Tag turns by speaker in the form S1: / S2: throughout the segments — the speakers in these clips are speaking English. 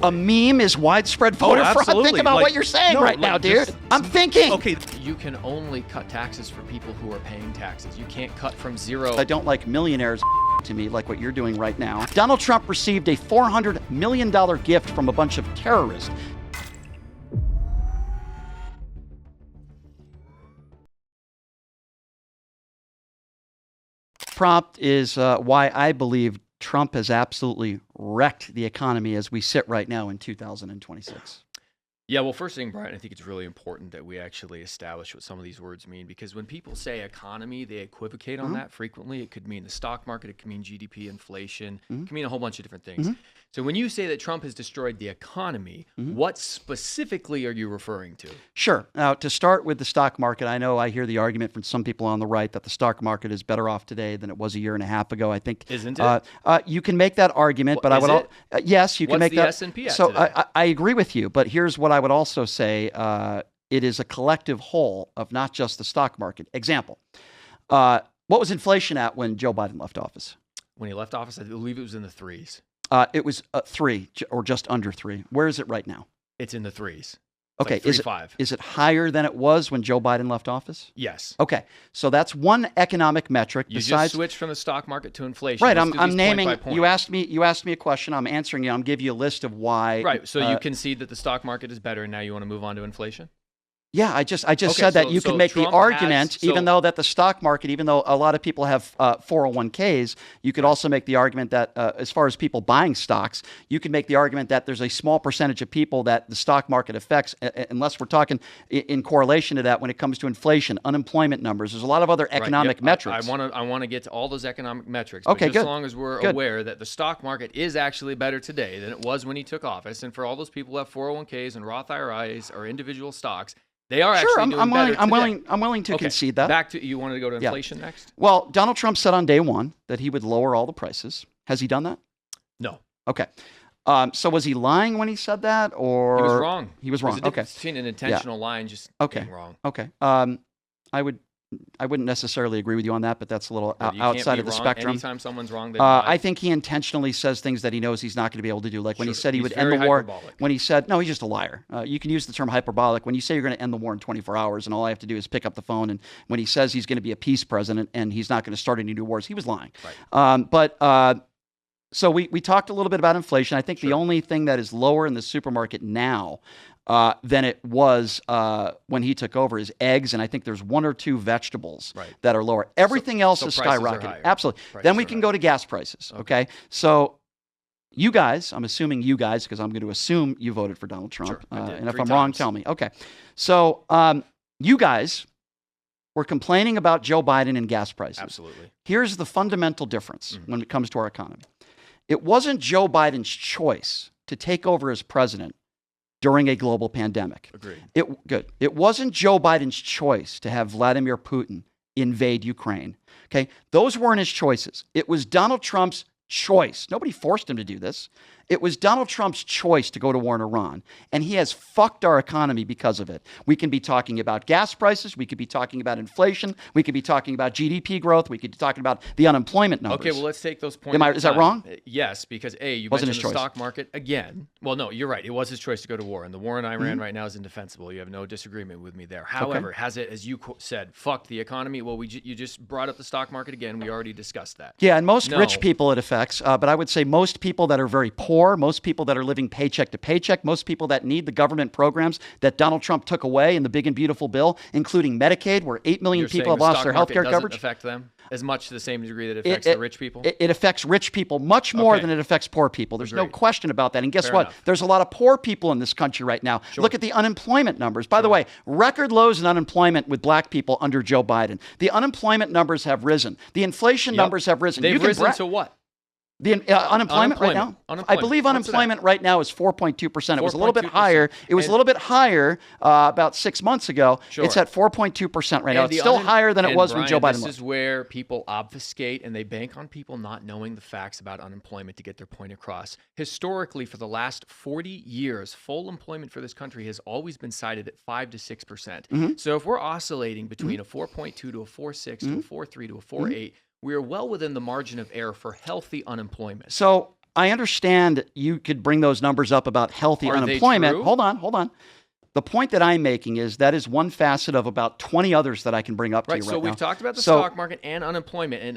S1: A meme is widespread voter fraud.
S2: Absolutely.
S1: Think about what you're saying now, dude. I'm thinking.
S2: Okay, you can only cut taxes for people who are paying taxes. You can't cut from zero.
S1: I don't like millionaires to me like what you're doing right now. Donald Trump received a $400 million gift from a bunch of terrorists. Prompt is why I believe Trump has absolutely wrecked the economy as we sit right now in 2026.
S2: Yeah, well, first thing, Brian, I think it's really important that we actually establish what some of these words mean, because when people say economy, they equivocate on that frequently. It could mean the stock market, it could mean GDP, inflation, it can mean a whole bunch of different things. So when you say that Trump has destroyed the economy, what specifically are you referring to?
S1: Sure. Now, to start with the stock market, I know I hear the argument from some people on the right that the stock market is better off today than it was a year and a half ago. I think
S2: Isn't it?
S1: You can make that argument, but I would yes, you can make that.
S2: What's the S&P at
S1: so
S2: today?
S1: I agree with you, but here's what I would also say: it is a collective whole of not just the stock market. Example: what was inflation at when Joe Biden left office?
S2: When he left office, I believe it was in the threes.
S1: It was 3 or just under 3. Where is it right now?
S2: It's in the threes.
S1: Okay,
S2: like 3.5.
S1: Is it higher than it was when Joe Biden left office?
S2: Yes.
S1: Okay, so that's one economic metric.
S2: You just switched from the stock market to inflation.
S1: Right,
S2: Let's do
S1: I'm
S2: these
S1: naming.
S2: point by point.
S1: You asked me a question. I'm answering you. I'm giving you a list of why.
S2: Right. So you concede that the stock market is better, and now you want to move on to inflation?
S1: Yeah, I just said that you can make
S2: Trump
S1: the argument, even though that the stock market, even though a lot of people have 401ks, you could also make the argument that as far as people buying stocks, you can make the argument that there's a small percentage of people that the stock market affects, unless we're talking in correlation to that when it comes to inflation, unemployment numbers. There's a lot of other economic metrics.
S2: I want to get to all those economic metrics.
S1: Okay,
S2: but just
S1: good.
S2: as long as we're aware that the stock market is actually better today than it was when he took office, and for all those people who have 401ks and Roth IRAs or individual stocks, they are actually doing better today.
S1: I'm willing to concede that.
S2: Back to, you wanted to go to inflation next?
S1: Well, Donald Trump said on day one that he would lower all the prices. Has he done that?
S2: No.
S1: Okay. So was he lying when he said that, or
S2: He was wrong.
S1: He was wrong.
S2: There's a difference between an intentional lie and just being wrong.
S1: Okay. I wouldn't necessarily agree with you on that, but that's a little outside of the spectrum.
S2: Anytime someone's wrong, they
S1: I think he intentionally says things that he knows he's not going to be able to do. Like when he said he would end the war. When he said, no, he's just a liar. You can use the term hyperbolic. When you say you're going to end the war in 24 hours and all I have to do is pick up the phone, and when he says he's going to be a peace president and he's not going to start any new wars, he was lying.
S2: Right.
S1: So we talked a little bit about inflation. I think the only thing that is lower in the supermarket now than it was when he took over is eggs, and I think there's 1 or 2 vegetables that are lower. Everything else is skyrocketing. Absolutely. Then we can go to gas prices. Okay. So you guys, I'm assuming you guys, because I'm going to assume you voted for Donald Trump. And if I'm wrong, tell me. Okay. So you guys were complaining about Joe Biden and gas prices.
S2: Absolutely.
S1: Here's the fundamental difference when it comes to our economy. It wasn't Joe Biden's choice to take over as president during a global pandemic.
S2: Agreed.
S1: It wasn't Joe Biden's choice to have Vladimir Putin invade Ukraine. Okay, those weren't his choices. It was Donald Trump's choice. Nobody forced him to do this. It was Donald Trump's choice to go to war in Iran, and he has fucked our economy because of it. We can be talking about gas prices. We could be talking about inflation. We could be talking about GDP growth. We could be talking about the unemployment numbers.
S2: Okay, well, let's take those points.
S1: Is that wrong?
S2: Yes, because you
S1: Wasn't
S2: mentioned
S1: his
S2: the
S1: choice.
S2: stock market again. Well, no, you're right. It was his choice to go to war, and the war in Iran right now is indefensible. You have no disagreement with me there. However, has it, as you said, fucked the economy? Well, you just brought up the stock market again. We already discussed that.
S1: Yeah, and most rich people it affects, but I would say most people that are very poor, most people that are living paycheck to paycheck, most people that need the government programs that Donald Trump took away in the big and beautiful bill, including Medicaid, where 8 million people have lost their health care coverage.
S2: Doesn't affect them as much to the same degree that it affects the rich people?
S1: It affects rich people much more than it affects poor people. There's no question about that. And guess what?
S2: Enough.
S1: There's a lot of poor people in this country right now. Look at the unemployment numbers. By the way, record lows in unemployment with black people under Joe Biden. The unemployment numbers have risen. The inflation numbers have risen.
S2: They've risen to what?
S1: The unemployment right now? I believe unemployment right now is 4.2%. It was a little bit higher. It was a little bit higher about 6 months ago. It's at 4.2% right now. It's still higher than it was when Joe Biden left.
S2: This is where people obfuscate and they bank on people not knowing the facts about unemployment to get their point across. Historically, for the last 40 years, full employment for this country has always been cited at 5 to 6%. So if we're oscillating between a 4.2 to a 4.6 to a 4.3 to a 4.8, we are well within the margin of error for healthy unemployment.
S1: So I understand you could bring those numbers up about healthy unemployment.
S2: True?
S1: Hold on. The point that I'm making is that is one facet of about 20 others that I can bring up to you right now.
S2: So we've talked about the stock market and unemployment is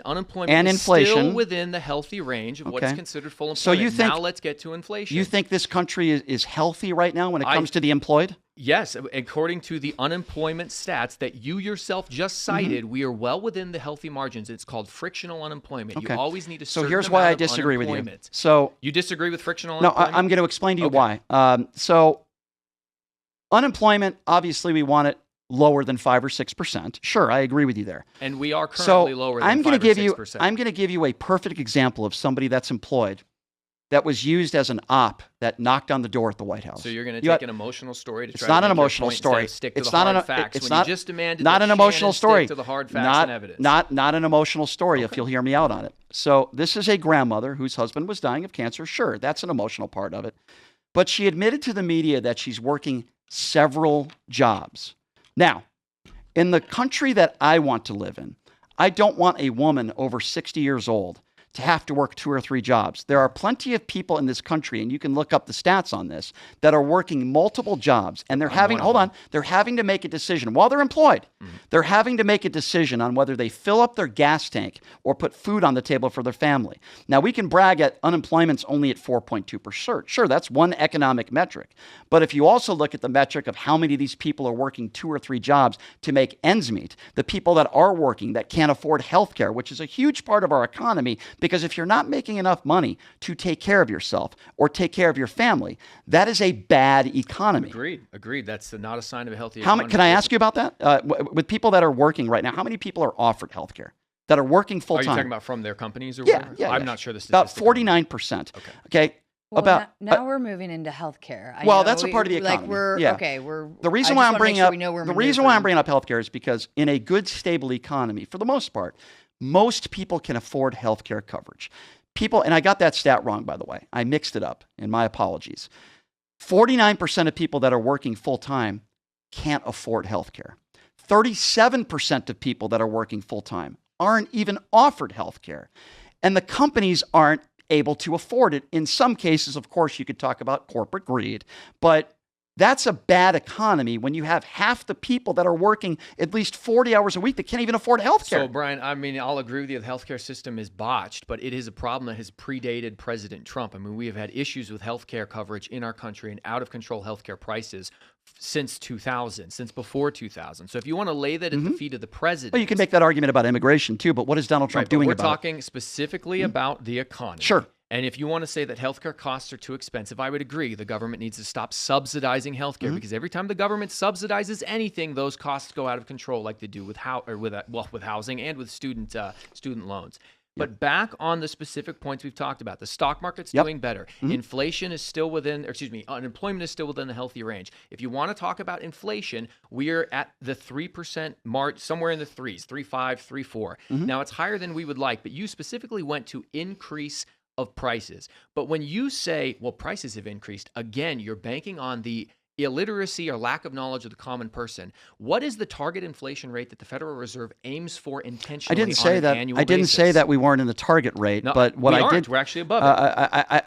S1: inflation.
S2: Still within the healthy range of what's considered full employment.
S1: So you think,
S2: now let's get to inflation.
S1: You think this country is healthy right now when it comes to the employed?
S2: Yes, according to the unemployment stats that you yourself just cited, we are well within the healthy margins. It's called frictional unemployment.
S1: Okay.
S2: You always need a
S1: So
S2: certain
S1: here's why I
S2: amount of
S1: disagree with you.
S2: unemployment.
S1: So
S2: you disagree with frictional
S1: No,
S2: unemployment?
S1: I'm going to explain to you why. So unemployment, obviously, we want it lower than 5 or 6%. Sure, I agree with you there.
S2: And we are currently lower than 5 or 6%.
S1: I'm going to give you a perfect example of somebody that's employed that was used as an op that knocked on the door at the White House.
S2: So you're going to take an emotional story to try to
S1: It's not an
S2: make your
S1: emotional
S2: point
S1: story.
S2: instead of stick to
S1: It's
S2: the
S1: not
S2: hard
S1: an
S2: facts
S1: it's
S2: when
S1: not
S2: you just demanded
S1: not
S2: that
S1: an emotional
S2: Shannon
S1: story.
S2: Stick to the hard facts and evidence.
S1: Not an emotional story if you'll hear me out on it. So this is a grandmother whose husband was dying of cancer. Sure, that's an emotional part of it. But she admitted to the media that she's working several jobs. Now, in the country that I want to live in, I don't want a woman over 60 years old to have to work 2 or 3 jobs. There are plenty of people in this country, and you can look up the stats on this, that are working multiple jobs, and they're having to make a decision while they're employed. They're having to make a decision on whether they fill up their gas tank or put food on the table for their family. Now, we can brag at unemployment's only at 4.2%. Sure, that's one economic metric. But if you also look at the metric of how many of these people are working 2 or 3 jobs to make ends meet, the people that are working that can't afford health care, which is a huge part of our economy, because if you're not making enough money to take care of yourself or take care of your family, that is a bad economy.
S2: Agreed. That's not a sign of a healthy economy.
S1: Can I ask you about that? With people that are working right now, how many people are offered health care that are working full time?
S2: Are you talking about from their companies or whatever?
S1: Yeah.
S2: I'm not sure the statistic.
S1: About 49%. Okay.
S3: Well, now we're moving into healthcare.
S1: That's a part of the economy. The reason why I'm bringing up healthcare is because in a good, stable economy, for the most part, most people can afford healthcare coverage. And I got that stat wrong, by the way. I mixed it up, and my apologies. 49% of people that are working full time can't afford healthcare. 37% of people that are working full time aren't even offered healthcare, and the companies aren't able to afford it. In some cases, of course, you could talk about corporate greed, but that's a bad economy when you have half the people that are working at least 40 hours a week that can't even afford health care.
S2: So, Brian, I'll agree with you. The healthcare system is botched, but it is a problem that has predated President Trump. We have had issues with healthcare coverage in our country and out-of-control healthcare prices since 2000, since before 2000. So if you want to lay that at the feet of the president...
S1: Well, you can make that argument about immigration, too, but what is Donald Trump doing about it?
S2: We're talking specifically about the economy.
S1: Sure.
S2: And if you want to say that healthcare costs are too expensive, I would agree. The government needs to stop subsidizing healthcare because every time the government subsidizes anything, those costs go out of control, like they do with housing and with student loans. But back on the specific points we've talked about, the stock market's doing better. Inflation is still unemployment is still within the healthy range. If you want to talk about inflation, we're at the 3% mark, somewhere in the 3s, 3.5, 3.4. Now, it's higher than we would like, but you specifically went to increase of prices. But when you say, well, prices have increased, again, you're banking on the illiteracy or lack of knowledge of the common person. What is the target inflation rate that the Federal Reserve aims for intentionally on an annual basis?
S1: I didn't say that we weren't in the target rate, but what I did,
S2: we're actually above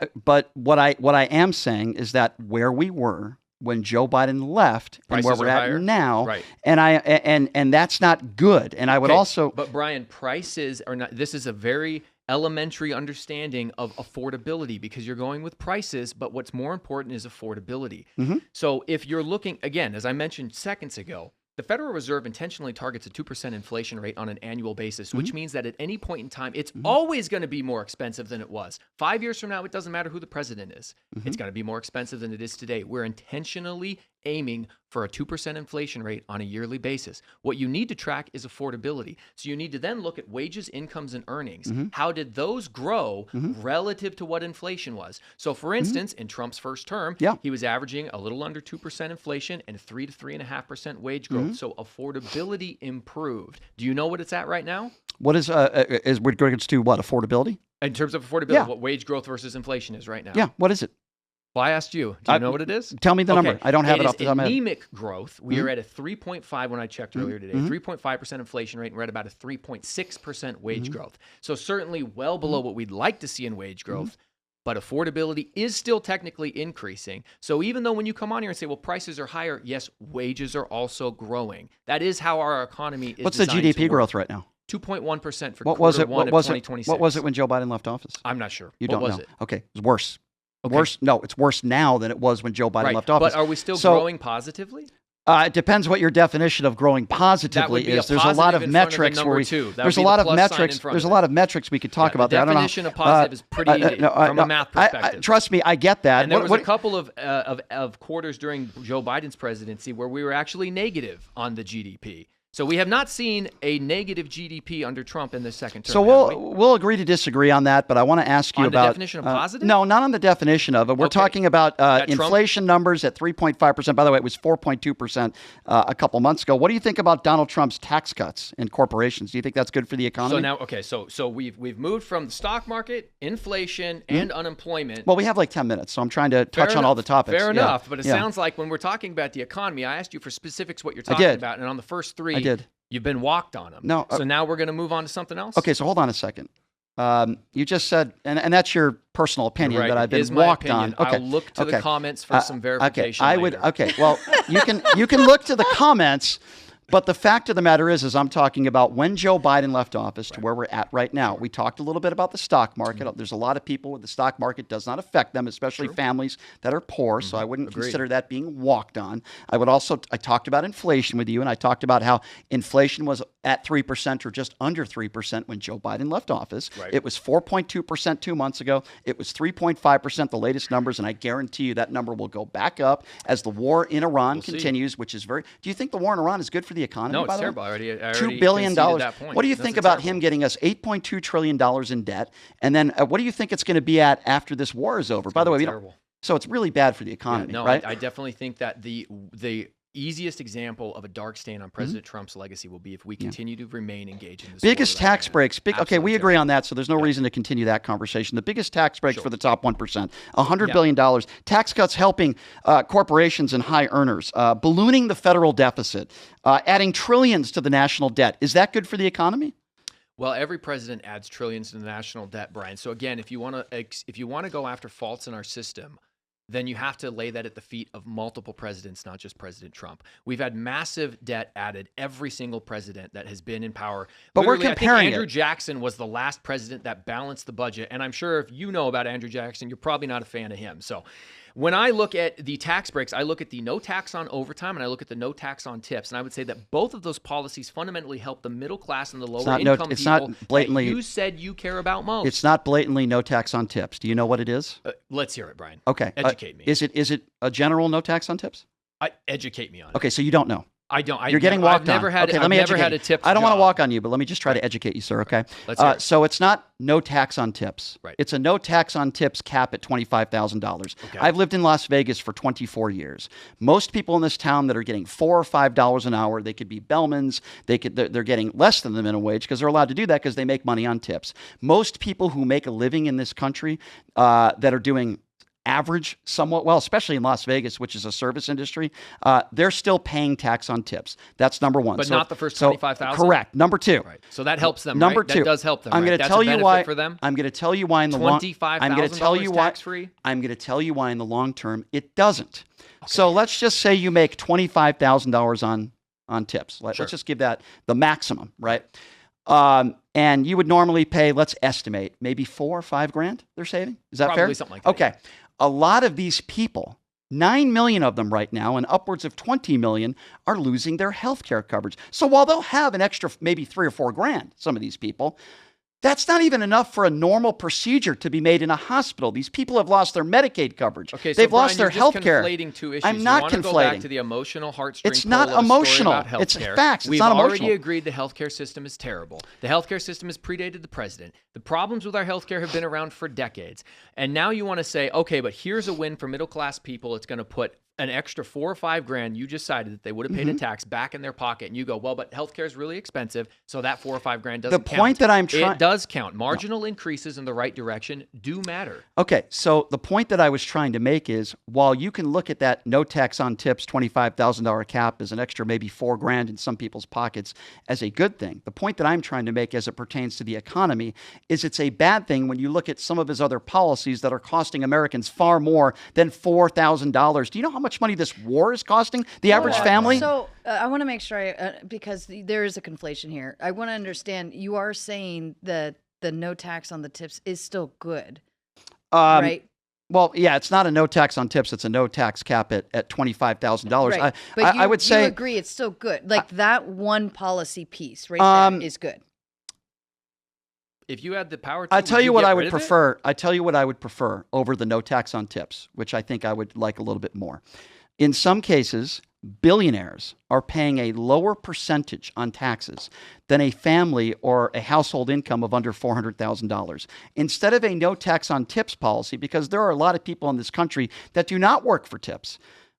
S2: it.
S1: But what I am saying is that where we were when Joe Biden left and where we're at now, and that's not good. And I would also,
S2: but Brian, prices are not. This is a very elementary understanding of affordability because you're going with prices, but what's more important is affordability. So if you're looking, again, as I mentioned seconds ago, the Federal Reserve intentionally targets a 2% inflation rate on an annual basis, which means that at any point in time, it's always going to be more expensive than it was. 5 years from now, it doesn't matter who the president is. It's going to be more expensive than it is today. We're intentionally aiming for a 2% inflation rate on a yearly basis. What you need to track is affordability. So you need to then look at wages, incomes, and earnings. How did those grow relative to what inflation was? So for instance, in Trump's first term, he was averaging a little under 2% inflation and 3 to 3.5% wage growth. So affordability improved. Do you know what it's at right now?
S1: What is with regards to what, affordability?
S2: In terms of affordability, what wage growth versus inflation is right now?
S1: Yeah, what is it?
S2: Well, I asked you. Do you know what it is?
S1: Tell me the number. I don't have it off the top of my head.
S2: Anemic growth. We are at a 3.5 when I checked earlier today. 3.5% inflation rate, and we're at about a 3.6% wage growth. So certainly well below what we'd like to see in wage growth. but affordability is still technically increasing. So even though when you come on here and say, well, prices are higher, yes, wages are also growing. That is how our economy is.
S1: What's the GDP growth right now?
S2: 2.1% for
S1: what was it?
S2: What was 2026.
S1: What was it when Joe Biden left office?
S2: I'm not sure.
S1: You
S2: what
S1: don't
S2: was
S1: know.
S2: it?
S1: Okay, it's worse.
S2: Okay.
S1: Worse. No, it's worse now than it was when Joe Biden left office.
S2: But are we still growing positively?
S1: It depends what your definition of growing positively is. There's a lot of metrics where there's a lot of metrics. There's a lot of metrics we could talk about.
S2: The definition of positive is pretty easy from a math perspective.
S1: Trust me, I get that.
S2: And there was a couple of quarters during Joe Biden's presidency where we were actually negative on the GDP. So we have not seen a negative GDP under Trump in the second term.
S1: So we'll agree to disagree on that, but I want to ask you about
S2: the definition of positive?
S1: No, not on the definition of it. We're talking about inflation numbers at 3.5%. By the way, it was 4.2% a couple months ago. What do you think about Donald Trump's tax cuts in corporations? Do you think that's good for the economy?
S2: So now, so we've moved from the stock market, inflation, and unemployment.
S1: Well, we have like 10 minutes, so I'm trying to touch on all the topics.
S2: Fair enough, but it sounds like when we're talking about the economy, I asked you for specifics what you're talking about, and on the first three, you've been walked on them.
S1: No.
S2: So now we're going to move on to something else?
S1: Okay, so hold on a second. You just said, and that's your personal opinion, that I've been walked on. Okay.
S2: I'll look to the comments for some verification later.
S1: Well, you can look to the comments, but the fact of the matter is I'm talking about when Joe Biden left office to where we're at right now. We talked a little bit about the stock market. There's a lot of people where the stock market does not affect them, especially families that are poor. So I wouldn't consider that being walked on. I talked about inflation with you, and I talked about how inflation was at 3% or just under 3% when Joe Biden left office. Right. It was 4.2% 2 months ago. It was 3.5%, the latest numbers, and I guarantee you that number will go back up as the war in Iran continues, which is very... Do you think the war in Iran is good for the economy?
S2: No, it's terrible. I already
S1: $2 billion. What do you think about him getting us $8.2 trillion in debt? And then what do you think it's going to be at after this war is over? By the way, so it's really bad for the economy, right?
S2: I definitely think that the easiest example of a dark stain on President Trump's legacy will be if we continue to remain engaged in this.
S1: Biggest tax breaks. Okay, we agree on that, so there's no reason to continue that conversation. The biggest tax breaks for the top 1%, $100 billion. Tax cuts helping corporations and high earners, ballooning the federal deficit, adding trillions to the national debt. Is that good for the economy?
S2: Well, every president adds trillions to the national debt, Brian. So again, if you want to go after faults in our system, then you have to lay that at the feet of multiple presidents, not just President Trump. We've had massive debt added every single president that has been in power.
S1: But we're comparing
S2: I think Andrew Jackson was the last president that balanced the budget. And I'm sure if you know about Andrew Jackson, you're probably not a fan of him. So when I look at the tax breaks, I look at the no tax on overtime and I look at the no tax on tips. And I would say that both of those policies fundamentally help the middle class and the lower income people
S1: not blatantly,
S2: that you said you care about most.
S1: It's not blatantly no tax on tips. Do you know what it is?
S2: Let's hear it, Brian.
S1: Okay.
S2: Educate me.
S1: Is it a general no tax on tips?
S2: Educate me on it.
S1: Okay, so you don't know.
S2: I don't.
S1: You're getting walked
S2: on.
S1: Let me educate
S2: a tip.
S1: I don't want to walk on you, but let me just try to educate you, sir. Okay.
S2: Let's hear it.
S1: So it's not no tax on tips.
S2: Right.
S1: It's a no tax on tips cap at $25,000. Okay. I've lived in Las Vegas for 24 years. Most people in this town that are getting $4 or $5 an hour, they could be bellmans. They're getting less than the minimum wage because they're allowed to do that because they make money on tips. Most people who make a living in this country that are doing average somewhat well, especially in Las Vegas, which is a service industry, they're still paying tax on tips. That's number one.
S2: But not the first 25,000?
S1: Correct. Number two.
S2: Right. So that helps them,
S1: Number
S2: right?
S1: two.
S2: That does help them,
S1: I'm going to tell you why.
S2: For them?
S1: I'm going to tell you why in the long
S2: $25,000 tax-free?
S1: I'm going to tell you why in the long term it doesn't. Okay. So let's just say you make $25,000 on tips. Let's just give that the maximum, right? And you would normally pay, let's estimate, maybe $4 or $5 grand they're saving. Is that fair?
S2: Probably something like that.
S1: Okay. Yeah. A lot of these people, 9 million of them right now, and upwards of 20 million are losing their health care coverage. So while they'll have an extra maybe $3 or $4 grand, some of these people, that's not even enough for a normal procedure to be made in a hospital. These people have lost their Medicaid coverage.
S2: Okay, so
S1: they've
S2: Brian,
S1: lost their health care.
S2: Conflating two issues.
S1: I'm not conflating.
S2: Go back to the emotional heartstring.
S1: It's not emotional. It's facts. It's not emotional.
S2: We've already agreed the healthcare system is terrible. The healthcare system has predated the president. The problems with our healthcare have been around for decades. And now you want to say, okay, but here's a win for middle class people. It's going to put an extra $4 or $5 grand you decided that they would have paid
S1: Mm-hmm.
S2: a tax back in their pocket, and you go, well, but healthcare is really expensive, so that $4 or $5 grand doesn't count.
S1: The point that I'm trying...
S2: It does count. Marginal increases in the right direction do matter.
S1: Okay, so the point that I was trying to make is, while you can look at that no tax on tips $25,000 cap as an extra maybe $4 grand in some people's pockets as a good thing, the point that I'm trying to make as it pertains to the economy is it's a bad thing when you look at some of his other policies that are costing Americans far more than $4,000. Do you know how much money this war is costing the average family?
S3: So I want to make sure, because there is a conflation here. I want to understand, you are saying that the no tax on the tips is still good, right?
S1: Well, yeah, it's not a no tax on tips. It's a no tax cap at $25,000.
S3: Right. But
S1: I would say...
S3: you agree it's still good. Like that one policy piece right there is good.
S2: If you had the power to,
S1: I tell you what I would prefer.
S2: It?
S1: I tell you what I would prefer over the no tax on tips, which I think I would like a little bit more. In some cases, billionaires are paying a lower percentage on taxes than a family or a household income of under $400,000. Instead of a no tax on tips policy, because there are a lot of people in this country that do not work for tips,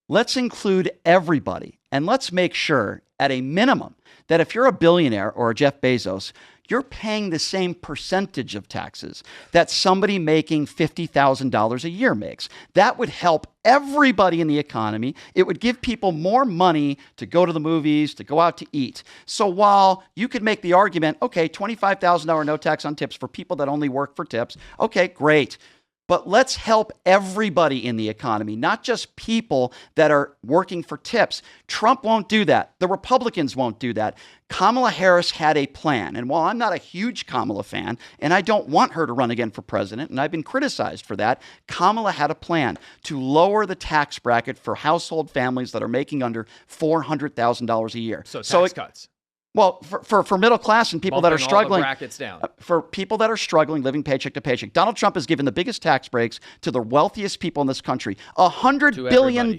S1: let's include everybody. And let's make sure, at a minimum, that if you're a billionaire or a Jeff Bezos, you're paying the same percentage of taxes that somebody making $50,000 a year makes. That would help everybody in the economy. It would give people more money to go to the movies, to go out to eat. So while you could make the argument, okay, $25,000 no tax on tips for people that only work for tips, okay, great. But let's help everybody in the economy, not just people that are working for tips. Trump won't do that. The Republicans won't do that. Kamala Harris had a plan. And while I'm not a huge Kamala fan, and I don't want her to run again for president, and I've been criticized for that, Kamala had a plan to lower the tax bracket for household families that are making under $400,000 a year.
S2: So tax cuts.
S1: Well, for middle class and people that are struggling,
S2: all the brackets down.
S1: For people that are struggling, living paycheck to paycheck, Donald Trump has given the biggest tax breaks to the wealthiest people in this country. $100 billion.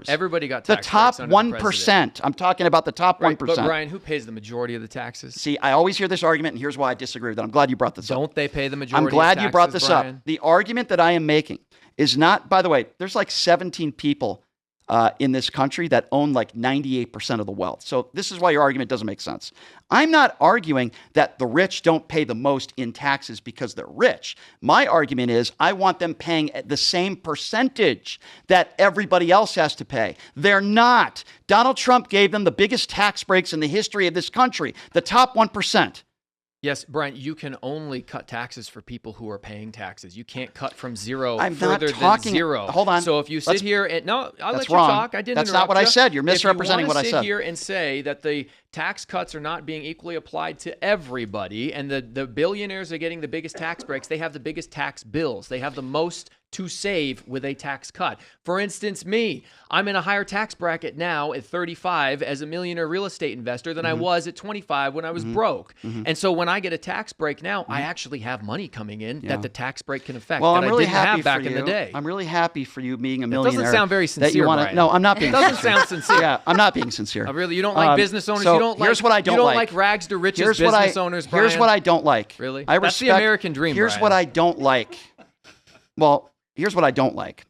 S2: Everybody got
S1: the
S2: tax
S1: top
S2: breaks under
S1: 1%. I'm talking about the top 1%.
S2: But Brian, who pays the majority of the taxes?
S1: See, I always hear this argument, and here's why I disagree with it. I'm glad you brought this up.
S2: Don't they pay the majority?
S1: I'm glad
S2: of
S1: you brought
S2: taxes,
S1: this
S2: Brian?
S1: up. The argument that I am making is not. By the way, there's like 17 people in this country that own like 98% of the wealth. So this is why your argument doesn't make sense. I'm not arguing that the rich don't pay the most in taxes because they're rich. My argument is I want them paying the same percentage that everybody else has to pay. They're not. Donald Trump gave them the biggest tax breaks in the history of this country, the top 1%.
S2: Yes, Brian, you can only cut taxes for people who are paying taxes. You can't cut from zero
S1: I'm
S2: further
S1: not talking,
S2: than zero.
S1: Hold on.
S2: So if you sit here and no, I'll let you
S1: wrong.
S2: talk. I didn't
S1: That's
S2: interrupt
S1: not what I
S2: you.
S1: said. You're misrepresenting what I
S2: If you
S1: said.
S2: want to sit here and say that the tax cuts are not being equally applied to everybody and the billionaires are getting the biggest tax breaks, they have the biggest tax bills. They have the most to save with a tax cut. For instance, me, I'm in a higher tax bracket now at 35 as a millionaire real estate investor than I was at 25 when I was broke. And so when I get a tax break now, I actually have money coming in that the tax break can affect
S1: Well,
S2: that
S1: I'm really
S2: I didn't
S1: happy
S2: have back
S1: for
S2: in
S1: you.
S2: the day.
S1: I'm really happy for you being a
S2: That
S1: millionaire.
S2: doesn't sound very
S1: that you
S2: sincere,
S1: wanna,
S2: Brian.
S1: No, I'm not being
S2: Doesn't
S1: sincere.
S2: sound sincere.
S1: Yeah, I'm not being sincere.
S2: Really, you don't like business owners.
S1: So
S2: you don't like.
S1: here's what I don't
S2: you don't
S1: like.
S2: like rags to riches
S1: Here's
S2: business owners. Brian.
S1: Here's what I don't like.
S2: Really?
S1: I
S2: That's the
S1: respect-
S2: American dream.
S1: Here's
S2: Brian.
S1: what I don't like. Well, here's what I don't like.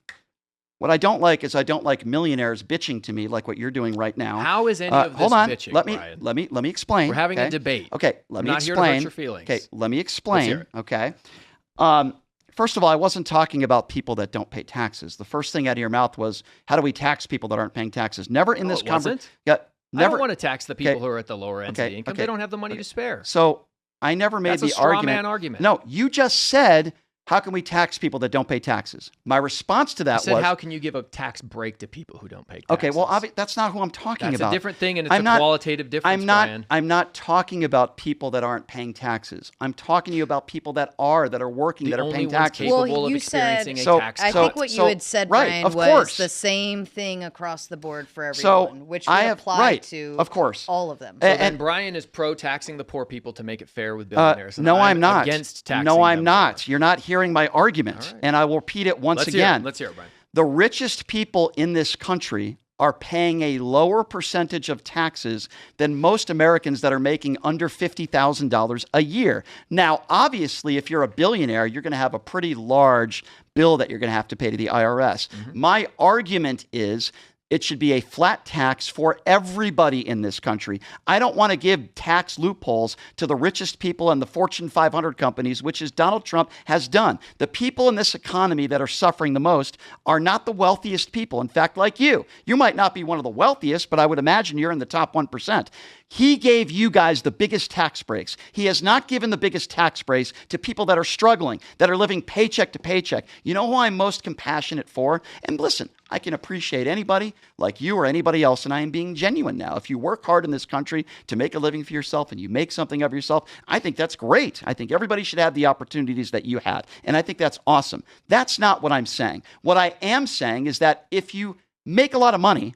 S1: What I don't like is I don't like millionaires bitching to me like what you're doing right now.
S2: How is any of this
S1: hold on.
S2: bitching,
S1: Brian? Let me explain.
S2: We're having
S1: okay?
S2: a debate.
S1: Okay, let me
S2: not
S1: explain.
S2: Here to hurt your feelings.
S1: Okay, let me
S2: Let's
S1: explain.
S2: hear it.
S1: Okay. First of all, I wasn't talking about people that don't pay taxes. The first thing out of your mouth was, how do we tax people that aren't paying taxes? Never in this conversation.
S2: I
S1: Never.
S2: don't want to tax the people who are at the lower end of the income. They don't have the money to spare.
S1: So I never made
S2: That's
S1: the
S2: a straw
S1: argument.
S2: man argument.
S1: No, you just said, how can we tax people that don't pay taxes? My response to that
S2: I said,
S1: was,
S2: how can you give a tax break to people who don't pay taxes?
S1: okay, well, that's not who I'm talking
S2: That's
S1: about.
S2: a different thing, and it's a qualitative difference, Brian.
S1: I'm not talking about people that aren't paying taxes. I'm talking to you about people that are working, that are paying taxes.
S2: Capable
S3: Well,
S2: of
S3: you
S2: experiencing
S3: said-
S2: a tax
S3: I
S2: cut.
S3: think what you had said,
S1: right,
S3: Brian,
S1: of
S3: was
S1: course.
S3: the same thing across the board for
S1: So,
S3: everyone, which would
S1: I have-
S3: apply
S1: right,
S3: to
S1: of course.
S3: all of them.
S2: So
S1: And-
S2: then Brian is pro-taxing the poor people to make it fair with billionaires. and
S1: no, I'm not.
S2: Against taxing
S1: No, I'm
S2: them
S1: not.
S2: more.
S1: You're not hearing my argument.
S2: All right.
S1: And I will repeat it once
S2: Let's
S1: again.
S2: Let's hear it, Brian.
S1: The richest people in this country are paying a lower percentage of taxes than most Americans that are making under $50,000 a year. Now, obviously, if you're a billionaire, you're going to have a pretty large bill that you're going to have to pay to the IRS. My argument is it should be a flat tax for everybody in this country. I don't want to give tax loopholes to the richest people and the Fortune 500 companies, which is Donald Trump has done. The people in this economy that are suffering the most are not the wealthiest people. In fact, like you might not be one of the wealthiest, but I would imagine you're in the top 1%. He gave you guys the biggest tax breaks. He has not given the biggest tax breaks to people that are struggling, that are living paycheck to paycheck. You know who I'm most compassionate for? And listen, I can appreciate anybody like you or anybody else, and I am being genuine now. If you work hard in this country to make a living for yourself and you make something of yourself, I think that's great. I think everybody should have the opportunities that you had, and I think that's awesome. That's not what I'm saying. What I am saying is that if you make a lot of money,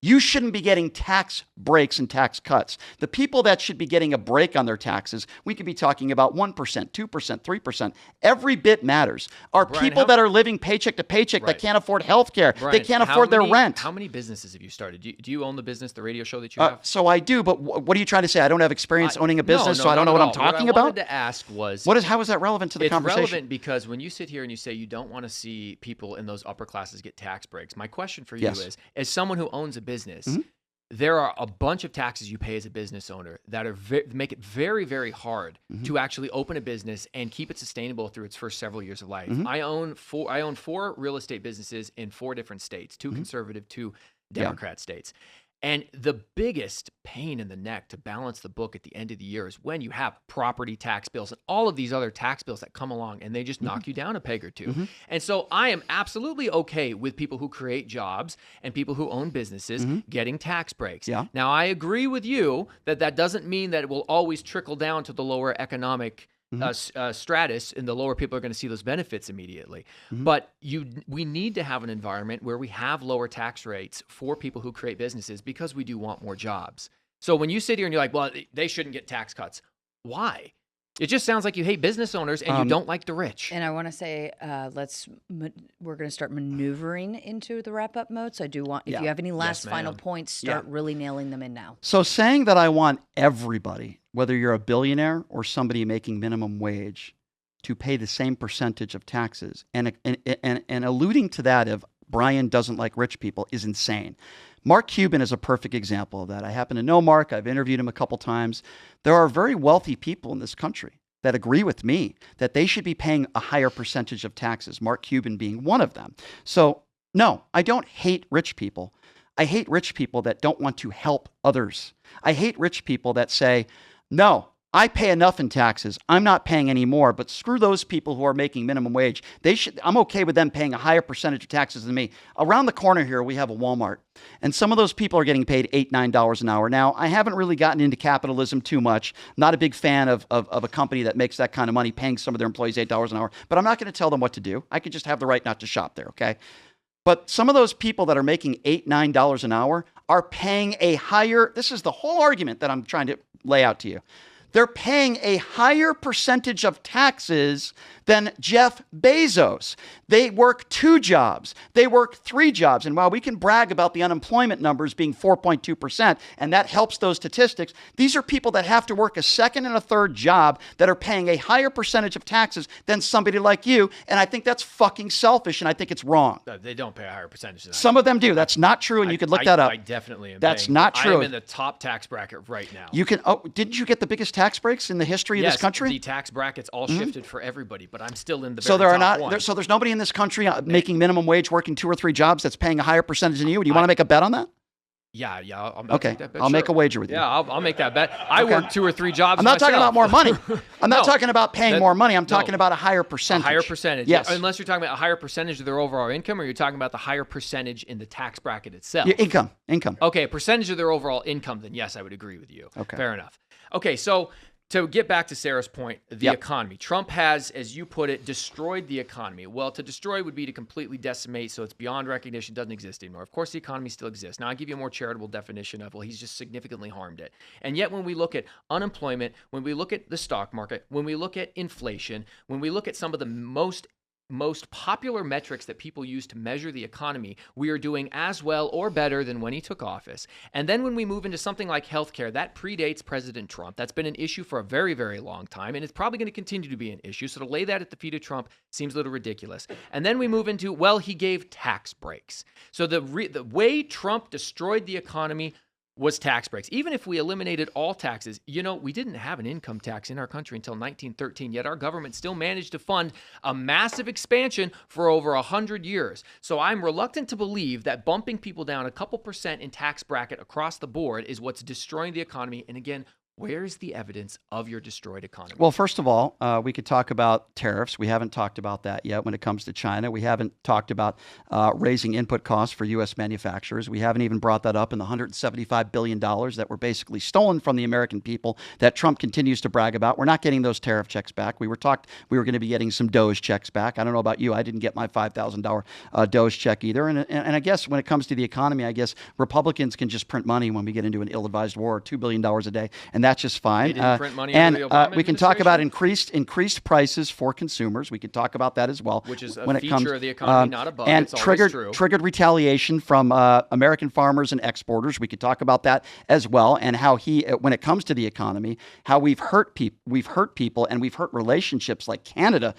S1: you shouldn't be getting tax breaks and tax cuts. The people that should be getting a break on their taxes, we could be talking about 1%, 2%, 3%. Every bit matters. Are
S2: Brian,
S1: people that are living paycheck to paycheck that can't afford health care, they can't afford their rent.
S2: How many businesses have you started? Do you own the business, the radio show that you have?
S1: So I do, but what are you trying to say? I don't have experience owning a business, so I don't know what I'm talking about?
S2: What I wanted to ask was...
S1: How is that relevant to the conversation?
S2: It's relevant because when you sit here and you say you don't want to see people in those upper classes get tax breaks, my question for you is, as someone who owns a business, there are a bunch of taxes you pay as a business owner that are make it very, very hard to actually open a business and keep it sustainable through its first several years of life. I own four real estate businesses in 4 different states, 2 conservative, 2 Democrat states. And the biggest pain in the neck to balance the book at the end of the year is when you have property tax bills and all of these other tax bills that come along and they just knock you down a peg or two. And so I am absolutely okay with people who create jobs and people who own businesses getting tax breaks. Now, I agree with you that that doesn't mean that it will always trickle down to the lower economic stratus, and the lower people are going to see those benefits immediately. But we need to have an environment where we have lower tax rates for people who create businesses because we do want more jobs. So when you sit here and you're like, well, they shouldn't get tax cuts. Why? It just sounds like you hate business owners and you don't like the rich.
S3: And I want to say, we're going to start maneuvering into the wrap-up mode. So I do want, if you have any last final points, start really nailing them in now.
S1: So saying that I want everybody, whether you're a billionaire or somebody making minimum wage, to pay the same percentage of taxes, and alluding to that of Brian doesn't like rich people is insane. Mark Cuban is a perfect example of that. I happen to know Mark. I've interviewed him a couple times. There are very wealthy people in this country that agree with me that they should be paying a higher percentage of taxes, Mark Cuban being one of them. So no, I don't hate rich people. I hate rich people that don't want to help others. I hate rich people that say, no, I pay enough in taxes. I'm not paying any more, but screw those people who are making minimum wage. I'm okay with them paying a higher percentage of taxes than me. Around the corner here, we have a Walmart, and some of those people are getting paid $8, $9 an hour. Now, I haven't really gotten into capitalism too much. Not a big fan of a company that makes that kind of money paying some of their employees $8 an hour, but I'm not going to tell them what to do. I could just have the right not to shop there, okay? But some of those people that are making $8, $9 an hour are paying a higher, this is the whole argument that I'm trying to lay out to you. They're paying a higher percentage of taxes than Jeff Bezos. They work 2 jobs. They work 3 jobs. And while we can brag about the unemployment numbers being 4.2%, and that helps those statistics, these are people that have to work a second and a third job that are paying a higher percentage of taxes than somebody like you. And I think that's fucking selfish, and I think it's wrong.
S2: They don't pay a higher percentage than that.
S1: Some of them do. That's not true, and you could look that up.
S2: I definitely am.
S1: That's not true.
S2: I'm in the top tax bracket right now.
S1: You can. Oh, didn't you get the biggest tax breaks in the history of this country?
S2: The tax brackets all shifted for everybody, but I'm still in the
S1: so
S2: very
S1: there are
S2: top
S1: not.
S2: one.
S1: So there's nobody in this country making minimum wage, working 2 or 3 jobs that's paying a higher percentage than you. Do you want to make a bet on that?
S2: Yeah. I'll
S1: okay,
S2: make that bet,
S1: I'll make a wager with you.
S2: Yeah, I'll make that bet. I work 2 or 3 jobs.
S1: I'm not talking about more money. I'm not talking about paying more money. I'm talking
S2: no.
S1: about a higher percentage.
S2: A higher percentage.
S1: Yes.
S2: Unless you're talking about a higher percentage of their overall income, or you're talking about the higher percentage in the tax bracket itself.
S1: Yeah, income.
S2: Okay, a percentage of their overall income. Then yes, I would agree with you.
S1: Okay.
S2: Fair enough. Okay, so to get back to Sarah's point, the economy. Trump has, as you put it, destroyed the economy. Well, to destroy would be to completely decimate, so it's beyond recognition, doesn't exist anymore. Of course, the economy still exists. Now, I'll give you a more charitable definition of, well, he's just significantly harmed it. And yet, when we look at unemployment, when we look at the stock market, when we look at inflation, when we look at some of the most most popular metrics that people use to measure the economy, we are doing as well or better than when he took office. And then when we move into something like healthcare, that predates President Trump. That's been an issue for a very, very long time, and it's probably going to continue to be an issue. So to lay that at the feet of Trump seems a little ridiculous. And then we move into, well, he gave tax breaks. So the way Trump destroyed the economy was tax breaks. Even if we eliminated all taxes, we didn't have an income tax in our country until 1913, yet our government still managed to fund a massive expansion for over 100 years. So I'm reluctant to believe that bumping people down a couple percent in tax bracket across the board is what's destroying the economy. And again, where's the evidence of your destroyed economy?
S1: Well, first of all, we could talk about tariffs. We haven't talked about that yet when it comes to China. We haven't talked about raising input costs for U.S. manufacturers. We haven't even brought that up in the $175 billion that were basically stolen from the American people that Trump continues to brag about. We're not getting those tariff checks back. We were going to be getting some Doge checks back. I don't know about you. I didn't get my $5,000 Doge check either. And I guess when it comes to the economy, I guess Republicans can just print money when we get into an ill-advised war, $2 billion a day. And that's just fine.
S2: They didn't print money under the Obama
S1: we can talk about
S2: administration?
S1: increased prices for consumers. We could talk about that as well,
S2: Which is a
S1: when it
S2: feature
S1: comes,
S2: of the economy, not a bug.
S1: and
S2: It's always true.
S1: triggered retaliation from American farmers and exporters. We could talk about that as well, and how when it comes to the economy, how we've hurt people, and we've hurt relationships like Canada,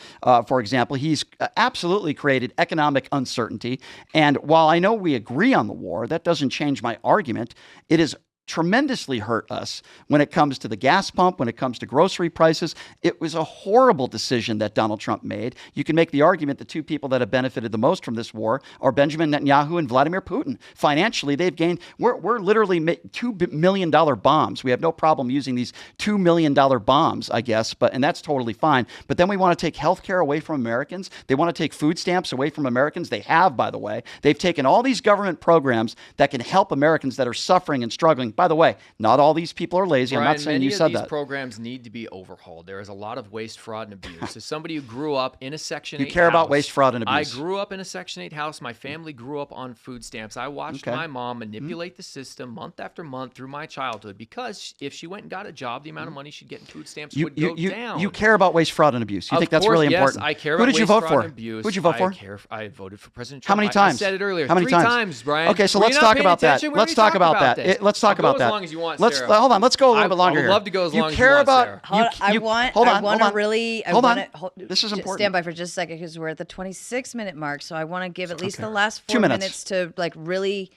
S1: for example. He's absolutely created economic uncertainty. And while I know we agree on the war, that doesn't change my argument. It is tremendously hurt us when it comes to the gas pump, when it comes to grocery prices. It was a horrible decision that Donald Trump made. You can make the argument the two people that have benefited the most from this war are Benjamin Netanyahu and Vladimir Putin. Financially, they've gained, we're literally $2 million bombs. We have no problem using these $2 million bombs, I guess, and that's totally fine. But then we want to take healthcare away from Americans. They want to take food stamps away from Americans. They have, by the way. They've taken all these government programs that can help Americans that are suffering and struggling. By the way, not all these people are lazy.
S2: Brian,
S1: I'm not saying you said that.
S2: Many of these programs need to be overhauled. There is a lot of waste, fraud, and abuse. As somebody who grew up in a Section 8 house.
S1: You care about waste, fraud, and abuse.
S2: I grew up in a Section 8 house. My family grew up on food stamps. I watched my mom manipulate the system month after month through my childhood, because if she went and got a job, the amount of money she'd get in food stamps would go down.
S1: You care about waste, fraud, and abuse. You think that's really important.
S2: I care
S1: Who
S2: about
S1: did you
S2: waste,
S1: vote
S2: fraud,
S1: for?
S2: and abuse.
S1: Who did you vote for?
S2: I voted for President
S1: How
S2: Trump.
S1: many times?
S2: I said it earlier.
S1: How many
S2: 3
S1: times?
S2: times, Brian.
S1: Okay, so
S2: Were you
S1: let's
S2: not
S1: talk
S2: paying
S1: about that.
S2: attention? When
S1: Let's
S2: we
S1: talk
S2: talk
S1: about that.
S2: this?
S1: Let's talk
S2: I'll
S1: about
S2: go
S1: that.
S2: as long as you want,
S1: Let's
S2: Sarah.
S1: hold on. Let's go a little bit longer
S2: I would
S1: here.
S2: love to go as long as you
S1: care
S2: want,
S1: about.
S2: Sarah.
S3: I want to really.
S1: Hold on. This is important.
S3: Stand by for just a second, because we're at the 26-minute mark. So I want to give at least the last
S1: 2
S3: 4
S1: minutes.
S3: minutes to really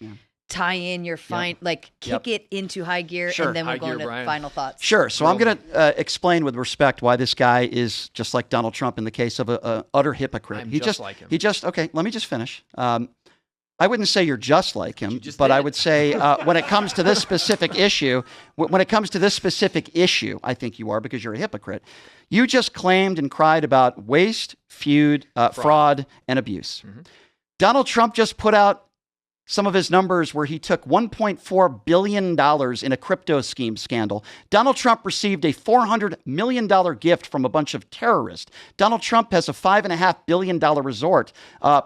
S3: tie in your kick it into high gear,
S1: Sure.
S3: and then we'll
S2: High
S3: go
S2: gear,
S3: into
S2: Brian.
S3: final thoughts.
S1: Sure. So I'm going to explain with respect why this guy is just like Donald Trump in the case of a utter hypocrite.
S2: I'm just like him.
S1: Okay, let me just finish. I wouldn't say you're just like him,
S2: just
S1: but
S2: did.
S1: I would say when it comes to this specific issue, I think you are, because you're a hypocrite. You just claimed and cried about waste, fraud, and abuse.
S2: Mm-hmm.
S1: Donald Trump just put out some of his numbers where he took $1.4 billion in a crypto scheme scandal. Donald Trump received a $400 million gift from a bunch of terrorists. Donald Trump has a $5.5 billion resort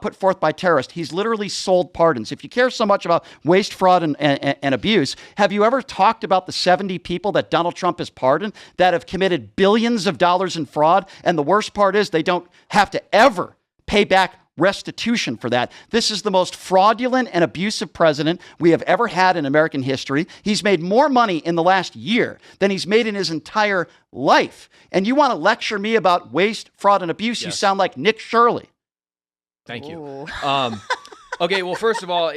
S1: put forth by terrorists. He's literally sold pardons. If you care so much about waste, fraud, and abuse, have you ever talked about the 70 people that Donald Trump has pardoned that have committed billions of dollars in fraud? And the worst part is they don't have to ever pay back restitution for that. This is the most fraudulent and abusive president we have ever had in American history. He's made more money in the last year than he's made in his entire life. And you want to lecture me about waste, fraud, and abuse?
S2: Yes.
S1: You sound like Nick Shirley.
S2: Thank you. Okay, well, first of all,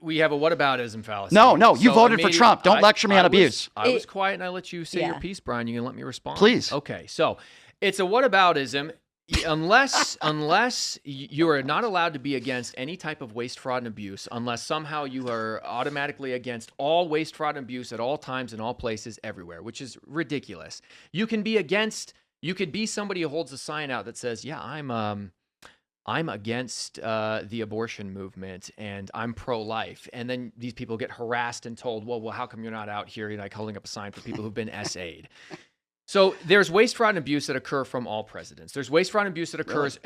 S2: we have a whataboutism fallacy.
S1: No, you
S2: So
S1: voted for Trump. Don't lecture me on abuse.
S2: I was quiet and I let you say your piece, Brian. You can let me respond?
S1: Please.
S2: Okay, so it's a whataboutism. Unless you are not allowed to be against any type of waste, fraud, and abuse, unless somehow you are automatically against all waste, fraud, and abuse at all times, in all places, everywhere, which is ridiculous. You could be somebody who holds a sign out that says, yeah, I'm against the abortion movement and I'm pro-life. And then these people get harassed and told, well, how come you're not out here, holding up a sign for people who've been SA'd? So there's waste, fraud, and abuse that occur from all presidents. There's waste, fraud, and abuse that occurs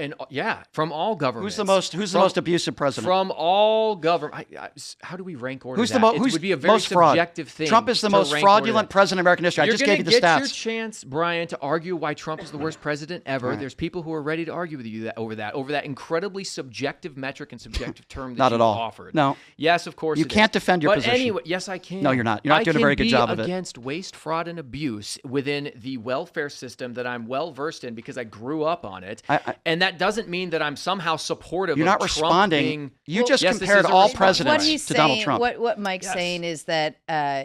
S2: from all governments.
S1: Who's the most abusive president?
S2: From all government. How do we rank order
S1: Who's
S2: that?
S1: it
S2: would be a very subjective thing.
S1: Trump is the most fraudulent president in American history. I just gave you the stats.
S2: You're going to get your chance, Brian, to argue why Trump is the worst president ever. Right. There's people who are ready to argue with you over that incredibly subjective metric and subjective term that you've offered.
S1: No.
S2: Yes, of course.
S1: You can't defend your position.
S2: But anyway, yes, I can.
S1: No, you're not. You're not doing a very good job of it.
S2: I can be against waste, fraud, and abuse within the welfare system that I'm well versed in because I grew up on it, and that doesn't mean that I'm somehow supportive.
S1: You're not
S2: Trump
S1: responding. You just compared all presidents to Donald Trump.
S3: What Mike's saying is that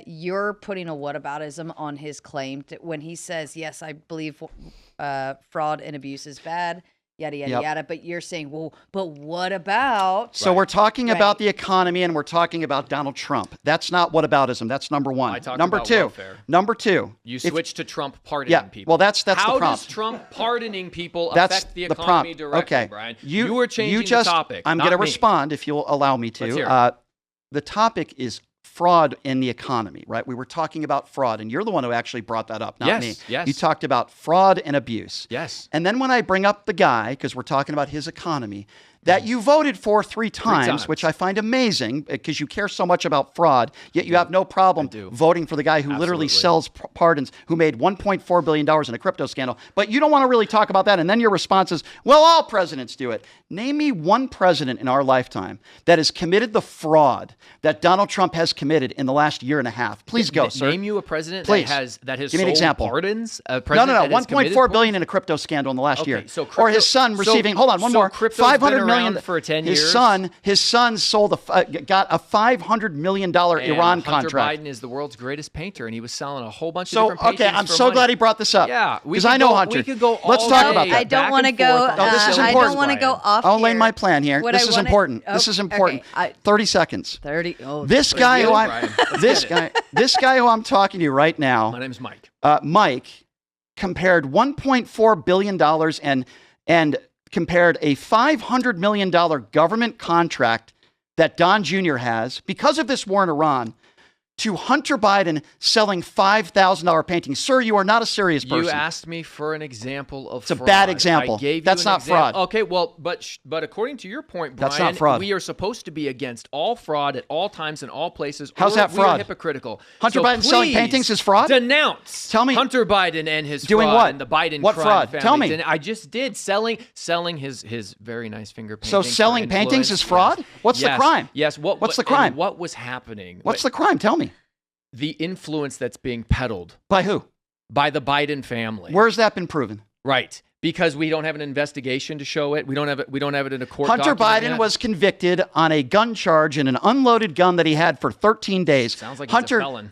S3: you're putting a whataboutism on his claim when he says, "Yes, I believe fraud and abuse is bad." Yada, yada, yada. But you're saying, well, but what about?
S1: So we're talking about the economy and we're talking about Donald Trump. That's not whataboutism. That's number one. Number two. Number two.
S2: You switch to Trump pardoning people.
S1: Well, that's the prompt.
S2: How does Trump pardoning people affect the economy directly, Brian? You were changing the topic.
S1: I'm going to respond if you'll allow me to.
S2: Let's hear it.
S1: The topic is fraud in the economy, right? We were talking about fraud, and you're the one who actually brought that up, not me.
S2: Yes.
S1: You talked about fraud and abuse.
S2: Yes.
S1: And then when I bring up the guy, because we're talking about his economy, that you voted for three times, which I find amazing because you care so much about fraud, yet you have no problem voting for the guy who literally sells pardons, who made $1.4 billion in a crypto scandal. But you don't want to really talk about that. And then your response is, well, all presidents do it. Name me one president in our lifetime that has committed the fraud that Donald Trump has committed in the last year and a half. Please go, sir.
S2: Name you a president that has
S1: Give me an example.
S2: Pardons?
S1: No, $1.4 billion in a crypto scandal in the last year.
S2: So
S1: or his son receiving, hold on, one more, $500 million
S2: for 10
S1: years. His son sold got a $500 million Iran contract.
S2: Hunter Biden is the world's greatest painter, and he was selling a whole bunch of different paintings.
S1: Okay, I'm so glad he brought this up.
S2: Yeah,
S1: because I know Hunter.
S2: We could go
S1: Let's talk about that.
S3: I don't want to go.
S1: This is important.
S3: I don't want to go off.
S1: I'll lay my plan here. This is important. This is important. 30 seconds.
S3: 30. Oh,
S1: this guy who I'm talking to right now.
S2: My name's Mike.
S1: Mike compared $1.4 billion and compared a $500 million government contract that Don Jr. has because of this war in Iran to Hunter Biden selling $5,000 paintings. Sir, you are not a serious person.
S2: You asked me for an example of fraud.
S1: It's a bad example.
S2: I gave you
S1: That's not fraud.
S2: Okay, well, but according to your point, Brian,
S1: that's not fraud.
S2: We are supposed to be against all fraud at all times and all places.
S1: How's that fraud?
S2: We are hypocritical.
S1: Hunter Biden selling paintings is fraud?
S2: Denounce.
S1: Tell me.
S2: Hunter Biden and his
S1: doing
S2: fraud
S1: what?
S2: And the Biden
S1: what
S2: crime
S1: fraud?
S2: Family.
S1: Tell me.
S2: And I just did selling his very nice finger paintings.
S1: So selling paintings is fraud?
S2: Yes.
S1: What's the crime?
S2: Yes.
S1: What's the crime?
S2: What was happening?
S1: What's the crime? Tell me.
S2: The influence that's being peddled.
S1: By who?
S2: By the Biden family.
S1: Where's that been proven?
S2: Right. Because we don't have an investigation to show it. We don't have it in a court.
S1: Hunter Biden was convicted on a gun charge in an unloaded gun that he had for 13 days.
S2: Sounds like he's a felon.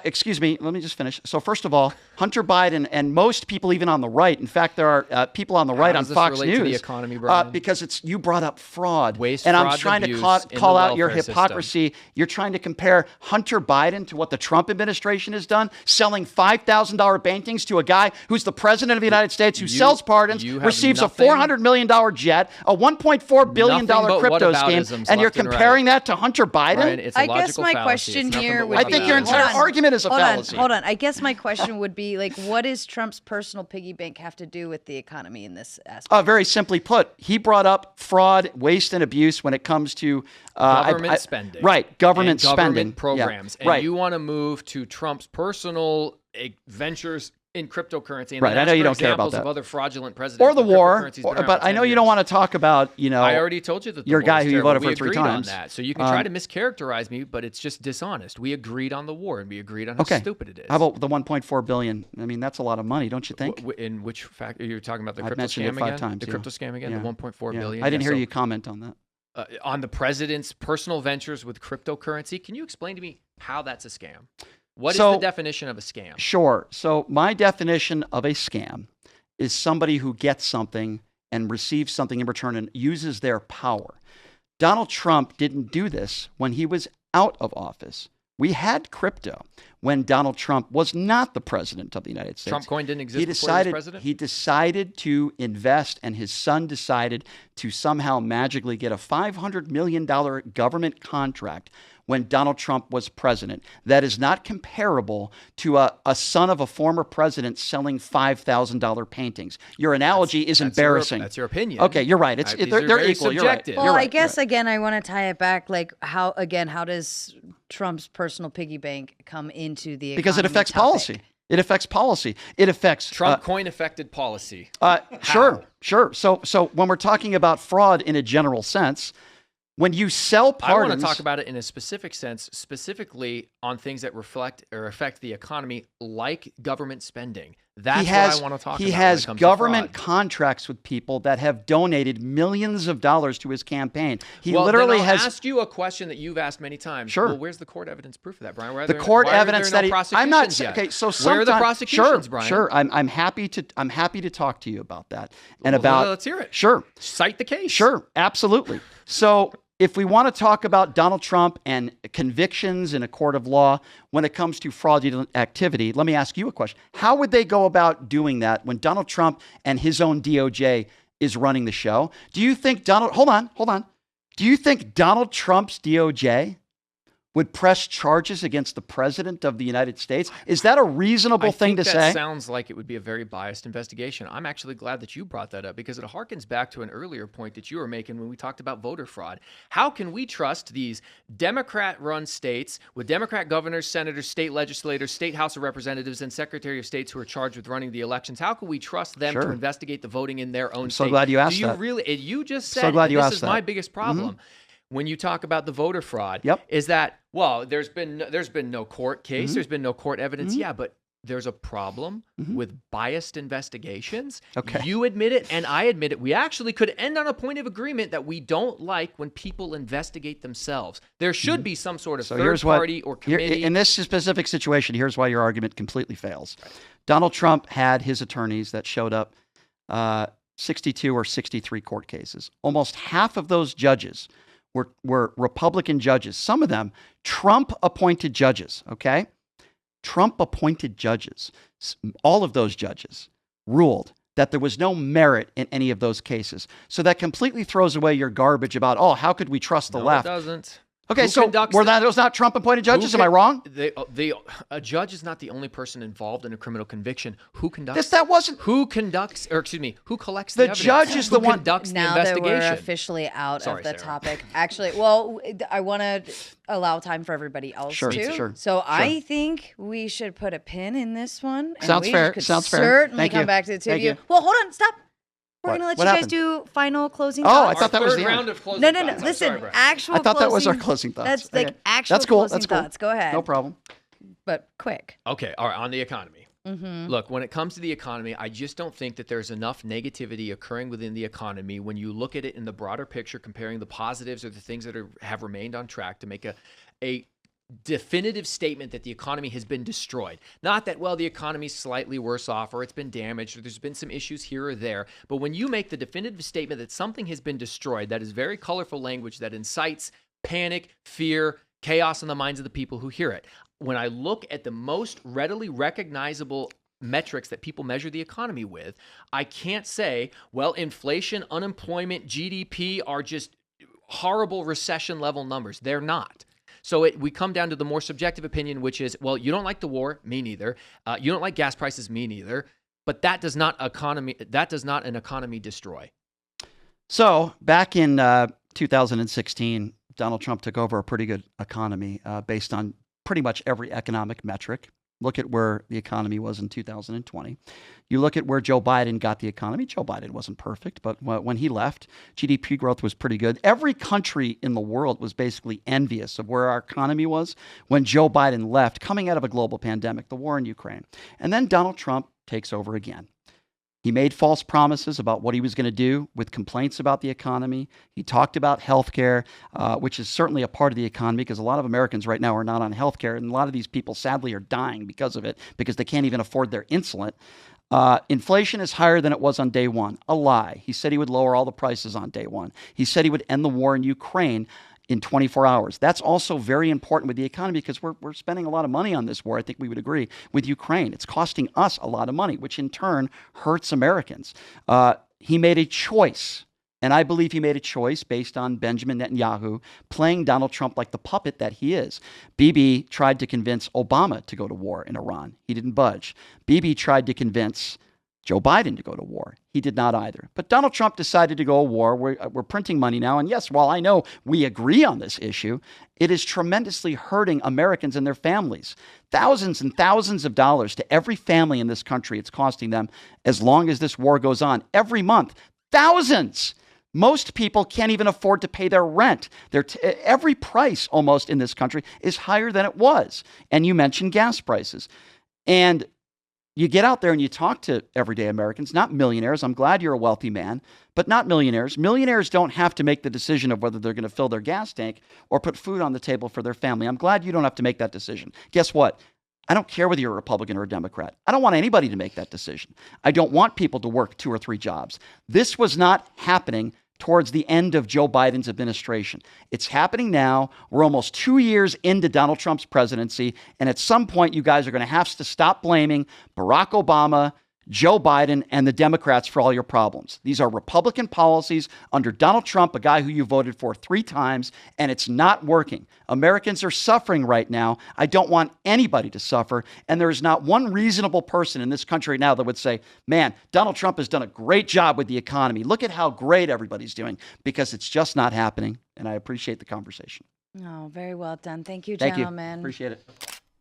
S1: Excuse me. Let me just finish. So first of all, Hunter Biden and most people even on the right, in fact, there are people on the right on Fox News.
S2: To the economy, Brian?
S1: Because you brought up fraud.
S2: Waste,
S1: and
S2: fraud,
S1: I'm trying
S2: abuse
S1: to call out your hypocrisy.
S2: System.
S1: You're trying to compare Hunter Biden to what the Trump administration has done, selling $5,000 paintings to a guy who's the president of the United States who sells pardons, receives a $400 million jet, a $1.4 billion crypto scheme, and you're comparing that to Hunter Biden?
S2: Brian, it's a
S3: I guess my question here would be...
S1: I think your entire argument is a fallacy.
S3: Hold on. I guess my question would be, like, what does Trump's personal piggy bank have to do with the economy in this aspect?
S1: Very simply put, he brought up fraud, waste, and abuse when it comes to...
S2: government spending.
S1: Right, government spending.
S2: Government programs.
S1: Yeah,
S2: and you want to move to Trump's personal ventures in cryptocurrency. And
S1: right, I know you don't care about that.
S2: Of other fraudulent presidents.
S1: Or the war, but I know you don't want to talk about,
S2: I already told you that
S1: your guy who you voted for 3 times.
S2: On that. So you can try to mischaracterize me, but it's just dishonest. We agreed on the war, and we agreed on how stupid it is.
S1: How about the $1.4 billion? I mean, that's a lot of money, don't you think?
S2: In which fact? You're talking about the
S1: I've
S2: crypto
S1: mentioned
S2: scam
S1: it 5
S2: again?
S1: times.
S2: The crypto scam again?
S1: Yeah.
S2: The $1.4 billion?
S1: I didn't hear you comment on that.
S2: On the president's personal ventures with cryptocurrency. Can you explain to me how that's a scam? What is the definition of a scam?
S1: Sure. So my definition of a scam is somebody who gets something and receives something in return and uses their power. Donald Trump didn't do this when he was out of office. We had crypto when Donald Trump was not the president of the United States.
S2: Trump coin didn't exist before he was president?
S1: He decided to invest, and his son decided to somehow magically get a $500 million government contract when Donald Trump was president. That is not comparable to a son of a former president selling $5,000 paintings. Your analogy is embarrassing.
S2: That's your opinion.
S1: Okay, you're right. They're equal. You're right.
S3: Well,
S1: right.
S3: I guess, again, I want to tie it back. Like, how does Trump's personal piggy bank come into the
S1: because it
S3: economy
S1: affects
S3: topic?
S1: policy. It affects policy. It affects
S2: Trump coin affected policy.
S1: Sure. So when we're talking about fraud in a general sense, when you sell pardons,
S2: I want to talk about it in a specific sense, specifically on things that reflect or affect the economy, like government spending. That's what I want to talk about.
S1: He has government contracts with people that have donated millions of dollars to his campaign. He literally has.
S2: Ask you a question that you've asked many times.
S1: Sure.
S2: Well, where's the court evidence proof of that, Brian?
S1: The court evidence that I'm not.
S2: Yet?
S1: Okay, so
S2: where are the prosecutions, Brian?
S1: Sure. I'm happy to talk to you about that and
S2: let's hear it.
S1: Sure.
S2: Cite the case.
S1: Sure. Absolutely. So, if we want to talk about Donald Trump and convictions in a court of law when it comes to fraudulent activity, let me ask you a question. How would they go about doing that when Donald Trump and his own DOJ is running the show? Do you think hold on. Do you think Donald Trump's DOJ would press charges against the president of the United States? Is that a reasonable thing to say?
S2: That sounds like it would be a very biased investigation. I'm actually glad that you brought that up because it harkens back to an earlier point that you were making when we talked about voter fraud. How can we trust these Democrat-run states with Democrat governors, senators, state legislators, state House of Representatives, and Secretary of States who are charged with running the elections? How can we trust them to investigate the voting in their own state?
S1: So glad you asked that.
S2: You just said,
S1: so glad you
S2: this
S1: asked
S2: is
S1: that.
S2: my biggest problem. When you talk about the voter fraud,
S1: Yep.
S2: is that, well, there's been no court case, there's been no court evidence. Yeah, but there's a problem with biased investigations.
S1: Okay.
S2: You admit it, and I admit it. We actually could end on a point of agreement that we don't like when people investigate themselves. There should be some sort of third party or committee.
S1: In this specific situation, here's why your argument completely fails. Right. Donald Trump had his attorneys that showed up 62 or 63 court cases. Almost half of those judges were Republican judges. Some of them Trump-appointed judges, okay? Trump-appointed judges. All of those judges ruled that there was no merit in any of those cases. So that completely throws away your garbage about, how could we trust the left?
S2: No, it doesn't.
S1: Okay, so those not Trump-appointed judges? Am I wrong?
S2: A judge is not the only person involved in a criminal conviction. Who conducts? Who collects the evidence?
S1: The judge is the one.
S2: Conducts the
S3: now
S2: investigation.
S3: that we're officially out of the
S2: Sarah.
S3: topic. Actually, well, I want to allow time for everybody else too.
S1: Sure.
S3: So I think we should put a pin in this one. And
S1: Sounds
S3: we
S1: fair.
S3: Could
S1: Sounds fair.
S3: certainly
S1: Thank
S3: come
S1: you.
S3: back to the two
S1: Thank
S3: of you.
S1: you.
S3: Well, hold on. Stop. We're going to let
S1: What
S3: you
S1: happened?
S3: guys do final closing
S1: I
S3: thoughts.
S1: thought that was the
S2: round
S1: end.
S2: of closing
S3: No.
S2: thoughts. I'm
S3: Listen,
S2: sorry, Brian.
S3: actual
S1: I thought that was our
S3: closing-
S1: closing thoughts.
S3: That's like
S1: Okay.
S3: actual
S1: That's cool.
S3: closing
S1: That's cool.
S3: thoughts. Go ahead.
S1: No problem.
S3: But quick.
S2: Okay, all right, on the economy. Look, when it comes to the economy, I just don't think that there's enough negativity occurring within the economy when you look at it in the broader picture, comparing the positives or the things that have remained on track to make a definitive statement that the economy has been destroyed. Not that, the economy's slightly worse off or it's been damaged or there's been some issues here or there. But when you make the definitive statement that something has been destroyed, that is very colorful language that incites panic, fear, chaos in the minds of the people who hear it. When I look at the most readily recognizable metrics that people measure the economy with, I can't say, inflation, unemployment, GDP are just horrible recession level numbers. They're not. So we come down to the more subjective opinion, which is, you don't like the war, me neither. You don't like gas prices, me neither. But that does not an economy destroy.
S1: So back in 2016, Donald Trump took over a pretty good economy based on pretty much every economic metric. Look at where the economy was in 2020. You look at where Joe Biden got the economy. Joe Biden wasn't perfect, but when he left, GDP growth was pretty good. Every country in the world was basically envious of where our economy was when Joe Biden left, coming out of a global pandemic, the war in Ukraine. And then Donald Trump takes over again. He made false promises about what he was going to do with complaints about the economy. He talked about healthcare, which is certainly a part of the economy because a lot of Americans right now are not on healthcare. And a lot of these people sadly are dying because of it because they can't even afford their insulin. Inflation is higher than it was on day one. A lie. He said he would lower all the prices on day one. He said he would end the war in Ukraine. in 24 hours. That's also very important with the economy because we're spending a lot of money on this war. I think we would agree with Ukraine. It's costing us a lot of money, which in turn hurts Americans. He made a choice. And I believe he made a choice based on Benjamin Netanyahu playing Donald Trump like the puppet that he is. Bibi tried to convince Obama to go to war in Iran. He didn't budge. Bibi tried to convince Joe Biden to go to war. He did not either. But Donald Trump decided to go to war. We're printing money now. And yes, while I know we agree on this issue, it is tremendously hurting Americans and their families. Thousands and thousands of dollars to every family in this country it's costing them as long as this war goes on. Every month, thousands. Most people can't even afford to pay their rent. Every price almost in this country is higher than it was. And you mentioned gas prices. And you get out there and you talk to everyday Americans, not millionaires. I'm glad you're a wealthy man, but not millionaires. Millionaires don't have to make the decision of whether they're going to fill their gas tank or put food on the table for their family. I'm glad you don't have to make that decision. Guess what? I don't care whether you're a Republican or a Democrat. I don't want anybody to make that decision. I don't want people to work 2 or 3 jobs. This was not happening towards the end of Joe Biden's administration. It's happening now. We're almost 2 years into Donald Trump's presidency. And at some point, you guys are going to have to stop blaming Barack Obama, Joe Biden, and the Democrats for all your problems. These are Republican policies under Donald Trump, a guy who you voted for 3 times, and it's not working. Americans are suffering right now. I don't want anybody to suffer. And there is not one reasonable person in this country right now that would say, man, Donald Trump has done a great job with the economy. Look at how great everybody's doing, because it's just not happening. And I appreciate the conversation.
S3: Oh, very well done. Thank you,
S1: Thank
S3: gentlemen.
S1: you. Appreciate it.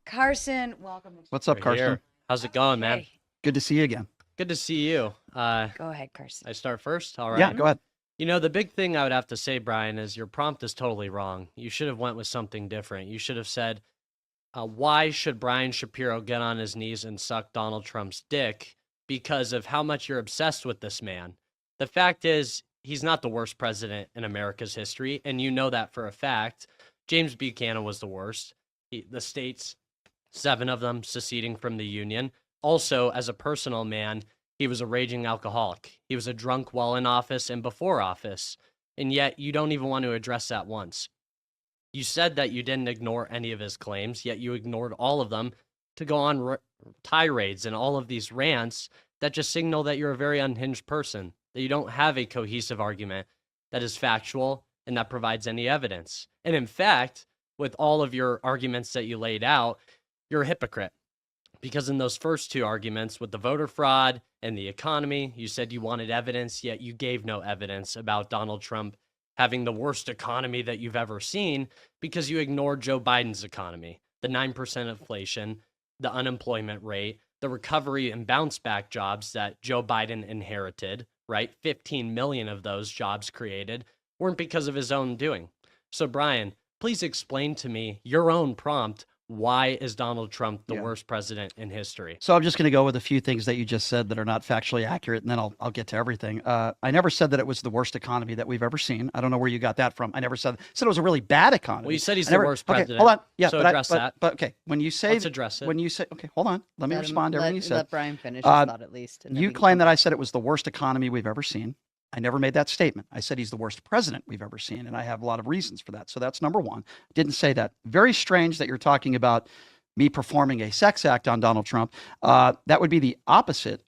S3: Carson, welcome.
S1: What's up,
S4: We're
S1: Carson?
S4: here. How's it going, man?
S3: Hey,
S1: Good to see you again.
S4: Good to see you.
S3: go ahead, Carson.
S4: I start first. All right.
S1: Yeah, go ahead.
S4: You know, the big thing I would have to say, Brian, is your prompt is totally wrong. You should have went with something different. You should have said, why should Brian Shapiro get on his knees and suck Donald Trump's dick? Because of how much you're obsessed with this man. The fact is, he's not the worst president in America's history, and you know that for a fact. James Buchanan was the worst. The states, 7 of them seceding from the Union. Also, as a personal man, he was a raging alcoholic. He was a drunk while in office and before office. And yet you don't even want to address that once. You said that you didn't ignore any of his claims, yet you ignored all of them to go on tirades and all of these rants that just signal that you're a very unhinged person, that you don't have a cohesive argument that is factual and that provides any evidence. And in fact, with all of your arguments that you laid out, you're a hypocrite. Because in those first 2 arguments with the voter fraud and the economy, you said you wanted evidence, yet you gave no evidence about Donald Trump having the worst economy that you've ever seen because you ignored Joe Biden's economy, the 9% inflation, the unemployment rate, the recovery and bounce back jobs that Joe Biden inherited, right? 15 million of those jobs created weren't because of his own doing. So Brian, please explain to me your own prompt. Why is Donald Trump the worst president in history?
S1: So I'm just going to go with a few things that you just said that are not factually accurate, and then I'll get to everything. I never said that it was the worst economy that we've ever seen. I don't know where you got that from. I never said it was a really bad economy.
S4: Well, you said he's the worst president.
S1: Okay, hold on. Yeah,
S4: so
S1: but
S4: address that.
S1: But okay, when you say
S4: Let's address it.
S1: When you say okay, hold on. Let me respond to everything you said.
S3: Let Brian finish his thought at least. And then
S1: You
S3: we can
S1: claim
S3: come
S1: that
S3: back.
S1: I said it was the worst economy we've ever seen. I never made that statement. I said he's the worst president we've ever seen, and I have a lot of reasons for that. So that's number one. Didn't say that. Very strange that you're talking about me performing a sex act on Donald Trump. That would be the opposite.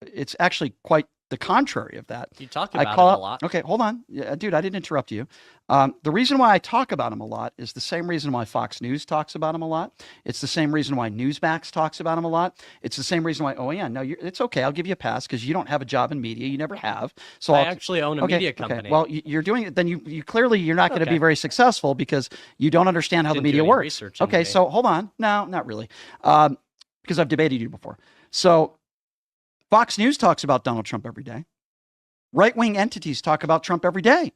S1: It's actually quite the contrary of that.
S4: You talk about it a lot.
S1: Okay, hold on. Yeah, dude, I didn't interrupt you. The reason why I talk about him a lot is the same reason why Fox News talks about him a lot. It's the same reason why Newsmax talks about him a lot. It's the same reason why, oh yeah, no, it's okay. I'll give you a pass because you don't have a job in media. You never have. So
S4: I actually own a media company.
S1: Okay. Well, you're doing it. Then you clearly you're not going to be very successful because you don't understand how the
S4: Didn't
S1: media
S4: do any
S1: works.
S4: research on
S1: Okay,
S4: me.
S1: so hold on. No, not really. Because I've debated you before. So Fox News talks about Donald Trump every day. Right-wing entities talk about Trump every day.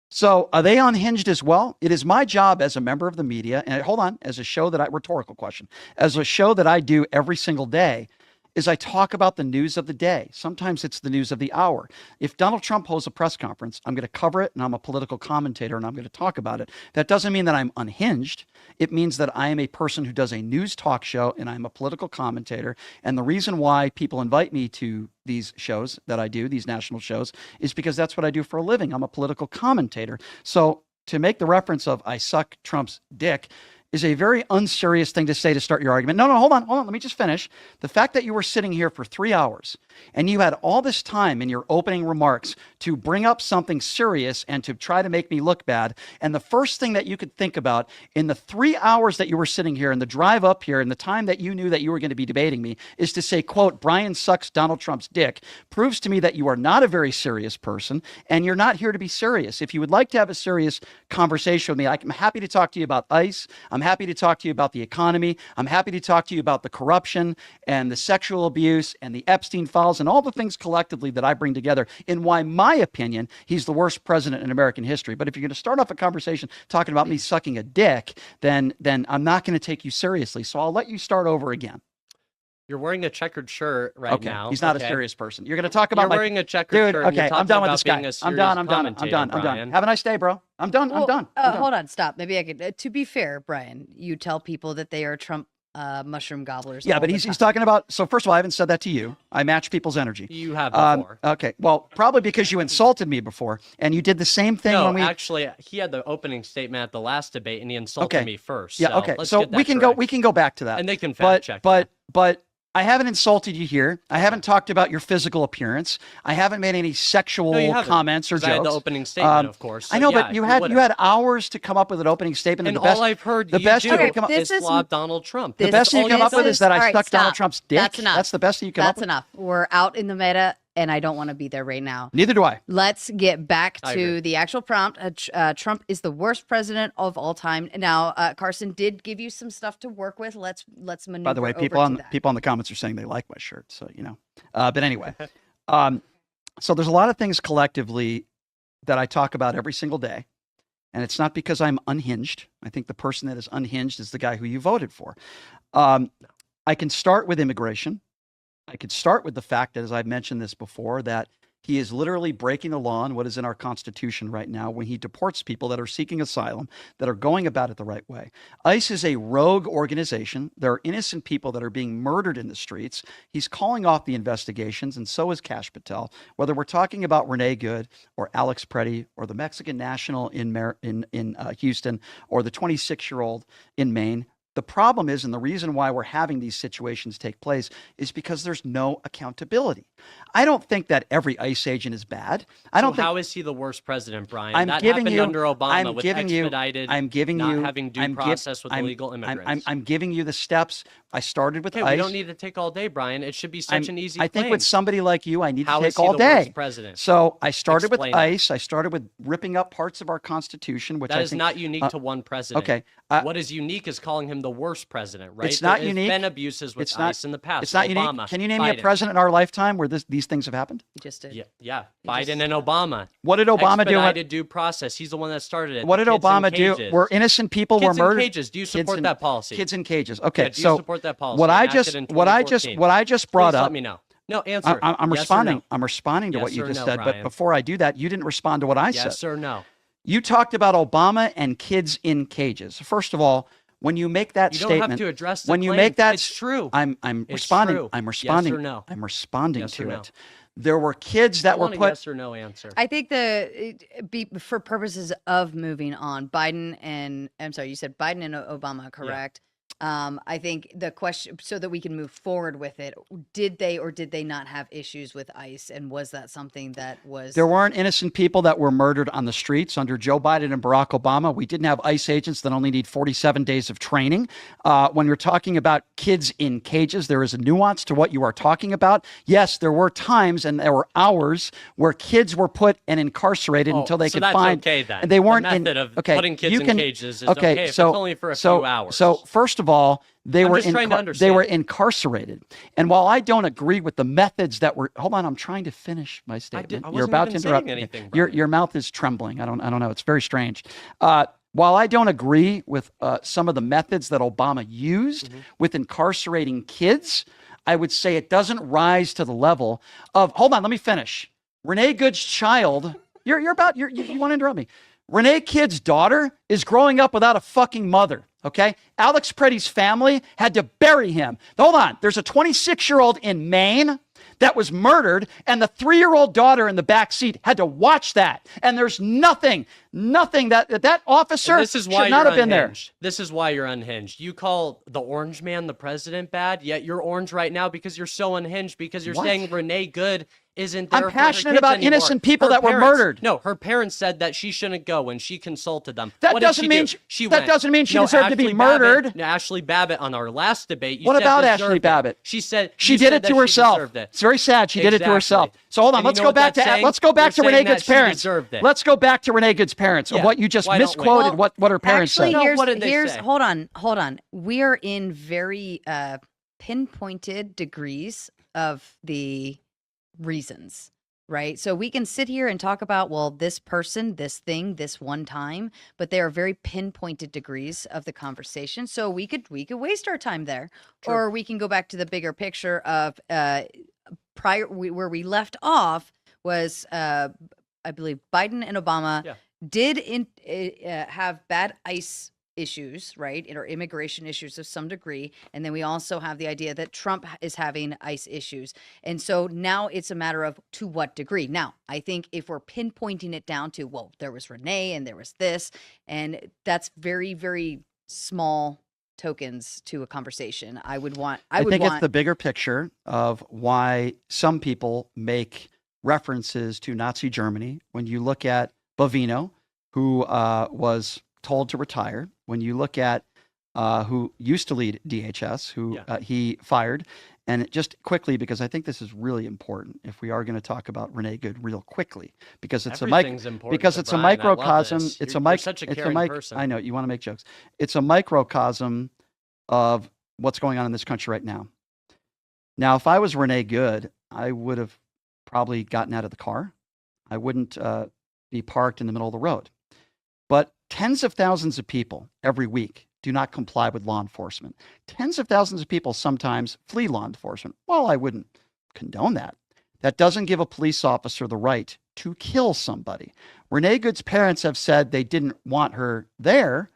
S1: So are they unhinged as well? It is my job as a member of the media, and hold on, as a show that rhetorical question, as a show that I do every single day, is I talk about the news of the day. Sometimes it's the news of the hour. If Donald Trump holds a press conference, I'm going to cover it, and I'm a political commentator, and I'm going to talk about it. That doesn't mean that I'm unhinged. It means that I am a person who does a news talk show, and I'm a political commentator. And the reason why people invite me to these shows that I do, these national shows, is because that's what I do for a living. I'm a political commentator. So to make the reference of I suck Trump's dick is a very unserious thing to say to start your argument. No, hold on. Let me just finish. The fact that you were sitting here for 3 hours and you had all this time in your opening remarks to bring up something serious and to try to make me look bad. And the first thing that you could think about in the 3 hours that you were sitting here and the drive up here and the time that you knew that you were going to be debating me is to say, quote, Brian sucks Donald Trump's dick, proves to me that you are not a very serious person and you're not here to be serious. If you would like to have a serious conversation with me, I'm happy to talk to you about ICE. I'm happy to talk to you about the economy. I'm happy to talk to you about the corruption and the sexual abuse and the Epstein files and all the things collectively that I bring together in why, my opinion, he's the worst president in American history. But if you're going to start off a conversation talking about me sucking a dick, then I'm not going to take you seriously. So I'll let you start over again.
S4: You're wearing a checkered shirt right now.
S1: He's not a serious person. You're going to talk about
S4: You're wearing a checkered shirt.
S1: Okay, I'm done with this guy. I'm done.
S4: Brian.
S1: Have a nice day, bro. I'm done.
S3: Hold on, stop. Maybe I could. To be fair, Brian, you tell people that they are Trump mushroom gobblers.
S1: Yeah, but he's talking about. So first of all, I haven't said that to you. I match people's energy.
S4: You have before.
S1: Okay, well, probably because you insulted me before, and you did the same thing when we.
S4: No, actually, he had the opening statement at the last debate, and he insulted me first.
S1: Yeah. Okay. So we can go back to that,
S4: and they can fact check.
S1: But I haven't insulted you here. I haven't talked about your physical appearance. I haven't made any sexual comments or jokes.
S4: I had the opening statement, of course. So
S1: I know, but you had hours to come up with an opening statement.
S4: And all I've heard you do is flop Donald Trump.
S1: The best you can come up with is that I stuck Donald Trump's dick.
S3: That's enough.
S1: That's the best you can come up with.
S3: That's enough. We're out in the meta, and I don't want to be there right now.
S1: Neither do I.
S3: Let's get back to the actual prompt. Trump is the worst president of all time. Now, Carson did give you some stuff to work with. Let's maneuver.
S1: By the way, people on the comments are saying they like my shirt, so you know. But anyway, so there's a lot of things collectively that I talk about every single day, and it's not because I'm unhinged. I think the person that is unhinged is the guy who you voted for. I can start with immigration. I could start with the fact that, as I've mentioned this before, that he is literally breaking the law and what is in our Constitution right now when he deports people that are seeking asylum, that are going about it the right way. ICE is a rogue organization. There are innocent people that are being murdered in the streets. He's calling off the investigations, and so is Kash Patel. Whether we're talking about Renee Good or Alex Preddy or the Mexican national in Houston or the 26-year-old in Maine, the problem is, and the reason why we're having these situations take place, is because there's no accountability. I don't think that every ICE agent is bad.
S4: How is he the worst president, Brian? That happened under Obama with expedited, not having due process with illegal immigrants.
S1: I'm giving you the steps. I started with ICE.
S4: We don't need to take all day, Brian. It should be such an easy
S1: I think with somebody like you, I need to take
S4: all
S1: day.
S4: Worst president?
S1: So I started with ICE. I started with ripping up parts of our Constitution, which
S4: that is not unique to one president.
S1: Okay.
S4: What is unique is calling him the worst president, right?
S1: It's not unique.
S4: There's been abuses with ICE in the past.
S1: It's not
S4: Obama,
S1: unique. Can you name
S4: Biden.
S1: me a president in our lifetime where these things have happened?
S3: He just did.
S4: Yeah. Biden and Obama.
S1: What did Obama do?
S4: Expedited due process. He's the one that started it.
S1: What did Obama do? Were innocent people were murdered?
S4: Kids in cages. Do you support that policy?
S1: Kids in cages. Okay.
S4: Do you support that policy?
S1: What I just brought
S4: Please
S1: up.
S4: Let me know. No, answer.
S1: I'm
S4: yes
S1: responding.
S4: No?
S1: I'm responding to
S4: yes
S1: what you just
S4: no,
S1: said.
S4: Brian.
S1: But before I do that, you didn't respond to what I said.
S4: Yes or no?
S1: You talked about Obama and kids in cages. First of all, when you make that statement,
S4: you don't have to address the
S1: when you
S4: claim.
S1: make that,
S4: it's true.
S1: I'm responding.
S4: True.
S1: I'm responding.
S4: Yes or no?
S1: I'm responding
S4: yes
S1: to
S4: no?
S1: it. There were kids that were
S4: put. Yes or no answer.
S3: I think for purposes of moving on, Biden and you said Biden and Obama, correct? Yeah. I think the question, so that we can move forward with it, did they or did they not have issues with ICE? And was that something that was...
S1: There weren't innocent people that were murdered on the streets under Joe Biden and Barack Obama. We didn't have ICE agents that only need 47 days of training. When you're talking about kids in cages, there is a nuance to what you are talking about. Yes, there were times and there were hours where kids were put and incarcerated until they could find...
S4: okay then.
S1: And they weren't
S4: the method of putting kids in cages is okay if it's only for a few hours.
S1: So first of all, they were incarcerated. And while I don't agree with the methods that were, hold on, I'm trying to finish my statement.
S4: You're about to interrupt me.
S1: Your mouth is trembling. I don't know. It's very strange. While I don't agree with some of the methods that Obama used with incarcerating kids, I would say it doesn't rise to the level of, hold on, let me finish. Renee Good's child, you want to interrupt me. Renee Kid's daughter is growing up without a fucking mother. Okay. Alex Preddy's family had to bury him. Hold on. There's a 26-year-old in Maine that was murdered, and the 3-year-old daughter in the back seat had to watch that. And there's nothing that officer should not have been there.
S4: This is why you're unhinged. You call the orange man the president bad, yet you're orange right now because you're so unhinged, because you're saying Renee Good isn't there.
S1: I'm passionate about innocent people that were murdered.
S4: No, her parents said that she shouldn't go when she consulted them.
S1: That doesn't mean she deserved to be murdered.
S4: Ashley Babbitt on our last debate.
S1: What about Ashley Babbitt?
S4: She said
S1: she did it to herself. It's very sad. She did it to herself. So hold on. Let's go back to Renee Good's parents. Let's go back to Renee Good's parents. Of what you just misquoted. What her parents said.
S3: Hold on. We are in very pinpointed degrees of the reasons, right? So we can sit here and talk about, well, this person, this thing, this one time, but they are very pinpointed degrees of the conversation. So we could waste our time there. True. Or we can go back to the bigger picture of where we left off was I believe Biden and Obama did have bad ICE issues, right? Or immigration issues of some degree. And then we also have the idea that Trump is having ICE issues. And so now it's a matter of to what degree. Now, I think if we're pinpointing it down to, well, there was Renee and there was this, and that's very, very small tokens to a conversation. I think
S1: it's the bigger picture of why some people make references to Nazi Germany. When you look at Bovino, who was told to retire, when you look at who used to lead DHS, who he fired, and just quickly, because I think this is really important, if we are going to talk about Renee Good real quickly, because it's a microcosm.
S4: Person.
S1: I know you want to make jokes. It's a microcosm of what's going on in this country right now. Now, if I was Renee Good, I would have probably gotten out of the car. I wouldn't be parked in the middle of the road. But tens of thousands of people every week do not comply with law enforcement. Tens of thousands of people sometimes flee law enforcement. Well, I wouldn't condone that. That doesn't give a police officer the right to kill somebody. Renee Good's parents have said they didn't want her there,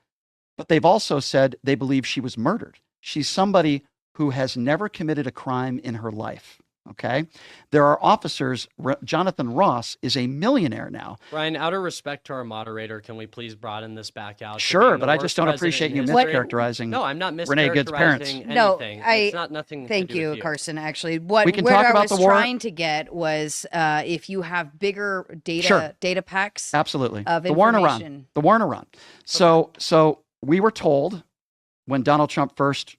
S1: but they've also said they believe she was murdered. She's somebody who has never committed a crime in her life. Okay. There are officers. Jonathan Ross is a millionaire now.
S4: Brian, out of respect to our moderator, can we please broaden this back out?
S1: Sure, but I just don't appreciate you mischaracterizing.
S4: No, I'm not mischaracterizing
S1: Renee Good's parents.
S4: Anything.
S3: No,
S4: it's not nothing.
S3: Thank
S4: to do
S3: you,
S4: with you,
S3: Carson. Actually, where I was trying to get was if you have bigger data packs.
S1: Absolutely.
S3: Of
S1: the war in
S3: information.
S1: Iran. So we were told when Donald Trump first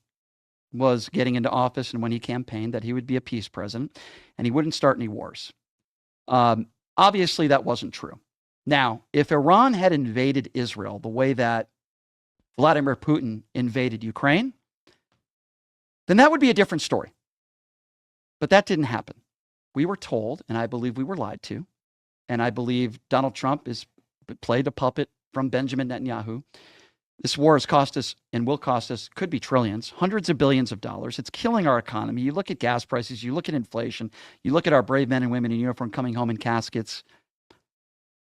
S1: was getting into office and when he campaigned that he would be a peace president and he wouldn't start any wars. Obviously, that wasn't true. Now, if Iran had invaded Israel the way that Vladimir Putin invaded Ukraine, then that would be a different story. But that didn't happen. We were told, and I believe we were lied to, and I believe Donald Trump is played a puppet from Benjamin Netanyahu. This war has cost us and will cost us, could be trillions, hundreds of billions of dollars. It's killing our economy. You look at gas prices, you look at inflation, you look at our brave men and women in uniform coming home in caskets.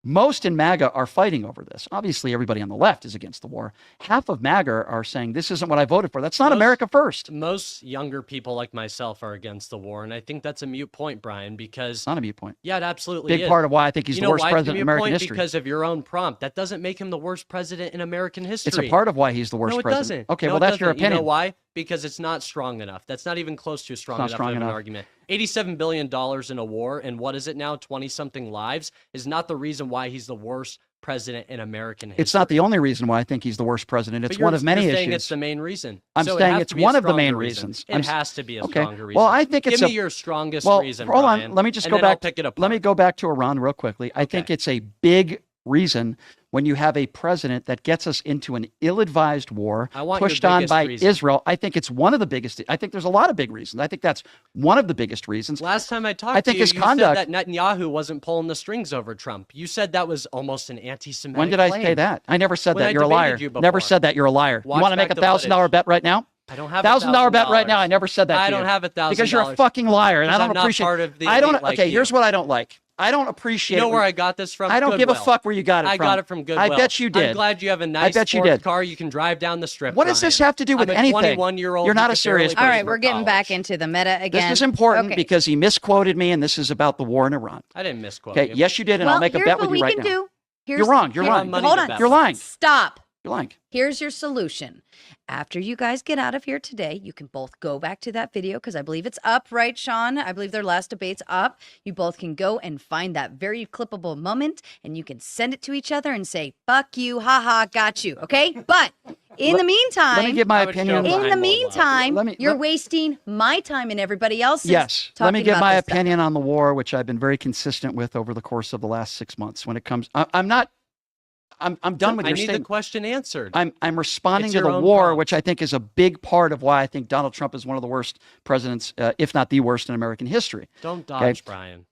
S1: Most in MAGA are fighting over this. Obviously, everybody on the left is against the war. Half of MAGA are saying, this isn't what I voted for. That's not America first.
S4: Most younger people like myself are against the war, and I think that's a moot point, Brian, because...
S1: It's not a moot point.
S4: Yeah, it absolutely is.
S1: Big part of why I think he's the worst president in American history.
S4: Because of your own prompt. That doesn't make him the worst president in American history.
S1: It's a part of why he's the worst president.
S4: No, it doesn't.
S1: Okay, well, that's your opinion.
S4: You know why? Because it's not strong enough. That's not even close to strong enough of an argument. $87 billion in a war, and what is it now, 20-something lives, is not the reason why he's the worst president in American history.
S1: It's not the only reason why I think he's the worst president. It's one of many issues.
S4: You're saying it's the main reason.
S1: I'm saying it's one of the main reasons.
S4: It has to be a stronger reason.
S1: Well, I think it's
S4: Give me your strongest reason,
S1: hold
S4: Brian,
S1: on. Let me just
S4: and
S1: go
S4: then I'll
S1: back.
S4: Pick it apart.
S1: Let me go back to Iran real quickly. I think it's a big reason when you have a president that gets us into an ill-advised war pushed on by Israel. I think it's one of the biggest. I think there's a lot of big reasons. I think that's one of the biggest reasons.
S4: Last time I talked to you,
S1: his conduct,
S4: said that Netanyahu wasn't pulling the strings over Trump. You said that was almost an anti-Semitic
S1: When did I say that? I never said that. You're a liar. Never said that. You're a liar. You want to make a $1,000 bet right now?
S4: I don't have
S1: $1,000 bet right now. I never said that.
S4: I don't have $1,000
S1: because you're a fucking liar, and I don't appreciate.
S4: Part of the
S1: I don't. Okay, here's what I don't like. I don't appreciate
S4: You know
S1: it.
S4: where I got this from?
S1: I don't give a
S4: Goodwill.
S1: fuck where you got it
S4: I
S1: from.
S4: got it from Goodwill.
S1: I bet you did.
S4: I'm glad you have a nice
S1: bet you
S4: sports
S1: did.
S4: car you can drive down the strip.
S1: What does this
S4: Brian.
S1: have to do with
S4: I'm a
S1: anything?
S4: 21-year-old.
S1: You're not
S4: who
S1: a
S4: could
S1: serious
S4: barely
S3: All
S4: pay
S3: right,
S4: for
S3: we're getting back
S4: college.
S3: into the meta again.
S1: This is important
S3: Okay.
S1: because he misquoted me, and this is about the war in Iran.
S4: I didn't misquote
S1: Okay,
S4: you.
S1: yes, you did, and
S3: well,
S1: I'll make a
S3: here's
S1: bet
S3: what
S1: with you
S3: we
S1: right
S3: can
S1: now.
S3: do.
S1: You're wrong. You're lying.
S4: money
S3: Hold
S4: to
S3: on.
S4: bet.
S1: You're lying.
S3: Stop.
S1: You're lying.
S3: Here's your solution. After you guys get out of here today, you can both go back to that video because I believe it's up, right, Sean? I believe their last debate's up. You both can go and find that very clippable moment and you can send it to each other and say, fuck you, haha, got you, okay? But in the meantime,
S1: Let me give my
S4: I would show
S1: opinion.
S4: Brian
S3: in the
S4: more love.
S3: meantime,
S1: Let me-
S3: you're
S1: let-
S3: wasting my time and everybody else's.
S1: Yes. Let me
S3: talking
S1: give
S3: about
S1: my
S3: this stuff.
S1: opinion on the war, which I've been very consistent with over the course of the last 6 months. When it comes, I'm done with
S4: I
S1: your
S4: need
S1: statement.
S4: the question answered.
S1: I'm responding
S4: It's
S1: to
S4: your
S1: the
S4: own
S1: war,
S4: prompt.
S1: which I think is a big part of why I think Donald Trump is one of the worst presidents, if not the worst in American history.
S4: Don't dodge, Brian.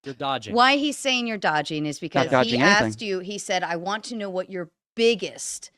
S4: You're dodging.
S3: Why he's saying you're dodging is because
S1: dodging
S3: he
S1: anything.
S3: asked you, he said, I want to know what your biggest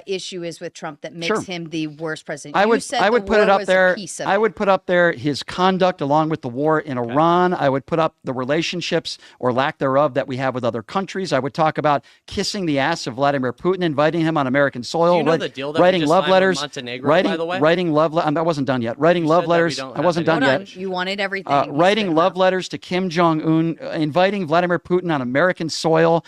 S3: issue is with Trump that makes
S1: Sure.
S3: him the worst president.
S1: I
S3: You
S1: would
S3: said
S1: I would
S3: the
S1: put it
S3: war
S1: up
S3: was a
S1: there.
S3: piece of
S1: I
S3: it.
S1: would put up there his conduct along with the war in Iran. I would put up the relationships or lack thereof that we have with other countries. I would talk about kissing the ass of Vladimir Putin, inviting him on American soil,
S4: Do you know the deal that we
S1: writing
S4: just
S1: love
S4: signed with
S1: letters,
S4: Montenegro,
S1: writing
S4: by the way?
S1: writing love. I wasn't done yet. Writing
S4: You
S1: love
S4: said that we
S1: letters.
S4: don't
S1: I
S4: have
S1: wasn't
S4: any
S1: done
S3: Hold
S1: yet.
S3: on. You wanted everything. He's
S1: Writing
S3: good
S1: love
S3: now.
S1: letters to Kim Jong-un, inviting Vladimir Putin on American soil,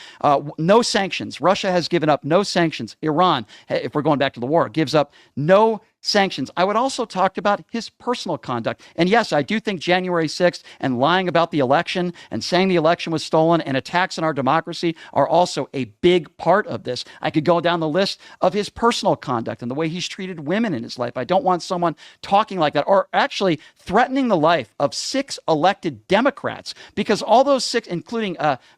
S1: no sanctions. Russia has given up no sanctions. Iran, if we're going back to the war, gives up no sanctions. I would also talk about his personal conduct. And yes, I do think January 6th and lying about the election and saying the election was stolen and attacks on our democracy are also a big part of this. I could go down the list of his personal conduct and the way he's treated women in his life. I don't want someone talking like that or actually threatening the life of 6 elected Democrats, because all those 6, including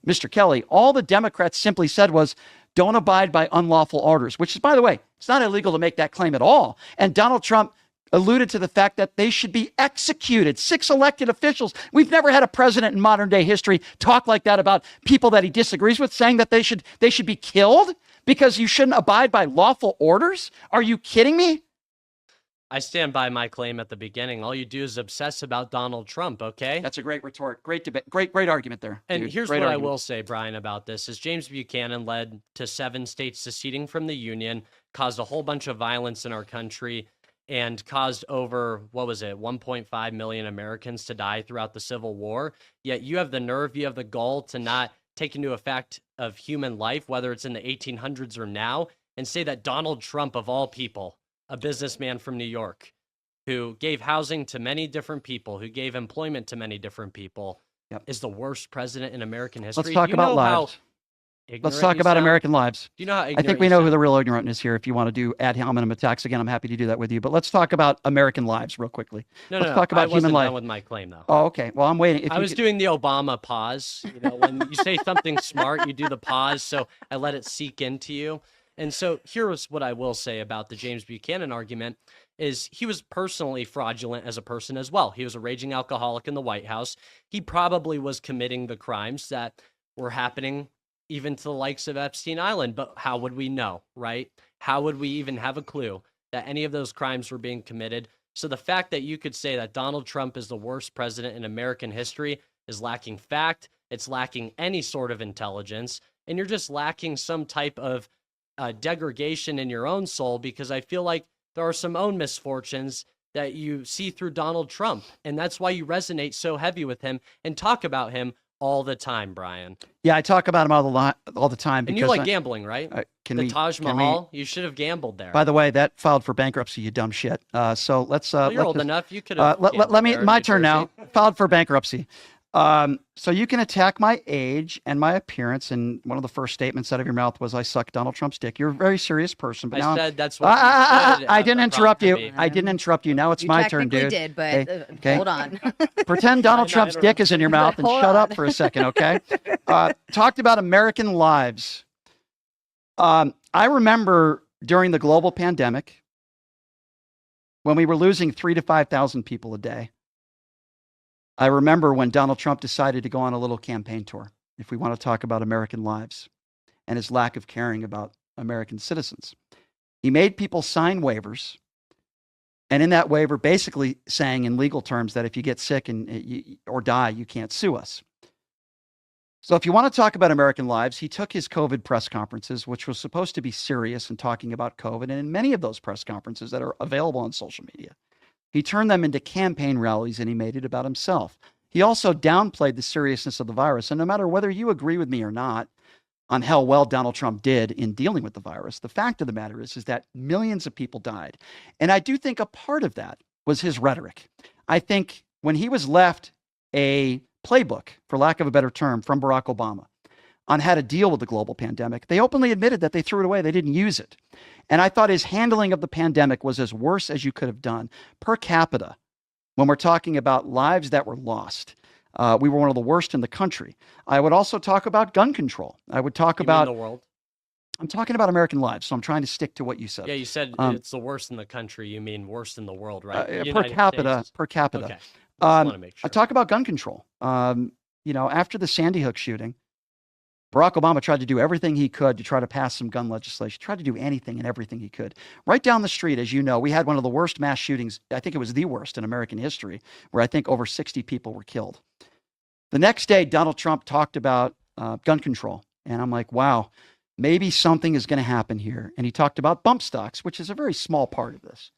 S1: Mr. Kelly, all the Democrats simply said was, don't abide by unlawful orders, which is, by the way, it's not illegal to make that claim at all. And Donald Trump alluded to the fact that they should be executed. 6 elected officials. We've never had a president in modern day history talk like that about people that he disagrees with, saying that they should be killed because you shouldn't abide by lawful orders. Are you kidding me?
S4: I stand by my claim at the beginning. All you do is obsess about Donald Trump, okay?
S1: That's a great retort. Great debate. Great argument there.
S4: And
S1: dude.
S4: here's
S1: Great
S4: what I
S1: argument.
S4: will say, Brian, about this is James Buchanan led to 7 states seceding from the Union, caused a whole bunch of violence in our country, and caused over, 1.5 million Americans to die throughout the Civil War. Yet you have the nerve, you have the gall to not take into effect of human life, whether it's in the 1800s or now, and say that Donald Trump, of all people, a businessman from New York, who gave housing to many different people, who gave employment to many different people,
S1: Yep.
S4: is the worst president in American history.
S1: Let's talk
S4: Do you
S1: about
S4: know how
S1: lives. Let's
S4: ignorant
S1: talk
S4: you
S1: about
S4: sound?
S1: American lives.
S4: Do you know how
S1: I
S4: ignorant
S1: think we
S4: you
S1: know who
S4: sound?
S1: the real ignorant is here. If you want to do ad hominem attacks again, I'm happy to do that with you. But let's talk about American lives real quickly.
S4: Let's
S1: talk about
S4: I wasn't
S1: human life.
S4: done with my claim, though.
S1: Oh, okay. Well, I'm waiting. If
S4: I
S1: you
S4: was
S1: could-
S4: doing the Obama pause. You know, when you say something smart, you do the pause. So I let it seek into you. And so here's what I will say about the James Buchanan argument is he was personally fraudulent as a person as well. He was a raging alcoholic in the White House. He probably was committing the crimes that were happening even to the likes of Epstein Island. But how would we know, right? How would we even have a clue that any of those crimes were being committed? So the fact that you could say that Donald Trump is the worst president in American history is lacking fact. It's lacking any sort of intelligence. And you're just lacking some type of degradation in your own soul, because I feel like there are some own misfortunes that you see through Donald Trump. And that's why you resonate so heavy with him and talk about him all the time, Brian.
S1: Yeah, I talk about him all the time.
S4: And
S1: Because
S4: you like gambling, right? The Taj Mahal, you should have gambled there.
S1: By the way, that filed for bankruptcy, you dumb shit. So let's.
S4: Well, you're
S1: let's
S4: old
S1: just-
S4: enough. You could have.
S1: let me. My turn now. Filed for bankruptcy. So you can attack my age and my appearance, and one of the first statements out of your mouth was, "I suck Donald Trump's dick." You're a very serious person, but now
S4: I said that's what you said
S1: I
S4: at
S1: didn't
S4: the
S1: interrupt you.
S4: prompt to me.
S1: I didn't interrupt you. Now it's
S3: You
S1: my turn,
S3: technically
S1: dude.
S3: did, but
S1: Okay.
S3: hold on.
S1: Pretend Donald
S4: not
S1: Trump's dick is in your mouth and
S3: Hold
S1: shut up
S3: on.
S1: for a second, okay? Talked about American lives. I remember during the global pandemic when we were losing 3,000 to 5,000 people a day. I remember when Donald Trump decided to go on a little campaign tour, if we want to talk about American lives and his lack of caring about American citizens. He made people sign waivers, and in that waiver basically saying in legal terms that if you get sick or die, you can't sue us. So if you want to talk about American lives, he took his COVID press conferences, which was supposed to be serious and talking about COVID. And in many of those press conferences that are available on social media, he turned them into campaign rallies and he made it about himself. He also downplayed the seriousness of the virus. And no matter whether you agree with me or not on how well Donald Trump did in dealing with the virus, the fact of the matter is that millions of people died. And I do think a part of that was his rhetoric. I think when he was left a playbook, for lack of a better term, from Barack Obama on how to deal with the global pandemic, they openly admitted that they threw it away. They didn't use it. And I thought his handling of the pandemic was as worse as you could have done per capita. When we're talking about lives that were lost, we were one of the worst in the country. I would also talk about gun control. I would talk about
S4: the world.
S1: I'm talking about American lives, so I'm trying to stick to what you said.
S4: Yeah, you said it's the worst in the country. You mean worst in the world, right?
S1: Per capita.
S4: Okay. I want to make sure.
S1: I talk about gun control. After the Sandy Hook shooting, Barack Obama tried to do everything he could to try to pass some gun legislation, tried to do anything and everything he could. Right down the street, as you know, we had one of the worst mass shootings. I think it was the worst in American history, where I think over 60 people were killed. The next day, Donald Trump talked about gun control. And I'm like, wow, maybe something is going to happen here. And he talked about bump stocks, which is a very small part of this.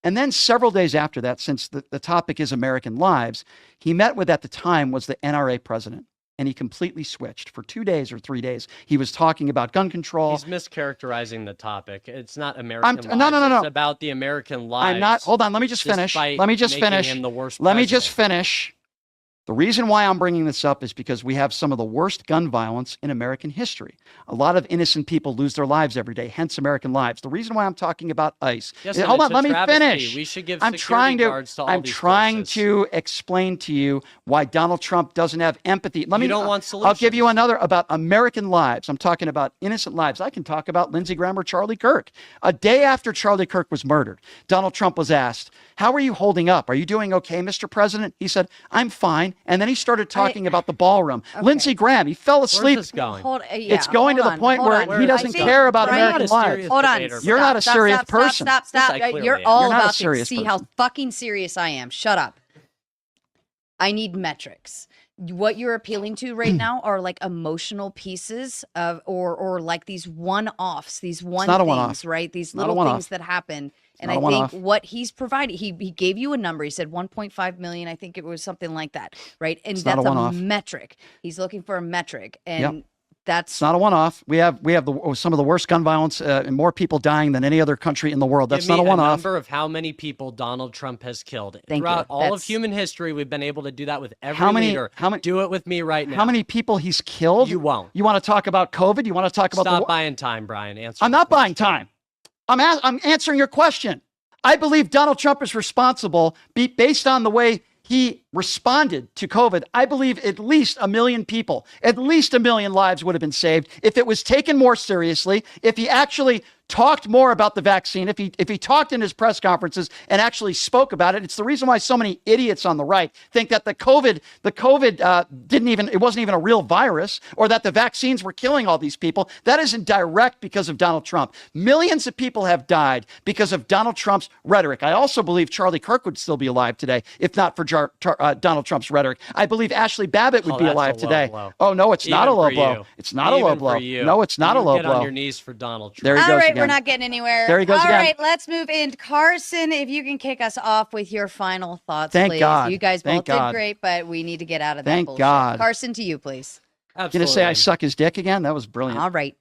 S1: And then several days after that, since the topic is American lives, he met with, at the time, was the NRA president. And he completely switched. For 2 days or 3 days, he was talking about gun control.
S4: He's mischaracterizing the topic. It's not American lives.
S1: No.
S4: It's about the American lives.
S1: I'm not. Hold on. Let me just finish. Let me just finish. The reason why I'm bringing this up is because we have some of the worst gun violence in American history. A lot of innocent people lose their lives every day, hence American lives. The reason why I'm talking about ICE.
S4: Yes,
S1: hold on, let me finish.
S4: We should give security guards to all
S1: I'm
S4: these
S1: trying
S4: places.
S1: to explain to you why Donald Trump doesn't have empathy.
S4: You don't want solutions.
S1: I'll give you another about American lives. I'm talking about innocent lives. I can talk about Lindsey Graham or Charlie Kirk. A day after Charlie Kirk was murdered, Donald Trump was asked, "How are you holding up? Are you doing okay, Mr. President?" He said, "I'm fine." And then he started talking about the ballroom. Okay. Lindsey Graham, he fell asleep.
S4: Where's this going?
S1: It's going to the point where he doesn't care about American lives.
S3: Hold on.
S1: You're not a serious person.
S3: Stop. You're all about to see
S1: person.
S3: how fucking serious I am. Shut up. I need metrics. What you're appealing to right now are like emotional pieces of, or like these one-offs, these things, right? These little things that happen. And I think what he's provided, he gave you a number. He said 1.5 million. I think it was something like that, right? And that's a metric. He's looking for a metric, and that's
S1: not a one-off. We have some of the worst gun violence and more people dying than any other country in the world. That's not a one-off.
S4: Number of how many people Donald Trump has killed throughout all of human history. We've been able to do that with every leader. Do it with me right now.
S1: How many people he's killed?
S4: You won't.
S1: You want to talk about COVID? You want to talk about
S4: Stop buying time, Brian. Answer.
S1: I'm not buying time. I'm answering your question. I believe Donald Trump is responsible based on the way he responded to COVID. I believe at least 1 million people, at least 1 million lives would have been saved if it was taken more seriously, if he actually talked more about the vaccine, if he talked in his press conferences and actually spoke about it. It's the reason why so many idiots on the right think that the COVID it wasn't even a real virus, or that the vaccines were killing all these people. That isn't direct because of Donald Trump. Millions of people have died because of Donald Trump's rhetoric. I also believe Charlie Kirk would still be alive today if not for Donald Trump's rhetoric. I believe Ashley Babbitt would be alive today.
S4: Blow.
S1: Oh, no, it's not a low blow. It's not a low blow. No, it's not a low blow.
S4: Get on your knees for Donald Trump.
S1: There he goes again.
S3: We're not getting anywhere.
S1: There he goes again.
S3: All right, let's move in. Carson, if you can kick us off with your final thoughts,
S1: Thank
S3: please.
S1: God.
S3: You guys both did great, but we need to get out of that bullshit. Carson, to you, please.
S4: Absolutely.
S1: Going to say I suck his dick again? That was brilliant.
S3: All right.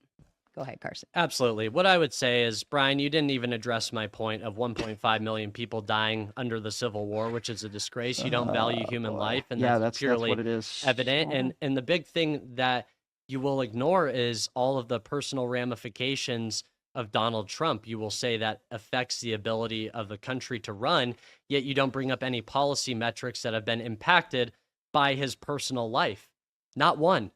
S3: Go ahead, Carson.
S4: Absolutely. What I would say is, Brian, you didn't even address my point of 1.5 million people dying under the Civil War, which is a disgrace. You don't value human life, and that's purely
S1: what it is.
S4: Evident. And the big thing that you will ignore is all of the personal ramifications of Donald Trump. You will say that affects the ability of the country to run, yet you don't bring up any policy metrics that have been impacted by his personal life. Not one.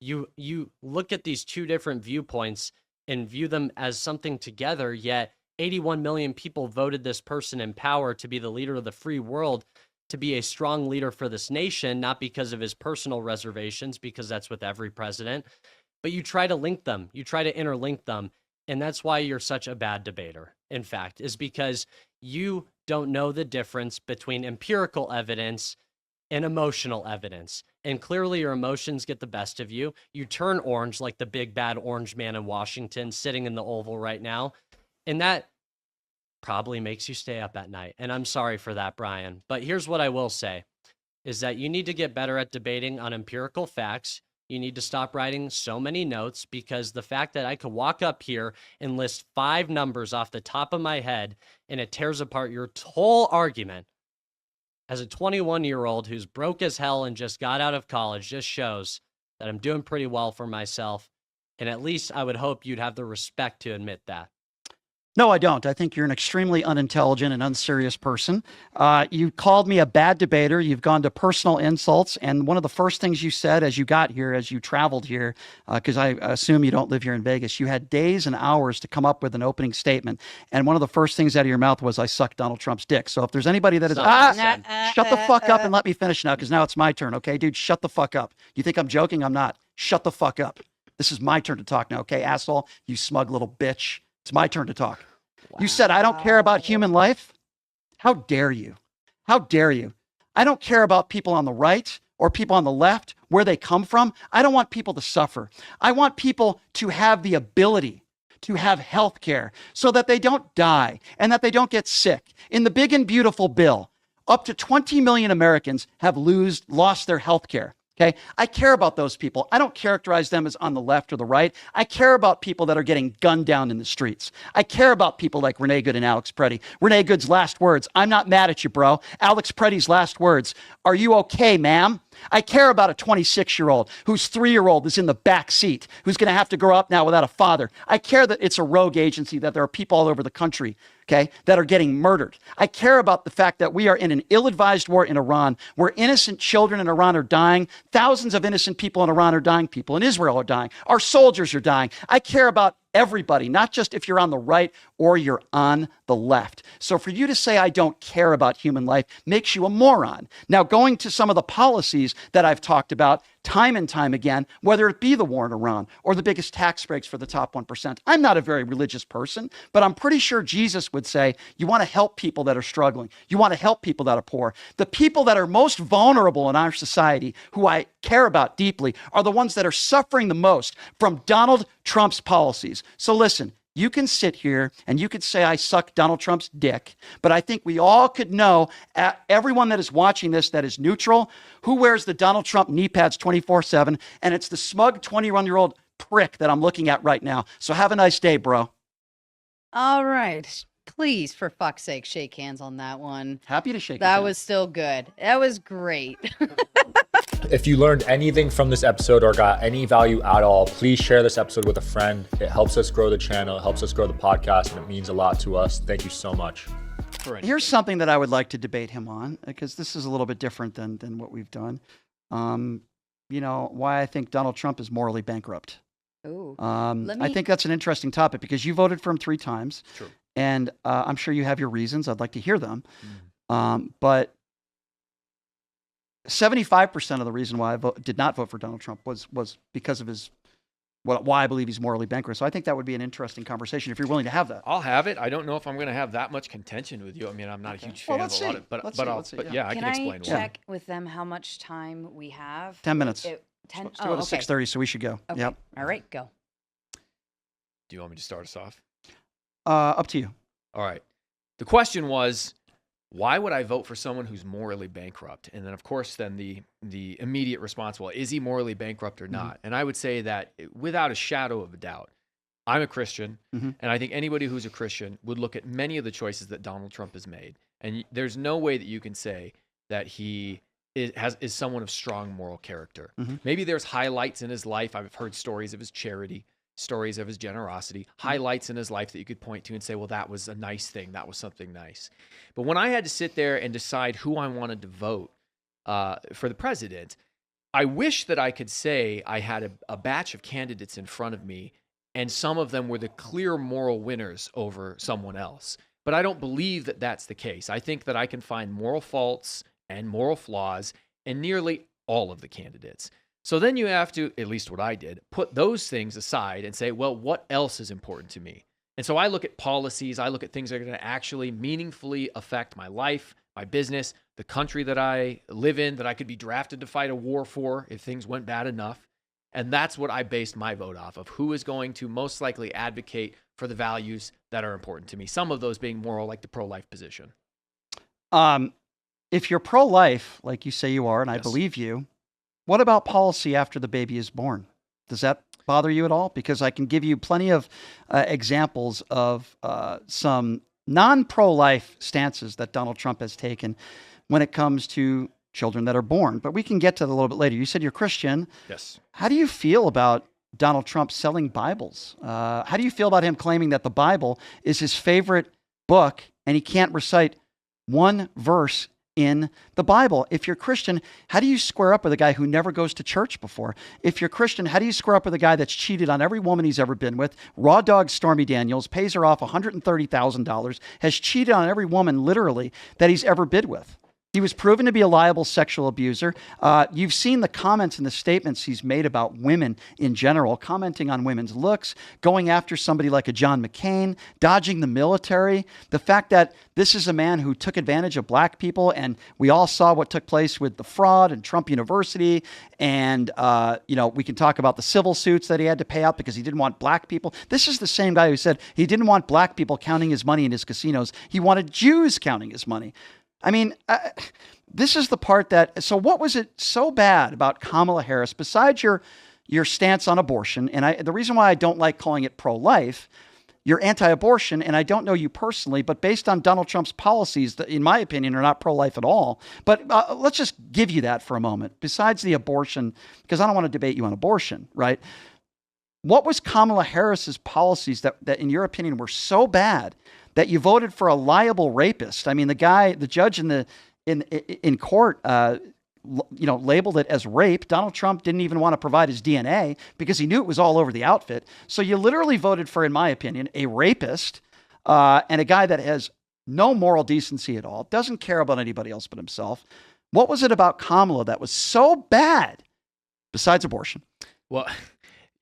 S4: You look at these two different viewpoints and view them as something together, yet 81 million people voted this person in power to be the leader of the free world, to be a strong leader for this nation, not because of his personal reservations, because that's with every president, but you try to link them. You try to interlink them. And that's why you're such a bad debater, in fact, is because you don't know the difference between empirical evidence and emotional evidence. and clearly your emotions get the best of you. You turn orange like the big bad orange man in Washington sitting in the Oval right now. And that probably makes you stay up at night. And I'm sorry for that, Brian. But here's what I will say is that you need to get better at debating on empirical facts. You need to stop writing so many notes, because the fact that I could walk up here and list 5 numbers off the top of my head and it tears apart your whole argument as a 21-year-old who's broke as hell and just got out of college just shows that I'm doing pretty well for myself. And at least I would hope you'd have the respect to admit that.
S1: No, I don't. I think you're an extremely unintelligent and unserious person. You called me a bad debater. You've gone to personal insults. And one of the first things you said as you got here, as you traveled here, because I assume you don't live here in Vegas, you had days and hours to come up with an opening statement. And one of the first things out of your mouth was, I suck Donald Trump's dick. So if there's anybody that is, shut the fuck up and let me finish now, because now it's my turn. Okay, dude, shut the fuck up. You think I'm joking? I'm not. Shut the fuck up. This is my turn to talk now. Okay, asshole, you smug little bitch. It's my turn to talk. Wow. You said, I don't care about human life. How dare you? How dare you? I don't care about people on the right or people on the left, where they come from. I don't want people to suffer. I want people to have the ability to have health care so that they don't die and that they don't get sick. In the big and beautiful bill, up to 20 million Americans have lost their health care. Okay, I care about those people. I don't characterize them as on the left or the right. I care about people that are getting gunned down in the streets. I care about people like Renee Good and Alex Preddy. Renee Good's last words, I'm not mad at you, bro. Alex Preddy's last words, are you okay, ma'am? I care about a 26-year-old whose 3-year-old is in the back seat, who's going to have to grow up now without a father. I care that it's a rogue agency, that there are people all over the country, okay, that are getting murdered. I care about the fact that we are in an ill-advised war in Iran, where innocent children in Iran are dying. Thousands of innocent people in Iran are dying. People in Israel are dying. Our soldiers are dying. I care about everybody, not just if you're on the right or you're on the left. So for you to say I don't care about human life makes you a moron. Now, going to some of the policies that I've talked about time and time again, whether it be the war in Iran or the biggest tax breaks for the top 1%. I'm not a very religious person, but I'm pretty sure Jesus would say, you want to help people that are struggling. You want to help people that are poor. The people that are most vulnerable in our society, who I care about deeply, are the ones that are suffering the most from Donald Trump's policies. So listen, you can sit here and you could say I suck Donald Trump's dick, but I think we all could know, everyone that is watching this that is neutral, who wears the Donald Trump knee pads 24/7, and it's the smug 21-year-old prick that I'm looking at right now. So have a nice day, bro.
S3: All right. Please, for fuck's sake, shake hands on that one.
S1: Happy to shake
S3: That
S1: hands.
S3: was still good. That was great.
S5: If you learned anything from this episode or got any value at all, please share this episode with a friend. It helps us grow the channel, it helps us grow the podcast, and it means a lot to us. Thank you so much.
S1: Here's something that I would like to debate him on, because this is a little bit different than what we've done. You know, why I think Donald Trump is morally bankrupt.
S3: Ooh.
S1: I think that's an interesting topic, because you voted for him 3 times.
S2: True.
S1: And I'm sure you have your reasons. I'd like to hear them. But 75% of the reason why I did not vote for Donald Trump was because of why I believe he's morally bankrupt. So I think that would be an interesting conversation if you're willing to have that.
S2: I'll have it. I don't know if I'm going to have that much contention with you. I mean, I'm not a huge fan of a lot of it, but I can explain
S3: Can I check with them how much time we have?
S1: 10 minutes.
S3: 10.
S1: Let's do it at 6:30, so we should go.
S3: Okay.
S1: Yep.
S3: All right, go.
S2: Do you want me to start us off?
S1: Up to you.
S2: All right. The question was, why would I vote for someone who's morally bankrupt? And then, of course, then the immediate response, well, is he morally bankrupt or not? And I would say that without a shadow of a doubt, I'm a Christian, and I think anybody who's a Christian would look at many of the choices that Donald Trump has made, and there's no way that you can say that he is someone of strong moral character. Maybe there's highlights in his life. I've heard stories of his charity, stories of his generosity, highlights in his life that you could point to and say, well, that was a nice thing. That was something nice. But when I had to sit there and decide who I wanted to vote for the president, I wish that I could say I had a batch of candidates in front of me and some of them were the clear moral winners over someone else. But I don't believe that that's the case. I think that I can find moral faults and moral flaws in nearly all of the candidates. So then you have to, at least what I did, put those things aside and say, well, what else is important to me? And so I look at policies, I look at things that are going to actually meaningfully affect my life, my business, the country that I live in, that I could be drafted to fight a war for if things went bad enough. And that's what I based my vote off of, who is going to most likely advocate for the values that are important to me. Some of those being moral, like the pro-life position.
S1: If you're pro-life, like you say you are, and I
S2: Yes.
S1: believe you, what about policy after the baby is born? Does that bother you at all? Because I can give you plenty of examples of some non-pro-life stances that Donald Trump has taken when it comes to children that are born. But we can get to that a little bit later. You said you're Christian.
S2: Yes.
S1: How do you feel about Donald Trump selling Bibles? How do you feel about him claiming that the Bible is his favorite book and he can't recite one verse in the Bible? If you're Christian, how do you square up with a guy who never goes to church before? If you're Christian, how do you square up with a guy that's cheated on every woman he's ever been with, raw dog Stormy Daniels, pays her off $130,000, has cheated on every woman literally that he's ever been with? He was proven to be a liable sexual abuser. You've seen the comments and the statements he's made about women in general, commenting on women's looks, going after somebody like a John McCain, dodging the military. The fact that this is a man who took advantage of black people, and we all saw what took place with the fraud and Trump University. And, we can talk about the civil suits that he had to pay out because he didn't want black people. This is the same guy who said he didn't want black people counting his money in his casinos. He wanted Jews counting his money. I mean, this is the part that, so what was it so bad about Kamala Harris, besides your stance on abortion? And the reason why I don't like calling it pro-life, you're anti-abortion, and I don't know you personally, but based on Donald Trump's policies, that, in my opinion, are not pro-life at all. But let's just give you that for a moment. Besides the abortion, because I don't want to debate you on abortion, right? What was Kamala Harris's policies that in your opinion were so bad that you voted for a liable rapist? I mean, the judge in court, labeled it as rape. Donald Trump didn't even want to provide his DNA because he knew it was all over the outfit. So you literally voted for, in my opinion, a rapist and a guy that has no moral decency at all, doesn't care about anybody else but himself. What was it about Kamala that was so bad, besides abortion?
S2: Well,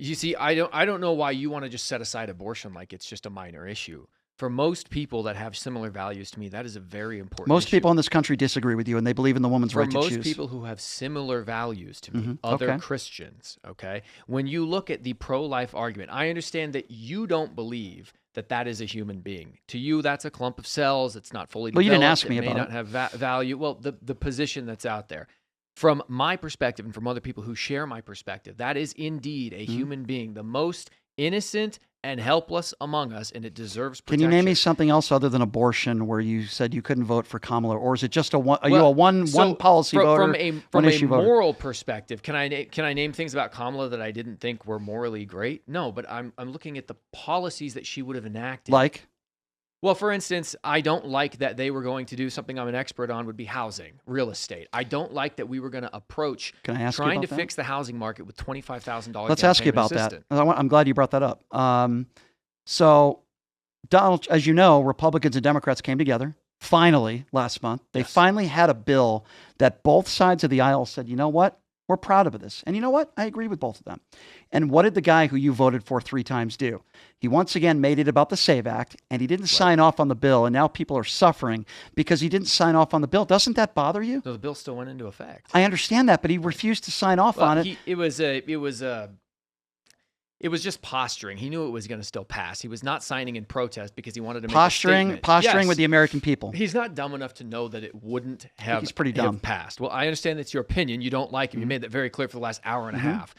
S2: you see, I don't know why you want to just set aside abortion like it's just a minor issue. For most people that have similar values to me, that is a very important
S1: Most
S2: issue.
S1: people in this country disagree with you, and they believe in the woman's right to choose.
S2: For most people who have similar values to me, other Christians, okay? When you look at the pro-life argument, I understand that you don't believe that is a human being. To you, that's a clump of cells. It's not fully developed.
S1: Well, you didn't ask me
S2: about it. It may not have value. Well, the position that's out there. From my perspective and from other people who share my perspective, that is indeed a human being, the most innocent and helpless among us, and it deserves protection.
S1: Can you name me something else other than abortion where you said you couldn't vote for Kamala, or is it just you a one policy voter?
S2: From a moral perspective, can I name things about Kamala that I didn't think were morally great? No, but I'm looking at the policies that she would have enacted.
S1: Like?
S2: Well, for instance, I don't like that they were going to do something I'm an expert on would be housing, real estate. I don't like that we were going to approach trying to fix the housing market with $25,000.
S1: Let's ask you about that. I'm glad you brought that up. So, Donald, as you know, Republicans and Democrats came together finally last month. They finally had a bill that both sides of the aisle said, you know what? We're proud of this. And you know what? I agree with both of them. And what did the guy who you voted for 3 times do? He once again made it about the SAVE Act, and he didn't sign off on the bill, and now people are suffering because he didn't sign off on the bill. Doesn't that bother you?
S2: No, the bill still went into effect.
S1: I understand that, but he refused to sign off on it.
S2: It was just posturing. He knew it was going to still pass. He was not signing in protest because he wanted to make
S1: posturing
S2: a statement.
S1: with the American people.
S2: He's not dumb enough to know that it wouldn't have,
S1: he's pretty dumb.
S2: Passed. Well, I understand that's your opinion. You don't like him. You made that very clear for the last hour and a half.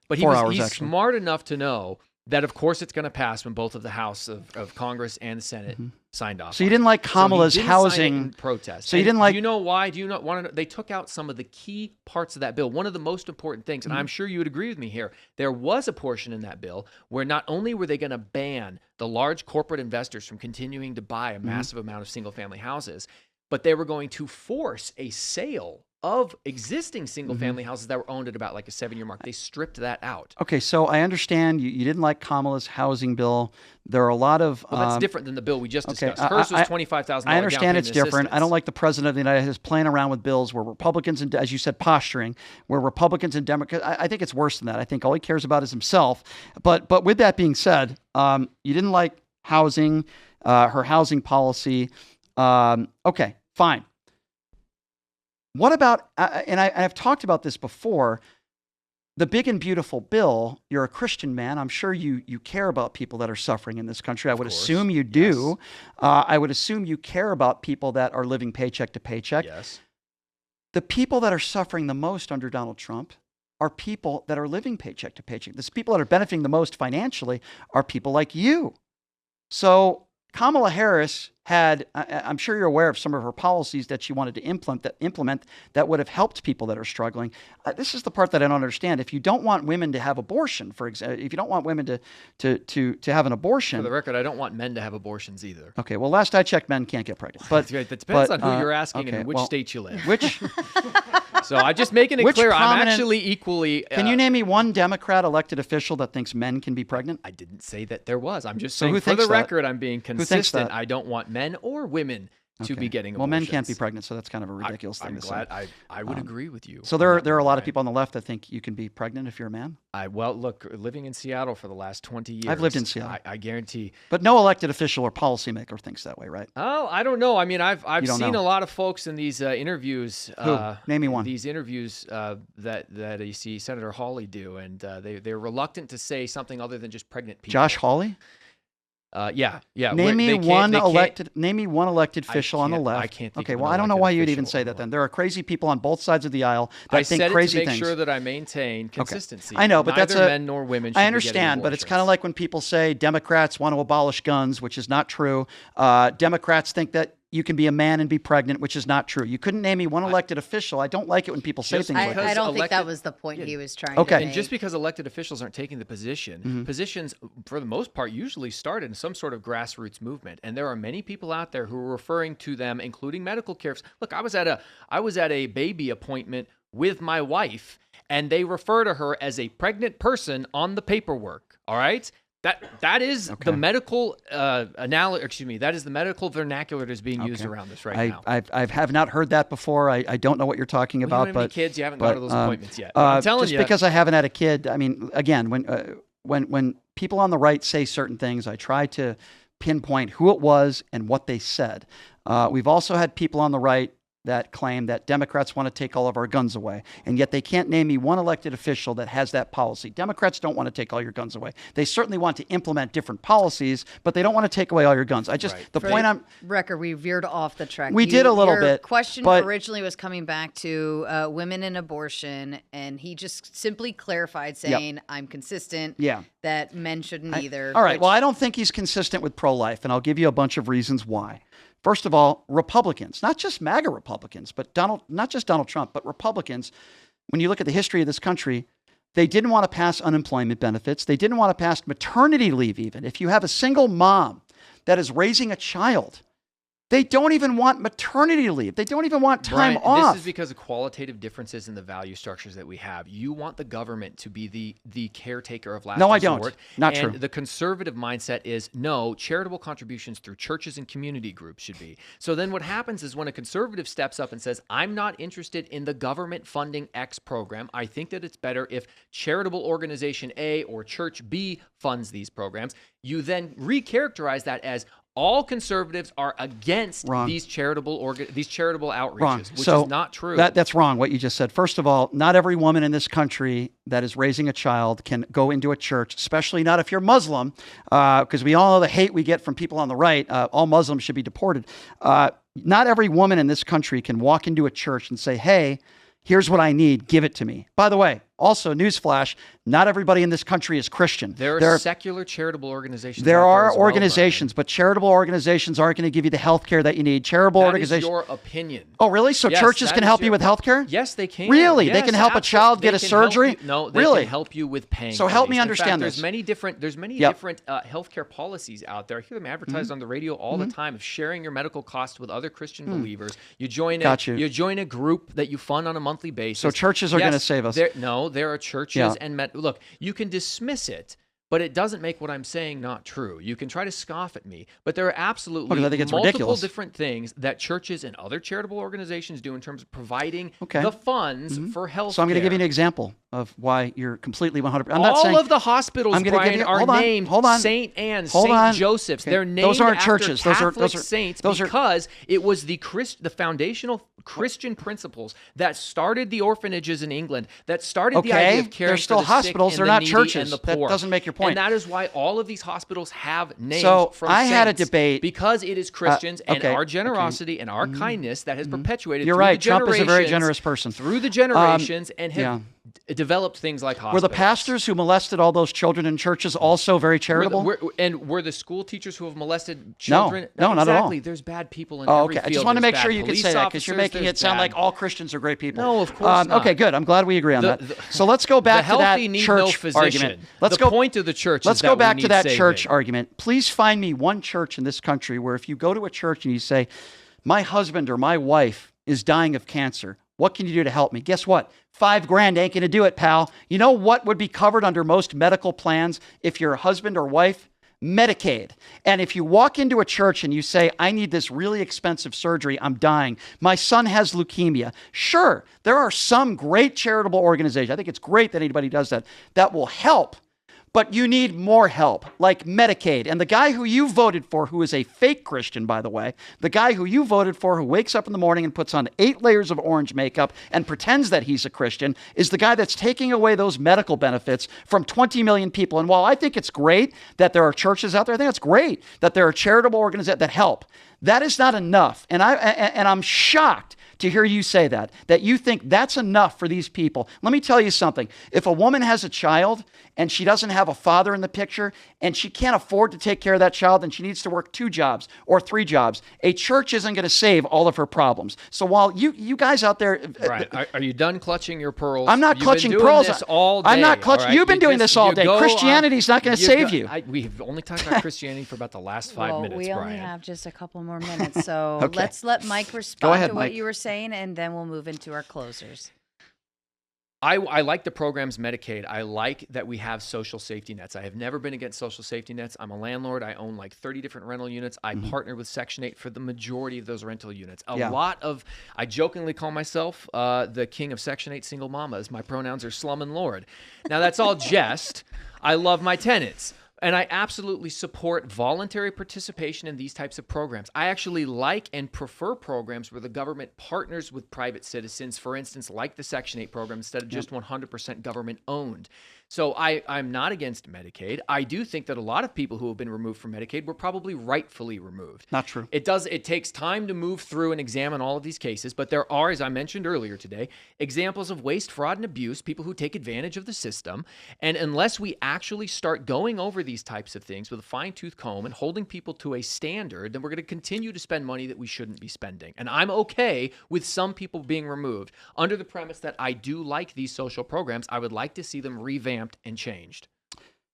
S2: But he's smart enough to know that, of course, it's going to pass when both of the House of Congress and the Senate signed off.
S1: So you didn't like Kamala's housing
S2: protest.
S1: So you didn't like.
S2: Do you know why? Do you not want to know? They took out some of the key parts of that bill. One of the most important things, and I'm sure you would agree with me here, there was a portion in that bill where not only were they going to ban the large corporate investors from continuing to buy a massive amount of single-family houses, but they were going to force a sale of existing single-family houses that were owned at about like a 7-year mark. They stripped that out.
S1: Okay, so I understand you didn't like Kamala's housing bill. There are a lot of...
S2: Well, that's different than the bill we just discussed. Hers was $25,000
S1: I understand it's different.
S2: Assistance.
S1: I don't like the president of the United States playing around with bills where Republicans, and as you said, posturing, where Republicans and Democrats... I think it's worse than that. I think all he cares about is himself. But with that being said, you didn't like housing, her housing policy. Okay, fine. What about, and I've talked about this before, the big and beautiful bill. You're a Christian man. I'm sure you care about people that are suffering in this country. I would assume you do. Yes. I would assume you care about people that are living paycheck to paycheck.
S2: Yes.
S1: The people that are suffering the most under Donald Trump are people that are living paycheck to paycheck. The people that are benefiting the most financially are people like you. So Kamala Harris had, I'm sure you're aware of some of her policies that she wanted to implement that would have helped people that are struggling. This is the part that I don't understand. If you don't want women to have abortion, for example, if you don't want women to have an abortion.
S2: For the record, I don't want men to have abortions either.
S1: Okay, well, last I checked, men can't get pregnant. But
S2: that depends on who you're asking and in which state you live.
S1: Which?
S2: So I'm just making it clear. I'm actually equally.
S1: Can you name me one Democrat elected official that thinks men can be pregnant?
S2: I didn't say that there was. I'm just saying for the record, I'm being consistent. I don't want men or women to be getting abortions.
S1: Well, men can't be pregnant, so that's kind of a ridiculous thing to say.
S2: I would agree with you.
S1: So there are a lot of people on the left that think you can be pregnant if you're a man?
S2: Well, look, living in Seattle for the last 20 years.
S1: I've lived in Seattle.
S2: I guarantee.
S1: But no elected official or policymaker thinks that way, right?
S2: Oh, I don't know. I mean, I've seen a lot of folks in these interviews.
S1: Who? Name me one.
S2: These interviews that you see Senator Hawley do, and they're reluctant to say something other than just pregnant people.
S1: Josh Hawley?
S2: Yeah.
S1: Name me one elected official on the left.
S2: I can't think
S1: okay,
S2: of
S1: well, I don't know why you'd even say that then. There are crazy people on both sides of the aisle that think crazy things.
S2: I said it to make sure that I maintain consistency.
S1: I know, but
S2: neither men nor women should
S1: I understand, but it's kind of like when people say Democrats want to abolish guns, which is not true. Democrats think that you can be a man and be pregnant, which is not true. You couldn't name me one elected official. I don't like it when people say things like that.
S3: I don't think that was the point he was trying to make.
S2: And just because elected officials aren't taking the position, positions, for the most part, usually start in some sort of grassroots movement. And there are many people out there who are referring to them, including medical care. Look, I was at a baby appointment with my wife, and they refer to her as a pregnant person on the paperwork. All right? That is the medical that is the medical vernacular that is being used around this right now.
S1: I have not heard that before. I don't know what you're talking about.
S2: You don't have any kids, you haven't gone to those appointments yet. I'm telling
S1: just
S2: you,
S1: because I haven't had a kid. I mean, again, when people on the right say certain things, I try to pinpoint who it was and what they said. We've also had people on the right that claim that Democrats want to take all of our guns away, and yet they can't name me one elected official that has that policy. Democrats don't want to take all your guns away. They certainly want to implement different policies, but they don't want to take away all your guns.
S3: Record, we veered off the track.
S1: We did a little bit.
S3: Your question originally was coming back to women and abortion, and he just simply clarified saying, I'm consistent, that men shouldn't either.
S1: All right, well, I don't think he's consistent with pro-life, and I'll give you a bunch of reasons why. First of all, Republicans, not just MAGA Republicans, but not just Donald Trump, but Republicans, when you look at the history of this country, they didn't want to pass unemployment benefits. They didn't want to pass maternity leave even. If you have a single mom that is raising a child, they don't even want maternity leave. They don't even want time off.
S2: This is because of qualitative differences in the value structures that we have. You want the government to be the caretaker of last resort.
S1: No, I don't. Not true.
S2: And the conservative mindset is, no, charitable contributions through churches and community groups should be. So then what happens is when a conservative steps up and says, I'm not interested in the government funding X program, I think that it's better if charitable organization A or church B funds these programs, you then recharacterize that as all conservatives are against these charitable outreaches, which is not true.
S1: That's wrong, what you just said. First of all, not every woman in this country that is raising a child can go into a church, especially not if you're Muslim, because we all know the hate we get from people on the right. All Muslims should be deported. Not every woman in this country can walk into a church and say, hey, here's what I need, give it to me. By the way, also, newsflash, not everybody in this country is Christian.
S2: There are secular charitable organizations.
S1: There are organizations, but charitable organizations aren't going to give you the health care that you need. Charitable organizations.
S2: That is your opinion.
S1: Oh, really? So churches can help you with health care?
S2: Yes, they can.
S1: Really?
S2: Yes,
S1: they can help a child get a surgery?
S2: No, they can help you with paying.
S1: So help me understand this.
S2: There's many different healthcare policies out there. I hear them advertised on the radio all the time of sharing your medical costs with other Christian believers. You join a group that you fund on a monthly basis.
S1: So churches are going to save us.
S2: There are churches and look, you can dismiss it, but it doesn't make what I'm saying not true. You can try to scoff at me, but there are absolutely multiple different things that churches and other charitable organizations do in terms of providing the funds for health.
S1: So I'm going to give you an example of why you're completely 100%.
S2: All of the hospitals, Brian, are named St. Anne's, St. Joseph's. They're named
S1: those aren't
S2: after
S1: churches.
S2: Catholic saints because it was the foundational Christian principles that started the orphanages in England, that started the idea of caring
S1: they're still
S2: for the
S1: hospitals.
S2: sick
S1: They're
S2: and the
S1: not
S2: needy
S1: churches.
S2: and the poor.
S1: That doesn't make your point.
S2: And that is why all of these hospitals have names
S1: So
S2: from
S1: I
S2: saints,
S1: had a debate.
S2: because it is Christians and
S1: okay,
S2: our generosity and our kindness that has perpetuated
S1: You're
S2: through
S1: right.
S2: the
S1: Trump is a very
S2: generations-
S1: generous person.
S2: through the generations and have developed things like hospitals.
S1: Were the pastors who molested all those children in churches also very charitable?
S2: Were the school teachers who have molested children?
S1: No, not at all.
S2: Exactly. There's bad people in every
S1: okay.
S2: field.
S1: I just want to
S2: There's
S1: make sure
S2: bad
S1: you could
S2: police
S1: say that because you're
S2: officers,
S1: making
S2: there's
S1: it sound
S2: bad-
S1: like all Christians are great people.
S2: No, of course not.
S1: Okay, good. I'm glad we agree on that. So let's go back
S2: the
S1: to that
S2: healthy need
S1: church
S2: no physician.
S1: argument. Let's
S2: the
S1: go.
S2: point of the church.
S1: Let's
S2: is
S1: go
S2: that we
S1: back to
S2: need
S1: that
S2: saving.
S1: church argument. Please find me one church in this country where if you go to a church and you say, my husband or my wife is dying of cancer, what can you do to help me? Guess what? $5,000 ain't going to do it, pal. You know what would be covered under most medical plans if you're a husband or wife? Medicaid. And if you walk into a church and you say, I need this really expensive surgery, I'm dying, my son has leukemia. Sure, there are some great charitable organizations. I think it's great that anybody does that. That will help. But you need more help, like Medicaid. And the guy who you voted for, who is a fake Christian, by the way, the guy who you voted for, who wakes up in the morning and puts on 8 layers of orange makeup and pretends that he's a Christian, is the guy that's taking away those medical benefits from 20 million people. And while I think it's great that there are churches out there, I think it's great that there are charitable organizations that help. That is not enough. And I'm shocked to hear you say that you think that's enough for these people. Let me tell you something. If a woman has a child and she doesn't have a father in the picture and she can't afford to take care of that child and she needs to work 2 jobs or 3 jobs, a church isn't going to save all of her problems. So while you guys out there...
S2: Right. Are you done clutching your pearls?
S1: I'm not
S2: You've
S1: clutching
S2: been doing
S1: pearls.
S2: This all day,
S1: I'm not clutching.
S2: right?
S1: You've been doing this all day. Christianity's not going to save you.
S2: We've only talked about Christianity for about the last 5 minutes,
S3: we only
S2: Brian.
S3: have just a couple more minutes, so
S1: Okay.
S3: let's let Mike respond
S1: Go ahead,
S3: to what
S1: Mike.
S3: you were saying, and then we'll move into our closers.
S2: I like the program's Medicaid. I like that we have social safety nets. I have never been against social safety nets. I'm a landlord. I own like 30 different rental units. I partner with Section 8 for the majority of those rental units. I jokingly call myself the king of Section 8 single mamas. My pronouns are slum and lord. Now that's all jest. I love my tenants. And I absolutely support voluntary participation in these types of programs. I actually like and prefer programs where the government partners with private citizens, for instance, like the Section 8 program, instead of just 100% government owned. So I'm not against Medicaid. I do think that a lot of people who have been removed from Medicaid were probably rightfully removed.
S1: Not true.
S2: It takes time to move through and examine all of these cases, but there are, as I mentioned earlier today, examples of waste, fraud, and abuse, people who take advantage of the system. And unless we actually start going over these types of things with a fine-tooth comb and holding people to a standard, then we're going to continue to spend money that we shouldn't be spending. And I'm okay with some people being removed under the premise that I do like these social programs. I would like to see them revamped and changed.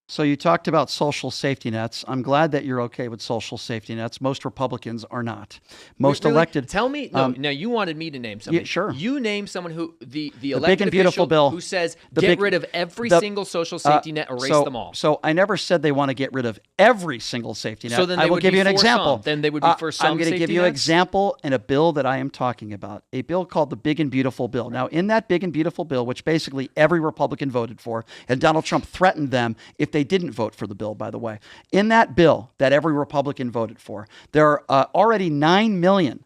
S1: So you talked about social safety nets. I'm glad that you're okay with social safety nets. Most Republicans are not. Most
S2: Really?
S1: elected.
S2: Tell me. No, now you wanted me to name somebody.
S1: Yeah, sure.
S2: You name someone who the elected
S1: big and beautiful
S2: official
S1: bill.
S2: who says
S1: The
S2: get
S1: big-
S2: rid of every
S1: the-
S2: single social safety net, erase them all.
S1: So I never said they want to get rid of every single safety net.
S2: So then
S1: I
S2: they
S1: will
S2: would
S1: give
S2: be
S1: you an
S2: for
S1: example.
S2: some. Then they would be for some
S1: I'm going to give
S2: safety
S1: you an
S2: nets?
S1: example in a bill that I am talking about, a bill called the Big and Beautiful Bill. Now, in that Big and Beautiful Bill, which basically every Republican voted for, and Donald Trump threatened them if they didn't vote for the bill, by the way. In that bill that every Republican voted for, there are already 9 million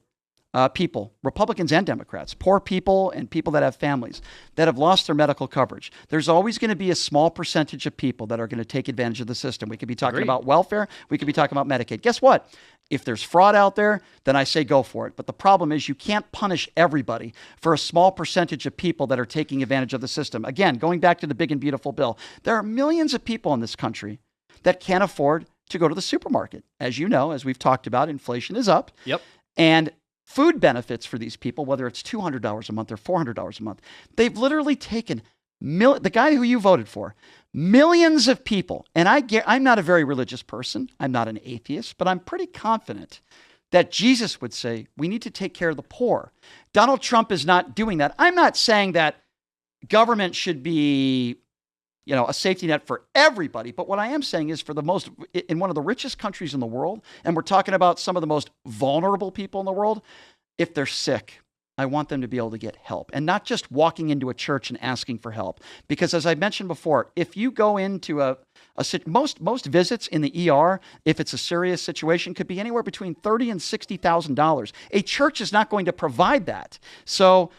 S1: people, Republicans and Democrats, poor people and people that have families that have lost their medical coverage. There's always going to be a small percentage of people that are going to take advantage of the system. We could be talking
S2: Agreed.
S1: about welfare. We could be talking about Medicaid. Guess what? If there's fraud out there, then I say go for it. But the problem is you can't punish everybody for a small percentage of people that are taking advantage of the system. Again, going back to the Big and Beautiful Bill, there are millions of people in this country that can't afford to go to the supermarket. As you know, as we've talked about, inflation is up.
S2: Yep.
S1: And food benefits for these people, whether it's $200 a month or $400 a month, they've literally taken the guy who you voted for, millions of people. And I'm not a very religious person. I'm not an atheist, but I'm pretty confident that Jesus would say, we need to take care of the poor. Donald Trump is not doing that. I'm not saying that government should be a safety net for everybody. But what I am saying is in one of the richest countries in the world, and we're talking about some of the most vulnerable people in the world, if they're sick, I want them to be able to get help, and not just walking into a church and asking for help. Because as I mentioned before, if you go into most visits in the ER, if it's a serious situation, could be anywhere between $30,000 and $60,000. A church is not going to provide that. So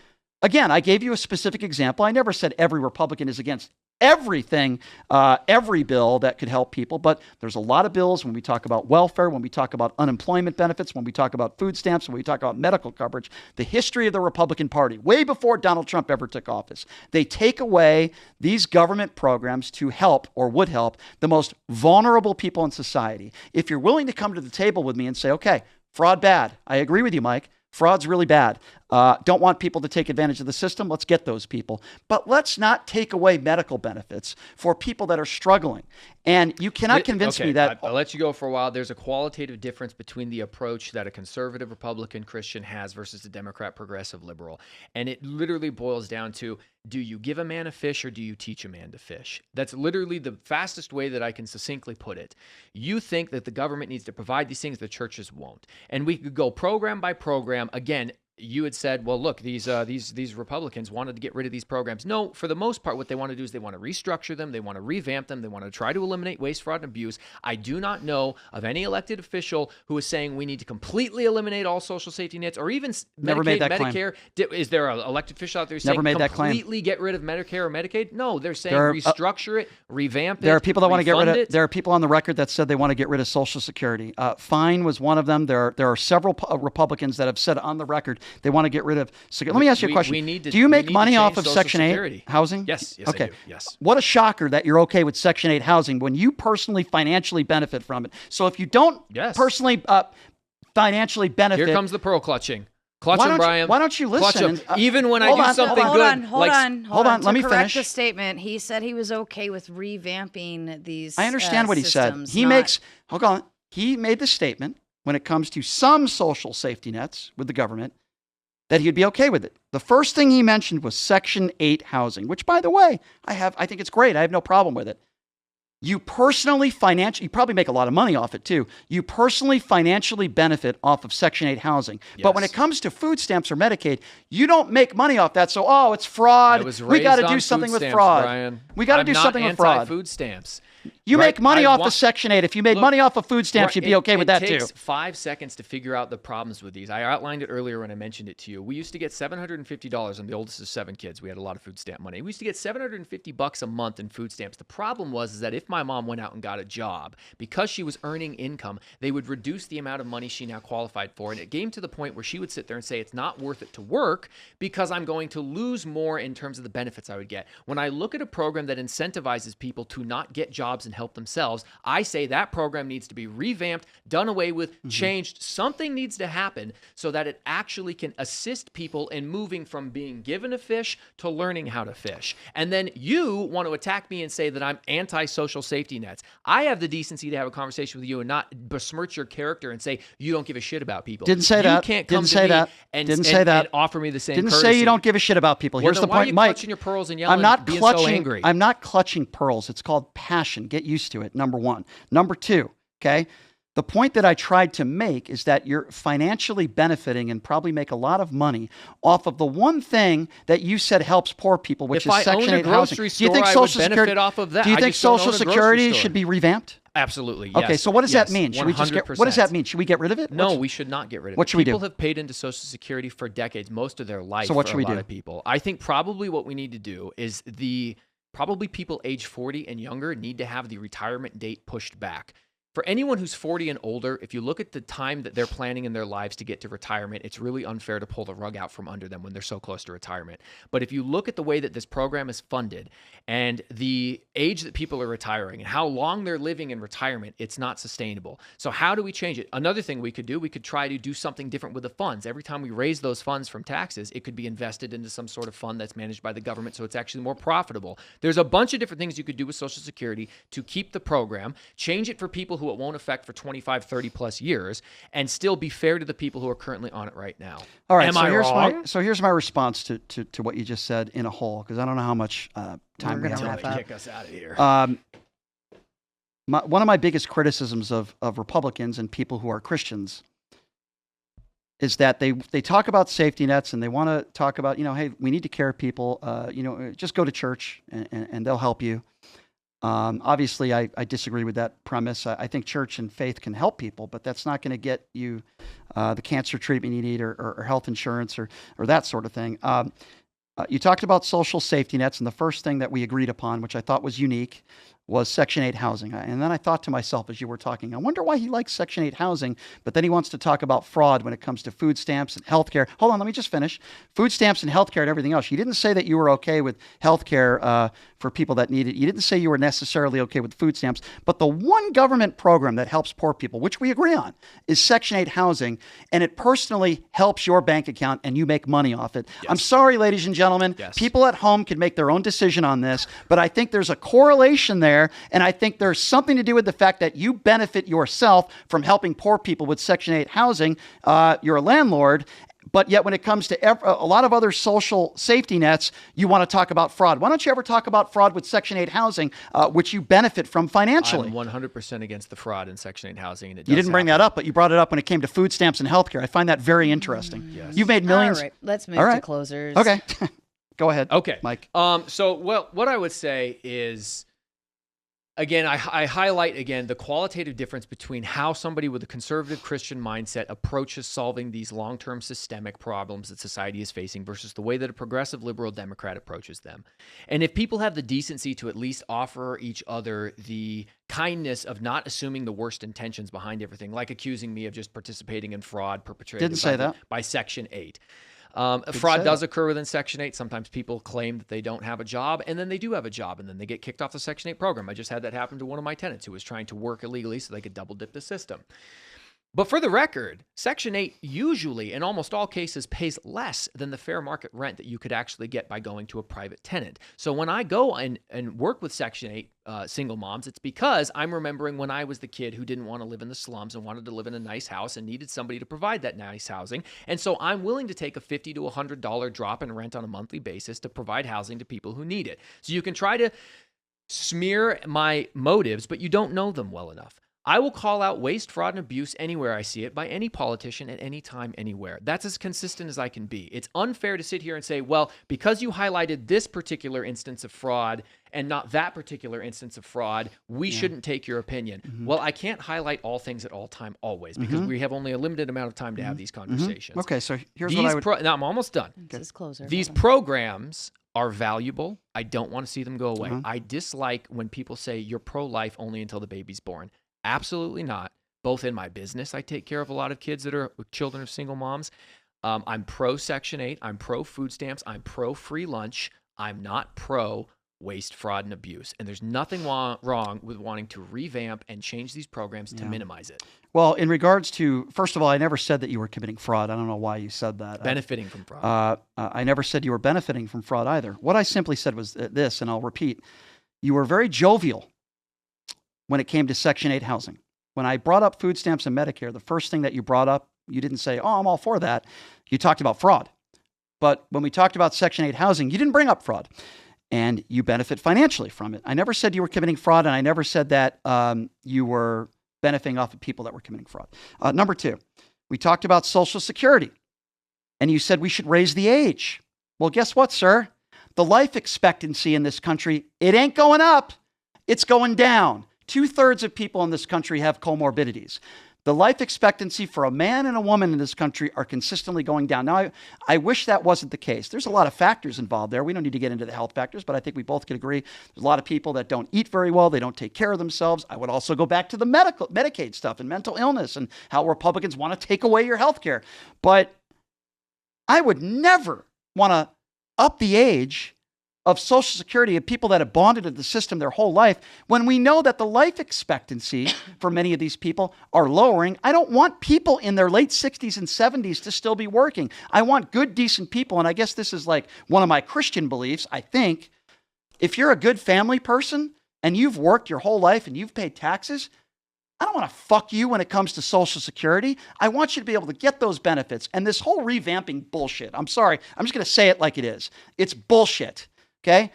S1: again, I gave you a specific example. I never said every Republican is against everything, every bill that could help people, but there's a lot of bills when we talk about welfare, when we talk about unemployment benefits, when we talk about food stamps, when we talk about medical coverage. The history of the Republican Party, way before Donald Trump ever took office, they take away these government programs to help, or would help, the most vulnerable people in society. If you're willing to come to the table with me and say, okay, fraud bad, I agree with you, Mike. Fraud's really bad. Don't want people to take advantage of the system. Let's get those people. But let's not take away medical benefits for people that are struggling. And you cannot convince me that...
S2: I'll let you go for a while. There's a qualitative difference between the approach that a conservative Republican Christian has versus a Democrat progressive liberal. And it literally boils down to, do you give a man a fish or do you teach a man to fish? That's literally the fastest way that I can succinctly put it. You think that the government needs to provide these things, the churches won't. And we could go program by program. Again, you had said, well, look, these Republicans wanted to get rid of these programs. No, for the most part, what they want to do is they want to restructure them. They want to revamp them. They want to try to eliminate waste, fraud, and abuse. I do not know of any elected official who is saying we need to completely eliminate all social safety nets or even
S1: Never
S2: Medicaid,
S1: made that
S2: Medicare. Is there an elected official out there saying completely get rid of Medicare or Medicaid? No, they're saying restructure it, revamp it.
S1: There are people that want to get rid of it.
S2: it.
S1: There are people on the record that said they want to get rid of Social Security. Fine was one of them. There are several Republicans that have said on the record they want to get rid of. Let me ask you a question. Do you make money off of Section 8 housing?
S2: Yes.
S1: Okay.
S2: I do. Yes.
S1: What a shocker that you're okay with Section 8 housing when you personally financially benefit from it. So if you don't personally financially benefit,
S2: here comes the pearl clutching. Clutch him, Brian.
S1: Why don't you listen?
S2: Even when I do something good.
S3: Hold on.
S1: Let me
S3: correct
S1: finish
S3: the statement. He said he was okay with revamping these.
S1: I understand what he said. Hold on. He made the statement when it comes to some social safety nets with the government that he'd be okay with it. The first thing he mentioned was Section 8 housing, which, by the way, I think it's great. I have no problem with it. You personally you probably make a lot of money off it too. You personally financially benefit off of Section 8 housing. Yes. But when it comes to food stamps or Medicaid, you don't make money off that. So, it's fraud. We got to do something with fraud.
S2: Brian.
S1: We got to do something with fraud.
S2: Food stamps.
S1: You make money off of Section 8. If you made money off of food stamps, you'd be okay with that too.
S2: It takes 5 seconds to figure out the problems with these. I outlined it earlier when I mentioned it to you. We used to get $750. I'm the oldest of 7 kids. We had a lot of food stamp money. We used to get $750 a month in food stamps. The problem was that if my mom went out and got a job, because she was earning income, they would reduce the amount of money she now qualified for. And it came to the point where she would sit there and say, it's not worth it to work because I'm going to lose more in terms of the benefits I would get. When I look at a program that incentivizes people to not get jobs and help themselves, I say that program needs to be revamped, done away with, changed. Something needs to happen so that it actually can assist people in moving from being given a fish to learning how to fish. And then you want to attack me and say that I'm anti-social safety nets. I have the decency to have a conversation with you and not besmirch your character and say you don't give a shit about people.
S1: Didn't say that.
S2: You can't come to me and offer me the same
S1: Didn't
S2: courtesy.
S1: say you don't give a shit about people. Here's the point,
S2: why are you
S1: Mike.
S2: clutching your pearls and yelling and being so angry?
S1: I'm not clutching pearls. It's called passion. Get used to it, number one. Number two, okay? The point that I tried to make is that you're financially benefiting and probably make a lot of money off of the one thing that you said helps poor people, which is Section 8 housing.
S2: Do you think Social Security
S1: off of that? Do you think Social Security should be revamped?
S2: Absolutely. Yes.
S1: Okay, so what does that mean? Should
S2: 100%.
S1: What does that mean? Should we get rid of it?
S2: No, we should not get rid of it.
S1: What should we do?
S2: People have paid into Social Security for decades, most of their life.
S1: So what should we do?
S2: A lot of people. I think probably what we need to do is probably people age 40 and younger need to have the retirement date pushed back. For anyone who's 40 and older, if you look at the time that they're planning in their lives to get to retirement, it's really unfair to pull the rug out from under them when they're so close to retirement. But if you look at the way that this program is funded and the age that people are retiring and how long they're living in retirement, it's not sustainable. So how do we change it? Another thing we could do, we could try to do something different with the funds. Every time we raise those funds from taxes, it could be invested into some sort of fund that's managed by the government so it's actually more profitable. There's a bunch of different things you could do with Social Security to keep the program, change it for people who it won't affect for 25, 30 plus years, and still be fair to the people who are currently on it right now.
S1: All right.
S2: Am I wrong?
S1: So here's my response to what you just said in a whole, because I don't know how much time we have.
S2: Until they kick us out of here.
S1: One of my biggest criticisms of Republicans and people who are Christians is that they talk about safety nets and they want to talk about, hey, we need to care people. Just go to church and they'll help you. Obviously, I disagree with that premise. I think church and faith can help people, but that's not going to get you the cancer treatment you need or health insurance or that sort of thing. You talked about social safety nets, and the first thing that we agreed upon, which I thought was unique, was Section 8 housing. And then I thought to myself as you were talking, I wonder why he likes Section 8 housing, but then he wants to talk about fraud when it comes to food stamps and healthcare. Hold on, let me just finish. Food stamps and healthcare and everything else. You didn't say that you were okay with healthcare for people that need it. You didn't say you were necessarily okay with food stamps, but the one government program that helps poor people, which we agree on, is Section 8 housing, and it personally helps your bank account and you make money off it. Yes. I'm sorry, ladies and gentlemen, people at home can make their own decision on this, but I think there's a correlation there. And I think there's something to do with the fact that you benefit yourself from helping poor people with Section 8 housing. You're a landlord. But yet when it comes to a lot of other social safety nets, you want to talk about fraud. Why don't you ever talk about fraud with Section 8 housing, which you benefit from financially?
S2: I'm 100% against the fraud in Section 8 housing. And
S1: you didn't bring that up, but you brought it up when it came to food stamps and healthcare. I find that very interesting.
S2: Yes.
S1: You've made millions.
S3: All right, let's move to closers.
S1: Okay. Go ahead.
S2: Okay.
S1: Mike.
S2: What I would say is, again, I highlight again the qualitative difference between how somebody with a conservative Christian mindset approaches solving these long-term systemic problems that society is facing versus the way that a progressive liberal Democrat approaches them. And if people have the decency to at least offer each other the kindness of not assuming the worst intentions behind everything, like accusing me of just participating in fraud perpetrated by Section 8. Fraud does occur within Section 8. Sometimes people claim that they don't have a job, and then they do have a job, and then they get kicked off the Section 8 program. I just had that happen to one of my tenants who was trying to work illegally so they could double dip the system. But for the record, Section 8 usually, in almost all cases, pays less than the fair market rent that you could actually get by going to a private tenant. So when I go and work with Section 8 single moms, it's because I'm remembering when I was the kid who didn't want to live in the slums and wanted to live in a nice house and needed somebody to provide that nice housing. And so I'm willing to take a $50 to $100 drop in rent on a monthly basis to provide housing to people who need it. So you can try to smear my motives, but you don't know them well enough. I will call out waste, fraud, and abuse anywhere I see it by any politician at any time, anywhere. That's as consistent as I can be. It's unfair to sit here and say, well, because you highlighted this particular instance of fraud and not that particular instance of fraud, we shouldn't take your opinion. Mm-hmm. Well, I can't highlight all things at all time always because we have only a limited amount of time to have these conversations.
S1: Okay, so here's what I would...
S2: Now, I'm almost done.
S3: This is closer.
S2: These programs are valuable. I don't want to see them go away. I dislike when people say you're pro-life only until the baby's born. Absolutely not. Both in my business, I take care of a lot of kids that are children of single moms. I'm pro Section 8. I'm pro food stamps. I'm pro free lunch. I'm not pro waste, fraud, and abuse. And there's nothing wrong with wanting to revamp and change these programs to minimize it.
S1: Well, in regards to, first of all, I never said that you were committing fraud. I don't know why you said that.
S2: Benefiting from fraud.
S1: I never said you were benefiting from fraud either. What I simply said was this, and I'll repeat. You were very jovial when it came to Section 8 housing. When I brought up food stamps and Medicare, the first thing that you brought up, you didn't say, oh, I'm all for that. You talked about fraud. But when we talked about Section 8 housing, you didn't bring up fraud. And you benefit financially from it. I never said you were committing fraud, and I never said that you were benefiting off of people that were committing fraud. Number two, we talked about Social Security. And you said we should raise the age. Well, guess what, sir? The life expectancy in this country, it ain't going up. It's going down. 2/3 of people in this country have comorbidities. The life expectancy for a man and a woman in this country are consistently going down. Now, I wish that wasn't the case. There's a lot of factors involved there. We don't need to get into the health factors, but I think we both can agree there's a lot of people that don't eat very well. They don't take care of themselves. I would also go back to the Medicaid stuff and mental illness and how Republicans want to take away your health care. But I would never want to up the age of Social Security of people that have bonded to the system their whole life when we know that the life expectancy for many of these people are lowering. I don't want people in their late 60s and 70s to still be working. I want good, decent people. And I guess this is like one of my Christian beliefs. I think if you're a good family person and you've worked your whole life and you've paid taxes, I don't want to fuck you when it comes to Social Security. I want you to be able to get those benefits. And this whole revamping bullshit, I'm sorry, I'm just going to say it like it is. It's bullshit. Okay?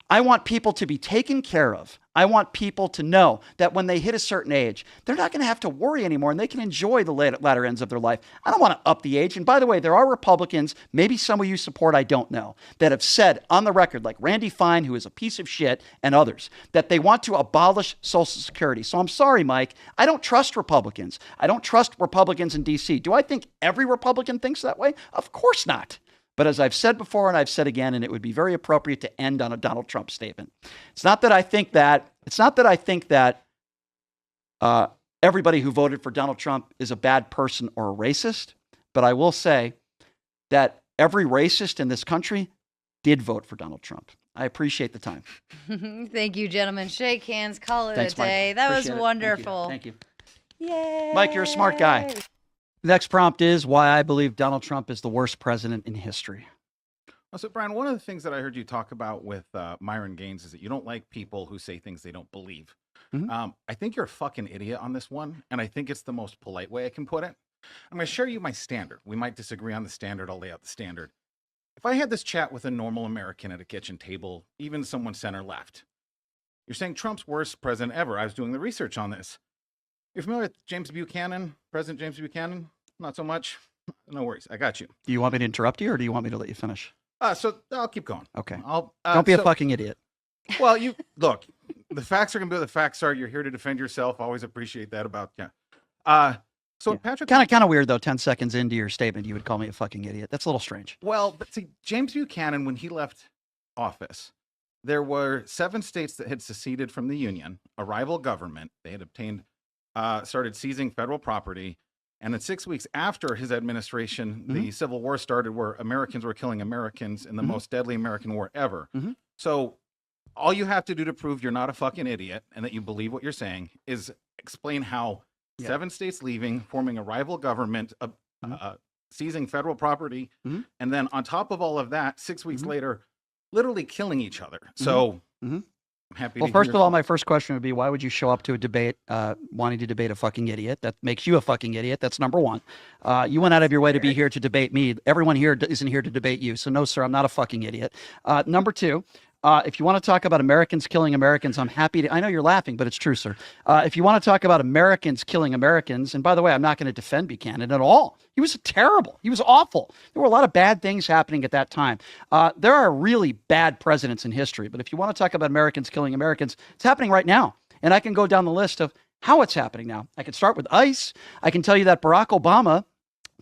S1: I want people to be taken care of. I want people to know that when they hit a certain age, they're not going to have to worry anymore and they can enjoy the latter ends of their life. I don't want to up the age. And by the way, there are Republicans, maybe some of you support, I don't know, that have said on the record, like Randy Fine, who is a piece of shit, and others, that they want to abolish Social Security. So I'm sorry, Mike, I don't trust Republicans. I don't trust Republicans in D.C. Do I think every Republican thinks that way? Of course not. But as I've said before and I've said again, and it would be very appropriate to end on a Donald Trump statement. It's not that I think that everybody who voted for Donald Trump is a bad person or a racist, but I will say that every racist in this country did vote for Donald Trump. I appreciate the time.
S3: Thank you, gentlemen. Shake hands, call it
S1: Thanks,
S3: a day.
S1: Mike.
S3: That
S1: Appreciate
S3: was
S1: it.
S3: wonderful.
S1: Thank you.
S3: Yay.
S1: Mike, you're a smart guy. The next prompt is why I believe Donald Trump is the worst president in history.
S6: So, Brian, one of the things that I heard you talk about with Myron Gaines is that you don't like people who say things they don't believe.
S1: Mm-hmm.
S6: I think you're a fucking idiot on this one, and I think it's the most polite way I can put it. I'm going to share you my standard. We might disagree on the standard. I'll lay out the standard. If I had this chat with a normal American at a kitchen table, even someone center left, you're saying Trump's worst president ever. I was doing the research on this. You're familiar with James Buchanan, President James Buchanan? Not so much. No worries. I got you.
S1: Do you want me to interrupt you or do you want me to let you finish?
S6: So I'll keep going.
S1: Okay.
S6: Don't
S1: be a fucking idiot.
S6: Well, you look, the facts are going to be what the facts are. You're here to defend yourself. Always appreciate that about you. So Patrick,
S1: kind of weird though. 10 seconds into your statement, you would call me a fucking idiot. That's a little strange.
S6: Well, but see, James Buchanan, when he left office, there were 7 states that had seceded from the Union, a rival government. They had started seizing federal property. And then 6 weeks after his administration, the Civil War started, where Americans were killing Americans in the most deadly American war ever. So all you have to do to prove you're not a fucking idiot and that you believe what you're saying is explain how 7 states leaving, forming a rival government, seizing federal property, and then on top of all of that, 6 weeks later, literally killing each other. So I'm happy
S1: well, first of all, my first question would be, why would you show up to a debate wanting to debate a fucking idiot? That makes you a fucking idiot. That's number one. You went out of your way to be here to debate me. Everyone here isn't here to debate you. So no, sir, I'm not a fucking idiot. Number two, if you want to talk about Americans killing Americans, I'm happy to. I know you're laughing, but it's true, sir. If you want to talk about Americans killing Americans, and by the way, I'm not going to defend Buchanan at all. He was terrible. He was awful. There were a lot of bad things happening at that time. There are really bad presidents in history, but if you want to talk about Americans killing Americans, it's happening right now. And I can go down the list of how it's happening now. I can start with ICE. I can tell you that Barack Obama,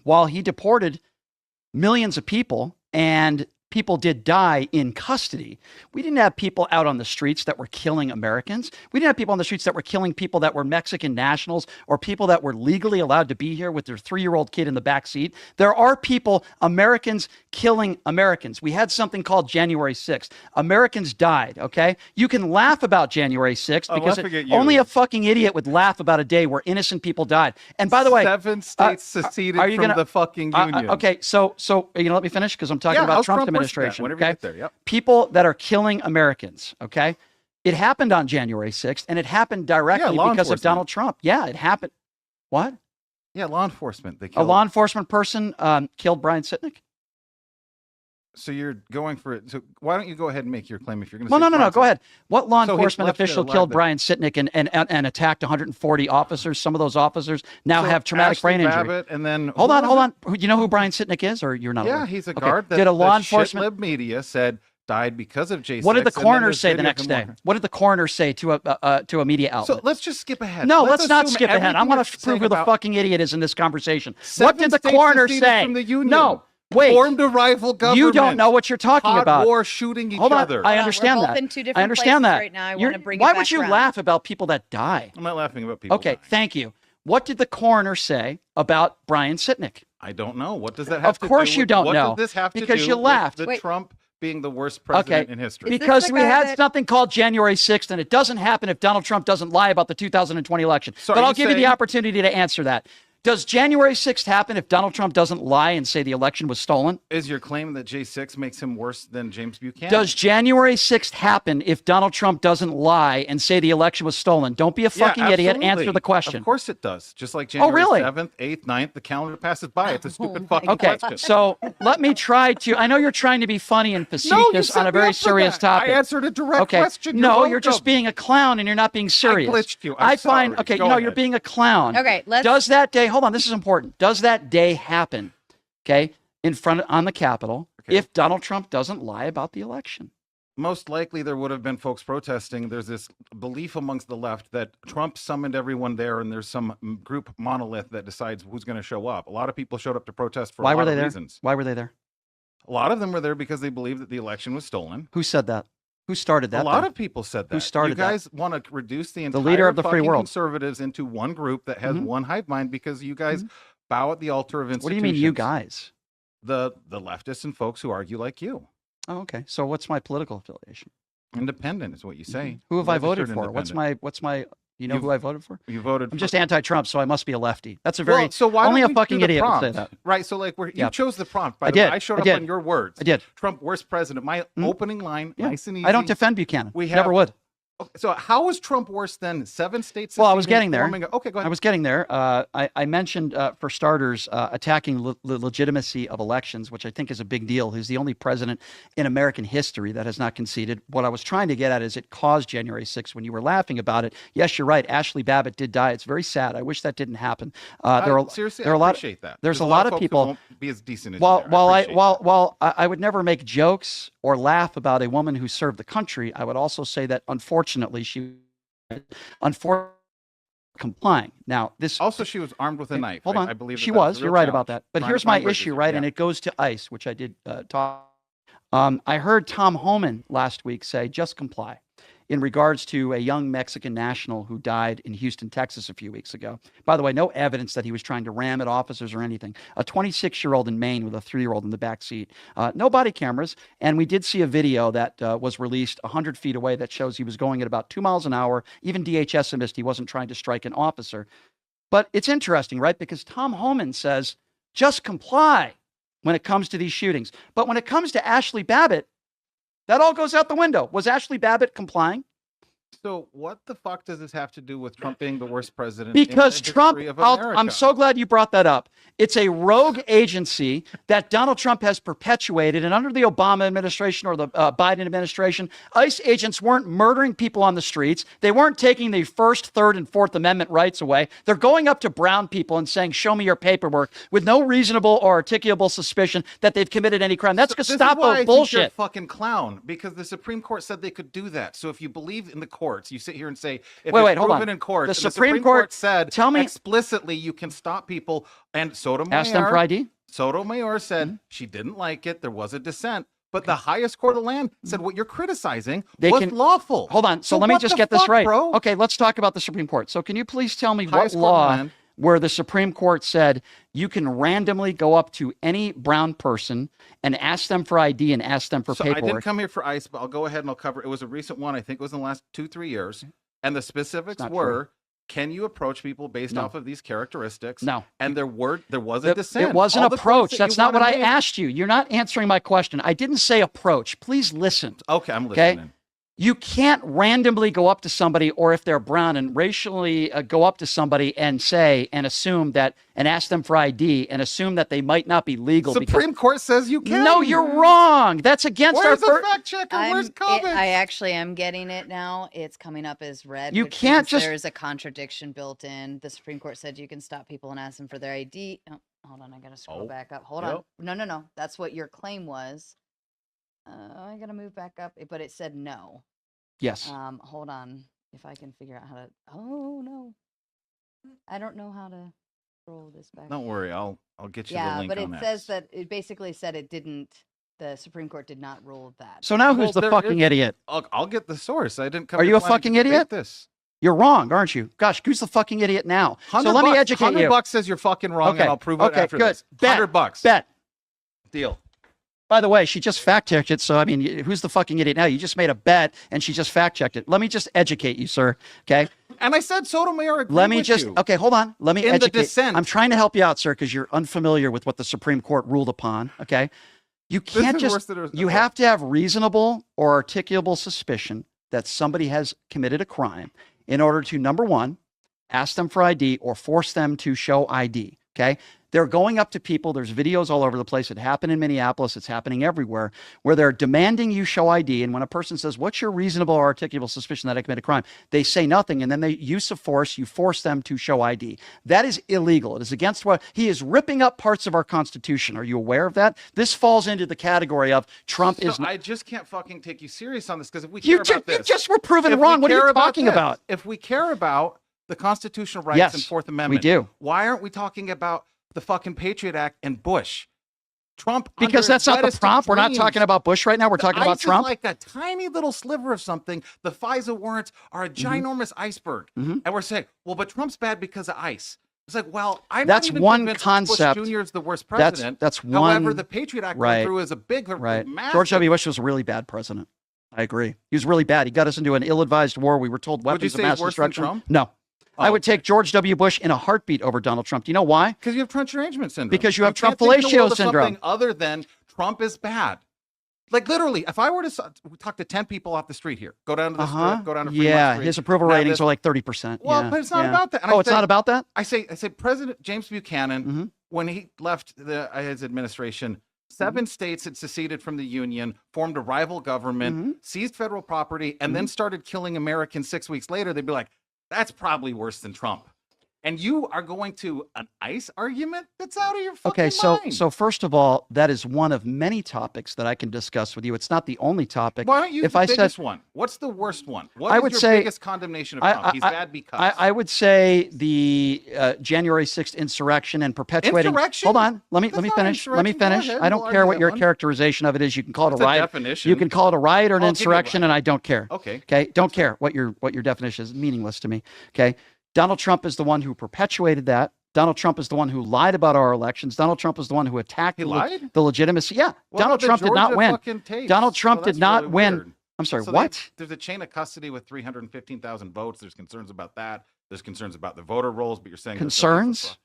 S1: while he deported millions of people and people did die in custody, we didn't have people out on the streets that were killing Americans. We didn't have people on the streets that were killing people that were Mexican nationals or people that were legally allowed to be here with their 3-year-old kid in the back seat. There are people, Americans killing Americans. We had something called January 6th. Americans died, okay? You can laugh about January 6th because only a fucking idiot would laugh about a day where innocent people died. And by the way,
S6: 7 states seceded from the fucking Union.
S1: Okay, so are you gonna let me finish? Because I'm talking about Trump's administration. Okay,
S6: yep.
S1: People that are killing Americans. Okay, it happened on January 6th, and it happened directly because of Donald Trump. Yeah, it happened. What?
S6: Yeah, law enforcement. They
S1: killed a law enforcement person killed Brian Sitnick.
S6: So you're going for it. So why don't you go ahead and make your claim if you're going to?
S1: Well, no. Go ahead. What law enforcement official killed Brian Sitnick and attacked 140 officers? Some of those officers now have traumatic brain injury.
S6: Babbitt, and then
S1: hold on. You know who Brian Sitnick is, or you're not?
S6: Yeah,
S1: aware?
S6: he's a guard.
S1: Did a law enforcement
S6: media said died because of J6?
S1: What did the coroner say the next day? What did the coroner say to a media outlet?
S6: So let's just skip ahead.
S1: No, let's not skip ahead. I want to prove who the fucking idiot is in this conversation. What did the coroner say? No. Wait,
S6: formed a rival government.
S1: You don't know what you're talking about.
S6: War shooting each
S1: Hold on.
S6: other.
S1: I understand
S3: We're
S1: that.
S3: both in 2 different
S1: I understand that.
S3: right now. I want to bring
S1: Why
S3: it back
S1: would you
S3: around.
S1: laugh about people that die?
S6: I'm not laughing about people.
S1: Okay,
S6: dying.
S1: thank you. What did the coroner say about Brian Sitnick?
S6: I don't know. What does that have to do?
S1: Of course you don't know.
S6: What does this have to do
S1: because you laughed.
S6: with Trump being the worst president in history?
S1: Because we had something called January 6th, and it doesn't happen if Donald Trump doesn't lie about the 2020 election.
S6: So
S1: but I'll give you the opportunity to answer that. Does January 6th happen if Donald Trump doesn't lie and say the election was stolen?
S6: Is your claim that J6 makes him worse than James Buchanan?
S1: Does January 6th happen if Donald Trump doesn't lie and say the election was stolen? Don't be a fucking idiot. Answer the question.
S6: Of course it does. Just like January
S1: really?
S6: 7th, 8th, 9th, the calendar passes by. It's a stupid fucking question.
S1: So let me try to, I know you're trying to be funny and facetious on a very serious topic.
S6: I answered a direct question.
S1: No, you're just being a clown and you're not being serious.
S6: I glitched you. I'm sorry.
S1: Okay,
S6: Go ahead.
S1: you're being a clown.
S3: Okay,
S1: Does that day, hold on, this is important. Does that day happen, okay, on the Capitol if Donald Trump doesn't lie about the election?
S6: Most likely there would have been folks protesting. There's this belief amongst the left that Trump summoned everyone there and there's some group monolith that decides who's going to show up. A lot of people showed up to protest for a lot of reasons.
S1: Why were they there?
S6: A lot of them were there because they believed that the election was stolen.
S1: Who said that? Who started that?
S6: A lot of people said that.
S1: Who started
S6: that? You guys want to reduce the entire
S1: leader of the free world
S6: conservatives into one group that has one hive mind because you guys bow at the altar of institutions.
S1: What do you mean, you guys?
S6: The leftists and folks who argue like you.
S1: Oh, okay. So what's my political affiliation?
S6: Independent is what you say.
S1: Who have I voted for? What's my? You know who I voted for?
S6: You voted.
S1: I'm just anti-Trump, so I must be a lefty. That's a very
S6: so why
S1: only
S6: don't
S1: a
S6: we
S1: fucking
S6: do the
S1: idiot would
S6: prompt?
S1: say that.
S6: Right. So like you chose the prompt. By
S1: I
S6: the way,
S1: did.
S6: I showed up on your words.
S1: I did.
S6: Trump, worst president. My opening line, nice and easy.
S1: I don't defend Buchanan. Never would.
S6: So how is Trump worse than 7 states?
S1: Well, I was getting there.
S6: Okay, go ahead.
S1: I was getting there. I mentioned, for starters, attacking the legitimacy of elections, which I think is a big deal. He's the only president in American history that has not conceded. What I was trying to get at is it caused January 6th when you were laughing about it. Yes, you're right. Ashley Babbitt did die. It's very sad. I wish that didn't happen.
S6: Seriously, I appreciate that.
S1: There's a lot of people
S6: won't be as decent as
S1: while I would never make jokes or laugh about a woman who served the country, I would also say that unfortunately complying. Now, this
S6: also she was armed with a knife.
S1: Hold on,
S6: I believe
S1: she was. You're right about that. But here's my issue, right?
S6: Yeah.
S1: And it goes to ICE, which I did talk. I heard Tom Homan last week say, "Just comply," in regards to a young Mexican national who died in Houston, Texas, a few weeks ago. By the way, no evidence that he was trying to ram at officers or anything. A 26-year-old in Maine with a 3-year-old in the back seat. No body cameras. And we did see a video that was released 100 feet away that shows he was going at about 2 miles an hour. Even DHS missed. He wasn't trying to strike an officer. But it's interesting, right? Because Tom Homan says, just comply when it comes to these shootings. But when it comes to Ashley Babbitt, that all goes out the window. Was Ashley Babbitt complying?
S6: So what the fuck does this have to do with Trump being the worst president
S1: because
S6: in the
S1: Trump,
S6: history of America?
S1: I'm so glad you brought that up. It's a rogue agency that Donald Trump has perpetuated. And under the Obama administration or the Biden administration, ICE agents weren't murdering people on the streets. They weren't taking the First, Third, and Fourth Amendment rights away. They're going up to brown people and saying, show me your paperwork, with no reasonable or articulable suspicion that they've committed any crime. That's Gestapo bullshit.
S6: I think you're a fucking clown, because the Supreme Court said they could do that. So if you believe in the courts, you sit here and say, if it's proven in court,
S1: the Supreme Court
S6: said
S1: tell me
S6: explicitly you can stop people. And Sotomayor
S1: ask them for ID.
S6: Sotomayor said she didn't like it. There was a dissent. But the highest court of the land said what you're criticizing was lawful.
S1: Hold on. So let me just get this right. Bro? Okay, let's talk about the Supreme Court. So can you please tell me what law where the Supreme Court said you can randomly go up to any brown person and ask them for ID and ask them for paperwork?
S6: I didn't come here for ICE, but I'll go ahead and I'll cover it. It was a recent one. I think it was in the last 2-3 years. And the specifics were, can you approach people based off of these characteristics?
S1: No.
S6: And there was a dissent.
S1: It wasn't approach. That's not what I asked you. You're not answering my question. I didn't say approach. Please listen.
S6: Okay, I'm listening.
S1: Okay? You can't randomly go up to somebody, or if they're brown, and racially go up to somebody and say and assume that, and ask them for ID and assume that they might not be legal.
S6: Supreme Court says you can.
S1: No, you're wrong. That's against
S6: Where's the fact checker? Where's comments?
S3: I actually am getting it now. It's coming up as red.
S1: You can't just.
S3: There's a contradiction built in. The Supreme Court said you can stop people and ask them for their ID. Oh, hold on, I gotta scroll back up. Hold on. No. That's what your claim was. I gotta move back up, but it said no.
S1: Yes.
S3: Hold on, if I can figure out how to. Oh no, I don't know how to scroll this back.
S6: Don't worry, I'll get you the link.
S3: Yeah, but it says that it basically said it didn't. The Supreme Court did not rule that.
S1: So now who's the fucking idiot?
S6: I'll get the source. I didn't come.
S1: Are you a fucking idiot?
S6: This.
S1: You're wrong, aren't you? Gosh, who's the fucking idiot now? So let me educate you.
S6: $100 says you're fucking wrong, and I'll prove it after this. $100.
S1: Bet.
S6: Deal.
S1: By the way, she just fact-checked it, so, I mean, who's the fucking idiot now? You just made a bet, and she just fact-checked it. Let me just educate you, sir, okay?
S6: And I said Sotomayor agreed
S1: Let me
S6: with
S1: just,
S6: you.
S1: okay, hold on. Let me
S6: In the
S1: educate.
S6: dissent.
S1: I'm trying to help you out, sir, because you're unfamiliar with what the Supreme Court ruled upon, okay? You can't
S6: is worse
S1: just,
S6: than it was
S1: you
S6: before.
S1: have to have reasonable or articulable suspicion that somebody has committed a crime in order to, number one, ask them for ID or force them to show ID, okay? They're going up to people. There's videos all over the place. It happened in Minneapolis. It's happening everywhere where they're demanding you show ID. And when a person says, what's your reasonable or articulable suspicion that I committed a crime? They say nothing. And then they use of force. You force them to show ID. That is illegal. It is against what he is ripping up parts of our Constitution. Are you aware of that? This falls into the category of Trump is.
S6: I just can't fucking take you serious on this because if we
S1: You,
S6: care about
S1: you
S6: this,
S1: just were proven
S6: if we
S1: wrong. What are
S6: care
S1: you talking
S6: this,
S1: about?
S6: If we care about the constitutional rights
S1: Yes,
S6: and Fourth
S1: we
S6: Amendment,
S1: do.
S6: Why aren't we talking about the fucking Patriot Act and Bush? Trump,
S1: Because
S6: under
S1: that's not the
S6: wettest of
S1: prompt. We're not
S6: dreams,
S1: talking about Bush right now. We're talking about
S6: ICE
S1: Trump.
S6: is like a tiny little sliver of something. The FISA warrants are a ginormous iceberg. And we're saying, well, but Trump's bad because of ICE. It's like, well, I'm
S1: That's
S6: not even
S1: one
S6: convinced
S1: concept.
S6: Bush Jr. is the worst
S1: That's-
S6: president.
S1: that's
S6: However,
S1: one-
S6: the Patriot Act
S1: right,
S6: went through as a big,
S1: Right.
S6: massive.
S1: George W. Bush was a really bad president. I agree. He was really bad. He got us into an ill-advised war. We were told
S6: Would you
S1: weapons of
S6: say
S1: mass
S6: it's worse than
S1: destruction.
S6: Trump?
S1: No. I
S6: Oh,
S1: would take George W. Bush in a heartbeat over Donald Trump. Do you know why?
S6: Because you have Trump derangement syndrome.
S1: Because you have
S6: can't
S1: Trump
S6: think in the
S1: fellatio
S6: world of
S1: syndrome.
S6: something other than Trump is bad. Like literally, if I were to talk to 10 people off the street here, go down to the strip, go down to Fremont
S1: Yeah,
S6: Street,
S1: his approval
S6: now
S1: ratings
S6: this-
S1: are like 30%.
S6: Well,
S1: yeah,
S6: but it's not
S1: yeah.
S6: about that. And
S1: Oh,
S6: I
S1: it's
S6: say-
S1: not about that?
S6: I say President James Buchanan,
S1: Mm-hmm.
S6: when he left his administration, 7 states had seceded from the Union, formed a rival government,
S1: Mm-hmm.
S6: seized federal property, and then started killing Americans 6 weeks later. They'd be like, that's probably worse than Trump. And you are going to an ICE argument? That's out of your fucking
S1: Okay, so
S6: mind.
S1: so first of all, that is one of many topics that I can discuss with you. It's not the only topic.
S6: Why don't you
S1: if
S6: the
S1: I
S6: biggest
S1: said,
S6: one? What's the worst one? What
S1: I
S6: is
S1: would
S6: your
S1: say-
S6: biggest condemnation of Trump? He's bad because.
S1: I would say the January 6th insurrection and perpetuating.
S6: Insurrection?
S1: Hold on, let me
S6: That's not
S1: finish. Let me
S6: insurrection. Go
S1: finish.
S6: ahead.
S1: I don't
S6: We'll
S1: care
S6: argue
S1: what
S6: that
S1: your
S6: one.
S1: characterization of it is. You can call it
S6: That's
S1: a
S6: a
S1: riot.
S6: definition.
S1: You can call it a riot or an
S6: I'll give you a
S1: insurrection,
S6: riot.
S1: and I don't care.
S6: Okay.
S1: Okay. Don't care what your definition is. Meaningless to me. Okay. Donald Trump is the one who perpetuated that. Donald Trump is the one who lied about our elections. Donald Trump is the one who attacked
S6: He lied?
S1: the legitimacy. Yeah.
S6: What
S1: Donald
S6: about the
S1: Trump did not
S6: Georgia
S1: win.
S6: fucking tapes?
S1: Donald Trump
S6: Well,
S1: did
S6: that's
S1: not
S6: really
S1: win.
S6: weird.
S1: I'm sorry,
S6: So
S1: what?
S6: there's a chain of custody with 315,000 votes. There's concerns about that. There's concerns about the voter rolls, but you're saying there's no
S1: Concerns?
S6: fraud.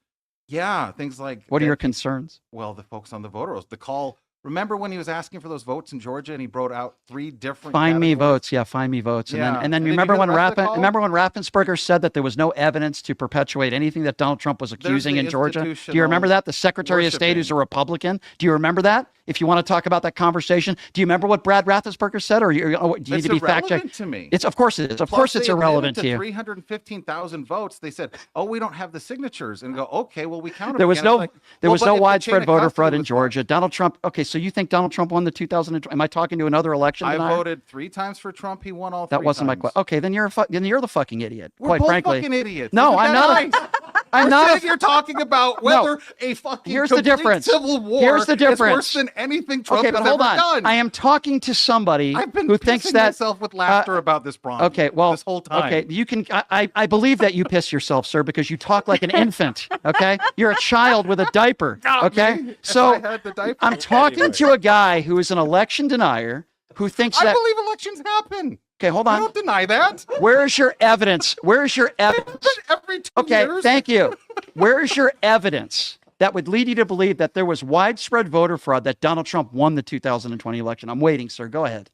S6: Yeah, things like
S1: What are
S6: that-
S1: your concerns?
S6: well, the folks on the voter rolls. The call. Remember when he was asking for those votes in Georgia and he brought out 3 different
S1: Find me
S6: categories?
S1: votes. Yeah, find me votes. And
S6: Yeah.
S1: then
S6: And did you
S1: remember
S6: hear
S1: when
S6: the rest of the call?
S1: Raffensperger said that there was no evidence to perpetuate anything that Donald Trump was accusing
S6: the
S1: in Georgia? Do you
S6: institutional
S1: remember that? The Secretary of State who's a
S6: worshiping.
S1: Republican. Do you remember that? If you want to talk about that conversation, do you remember what Brad Raffensperger said, or do you need
S6: It's
S1: to be fact
S6: irrelevant
S1: checked?
S6: to me.
S1: It's of course it is. Of
S6: Plus,
S1: course, it's
S6: they admitted
S1: irrelevant to you.
S6: 315,000 votes. They said, "Oh, we don't have the signatures," and go, "Okay, well, we counted."
S1: There was
S6: again." It's
S1: no
S6: like,
S1: there
S6: well,
S1: was
S6: but
S1: no
S6: if the chain
S1: widespread
S6: of
S1: voter
S6: custody
S1: fraud in
S6: was
S1: Georgia. Donald Trump. Okay, so you think Donald Trump won the 2020? Am I talking to another election
S6: I
S1: denier?
S6: voted 3 times for Trump. He won all 3
S1: That wasn't my
S6: times.
S1: question. Okay, then you're the fucking idiot.
S6: We're
S1: quite
S6: both
S1: frankly.
S6: fucking idiots.
S1: No,
S6: Isn't
S1: I'm
S6: that
S1: not.
S6: nice?
S1: I'm
S6: We're
S1: not.
S6: sitting here talking about whether a fucking
S1: Here's the
S6: complete
S1: difference.
S6: civil war
S1: Here's the
S6: is
S1: difference.
S6: worse than anything Trump
S1: Okay, but
S6: has
S1: hold
S6: ever
S1: on.
S6: done.
S1: I am talking to somebody
S6: I've been
S1: who thinks
S6: pissing
S1: that.
S6: myself with laughter about this, Bron.
S1: Okay, well,
S6: this whole time.
S1: okay, you can. I believe that you piss yourself, sir, because you talk like an infant. Okay, you're a child with a diaper. Okay,
S6: me, if
S1: so
S6: I had the diaper.
S1: I'm talking to a guy who is an election denier who thinks
S6: I
S1: that.
S6: believe elections happen.
S1: Okay, hold
S6: I
S1: on.
S6: don't deny that.
S1: Where is your evidence? Where is your evidence?
S6: Every 2
S1: Okay,
S6: years.
S1: thank you. Where is your evidence that would lead you to believe that there was widespread voter fraud, that Donald Trump won the 2020 election? I'm waiting, sir. Go ahead.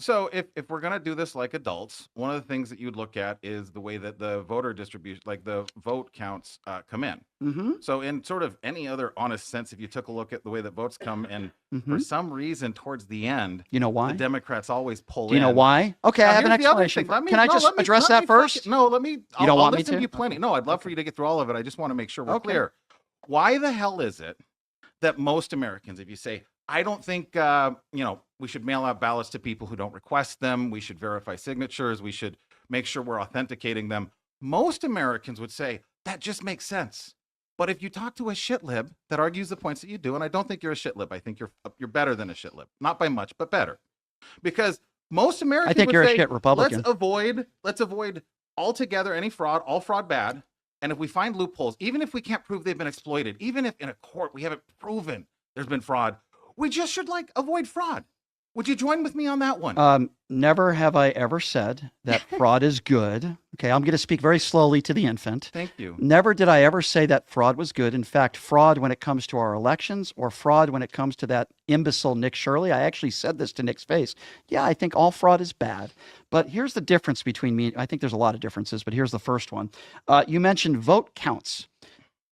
S6: So if we're gonna do this like adults, one of the things that you'd look at is the way that the voter distribution, like the vote counts, come in.
S1: Mm-hmm.
S6: So in sort of any other honest sense, if you took a look at the way that votes come in, for some reason towards the end,
S1: You know why?
S6: the Democrats always pull
S1: Do you know
S6: in.
S1: why? Okay,
S6: Now,
S1: I have an
S6: here's the other
S1: explanation.
S6: thing. Let me-
S1: Can I
S6: no,
S1: just
S6: let me-
S1: address
S6: let
S1: that
S6: me
S1: first?
S6: fucking- no, let me.
S1: You don't
S6: I'll
S1: want me
S6: listen
S1: to?
S6: you plenty. No, I'd love for you to get through all of it. I just want to make sure we're
S1: Okay.
S6: clear. Why the hell is it that most Americans, if you say, I don't think we should mail out ballots to people who don't request them, we should verify signatures, we should make sure we're authenticating them, most Americans would say that just makes sense. But if you talk to a shitlib that argues the points that you do, and I don't think you're a shitlib, I think you're better than a shitlib, not by much, but better, because most Americans
S1: I think
S6: would
S1: you're a
S6: say,
S1: shit Republican.
S6: Let's avoid altogether any fraud, all fraud bad. And if we find loopholes, even if we can't prove they've been exploited, even if in a court we haven't proven there's been fraud, we just should avoid fraud. Would you join with me on that one?
S1: Never have I ever said that fraud is good. Okay, I'm going to speak very slowly to the infant.
S6: Thank you.
S1: Never did I ever say that fraud was good. In fact, fraud when it comes to our elections or fraud when it comes to that imbecile Nick Shirley, I actually said this to Nick's face. Yeah, I think all fraud is bad. But here's the difference between me. I think there's a lot of differences, but here's the first one. You mentioned vote counts.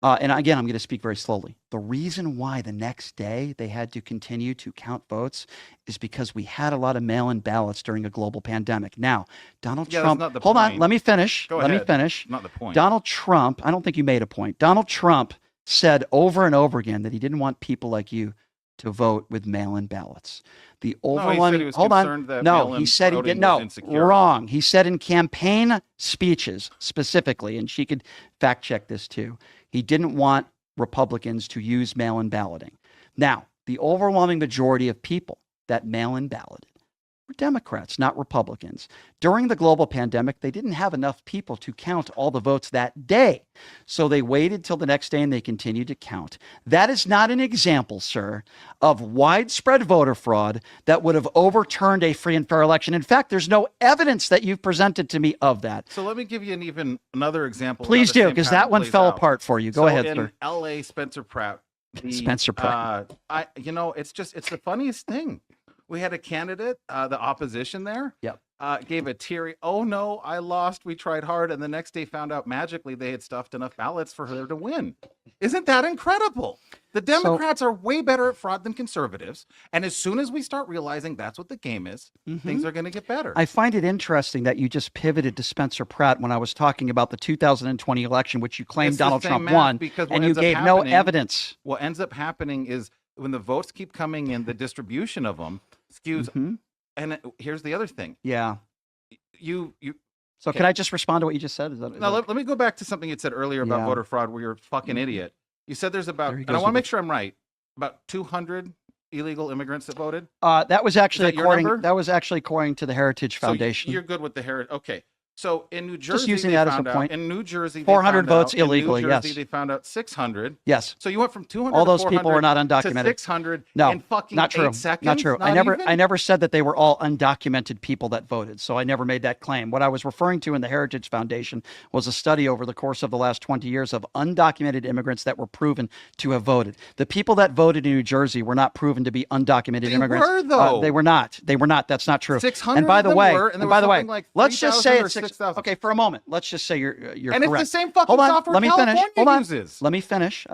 S1: And again, I'm going to speak very slowly. The reason why the next day they had to continue to count votes is because we had a lot of mail-in ballots during a global pandemic. Now, Donald Trump, hold on, let me finish.
S6: Go ahead.
S1: Not
S6: the point.
S1: Donald Trump, I don't think you made a point. Donald Trump said over and over again that he didn't want people like you to vote with mail-in ballots. The overwhelming,
S6: he was
S1: hold on.
S6: concerned that
S1: No,
S6: mail-in
S1: he said he
S6: voting
S1: didn't. No,
S6: was insecure.
S1: wrong. He said in campaign speeches specifically, and she could fact check this too, he didn't want Republicans to use mail-in balloting. Now, the overwhelming majority of people that mail-in balloted were Democrats, not Republicans. During the global pandemic, they didn't have enough people to count all the votes that day. So they waited till the next day and they continued to count. That is not an example, sir, of widespread voter fraud that would have overturned a free and fair election. In fact, there's no evidence that you've presented to me of that.
S6: So let me give you another example.
S1: Please do, because that one fell apart for you. Go ahead,
S6: in
S1: sir.
S6: L.A., Spencer Pratt.
S1: Spencer Pratt.
S6: It's the funniest thing. We had a candidate, the opposition there.
S1: Yep.
S6: Gave a teary, oh no, I lost. We tried hard. And the next day found out magically they had stuffed enough ballots for her to win. Isn't that incredible? The Democrats are way better at fraud than conservatives. And as soon as we start realizing that's what the game is, things are going to get better.
S1: I find it interesting that you just pivoted to Spencer Pratt when I was talking about the 2020 election, which you claimed Donald Trump won, and you gave no evidence.
S6: What ends up happening is when the votes keep coming in, the distribution of them skews. And here's the other thing.
S1: Yeah.
S6: So
S1: okay. Can I just respond to what you just said?
S6: Let me go back to something you said earlier about voter fraud where you're a fucking idiot. You said there's about, and I want to make sure I'm right, about 200 illegal immigrants that voted?
S1: That was actually according to the Heritage Foundation.
S6: So you're good with the Heritage. Okay. So in New Jersey,
S1: just using that as a point.
S6: In New Jersey,
S1: 400 votes illegally.
S6: In New Jersey,
S1: yes,
S6: they found out 600.
S1: Yes.
S6: So you went from 200.
S1: All those people were not undocumented.
S6: To 600.
S1: No,
S6: in fucking
S1: not true.
S6: 8 seconds.
S1: Not true. I never said that they were all undocumented people that voted. So I never made that claim. What I was referring to in the Heritage Foundation was a study over the course of the last 20 years of undocumented immigrants that were proven to have voted. The people that voted in New Jersey were not proven to be undocumented immigrants.
S6: They were though.
S1: They were not. They were not. That's not true.
S6: 600.
S1: And by the way,
S6: like
S1: let's just say it's
S6: 6,000.
S1: Okay, for a moment. Let's just say you're
S6: and
S1: correct.
S6: it's the same fucking software California uses.
S1: Let me finish.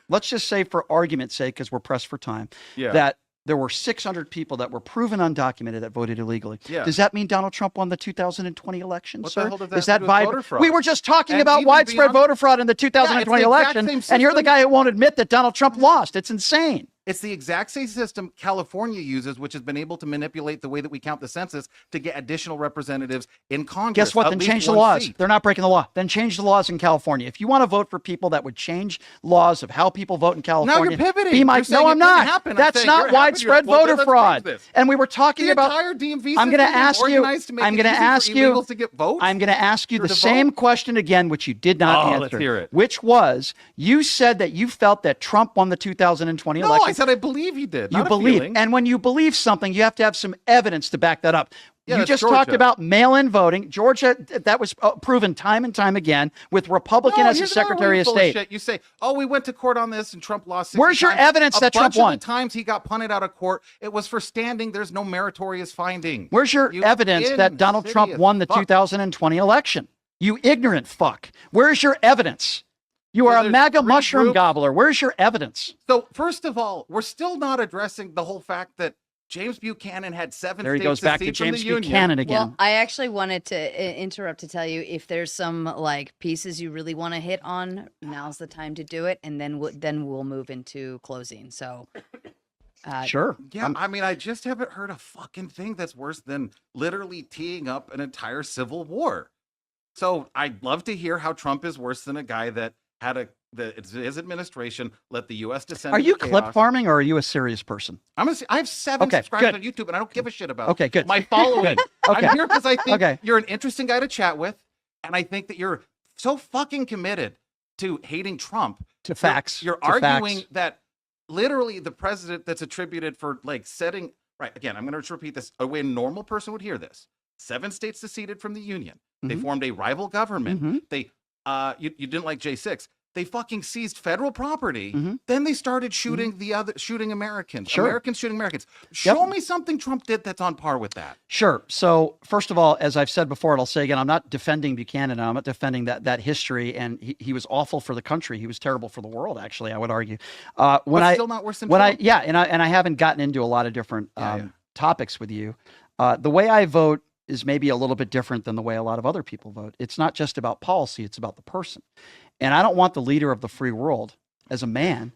S1: Let's just say, for argument's sake, because we're pressed for time,
S6: yeah,
S1: that there were 600 people that were proven undocumented that voted illegally.
S6: Yeah.
S1: Does that mean Donald Trump won the 2020 election,
S6: what
S1: sir?
S6: The hell does that
S1: Is that
S6: voter fraud?
S1: We were just talking
S6: and
S1: about widespread voter fraud in the 2020 election, and you're the guy who won't admit that Donald Trump lost. It's insane.
S6: It's the exact same system California uses, which has been able to manipulate the way that we count the census to get additional representatives in Congress.
S1: Guess what? Then change the laws. Seat. They're not breaking the law. Then change the laws in California. If you want to vote for people that would change laws of how people vote in California,
S6: now you're pivoting.
S1: No, I'm not. That's not widespread voter fraud. And we were talking about
S6: the entire DMV.
S1: I'm going to ask you.
S6: I'm going to ask you
S1: to get votes. I'm going to ask you the same question again, which you did not answer.
S6: Let's hear it.
S1: Which was, you said that you felt that Trump won the 2020 election.
S6: No, I said I believe he did.
S1: You believe, and when you believe something, you have to have some evidence to back that up.
S6: Yeah,
S1: you just talked about mail-in voting. Georgia, that was proven time and time again with Republican as a Secretary of State.
S6: Shit. You say, oh, we went to court on this and Trump lost 60
S1: Where's your
S6: times.
S1: evidence that Trump won?
S6: A bunch of the times he got punted out of court, it was for standing. There's no meritorious finding.
S1: Where's your evidence that Donald Trump won the 2020 election? You ignorant fuck. Where's your evidence? You are a MAGA mushroom gobbler. Where's your evidence?
S6: So, first of all, we're still not addressing the whole fact that James Buchanan had 7
S1: there he
S6: states
S1: goes back to James Buchanan again.
S3: Well, I actually wanted to interrupt to tell you, if there's some like pieces you really want to hit on, now's the time to do it, and then we'll move into closing. So,
S1: sure.
S6: Yeah, I mean, I just haven't heard a fucking thing that's worse than literally teeing up an entire civil war. So, I'd love to hear how Trump is worse than a guy that had his administration let the U.S. descend.
S1: Are you clip farming, or are you a serious person?
S6: I have 7 subscribers on YouTube, and I don't give a shit about
S1: Okay, good.
S6: my following.
S1: Okay.
S6: I'm here because I think you're an interesting guy to chat with, and I think that you're so fucking committed to hating Trump.
S1: To facts.
S6: You're arguing that literally the president that's attributed for like setting Right. Again, I'm going to repeat this a way a normal person would hear this. 7 states seceded from the Union. They formed a rival government. They, you didn't like J6. They fucking seized federal property. Then they started shooting shooting Americans. Americans shooting Americans. Show me something Trump did that's on par with that.
S1: Sure. So first of all, as I've said before, and I'll say again, I'm not defending Buchanan. I'm not defending that history. And he was awful for the country. He was terrible for the world, actually, I would argue.
S6: Still not worse than Trump.
S1: And I haven't gotten into a lot of different topics with you. The way I vote is maybe a little bit different than the way a lot of other people vote. It's not just about policy, it's about the person. And I don't want the leader of the free world as a man,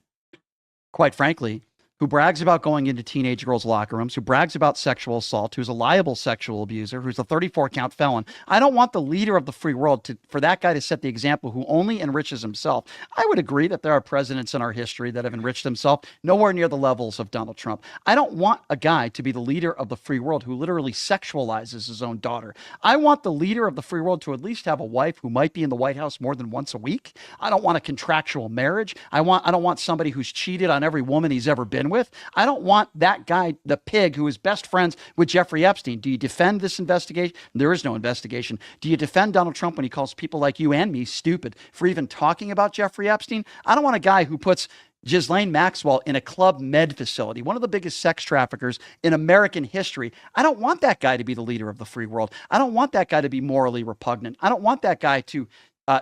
S1: quite frankly, who brags about going into teenage girls' locker rooms, who brags about sexual assault, who's a liable sexual abuser, who's a 34-count felon. I don't want the leader of the free world for that guy to set the example who only enriches himself. I would agree that there are presidents in our history that have enriched themselves, nowhere near the levels of Donald Trump. I don't want a guy to be the leader of the free world who literally sexualizes his own daughter. I want the leader of the free world to at least have a wife who might be in the White House more than once a week. I don't want a contractual marriage. I don't want somebody who's cheated on every woman he's ever been with. I don't want that guy, the pig, who is best friends with Jeffrey Epstein. Do you defend this investigation? There is no investigation. Do you defend Donald Trump when he calls people like you and me stupid for even talking about Jeffrey Epstein? I don't want a guy who puts Ghislaine Maxwell in a Club Med facility, one of the biggest sex traffickers in American history. I don't want that guy to be the leader of the free world. I don't want that guy to be morally repugnant. I don't want that guy to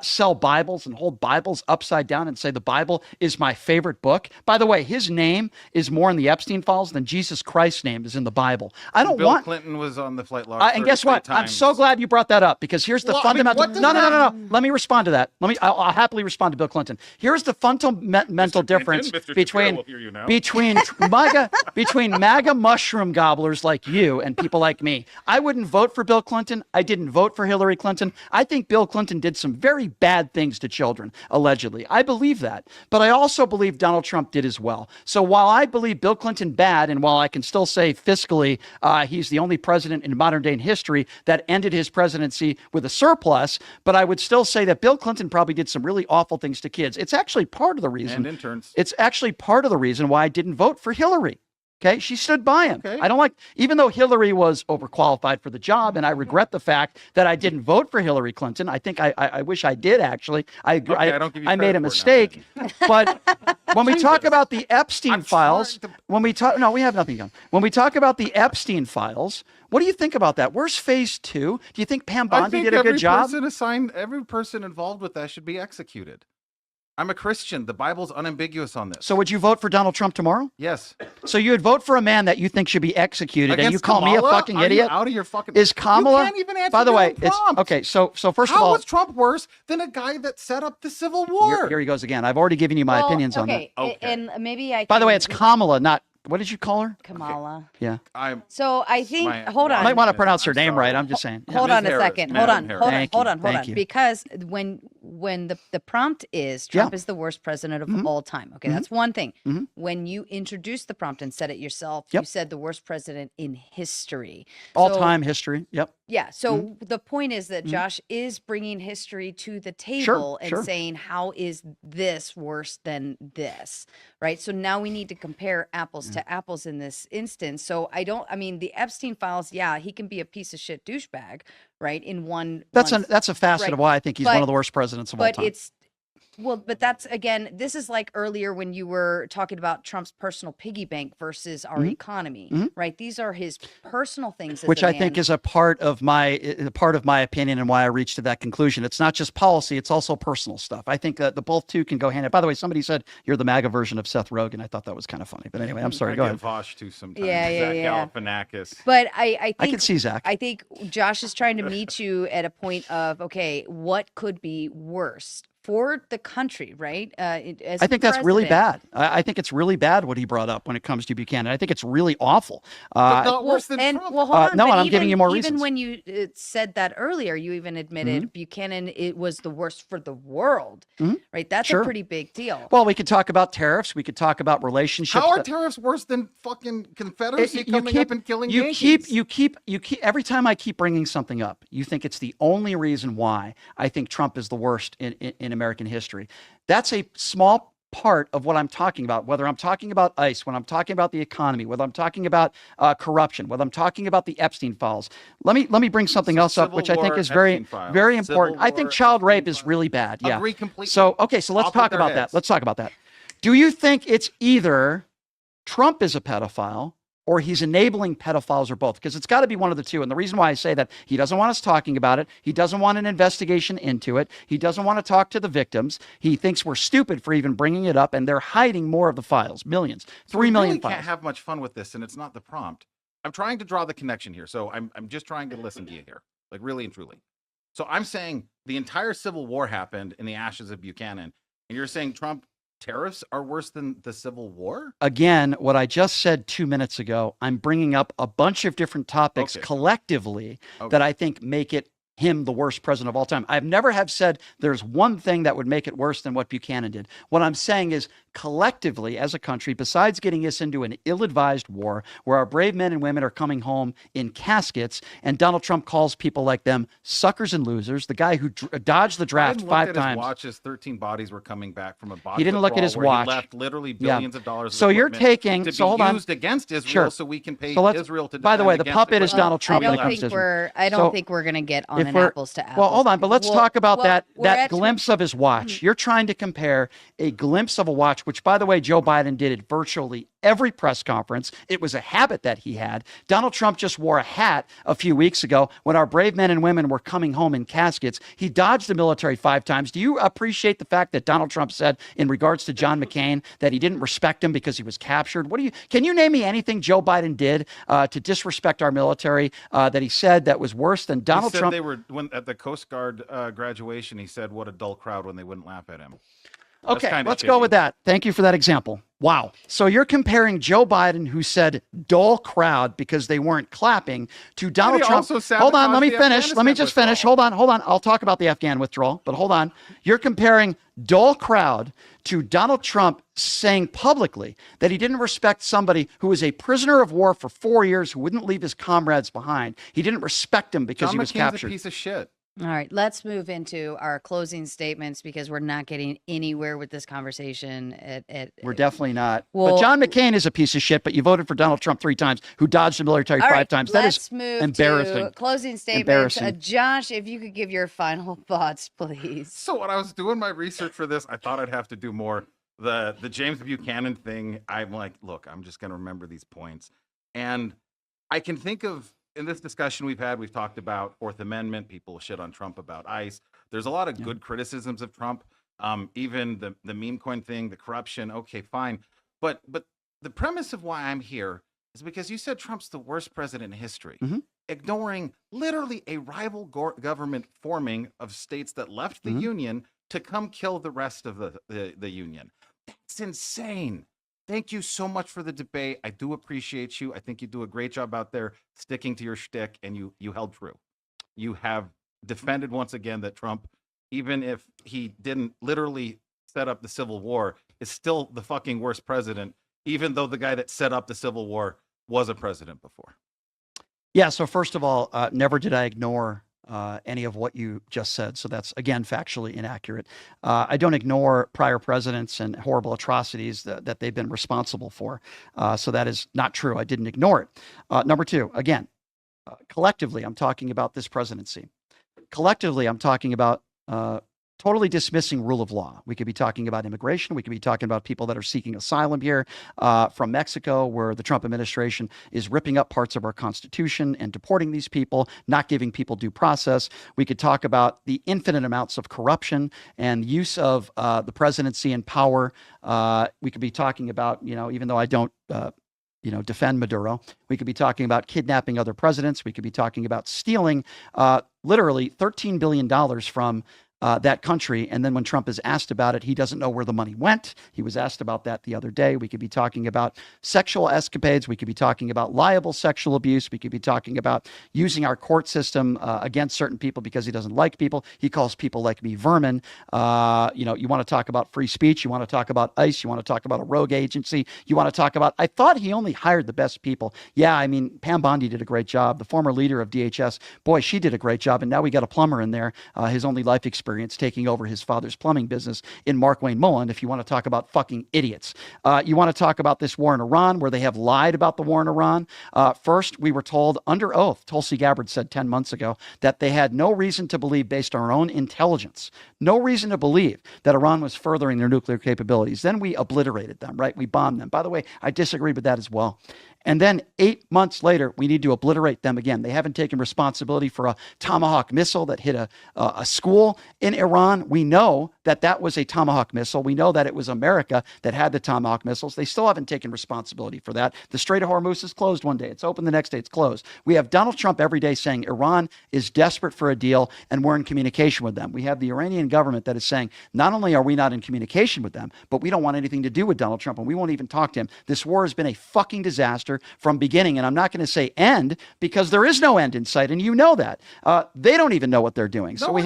S1: sell Bibles and hold Bibles upside down and say the Bible is my favorite book. By the way, his name is more in the Epstein files than Jesus Christ's name is in the Bible. I don't
S6: Bill
S1: want...
S6: Clinton was on the flight log.
S1: And guess what? I'm so glad you brought that up, because here's the fundamental... No. Let me respond to that. I'll happily respond to Bill Clinton. Here's the fundamental difference between MAGA mushroom gobblers like you and people like me. I wouldn't vote for Bill Clinton. I didn't vote for Hillary Clinton. I think Bill Clinton did some very bad things to children, allegedly. I believe that. But I also believe Donald Trump did as well. So while I believe Bill Clinton bad, and while I can still say fiscally he's the only president in modern day history that ended his presidency with a surplus, but I would still say that Bill Clinton probably did some really awful things to kids. It's actually part of the reason.
S6: And interns.
S1: It's actually part of the reason why I didn't vote for Hillary. Okay, she stood by him.
S6: Okay.
S1: I don't like, even though Hillary was overqualified for the job, and I regret the fact that I didn't vote for Hillary Clinton. I think I wish I did, actually. I agree. I made a mistake. But when we talk about the Epstein files, we have nothing done. When we talk about the Epstein files, what do you think about that? Where's phase 2? Do you think Pam Bondi did a good job?
S6: Every person involved with that should be executed. I'm a Christian. The Bible's unambiguous on this.
S1: So would you vote for Donald Trump tomorrow?
S6: Yes.
S1: So you would vote for a man that you think should be executed,
S6: Against
S1: and you call
S6: Kamala?
S1: me a fucking idiot?
S6: Out of your fucking...
S1: Is Kamala...
S6: You can't even answer
S1: by the way,
S6: it's
S1: okay, so first of
S6: How
S1: all...
S6: was Trump worse than a guy that set up the Civil War?
S1: Here he goes again. I've already given you my opinions on that.
S3: Okay, and maybe I can...
S1: By the way, it's Kamala, not... What did you call her?
S3: Kamala.
S1: Yeah.
S3: So I think... hold on.
S1: I might want to pronounce her name right. I'm just saying.
S3: Hold on a second. Hold on.
S1: Thank you.
S3: Because when the prompt is Trump is the worst president of all time. Okay, that's one thing. When you introduced the prompt and said it yourself, you said the worst president in history.
S1: All-time history. Yep.
S3: Yeah. So the point is that Josh is bringing history to the table and saying, how is this worse than this? Right. So now we need to compare apples to apples in this instance. So the Epstein files, he can be a piece of shit douchebag, right? That's
S1: a facet of why I think he's one of the worst presidents of all time.
S3: But that's, again, this is like earlier when you were talking about Trump's personal piggy bank versus our economy, right? These are his personal things.
S1: Which I think is a part of my opinion and why I reached to that conclusion. It's not just policy, it's also personal stuff. I think that the both two can go hand in hand. By the way, somebody said you're the MAGA version of Seth Rogen. I thought that was kind of funny. But anyway, I'm sorry. Go ahead.
S6: Vosh too sometimes.
S3: Zach
S6: Galifianakis.
S3: But I
S1: can see Zach.
S3: I think Josh is trying to meet you at a point of, okay, what could be worse for the country, right?
S1: I think that's really bad. I think it's really bad what he brought up when it comes to Buchanan. I think it's really awful.
S6: But not worse than Trump.
S3: Well, hold on.
S1: No, and I'm giving you more reasons.
S3: Even when you said that earlier, you even admitted Buchanan was the worst for the world, right? That's a pretty big deal.
S1: Well, we could talk about tariffs. We could talk about relationships.
S6: How are tariffs worse than fucking Confederacy coming up and killing Yankees?
S1: You keep every time I keep bringing something up, you think it's the only reason why I think Trump is the worst in American history. That's a small part of what I'm talking about, whether I'm talking about ICE, when I'm talking about the economy, whether I'm talking about corruption, whether I'm talking about the Epstein files. Let me bring something else up, which I think is very important. I think child rape is really bad. Yeah.
S6: Agree completely.
S1: So let's talk about that. Let's talk about that. Do you think it's either Trump is a pedophile or he's enabling pedophiles, or both? Because it's got to be one of the two. And the reason why I say that, he doesn't want us talking about it. He doesn't want an investigation into it. He doesn't want to talk to the victims. He thinks we're stupid for even bringing it up, and they're hiding more of the files, millions, 3 million
S6: really
S1: files.
S6: Can't have much fun with this, and it's not the prompt. I'm trying to draw the connection here, so I'm just trying to listen to you here, like really and truly. So I'm saying the entire Civil War happened in the ashes of Buchanan, and you're saying Trump tariffs are worse than the Civil War?
S1: Again, what I just said 2 minutes ago, I'm bringing up a bunch of different topics collectively that I think make it him the worst president of all time. I've never have said there's one thing that would make it worse than what Buchanan did. What I'm saying is, collectively as a country, besides getting us into an ill-advised war where our brave men and women are coming home in caskets, and Donald Trump calls people like them suckers and losers, the guy who dodged the draft 5 times.
S6: His watch, 13 bodies were coming back from a body.
S1: He didn't look at his watch.
S6: He left literally billions of dollars.
S1: So you're taking
S6: to be used against Israel, so we can pay Israel to defend.
S1: By the way, the puppet is Donald Trump.
S3: I don't think we're going to get on an apples to apples.
S1: Well, hold on, but let's talk about that glimpse of his watch. You're trying to compare a glimpse of a watch, which, by the way, Joe Biden did at virtually every press conference. It was a habit that he had. Donald Trump just wore a hat a few weeks ago when our brave men and women were coming home in caskets. He dodged the military 5 times. Do you appreciate the fact that Donald Trump said in regards to John McCain that he didn't respect him because he was captured? Can you name me anything Joe Biden did to disrespect our military that he said that was worse than Donald Trump?
S6: They were at the Coast Guard graduation. He said, "What a dull crowd," when they wouldn't laugh at him.
S1: Okay, let's go with that. Thank you for that example. Wow. So you're comparing Joe Biden, who said dull crowd because they weren't clapping, to Donald Trump. Hold on, let me finish. Let me just finish. Hold on. I'll talk about the Afghan withdrawal, but hold on. You're comparing dull crowd to Donald Trump saying publicly that he didn't respect somebody who was a prisoner of war for 4 years, who wouldn't leave his comrades behind. He didn't respect him because he was captured.
S6: A piece of shit.
S3: All right, let's move into our closing statements because we're not getting anywhere with this conversation.
S1: We're definitely not. Well, but John McCain is a piece of shit, but you voted for Donald Trump 3 times, who dodged the military 5 times. That is embarrassing.
S3: To closing statements. Josh, if you could give your final thoughts, please.
S6: So when I was doing my research for this, I thought I'd have to do more. The James Buchanan thing, I'm like, look, I'm just going to remember these points. And I can think of, in this discussion we've talked about Fourth Amendment. People shit on Trump about ICE. There's a lot of good criticisms of Trump. Even the meme coin thing, the corruption. Okay, fine. But the premise of why I'm here is because you said Trump's the worst president in history, ignoring literally a rival government forming of states that left the union to come kill the rest of the union. That's insane. Thank you so much for the debate. I do appreciate you. I think you do a great job out there sticking to your shtick, and you held true. You have defended once again that Trump, even if he didn't literally set up the Civil War, is still the fucking worst president, even though the guy that set up the Civil War was a president before.
S1: Yeah, so first of all, never did I ignore any of what you just said. So that's, again, factually inaccurate. I don't ignore prior presidents and horrible atrocities that they've been responsible for. So that is not true. I didn't ignore it. Number 2, again, collectively, I'm talking about this presidency. Collectively, I'm talking about totally dismissing rule of law. We could be talking about immigration. We could be talking about people that are seeking asylum here from Mexico, where the Trump administration is ripping up parts of our Constitution and deporting these people, not giving people due process. We could talk about the infinite amounts of corruption and use of the presidency and power. We could be talking about, even though I don't defend Maduro. We could be talking about kidnapping other presidents. We could be talking about stealing literally $13 billion from that country. And then when Trump is asked about it, he doesn't know where the money went. He was asked about that the other day. We could be talking about sexual escapades. We could be talking about liable sexual abuse. We could be talking about using our court system against certain people because he doesn't like people. He calls people like me vermin. You want to talk about free speech. You want to talk about ICE. You want to talk about a rogue agency. You want to talk about, I thought he only hired the best people. Yeah, I mean, Pam Bondi did a great job. The former leader of DHS, boy, she did a great job. And now we got a plumber in there. His only life experience experience taking over his father's plumbing business in Mark Wayne Mullen, if you want to talk about fucking idiots. You want to talk about this war in Iran, where they have lied about the war in Iran. First, we were told under oath, Tulsi Gabbard said 10 months ago, that they had no reason to believe, based on our own intelligence, no reason to believe that Iran was furthering their nuclear capabilities. Then we obliterated them, right? We bombed them. By the way, I disagreed with that as well. And then 8 months later, we need to obliterate them again. They haven't taken responsibility for a Tomahawk missile that hit a school in Iran. We know that that was a Tomahawk missile. We know that it was America that had the Tomahawk missiles. They still haven't taken responsibility for that. The Strait of Hormuz is closed one day. It's open the next day. It's closed. We have Donald Trump every day saying Iran is desperate for a deal and we're in communication with them. We have the Iranian government that is saying not only are we not in communication with them, but we don't want anything to do with Donald Trump and we won't even talk to him. This war has been a fucking disaster from beginning. And I'm not going to say end because there is no end in sight. And you know that. They don't even know what they're doing. So we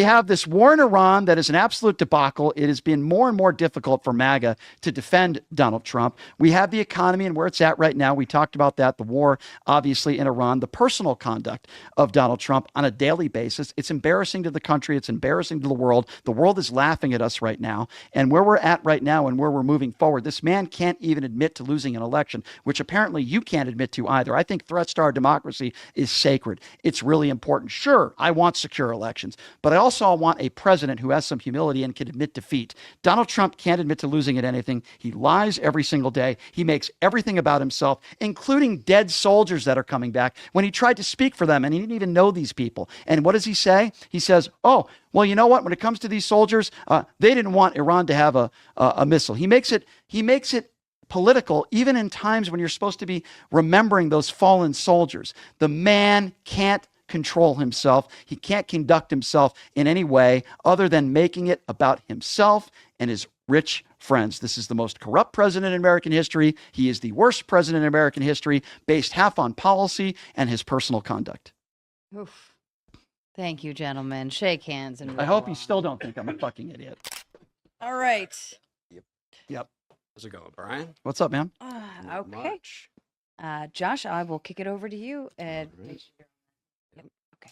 S1: have this war in Iran that is an absolute debacle. It has been more and more difficult for MAGA to defend Donald Trump. We have the economy and where it's at right now. We talked about that, the war, obviously, in Iran, the personal conduct of Donald Trump on a daily basis. It's embarrassing to the country. It's embarrassing to the world. The world is laughing at us right now. And where we're at right now and where we're moving forward, this man can't even admit to losing an election, which apparently you can't admit to either. I think threats to our democracy is sacred. It's really important. Sure, I want secure elections, but I also want a president who has some humility and can admit defeat. Donald Trump can't admit to losing at anything. He lies every single day. He makes everything about himself, including dead soldiers that are coming back, when he tried to speak for them and he didn't even know these people. And what does he say? He says, oh, well, you know what? When it comes to these soldiers, they didn't want Iran to have a missile. He makes it political, even in times when you're supposed to be remembering those fallen soldiers. The man can't control himself. He can't conduct himself in any way other than making it about himself and his rich friends. This is the most corrupt president in American history. He is the worst president in American history, based half on policy and his personal conduct.
S3: Oof. Thank you, gentlemen. Shake hands. And
S1: I hope you still don't think I'm a fucking idiot.
S3: All right.
S1: Yep.
S7: How's it going, Brian?
S1: What's up, man?
S3: Okay. Josh, I will kick it over to you. And
S7: Yep. Okay.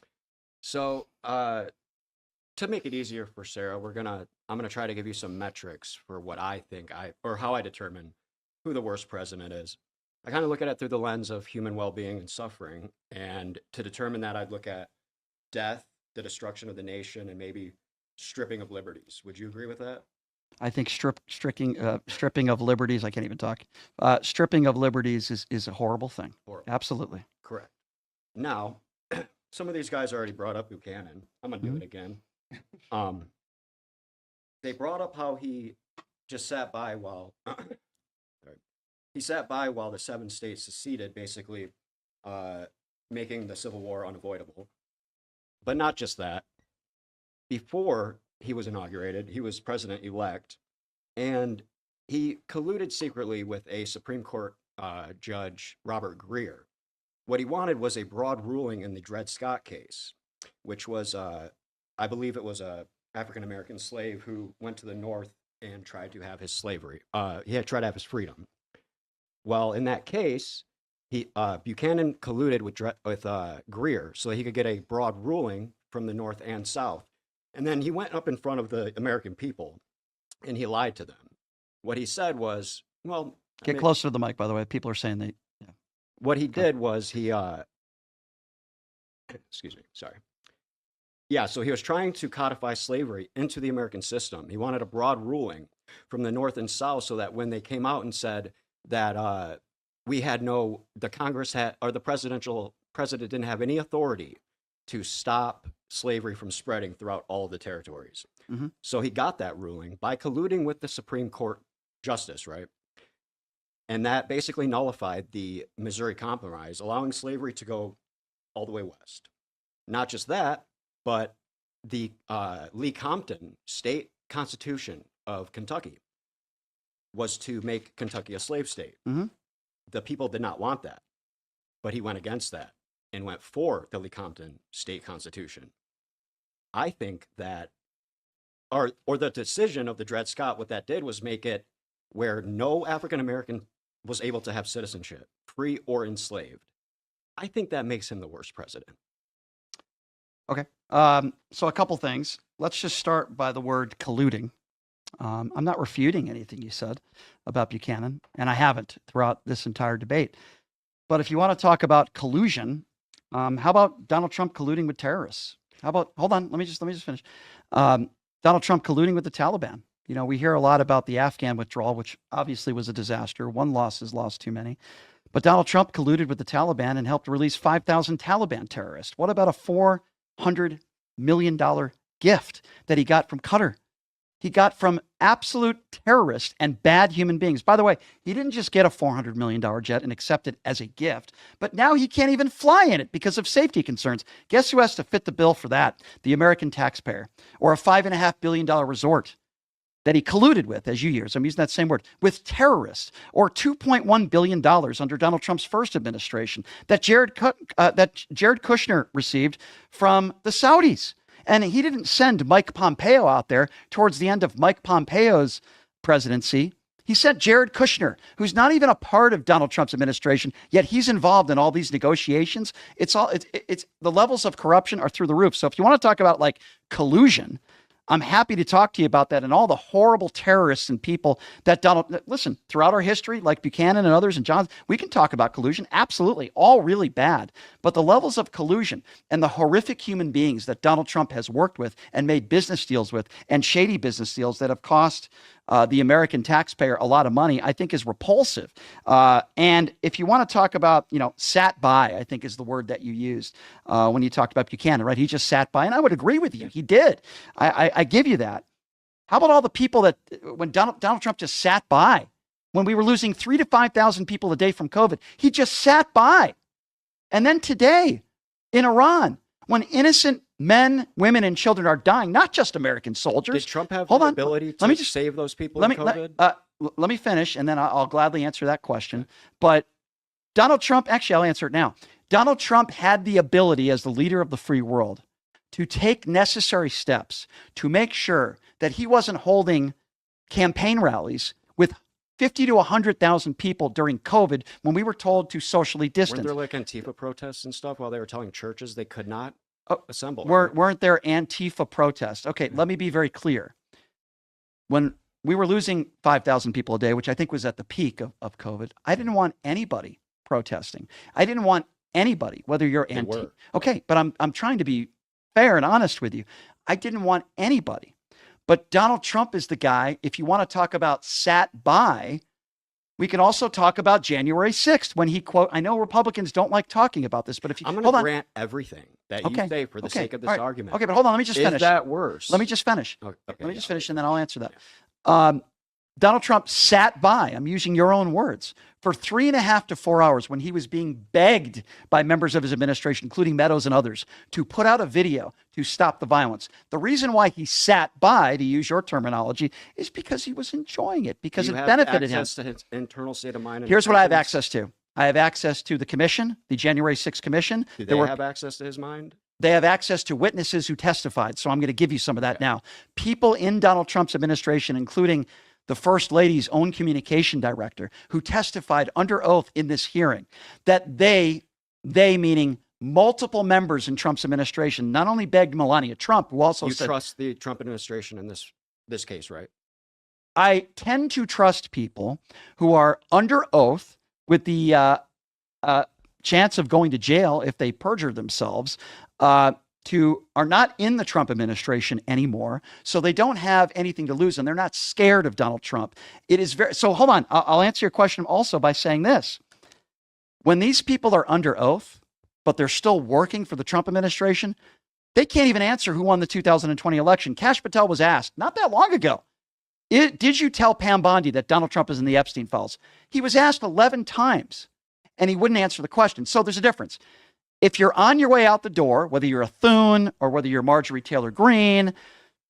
S7: So, to make it easier for Sarah, I'm gonna try to give you some metrics for what I think or how I determine who the worst president is. I kind of look at it through the lens of human well-being and suffering, and to determine that, I'd look at death, the destruction of the nation, and maybe stripping of liberties. Would you agree with that?
S1: I think stripping of liberties, I can't even talk. Stripping of liberties is a horrible thing.
S7: Horrible.
S1: Absolutely.
S7: Correct. Now, some of these guys already brought up Buchanan. I'm going to do it again. They brought up how he just sat by while the 7 states seceded, basically making the Civil War unavoidable. But not just that. Before he was inaugurated, he was president-elect, and he colluded secretly with a Supreme Court judge, Robert Greer. What he wanted was a broad ruling in the Dred Scott case, which was, I believe it was a African-American slave who went to the North and tried to have his slavery. He had tried to have his freedom. Well, in that case, Buchanan colluded with Greer so he could get a broad ruling from the North and South. And then he went up in front of the American people and he lied to them. What he said was, well...
S1: Get closer to the mic, by the way. People are saying they... Yeah.
S7: What he did was he... excuse me, sorry. Yeah, so he was trying to codify slavery into the American system. He wanted a broad ruling from the North and South so that when they came out and said that the Congress had, or the president didn't have any authority to stop slavery from spreading throughout all of the territories. Mm-hmm. So he got that ruling by colluding with the Supreme Court justice, right? And that basically nullified the Missouri Compromise, allowing slavery to go all the way west. Not just that, but the Lee-Compton state constitution of Kentucky was to make Kentucky a slave state. Mm-hmm. The people did not want that, but he went against that and went for the Lee-Compton state constitution. I think that, or the decision of the Dred Scott, what that did was make it where no African-American was able to have citizenship, free or enslaved. I think that makes him the worst president.
S1: Okay. So a couple things. Let's just start by the word colluding. I'm not refuting anything you said about Buchanan, and I haven't throughout this entire debate. But if you want to talk about collusion, how about Donald Trump colluding with terrorists? How about, hold on, let me just finish. Donald Trump colluding with the Taliban. You know, we hear a lot about the Afghan withdrawal, which obviously was a disaster. One loss is lost too many. But Donald Trump colluded with the Taliban and helped release 5,000 Taliban terrorists. What about a $400 million gift that he got from Qatar? He got from absolute terrorists and bad human beings. By the way, he didn't just get a $400 million jet and accept it as a gift, but now he can't even fly in it because of safety concerns. Guess who has to fit the bill for that? The American taxpayer. Or a $5.5 billion resort that he colluded with, as you use, I'm using that same word, with terrorists, or $2.1 billion under Donald Trump's first administration that Jared Kushner received from the Saudis. And he didn't send Mike Pompeo out there towards the end of Mike Pompeo's presidency. He sent Jared Kushner, who's not even a part of Donald Trump's administration, yet he's involved in all these negotiations. It's the levels of corruption are through the roof. So if you want to talk about like collusion, I'm happy to talk to you about that and all the horrible terrorists and people that listen, throughout our history, like Buchanan and others and John, we can talk about collusion. Absolutely. All really bad. But the levels of collusion and the horrific human beings that Donald Trump has worked with and made business deals with and shady business deals that have cost the American taxpayer a lot of money, I think is repulsive. And if you want to talk about, sat by, I think is the word that you used when you talked about Buchanan, right? He just sat by, and I would agree with you. He did. I give you that. How about all the people that when Donald Trump just sat by, when we were losing 3,000 to 5,000 people a day from COVID, he just sat by. And then today in Iran, when innocent men, women, and children are dying, not just American soldiers.
S7: Did Trump have the ability to save those people in COVID?
S1: Let me finish, and then I'll gladly answer that question. But Donald Trump, actually, I'll answer it now. Donald Trump had the ability as the leader of the free world to take necessary steps to make sure that he wasn't holding campaign rallies with 50 to 100,000 people during COVID when we were told to socially distance.
S7: Weren't there like Antifa protests and stuff while they were telling churches they could not assemble?
S1: Weren't there Antifa protests? Okay, let me be very clear. When we were losing 5,000 people a day, which I think was at the peak of COVID, I didn't want anybody protesting. I didn't want anybody, whether you're anti. Okay, but I'm trying to be fair and honest with you. I didn't want anybody. But Donald Trump is the guy, if you want to talk about sat by, we can also talk about January 6th when he, quote, I know Republicans don't like talking about this, but if you
S7: I'm going to grant everything that you say for the sake of this argument.
S1: Okay, but hold on, let me just finish.
S7: Is that worse?
S1: Let me just finish. Let me just finish and then I'll answer that. Donald Trump sat by, I'm using your own words, for 3.5 to 4 hours when he was being begged by members of his administration, including Meadows and others, to put out a video to stop the violence. The reason why he sat by, to use your terminology, is because he was enjoying it, because it benefited him.
S7: To his internal state of mind.
S1: Here's what I have access to. I have access to the commission, the January 6th commission.
S7: Do they have access to his mind?
S1: They have access to witnesses who testified. So I'm going to give you some of that now. People in Donald Trump's administration, including the First Lady's own communication director, who testified under oath in this hearing, that they meaning multiple members in Trump's administration, not only begged Melania Trump, who also said—
S7: You trust the Trump administration in this case, right?
S1: I tend to trust people who are under oath with the chance of going to jail if they perjure themselves, are not in the Trump administration anymore, so they don't have anything to lose, and they're not scared of Donald Trump. It is so hold on. I'll answer your question also by saying this. When these people are under oath, but they're still working for the Trump administration, they can't even answer who won the 2020 election. Kash Patel was asked not that long ago, did you tell Pam Bondi that Donald Trump is in the Epstein files? He was asked 11 times, and he wouldn't answer the question. So there's a difference. If you're on your way out the door, whether you're a Thune or whether you're Marjorie Taylor Greene,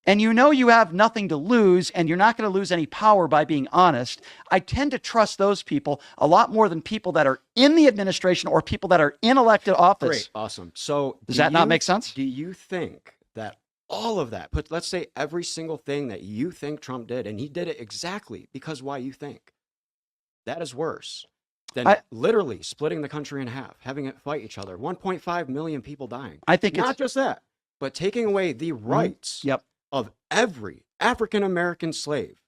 S1: and you know you have nothing to lose and you're not going to lose any power by being honest, I tend to trust those people a lot more than people that are in the administration or people that are in elected office.
S7: Great, awesome. So
S1: does that not make sense?
S7: Do you think that all of that, let's say every single thing that you think Trump did, and he did it exactly because why you think, that is worse than literally splitting the country in half, having it fight each other, 1.5 million people dying?
S1: I think
S7: not just that, but taking away the rights of every African American slave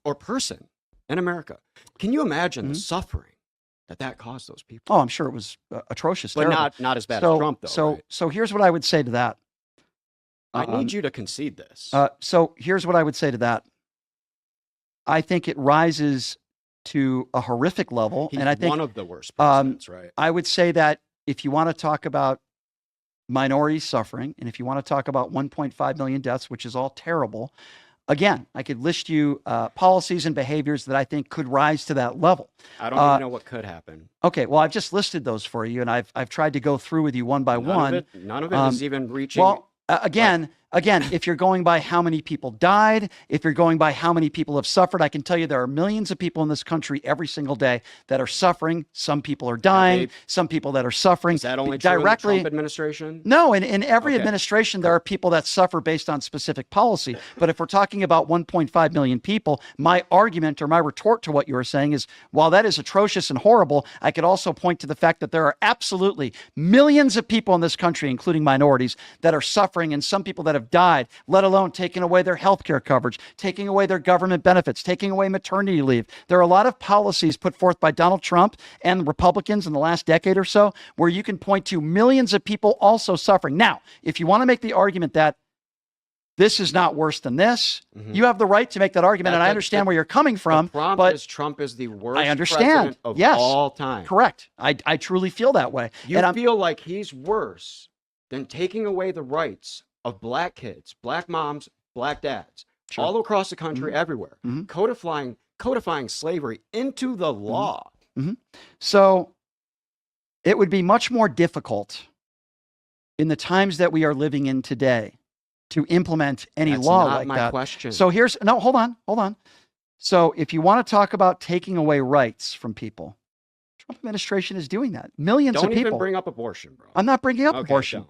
S7: or person in America. Can you imagine the suffering that caused those people?
S1: Oh, I'm sure it was atrocious,
S7: but
S1: terrible.
S7: not as bad as Trump, though.
S1: So here's what I would say to that.
S7: I need you to concede this.
S1: So here's what I would say to that. I think it rises to a horrific level,
S7: He's
S1: and I think
S7: one of the worst presidents, right?
S1: I would say that if you want to talk about minorities suffering, and if you want to talk about 1.5 million deaths, which is all terrible, again, I could list you policies and behaviors that I think could rise to that level.
S7: I don't even know what could happen.
S1: Okay, well, I've just listed those for you, and I've tried to go through with you one by one.
S7: None of it is even reaching.
S1: Well, again, if you're going by how many people died, if you're going by how many people have suffered, I can tell you there are millions of people in this country every single day that are suffering. Some people are dying. Some people that are suffering.
S7: Is that only
S1: directly
S7: true in the Trump administration?
S1: No, in every administration, there are people that suffer based on specific policy. But if we're talking about 1.5 million people, my argument or my retort to what you were saying is, while that is atrocious and horrible, I could also point to the fact that there are absolutely millions of people in this country, including minorities, that are suffering, and some people that have died, let alone taking away their health care coverage, taking away their government benefits, taking away maternity leave. There are a lot of policies put forth by Donald Trump and the Republicans in the last decade or so where you can point to millions of people also suffering. Now, if you want to make the argument that this is not worse than this, you have the right to make that argument, and I understand where you're coming from.
S7: But Trump is the worst
S1: I understand.
S7: president of
S1: Yes,
S7: all time.
S1: Correct. I truly feel that way.
S7: You feel like he's worse than taking away the rights of black kids, black moms, black dads, all across the country, everywhere, codifying slavery into the law.
S1: So it would be much more difficult in the times that we are living in today to implement any law like that.
S7: That's not my question.
S1: So hold on. So if you want to talk about taking away rights from people, Trump administration is doing that. Millions of people.
S7: Don't even bring up abortion, bro.
S1: I'm not bringing up abortion.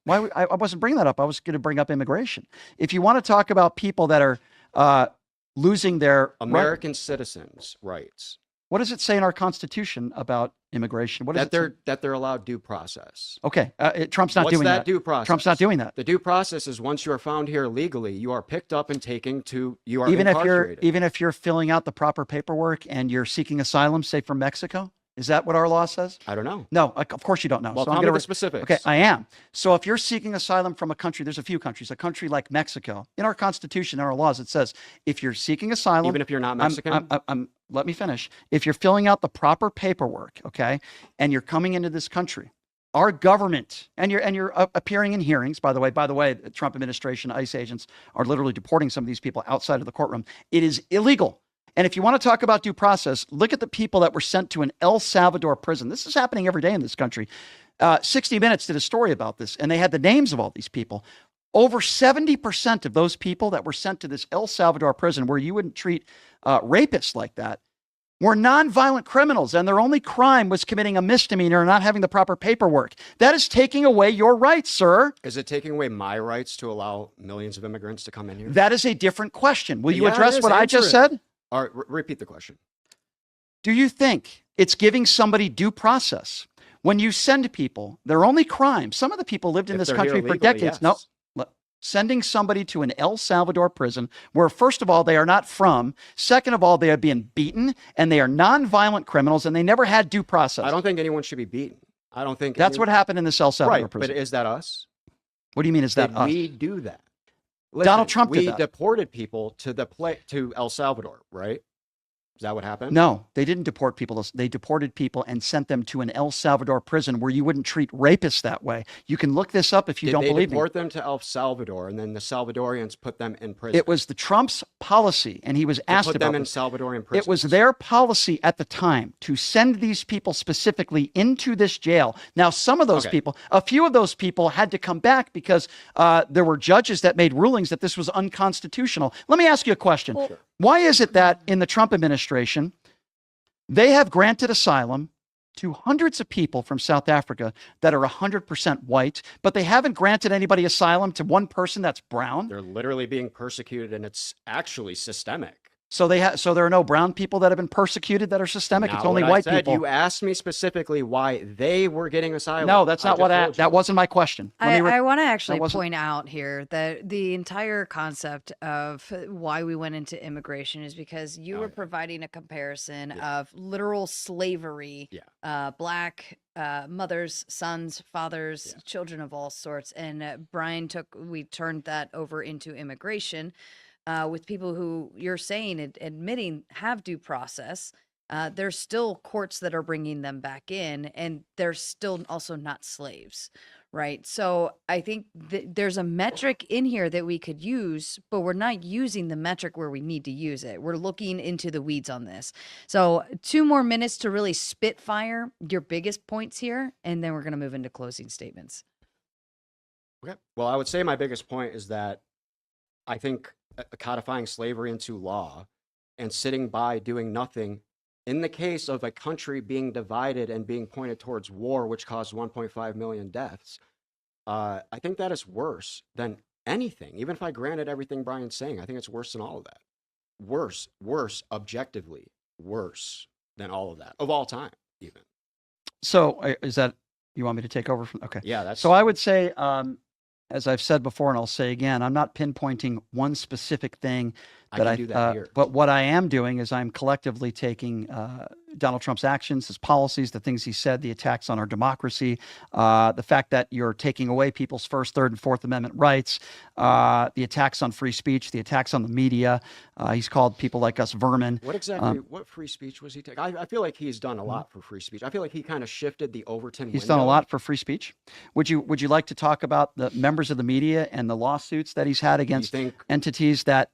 S1: Why? I wasn't bringing that up. I was going to bring up immigration. If you want to talk about people that are losing their
S7: American citizens' rights,
S1: what does it say in our Constitution about immigration? What is
S7: that they're allowed due process.
S1: Okay, Trump's not doing that.
S7: What's that due process?
S1: Trump's not doing that.
S7: The due process is once you are found here legally, you are picked up and taken to you are
S1: even
S7: incarcerated.
S1: Even if you're filling out the proper paperwork and you're seeking asylum, say from Mexico. Is that what our law says?
S7: I don't know.
S1: No, of course you don't know.
S7: Well,
S1: so
S7: tell me the specifics.
S1: Okay, I am. So if you're seeking asylum from a country, there's a few countries, a country like Mexico. In our Constitution, in our laws, it says if you're seeking asylum,
S7: even if you're not Mexican,
S1: let me finish. If you're filling out the proper paperwork, okay, and you're coming into this country, our government, and you're appearing in hearings. By the way, the Trump administration, ICE agents are literally deporting some of these people outside of the courtroom. It is illegal. And if you want to talk about due process, look at the people that were sent to an El Salvador prison. This is happening every day in this country. 60 Minutes did a story about this, and they had the names of all these people. Over 70% of those people that were sent to this El Salvador prison, where you wouldn't treat rapists like that, were nonviolent criminals, and their only crime was committing a misdemeanor and not having the proper paperwork. That is taking away your rights, sir.
S7: Is it taking away my rights to allow millions of immigrants to come in here?
S1: That is a different question. Will you address what I just said?
S7: All right, repeat the question.
S1: Do you think it's giving somebody due process when you send people, their only crime, some of the people lived in this country for decades.
S7: Yes.
S1: No, sending somebody to an El Salvador prison where, first of all, they are not from. Second of all, they are being beaten, and they are nonviolent criminals, and they never had due process.
S7: I don't think anyone should be beaten. I don't think
S1: that's what happened in this El Salvador prison.
S7: But is that us?
S1: What do you mean? Is that us?
S7: We do that? Listen,
S1: Donald Trump did that.
S7: We deported people to El Salvador, right? Is that what happened?
S1: No, they didn't deport people. They deported people and sent them to an El Salvador prison where you wouldn't treat rapists that way. You can look this up if you don't believe me.
S7: Did they deport them to El Salvador, and then the Salvadorians put them in prison?
S1: It was the Trump's policy, and he was asked about
S7: put them in
S1: this.
S7: Salvadorian prison.
S1: It was their policy at the time to send these people specifically into this jail. Now, some of those people, a few of those people had to come back because there were judges that made rulings that this was unconstitutional. Let me ask you a question. Well, why is it that in the Trump administration, they have granted asylum to hundreds of people from South Africa that are 100% white, but they haven't granted anybody asylum to one person that's brown?
S7: They're literally being persecuted, and it's actually systemic.
S1: So there are no brown people that have been persecuted that are systemic.
S7: Not
S1: It's only
S7: what I
S1: white
S7: said.
S1: people.
S7: You asked me specifically why they were getting asylum.
S1: No, that's not
S7: just told
S1: that
S7: you.
S1: wasn't my question.
S3: I want to actually
S1: wasn't-
S3: point out here that the entire concept of why we went into immigration is because you were providing a comparison of literal slavery, black mothers, sons, fathers, children of all sorts. And we turned that over into immigration with people who you're saying, admitting have due process. There's still courts that are bringing them back in, and they're still also not slaves, right? So I think there's a metric in here that we could use, but we're not using the metric where we need to use it. We're looking into the weeds on this. So 2 more minutes to really spitfire your biggest points here, and then we're going to move into closing statements.
S7: Okay. Well, I would say my biggest point is that I think codifying slavery into law and sitting by doing nothing in the case of a country being divided and being pointed towards war, which caused 1.5 million deaths, I think that is worse than anything. Even if I granted everything Brian's saying, I think it's worse than all of that. Worse, objectively worse than all of that, of all time, even.
S1: So is that, you want me to take over from? Okay.
S7: Yeah, that's.
S1: So I would say, as I've said before, and I'll say again, I'm not pinpointing one specific thing that
S7: I can do that here.
S1: But what I am doing is I'm collectively taking Donald Trump's actions, his policies, the things he said, the attacks on our democracy, the fact that you're taking away people's First, Third, and Fourth Amendment rights, the attacks on free speech, the attacks on the media. He's called people like us vermin.
S7: What exactly, what free speech was he taking? I feel like he's done a lot for free speech. I feel like he kind of shifted the Overton
S1: He's
S7: window.
S1: done a lot for free speech. Would you like to talk about the members of the media and the lawsuits that he's had against entities that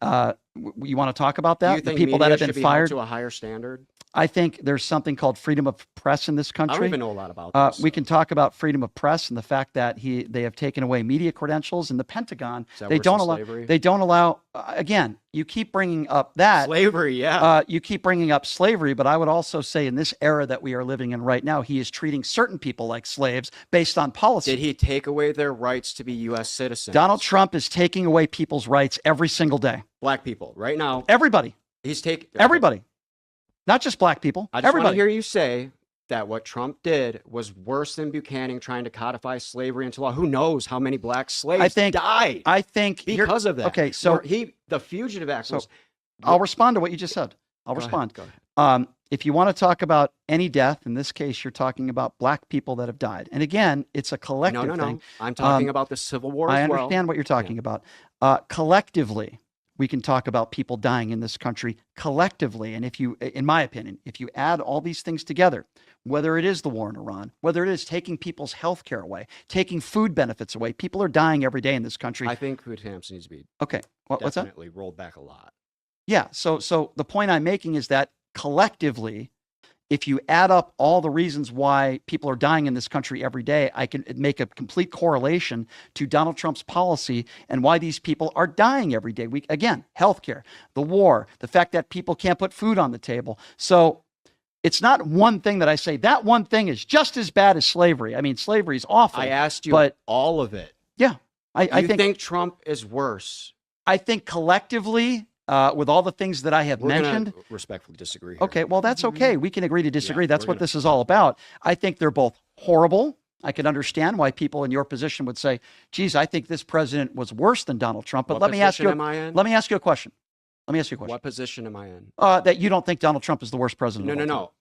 S1: you want to talk about that?
S7: Do you think
S1: the people that have been
S7: should be
S1: fired
S7: held to a higher standard?
S1: I think there's something called freedom of press in this country.
S7: I don't even know a lot about this.
S1: We can talk about freedom of press and the fact that they have taken away media credentials in the Pentagon. They don't allow. Again, you keep bringing up that
S7: slavery. Yeah.
S1: You keep bringing up slavery, but I would also say in this era that we are living in right now, he is treating certain people like slaves based on policy.
S7: Did he take away their rights to be U.S. citizens?
S1: Donald Trump is taking away people's rights every single day.
S7: Black people, right now.
S1: Everybody.
S7: He's taking
S1: everybody. Not just black people.
S7: I just want to hear you say that what Trump did was worse than Buchanan trying to codify slavery into law. Who knows how many black slaves died?
S1: I think
S7: because of that.
S1: Okay, so
S7: the Fugitive Act was.
S1: I'll respond to what you just said. I'll respond.
S7: Go ahead.
S1: If you want to talk about any death, in this case, you're talking about black people that have died. And again, it's a collective thing.
S7: No. I'm talking about the Civil War as well.
S1: I understand what you're talking about. Collectively, we can talk about people dying in this country collectively. And in my opinion, if you add all these things together, whether it is the war in Iran, whether it is taking people's health care away, taking food benefits away, people are dying every day in this country.
S7: I think food stamps needs to be
S1: what's that?
S7: Definitely rolled back a lot.
S1: Yeah. So the point I'm making is that collectively, if you add up all the reasons why people are dying in this country every day, I can make a complete correlation to Donald Trump's policy and why these people are dying every day. Again, healthcare, the war, the fact that people can't put food on the table. So it's not one thing that I say that one thing is just as bad as slavery. I mean, slavery is awful.
S7: I asked you
S1: but
S7: all of it.
S1: Yeah.
S7: I think Trump is worse.
S1: I think collectively, with all the things that I have mentioned.
S7: Gonna respectfully disagree here.
S1: Okay, well, that's okay. We can agree to disagree. That's what this is all about. I think they're both horrible. I can understand why people in your position would say, geez, I think this president was worse than Donald Trump. But let me ask you a question.
S7: What position am I in?
S1: That you don't think Donald Trump is the worst president.
S7: No.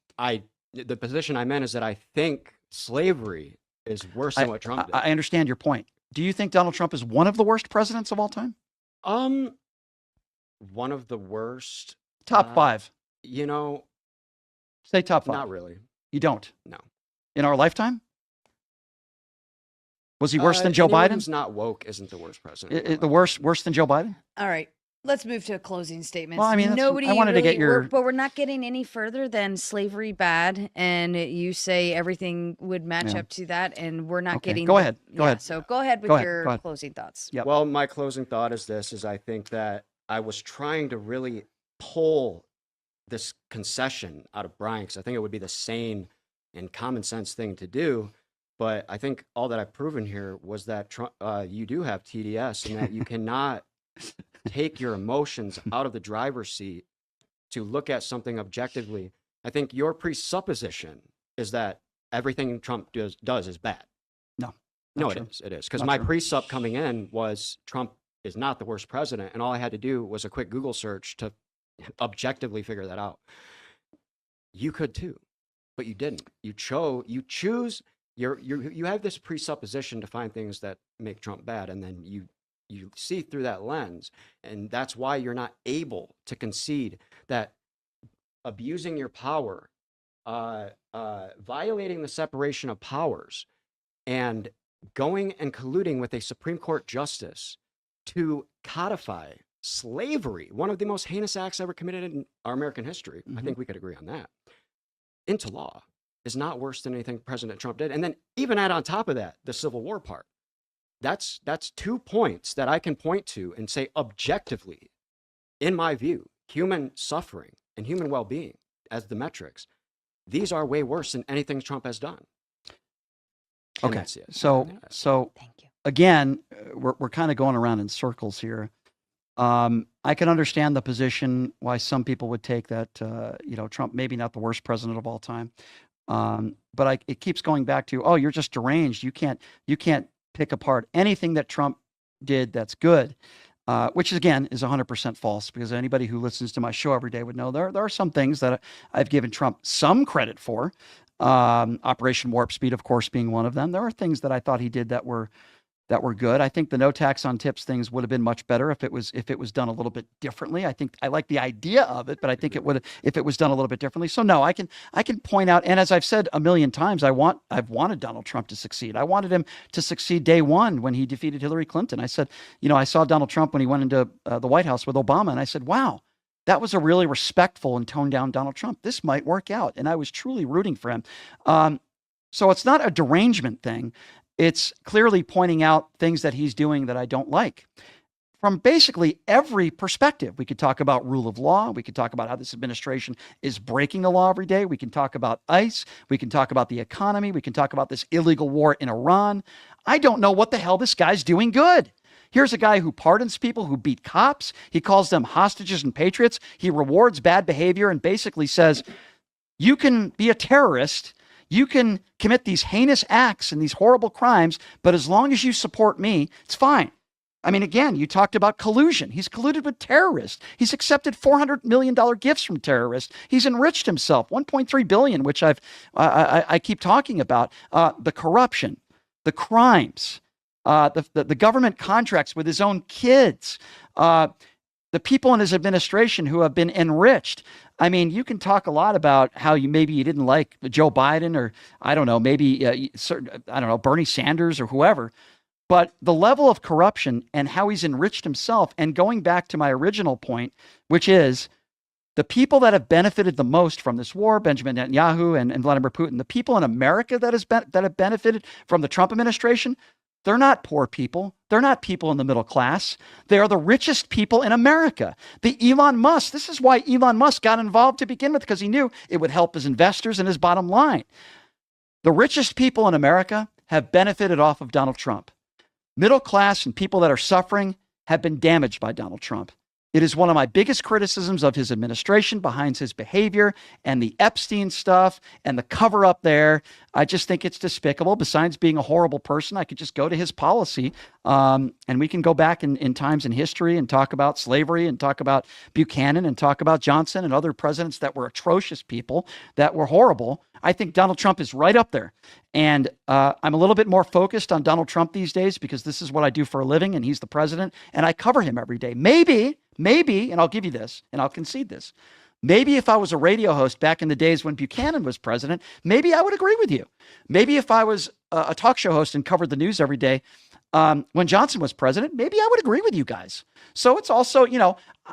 S7: The position I'm in is that I think slavery is worse than what Trump did.
S1: I understand your point. Do you think Donald Trump is one of the worst presidents of all time?
S7: One of the worst.
S1: Top 5. Say top 5.
S7: Not really.
S1: You don't?
S7: No.
S1: In our lifetime? Was he worse than Joe Biden?
S7: Who's not woke isn't the worst president.
S1: Worse than Joe Biden?
S3: All right. Let's move to closing statements.
S1: Well, I mean, I wanted to get
S3: but we're not getting any further than slavery bad, and you say everything would match up to that, and we're not getting.
S1: Go ahead.
S3: So go ahead with your closing thoughts.
S1: Yep.
S7: Well, my closing thought is this: is I think that I was trying to really pull this concession out of Brian because I think it would be the sane and common sense thing to do. But I think all that I've proven here was that Trump, you do have TDS, and that you cannot take your emotions out of the driver's seat to look at something objectively, I think your presupposition is that everything Trump does is bad. No, it is. It is. Because my presup coming in was Trump is not the worst president. And all I had to do was a quick Google search to objectively figure that out. You could too, but you didn't. You have this presupposition to find things that make Trump bad. And then you see through that lens. And that's why you're not able to concede that abusing your power, violating the separation of powers, and going and colluding with a Supreme Court justice to codify slavery, one of the most heinous acts ever committed in our American history, I think we could agree on that, into law is not worse than anything President Trump did. And then even add on top of that, the Civil War part. That's 2 points that I can point to and say objectively, in my view, human suffering and human well-being as the metrics, these are way worse than anything Trump has done. And
S1: Okay.
S7: that's it.
S1: So
S3: Thank you.
S1: again, we're kind of going around in circles here. I can understand the position why some people would take that, Trump maybe not the worst president of all time. But it keeps going back to, oh, you're just deranged. You can't pick apart anything that Trump did that's good, which again is 100% false, because anybody who listens to my show every day would know there are some things that I've given Trump some credit for. Operation Warp Speed, of course, being one of them. There are things that I thought he did that were good. I think the no tax on tips things would have been much better if it was done a little bit differently. I think I like the idea of it, but I think it would if it was done a little bit differently. So no, I can point out, and as I've said a million times, I've wanted Donald Trump to succeed. I wanted him to succeed day one when he defeated Hillary Clinton. I said, I saw Donald Trump when he went into the White House with Obama, and I said, wow, that was a really respectful and toned down Donald Trump. This might work out. And I was truly rooting for him. So it's not a derangement thing. It's clearly pointing out things that he's doing that I don't like from basically every perspective. We could talk about rule of law. We could talk about how this administration is breaking the law every day. We can talk about ICE. We can talk about the economy. We can talk about this illegal war in Iran. I don't know what the hell this guy's doing good. Here's a guy who pardons people who beat cops. He calls them hostages and patriots. He rewards bad behavior and basically says, you can be a terrorist. You can commit these heinous acts and these horrible crimes, but as long as you support me, it's fine. I mean, again, you talked about collusion. He's colluded with terrorists. He's accepted $400 million gifts from terrorists. He's enriched himself, $1.3 billion, which I keep talking about. The corruption, the crimes, the government contracts with his own kids, the people in his administration who have been enriched. I mean, you can talk a lot about how maybe you didn't like Joe Biden, or I don't know, maybe Bernie Sanders or whoever. But the level of corruption and how he's enriched himself, and going back to my original point, which is the people that have benefited the most from this war, Benjamin Netanyahu and Vladimir Putin, the people in America that have benefited from the Trump administration, they're not poor people. They're not people in the middle class. They are the richest people in America. Elon Musk, this is why Elon Musk got involved to begin with, because he knew it would help his investors and his bottom line. The richest people in America have benefited off of Donald Trump. Middle class and people that are suffering have been damaged by Donald Trump. It is one of my biggest criticisms of his administration behind his behavior and the Epstein stuff and the cover up there. I just think it's despicable. Besides being a horrible person, I could just go to his policy, and we can go back in times in history and talk about slavery and talk about Buchanan and talk about Johnson and other presidents that were atrocious people, that were horrible. I think Donald Trump is right up there. And I'm a little bit more focused on Donald Trump these days because this is what I do for a living and he's the president and I cover him every day. Maybe, and I'll give you this and I'll concede this. Maybe if I was a radio host back in the days when Buchanan was president, maybe I would agree with you. Maybe if I was a talk show host and covered the news every day when Johnson was president, maybe I would agree with you guys. So it's also,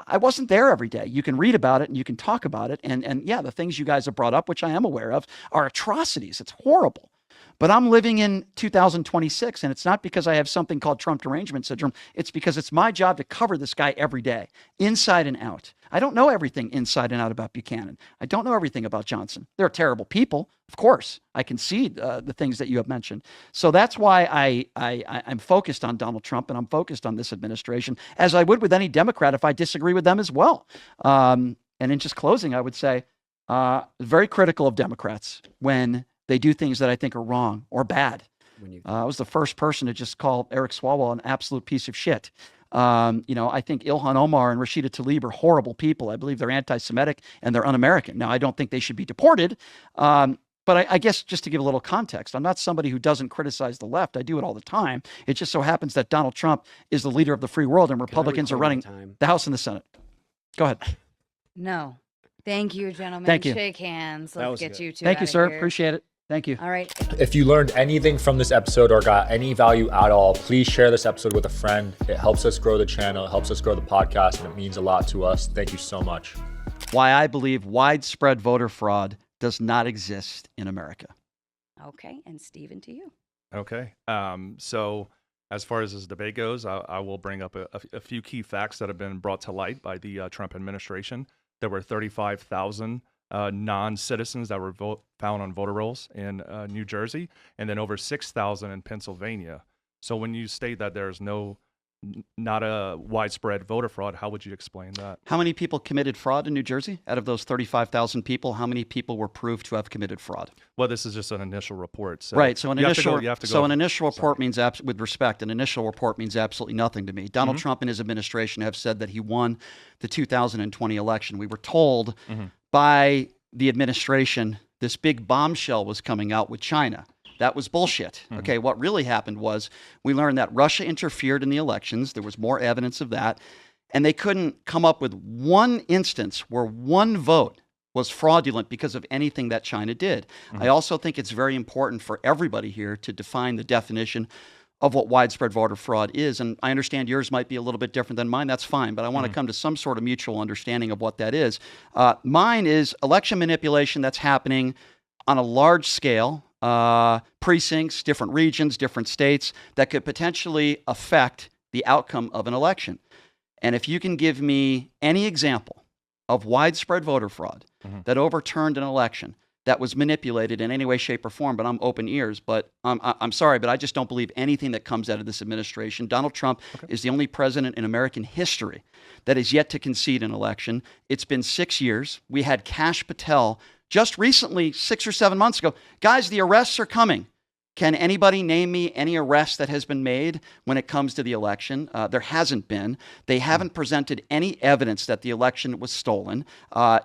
S1: I wasn't there every day. You can read about it and you can talk about it. And yeah, the things you guys have brought up, which I am aware of, are atrocities. It's horrible. But I'm living in 2026, and it's not because I have something called Trump derangement syndrome. It's because it's my job to cover this guy every day, inside and out. I don't know everything inside and out about Buchanan. I don't know everything about Johnson. They're terrible people, of course. I concede the things that you have mentioned. So that's why I'm focused on Donald Trump, and I'm focused on this administration, as I would with any Democrat if I disagree with them as well. And in just closing, I would say, very critical of Democrats when they do things that I think are wrong or bad. I was the first person to just call Eric Swalwell an absolute piece of shit. I think Ilhan Omar and Rashida Tlaib are horrible people. I believe they're anti-Semitic and they're un-American. Now, I don't think they should be deported. But I guess just to give a little context, I'm not somebody who doesn't criticize the left. I do it all the time. It just so happens that Donald Trump is the leader of the free world and Republicans are running the House and the Senate. Go ahead.
S3: No. Thank you, gentlemen.
S1: Thank you.
S3: Shake hands. Let's get you two
S1: Thank you,
S3: outta
S1: sir.
S3: here.
S1: Appreciate it. Thank you.
S3: All right.
S5: If you learned anything from this episode or got any value at all, please share this episode with a friend. It helps us grow the channel, it helps us grow the podcast, and it means a lot to us. Thank you so much.
S1: Why I believe widespread voter fraud does not exist in America.
S3: Okay. And Stephen, to you.
S8: Okay. So as far as this debate goes, I will bring up a few key facts that have been brought to light by the Trump administration. There were 35,000 non-citizens that were found on voter rolls in New Jersey, and then over 6,000 in Pennsylvania. So when you state that there's not a widespread voter fraud, how would you explain that?
S1: How many people committed fraud in New Jersey? Out of those 35,000 people, how many people were proved to have committed fraud?
S8: Well, this is just an initial report. So
S1: right. So an initial report
S8: Sorry.
S1: means, with respect, an initial report means absolutely nothing to me. Donald Trump and his administration have said that he won the 2020 election. We were told by the administration this big bombshell was coming out with China. That was bullshit. Okay, what really happened was we learned that Russia interfered in the elections. There was more evidence of that. And they couldn't come up with one instance where one vote was fraudulent because of anything that China did. I also think it's very important for everybody here to define the definition of what widespread voter fraud is. And I understand yours might be a little bit different than mine. That's fine. But I want to come to some sort of mutual understanding of what that is. Mine is election manipulation that's happening on a large scale. Precincts, different regions, different states that could potentially affect the outcome of an election. And if you can give me any example of widespread voter fraud that overturned an election that was manipulated in any way, shape, or form, but I'm open ears, but I'm sorry, but I just don't believe anything that comes out of this administration. Donald Trump is the only president in American history that is yet to concede an election. It's been 6 years. We had Kash Patel just recently, 6 or 7 months ago. Guys, the arrests are coming. Can anybody name me any arrest that has been made when it comes to the election? There hasn't been. They haven't presented any evidence that the election was stolen.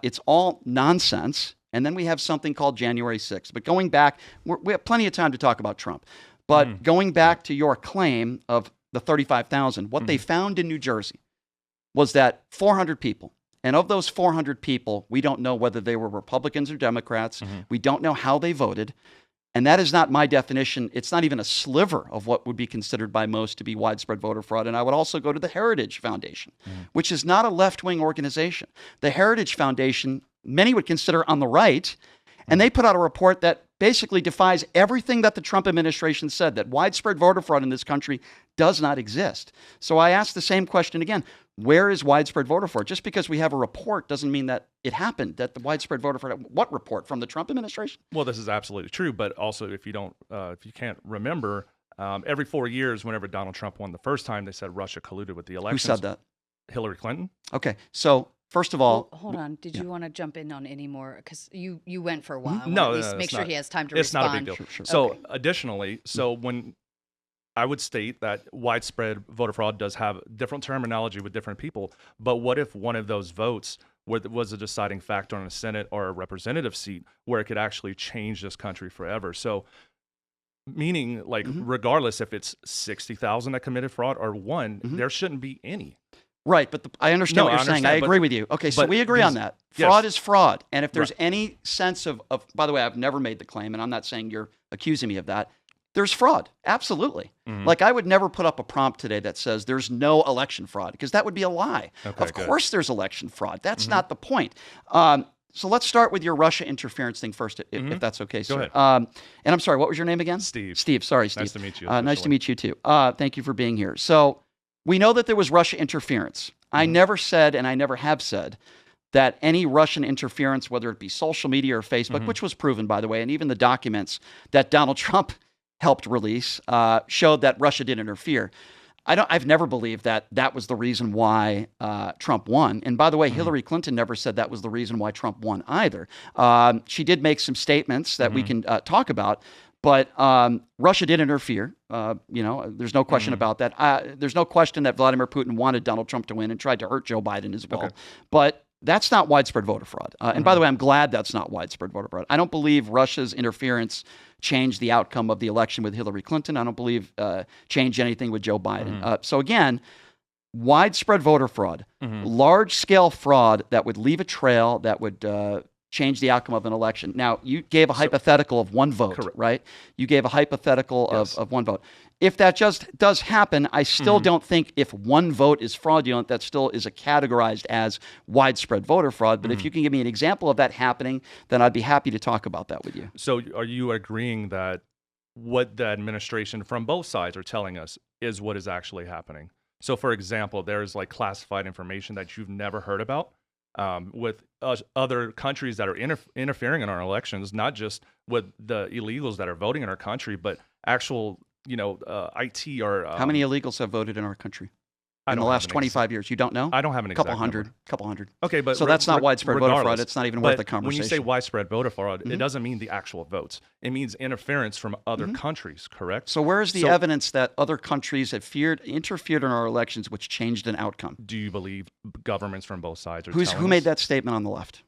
S1: It's all nonsense. And then we have something called January 6th. But going back, we have plenty of time to talk about Trump. But going back to your claim of the 35,000, what they found in New Jersey was that 400 people, and of those 400 people, we don't know whether they were Republicans or Democrats. We don't know how they voted. And that is not my definition. It's not even a sliver of what would be considered by most to be widespread voter fraud. And I would also go to the Heritage Foundation, which is not a left-wing organization. The Heritage Foundation, many would consider on the right, and they put out a report that basically defies everything that the Trump administration said, that widespread voter fraud in this country does not exist. So I ask the same question again. Where is widespread voter fraud? Just because we have a report doesn't mean that it happened, that the widespread voter fraud. What report? From the Trump administration?
S8: Well, this is absolutely true. But also, if you can't remember, every 4 years, whenever Donald Trump won the first time, they said Russia colluded with the elections.
S1: Who said that?
S8: Hillary Clinton.
S1: Okay. So first of all,
S3: hold on. Did you want to jump in on any more? Because you went for a while.
S8: No,
S3: at least make sure he has time to
S8: it's
S3: respond.
S8: It's not a big deal.
S1: Sure.
S8: So
S3: Okay.
S8: additionally, when I would state that widespread voter fraud does have different terminology with different people, but what if one of those votes was a deciding factor on a Senate or a representative seat where it could actually change this country forever? So meaning, like, regardless if it's 60,000 that committed fraud or one, there shouldn't be any.
S1: Right, but I understand what you're saying. I agree with you. Okay, so we agree on that. Fraud is fraud. And if there's any sense of, by the way, I've never made the claim, and I'm not saying you're accusing me of that, there's fraud. Absolutely. Like, I would never put up a prompt today that says there's no election fraud, because that would be a lie.
S8: Okay,
S1: of course there's election fraud. That's not the point. So let's start with your Russia interference thing first, if that's okay, sir.
S8: Go ahead.
S1: And I'm sorry, what was your name again?
S8: Steve.
S1: Steve, sorry, Steve.
S8: Nice to meet you.
S1: Nice to meet you too. Thank you for being here. So we know that there was Russia interference. I never said, and I never have said, that any Russian interference, whether it be social media or Facebook, which was proven, by the way, and even the documents that Donald Trump helped release, showed that Russia did interfere. I've never believed that that was the reason why Trump won. And by the way, Hillary Clinton never said that was the reason why Trump won either. She did make some statements that we can talk about, but Russia did interfere. There's no question about that. There's no question that Vladimir Putin wanted Donald Trump to win and tried to hurt Joe Biden as well. But that's not widespread voter fraud. And by the way, I'm glad that's not widespread voter fraud. I don't believe Russia's interference changed the outcome of the election with Hillary Clinton. I don't believe changed anything with Joe Biden. So again, widespread voter fraud, large-scale fraud that would leave a trail, that would change the outcome of an election. Now, you gave a hypothetical of one vote, right? You gave a hypothetical of one vote. If that just does happen, I still don't think if one vote is fraudulent, that still is categorized as widespread voter fraud. But if you can give me an example of that happening, then I'd be happy to talk about that with you.
S8: So are you agreeing that what the administration from both sides are telling us is what is actually happening? So, for example, there's like classified information that you've never heard about with other countries that are interfering in our elections, not just with the illegals that are voting in our country, but actual IT or
S1: how many illegals have voted in our country in the last 25 years? You don't know?
S8: I don't have an exact
S1: couple hundred.
S8: Okay, but
S1: so that's not widespread voter fraud. It's not even worth the conversation.
S8: When you say widespread voter fraud, it doesn't mean the actual votes. It means interference from other countries, correct?
S1: So where is the evidence that other countries have interfered in our elections, which changed an outcome?
S8: Do you believe governments from both sides are
S1: who made that statement on the left?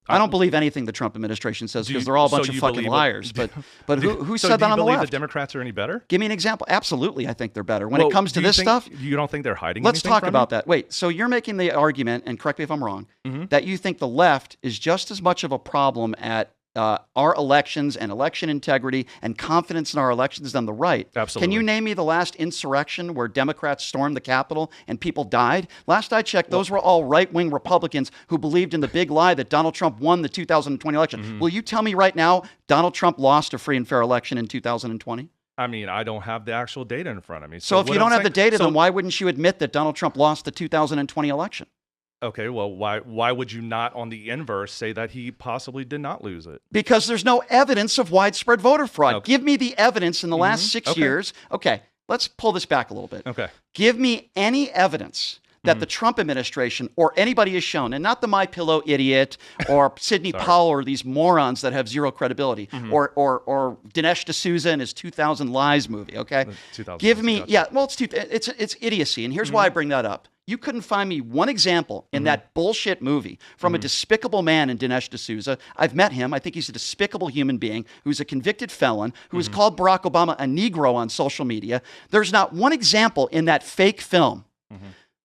S1: I don't believe anything the Trump administration says because they're all a bunch of fucking liars. But who said that on the left?
S8: Do you believe the Democrats are any better?
S1: Give me an example. Absolutely, I think they're better. When it comes to this stuff,
S8: you don't think they're hiding?
S1: Let's talk about that. Wait, so you're making the argument, and correct me if I'm wrong, that you think the left is just as much of a problem at our elections and election integrity and confidence in our elections than the right.
S8: Absolutely.
S1: Can you name me the last insurrection where Democrats stormed the Capitol and people died? Last I checked, those were all right-wing Republicans who believed in the big lie that Donald Trump won the 2020 election. Will you tell me right now Donald Trump lost a free and fair election in 2020?
S8: I mean, I don't have the actual data in front of me.
S1: So if you don't have the data, then why wouldn't you admit that Donald Trump lost the 2020 election?
S8: Okay, well, why would you not, on the inverse, say that he possibly did not lose it?
S1: Because there's no evidence of widespread voter fraud. Okay. Give me the evidence in the last 6 years. Okay, let's pull this back a little bit.
S8: Okay.
S1: Give me any evidence that the Trump administration or anybody has shown, and not the MyPillow idiot or Sidney Powell or these morons that have zero credibility, or Dinesh D'Souza and his 2000 Lies movie, okay? Give me, it's idiocy, and here's why I bring that up. You couldn't find me one example in that bullshit movie from a despicable man in Dinesh D'Souza. I've met him. I think he's a despicable human being who's a convicted felon who has called Barack Obama a Negro on social media. There's not one example in that fake film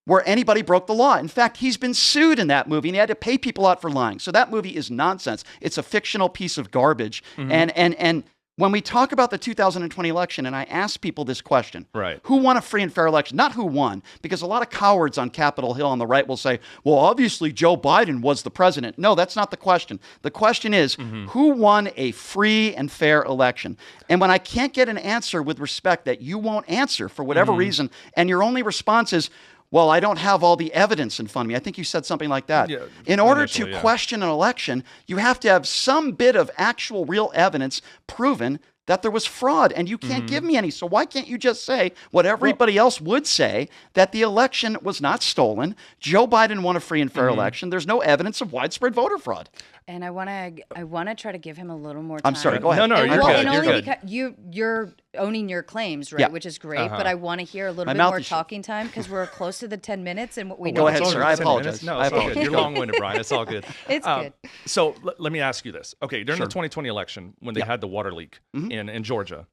S1: where anybody broke the law. In fact, he's been sued in that movie and he had to pay people out for lying. So that movie is nonsense. It's a fictional piece of garbage. And when we talk about the 2020 election, and I ask people this question, who won a free and fair election? Not who won, because a lot of cowards on Capitol Hill on the right will say, well, obviously Joe Biden was the president. No, that's not the question. The question is, who won a free and fair election? And when I can't get an answer with respect that you won't answer for whatever reason, and your only response is, well, I don't have all the evidence in front of me. I think you said something like that. Yeah, in order to question an election, you have to have some bit of actual real evidence proven that there was fraud, and you can't give me any. So why can't you just say what everybody else would say, that the election was not stolen, Joe Biden won a free and fair election, there's no evidence of widespread voter fraud?
S3: And I want to try to give him a little more time.
S1: I'm sorry, go ahead.
S8: No, you're good. You're good.
S3: Because you're owning your claims, right? Which is great, but I want to hear a little bit more talking time because we're close to the 10 minutes and we know.
S1: Go ahead, sir. I apologize.
S8: No, it's all good. You're long-winded, Brian. It's all good.
S3: It's good.
S8: So let me ask you this. Okay, during the 2020 election, when they had the water leak in Georgia,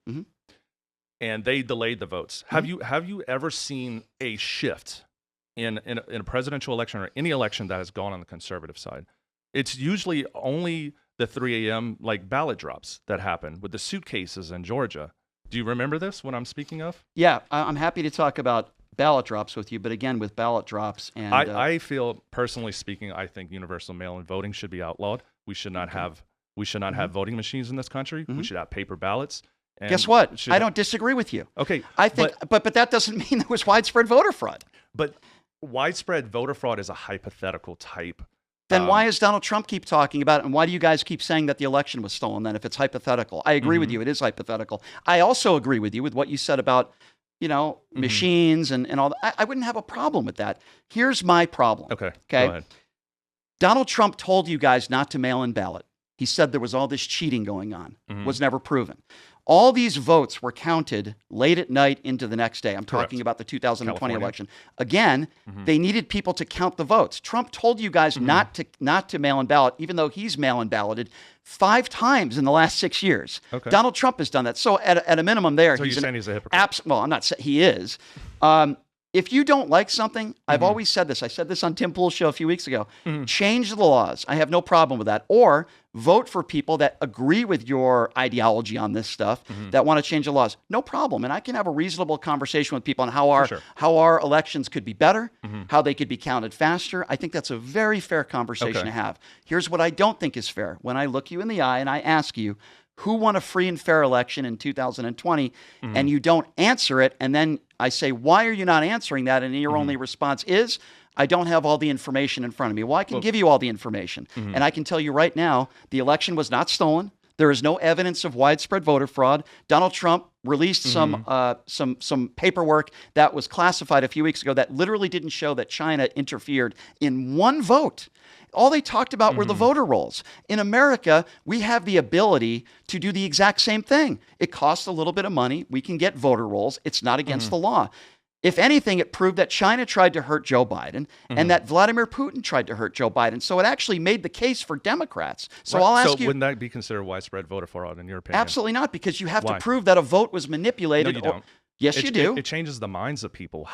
S8: and they delayed the votes, have you ever seen a shift in a presidential election or any election that has gone on the conservative side? It's usually only the 3 a.m. like ballot drops that happen with the suitcases in Georgia. Do you remember this, what I'm speaking of?
S1: Yeah, I'm happy to talk about ballot drops with you, but again, with ballot drops. And
S8: I feel, personally speaking, I think universal mail-in voting should be outlawed. We should not have voting machines in this country. We should have paper ballots. And
S1: guess what? I don't disagree with you.
S8: Okay.
S1: I think, but that doesn't mean there was widespread voter fraud.
S8: But widespread voter fraud is a hypothetical type.
S1: Then why does Donald Trump keep talking about it? And why do you guys keep saying that the election was stolen then if it's hypothetical? I agree with you. It is hypothetical. I also agree with you with what you said about machines and all that. I wouldn't have a problem with that. Here's my problem.
S8: Okay. Go ahead.
S1: Donald Trump told you guys not to mail in ballot. He said there was all this cheating going on. Was never proven. All these votes were counted late at night into the next day. I'm talking about the 2020
S8: California.
S1: election. Again, they needed people to count the votes. Trump told you guys not to mail in ballot, even though he's mail in balloted 5 times in the last 6 years.
S8: Okay.
S1: Donald Trump has done that. So at a minimum there,
S8: So you're saying he's a hypocrite?
S1: Well, I'm not saying he is. If you don't like something, I've always said this. I said this on Tim Pool's show a few weeks ago. Change the laws. I have no problem with that. Or vote for people that agree with your ideology on this stuff, that want to change the laws. No problem. And I can have a reasonable conversation with people on how our elections could be better, how they could be counted faster. I think that's a very fair conversation to have. Here's what I don't think is fair. When I look you in the eye and I ask you, who won a free and fair election in 2020, and you don't answer it, and then I say, why are you not answering that? And your only response is, I don't have all the information in front of me. Well, I can give you all the information. And I can tell you right now, the election was not stolen. There is no evidence of widespread voter fraud. Donald Trump released some paperwork that was classified a few weeks ago that literally didn't show that China interfered in one vote. All they talked about were the voter rolls. In America, we have the ability to do the exact same thing. It costs a little bit of money. We can get voter rolls. It's not against the law. If anything, it proved that China tried to hurt Joe Biden and that Vladimir Putin tried to hurt Joe Biden. So it actually made the case for Democrats. So I'll ask you.
S8: Wouldn't that be considered widespread voter fraud in your opinion?
S1: Absolutely not, because you have to prove that a vote was manipulated.
S8: No, you don't.
S1: Yes, you do.
S8: It changes the minds of people.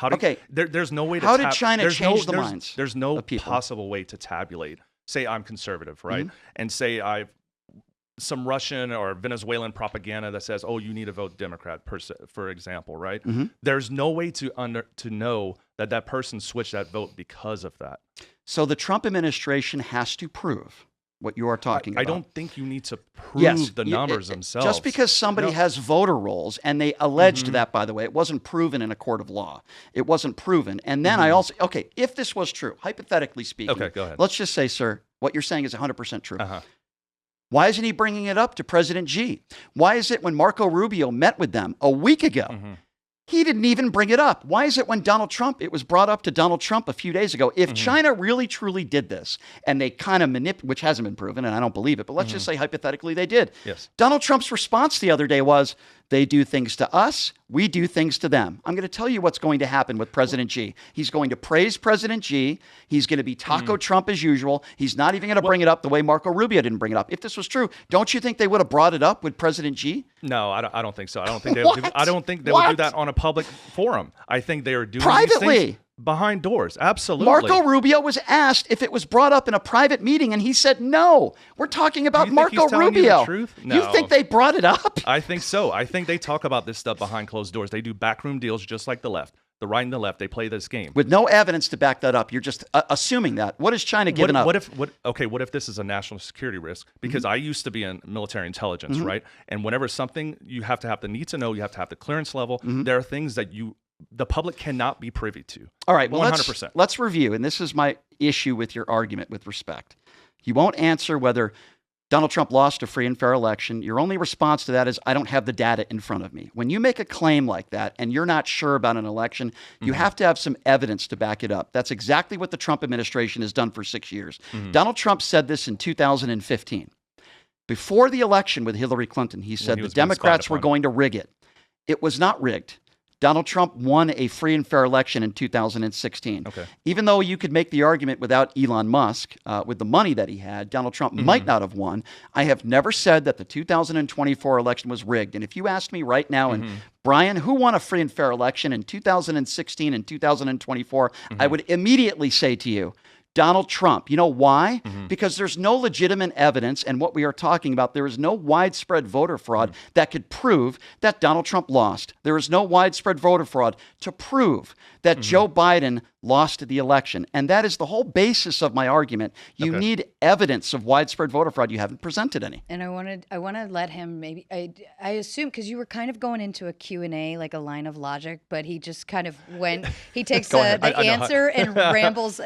S8: There's no way to
S1: How did China change the minds?
S8: There's no
S1: of people?
S8: possible way to tabulate. Say I'm conservative, right? And say I've some Russian or Venezuelan propaganda that says, "Oh, you need to vote Democrat," for example, right? There's no way to know that person switched that vote because of that.
S1: So the Trump administration has to prove what you are talking about.
S8: I don't think you need to prove the numbers themselves.
S1: Just because somebody has voter rolls, and they alleged that, by the way, it wasn't proven in a court of law. It wasn't proven. And then I also, if this was true, hypothetically speaking,
S8: go ahead.
S1: Let's just say, sir, what you're saying is 100% true. Why isn't he bringing it up to President Xi? Why is it when Marco Rubio met with them a week ago, he didn't even bring it up? Why is it when it was brought up to Donald Trump a few days ago? If China really, truly did this, and they kind of which hasn't been proven, and I don't believe it, but let's just say hypothetically they did.
S8: Yes.
S1: Donald Trump's response the other day was, they do things to us, we do things to them. I'm going to tell you what's going to happen with President Xi. He's going to praise President Xi. He's going to be Taco Trump as usual. He's not even going to bring it up the way Marco Rubio didn't bring it up. If this was true, don't you think they would have brought it up with President Xi?
S8: No, I don't think so. I don't think they would do that on a public forum. I think they are doing
S1: privately.
S8: These things behind doors. Absolutely.
S1: Marco Rubio was asked if it was brought up in a private meeting, and he said no. We're talking about Marco Rubio.
S8: You the truth? No.
S1: You think they brought it up?
S8: I think so. I think they talk about this stuff behind closed doors. They do backroom deals just like the left. The right and the left, they play this game.
S1: With no evidence to back that up. You're just assuming that. What is China giving up?
S8: What if this is a national security risk? Because I used to be in military intelligence, right? And whenever something, you have to have the need to know, you have to have the clearance level. There are things that the public cannot be privy to.
S1: All right, well,
S8: 100%.
S1: Let's review. And this is my issue with your argument with respect. You won't answer whether Donald Trump lost a free and fair election. Your only response to that is, I don't have the data in front of me. When you make a claim like that and you're not sure about an election, you have to have some evidence to back it up. That's exactly what the Trump administration has done for 6 years. Donald Trump said this in 2015. Before the election with Hillary Clinton, he said the Democrats were going to rig it. It was not rigged. Donald Trump won a free and fair election in 2016. Even though you could make the argument without Elon Musk, with the money that he had, Donald Trump might not have won. I have never said that the 2024 election was rigged. And if you asked me right now, and Brian, who won a free and fair election in 2016 and 2024, I would immediately say to you, Donald Trump. You know why? Because there's no legitimate evidence, and what we are talking about, there is no widespread voter fraud that could prove that Donald Trump lost. There is no widespread voter fraud to prove that Joe Biden lost the election. And that is the whole basis of my argument. You need evidence of widespread voter fraud. You haven't presented any.
S3: And I want to let him maybe, I assume, because you were kind of going into a Q&A, like a line of logic, but he just kind of went, he takes the answer and rambles.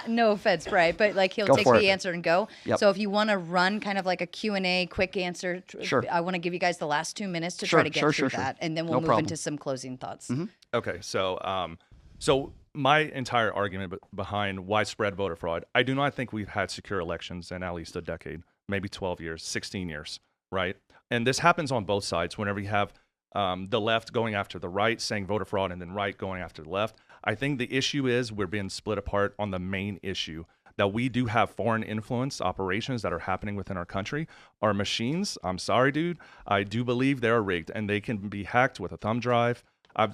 S3: No offense, Brian, but like he'll
S1: Go
S3: take
S1: for
S3: the
S1: it.
S3: answer and go.
S1: Yep.
S3: So if you want to run kind of like a Q&A, quick answer,
S1: Sure.
S3: I want to give you guys the last 2 minutes to
S1: Sure,
S3: try to get
S1: sure,
S3: through
S1: sure, sure.
S3: that, and then we'll
S1: No
S3: move
S1: problem.
S3: into some closing thoughts.
S8: Okay, so my entire argument behind widespread voter fraud, I do not think we've had secure elections in at least a decade, maybe 12 years, 16 years, right? And this happens on both sides whenever you have the left going after the right, saying voter fraud, and then right going after the left. I think the issue is we're being split apart on the main issue, that we do have foreign influence operations that are happening within our country. Our machines, I'm sorry, dude, I do believe they're rigged, and they can be hacked with a thumb drive.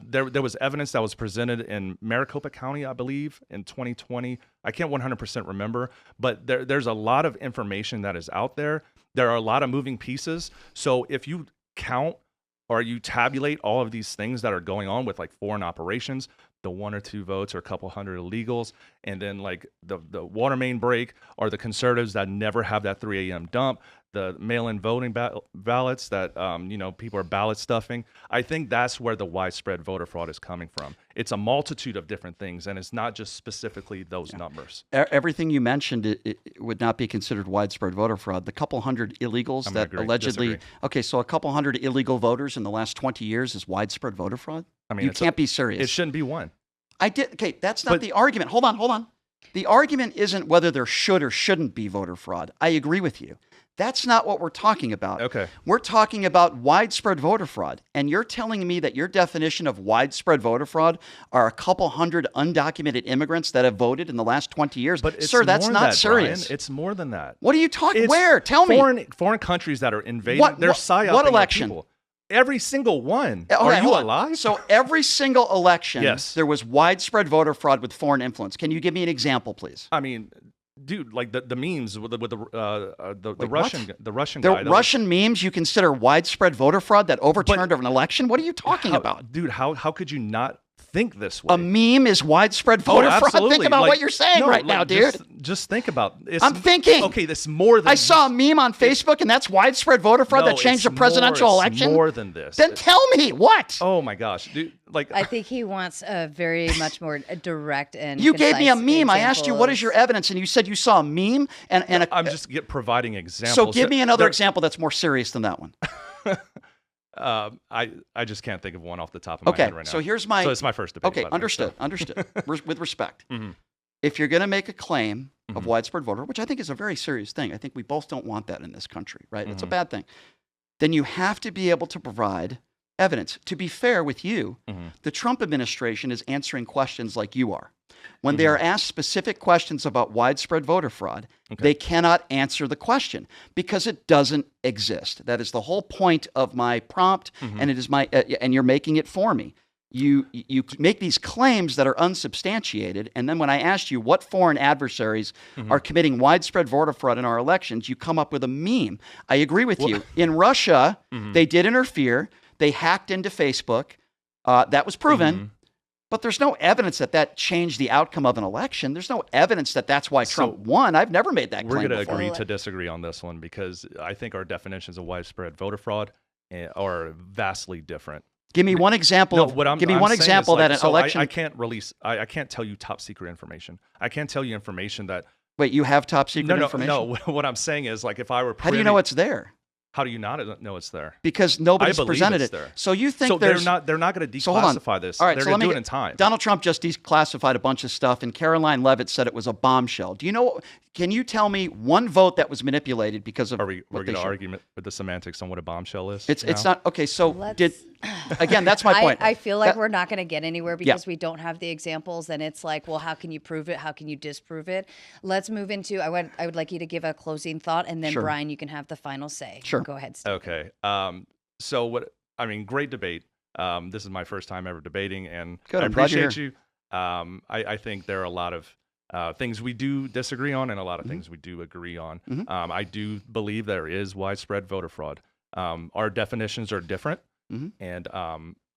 S8: There was evidence that was presented in Maricopa County, I believe, in 2020. I can't 100% remember, but there's a lot of information that is out there. There are a lot of moving pieces. So if you count or you tabulate all of these things that are going on with like foreign operations, the 1 or 2 votes or a couple hundred illegals, and then like the water main break, or the conservatives that never have that 3 a.m. dump, the mail-in voting ballots that people are ballot stuffing. I think that's where the widespread voter fraud is coming from. It's a multitude of different things, and it's not just specifically those numbers.
S1: Everything you mentioned it would not be considered widespread voter fraud. The couple hundred illegals
S8: I'm
S1: that
S8: gonna
S1: allegedly
S8: disagree.
S1: Okay, so a couple hundred illegal voters in the last 20 years is widespread voter fraud?
S8: I mean,
S1: you can't be serious.
S8: It shouldn't be one.
S1: Okay, that's not
S8: But-
S1: the argument. Hold on. The argument isn't whether there should or shouldn't be voter fraud. I agree with you. That's not what we're talking about.
S8: Okay.
S1: We're talking about widespread voter fraud. And you're telling me that your definition of widespread voter fraud are a couple hundred undocumented immigrants that have voted in the last 20 years?
S8: But it's
S1: Sir, that's
S8: more
S1: not
S8: than that,
S1: serious.
S8: Brian. It's more than that.
S1: What are you talking?
S8: It's
S1: Where? Tell me.
S8: Foreign countries that are invading.
S1: What-
S8: They're
S1: what-
S8: psyoping
S1: what
S8: our
S1: election?
S8: people. Every single one.
S1: Okay,
S8: Are you
S1: hold on.
S8: alive?
S1: So every single election,
S8: Yes.
S1: there was widespread voter fraud with foreign influence. Can you give me an example, please?
S8: I mean, dude, like the memes with the
S1: Wait,
S8: Russian
S1: what?
S8: the Russian
S1: The
S8: guy. that was-
S1: Russian memes you consider widespread voter fraud that overturned an election? What are you talking about?
S8: Dude, how could you not think this way?
S1: A meme is widespread voter fraud?
S8: absolutely.
S1: Think about
S8: Like,
S1: what you're saying
S8: no,
S1: right
S8: like,
S1: now, dude.
S8: Just think about it.
S1: I'm thinking.
S8: Okay, this more than
S1: I saw a meme on Facebook, and that's widespread voter fraud that changed the presidential election?
S8: It's more than this.
S1: Then tell me what?
S8: Oh my gosh, dude! Like
S3: I think he wants a very much more direct and
S1: You gave me a
S3: concise
S1: meme. I asked you, what is your
S3: examples.
S1: evidence? And you said you saw a meme. And
S8: I'm just providing examples.
S1: so give me another
S8: There-
S1: example that's more serious than that one.
S8: I just can't think of one off the top of my
S1: Okay,
S8: head right now.
S1: so here's my...
S8: So it's my first debate.
S1: Okay,
S8: by the way,
S1: understood,
S8: so-
S1: understood. With respect.
S8: Mhm.
S1: If you're going to make a claim of
S8: Mhm.
S1: widespread voter, which I think is a very serious thing, I think we both don't want that in this country, right? It's a
S8: Mhm.
S1: bad thing. Then you have to be able to provide evidence. To be fair with you,
S8: Mhm.
S1: the Trump administration is answering questions like you are. When they are asked specific questions about widespread voter fraud,
S8: Okay.
S1: they cannot answer the question because it doesn't exist. That is the whole point of my prompt, and it is my and you're making it for me. You make these claims that are unsubstantiated, and then when I asked you what foreign adversaries are committing widespread voter fraud in our elections, you come up with a meme. I agree with you. In Russia, they did interfere. They hacked into Facebook. That was proven. But there's no evidence that that changed the outcome of an election. There's no evidence that that's why Trump won. I've never made that
S8: We're
S1: claim
S8: going to
S1: before.
S8: agree to disagree on this one because I think our definitions of widespread voter fraud are vastly different.
S1: Give me one example.
S8: No,
S1: of,
S8: what I'm
S1: give me
S8: I'm
S1: one
S8: saying is,
S1: example
S8: like,
S1: that an
S8: so
S1: election.
S8: I can't release. I can't tell you top secret information. I can't tell you information that.
S1: Wait, you have top secret information?
S8: No. What I'm saying is, like, if I were.
S1: How do you know it's there?
S8: How do you not know it's there?
S1: Because nobody's
S8: I believe
S1: presented
S8: it's
S1: it.
S8: there.
S1: So you think
S8: So
S1: there's
S8: they're not going to
S1: So hold on.
S8: declassify this.
S1: All right,
S8: They're
S1: so
S8: going
S1: let
S8: to
S1: me
S8: do it in time.
S1: Donald Trump just declassified a bunch of stuff, and Caroline Levitt said it was a bombshell. Do you know? Can you tell me one vote that was manipulated because of
S8: Are we?
S1: what
S8: We're
S1: they
S8: going to
S1: showed?
S8: argue with the semantics on what a bombshell is.
S1: It's
S8: now?
S1: not okay. So
S3: Let's-
S1: again? That's my point.
S3: I feel like
S1: That-
S3: we're not going to get anywhere because we don't have the examples, and it's like, well, how can you prove it? How can you disprove it? Let's move into. I would like you to give a closing thought, and then
S1: Sure.
S3: Brian, you can have the final say.
S1: Sure.
S3: Go ahead. Steve.
S8: Okay. So what? I mean, great debate. This is my first time ever debating, and
S1: Good,
S8: I
S1: I'm glad you're
S8: appreciate you. I think there are a lot of things we do disagree on, and a lot of things we do agree on. I do believe there is widespread voter fraud. Our definitions are different, and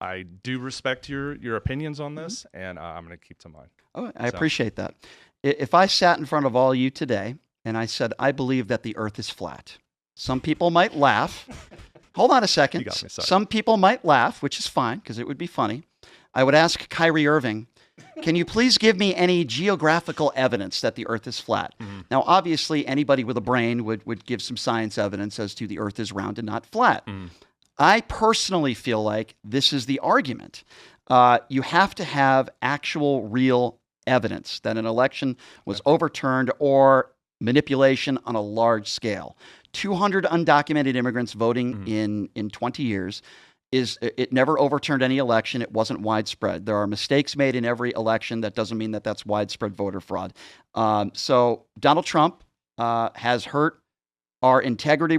S8: I do respect your opinions on this, and I'm going to keep to mine.
S1: Oh, I appreciate that. If I sat in front of all you today and I said, I believe that the earth is flat, some people might laugh. Hold on a second.
S8: You got me, sorry.
S1: Some people might laugh, which is fine because it would be funny. I would ask Kyrie Irving, can you please give me any geographical evidence that the Earth is flat? Now, obviously, anybody with a brain would give some science evidence as to the Earth is round and not flat. I personally feel like this is the argument. You have to have actual, real evidence that an election was overturned or manipulation on a large scale. 200 undocumented immigrants voting in 20 years. It never overturned any election. It wasn't widespread. There are mistakes made in every election. That doesn't mean that that's widespread voter fraud. So Donald Trump has hurt our integrity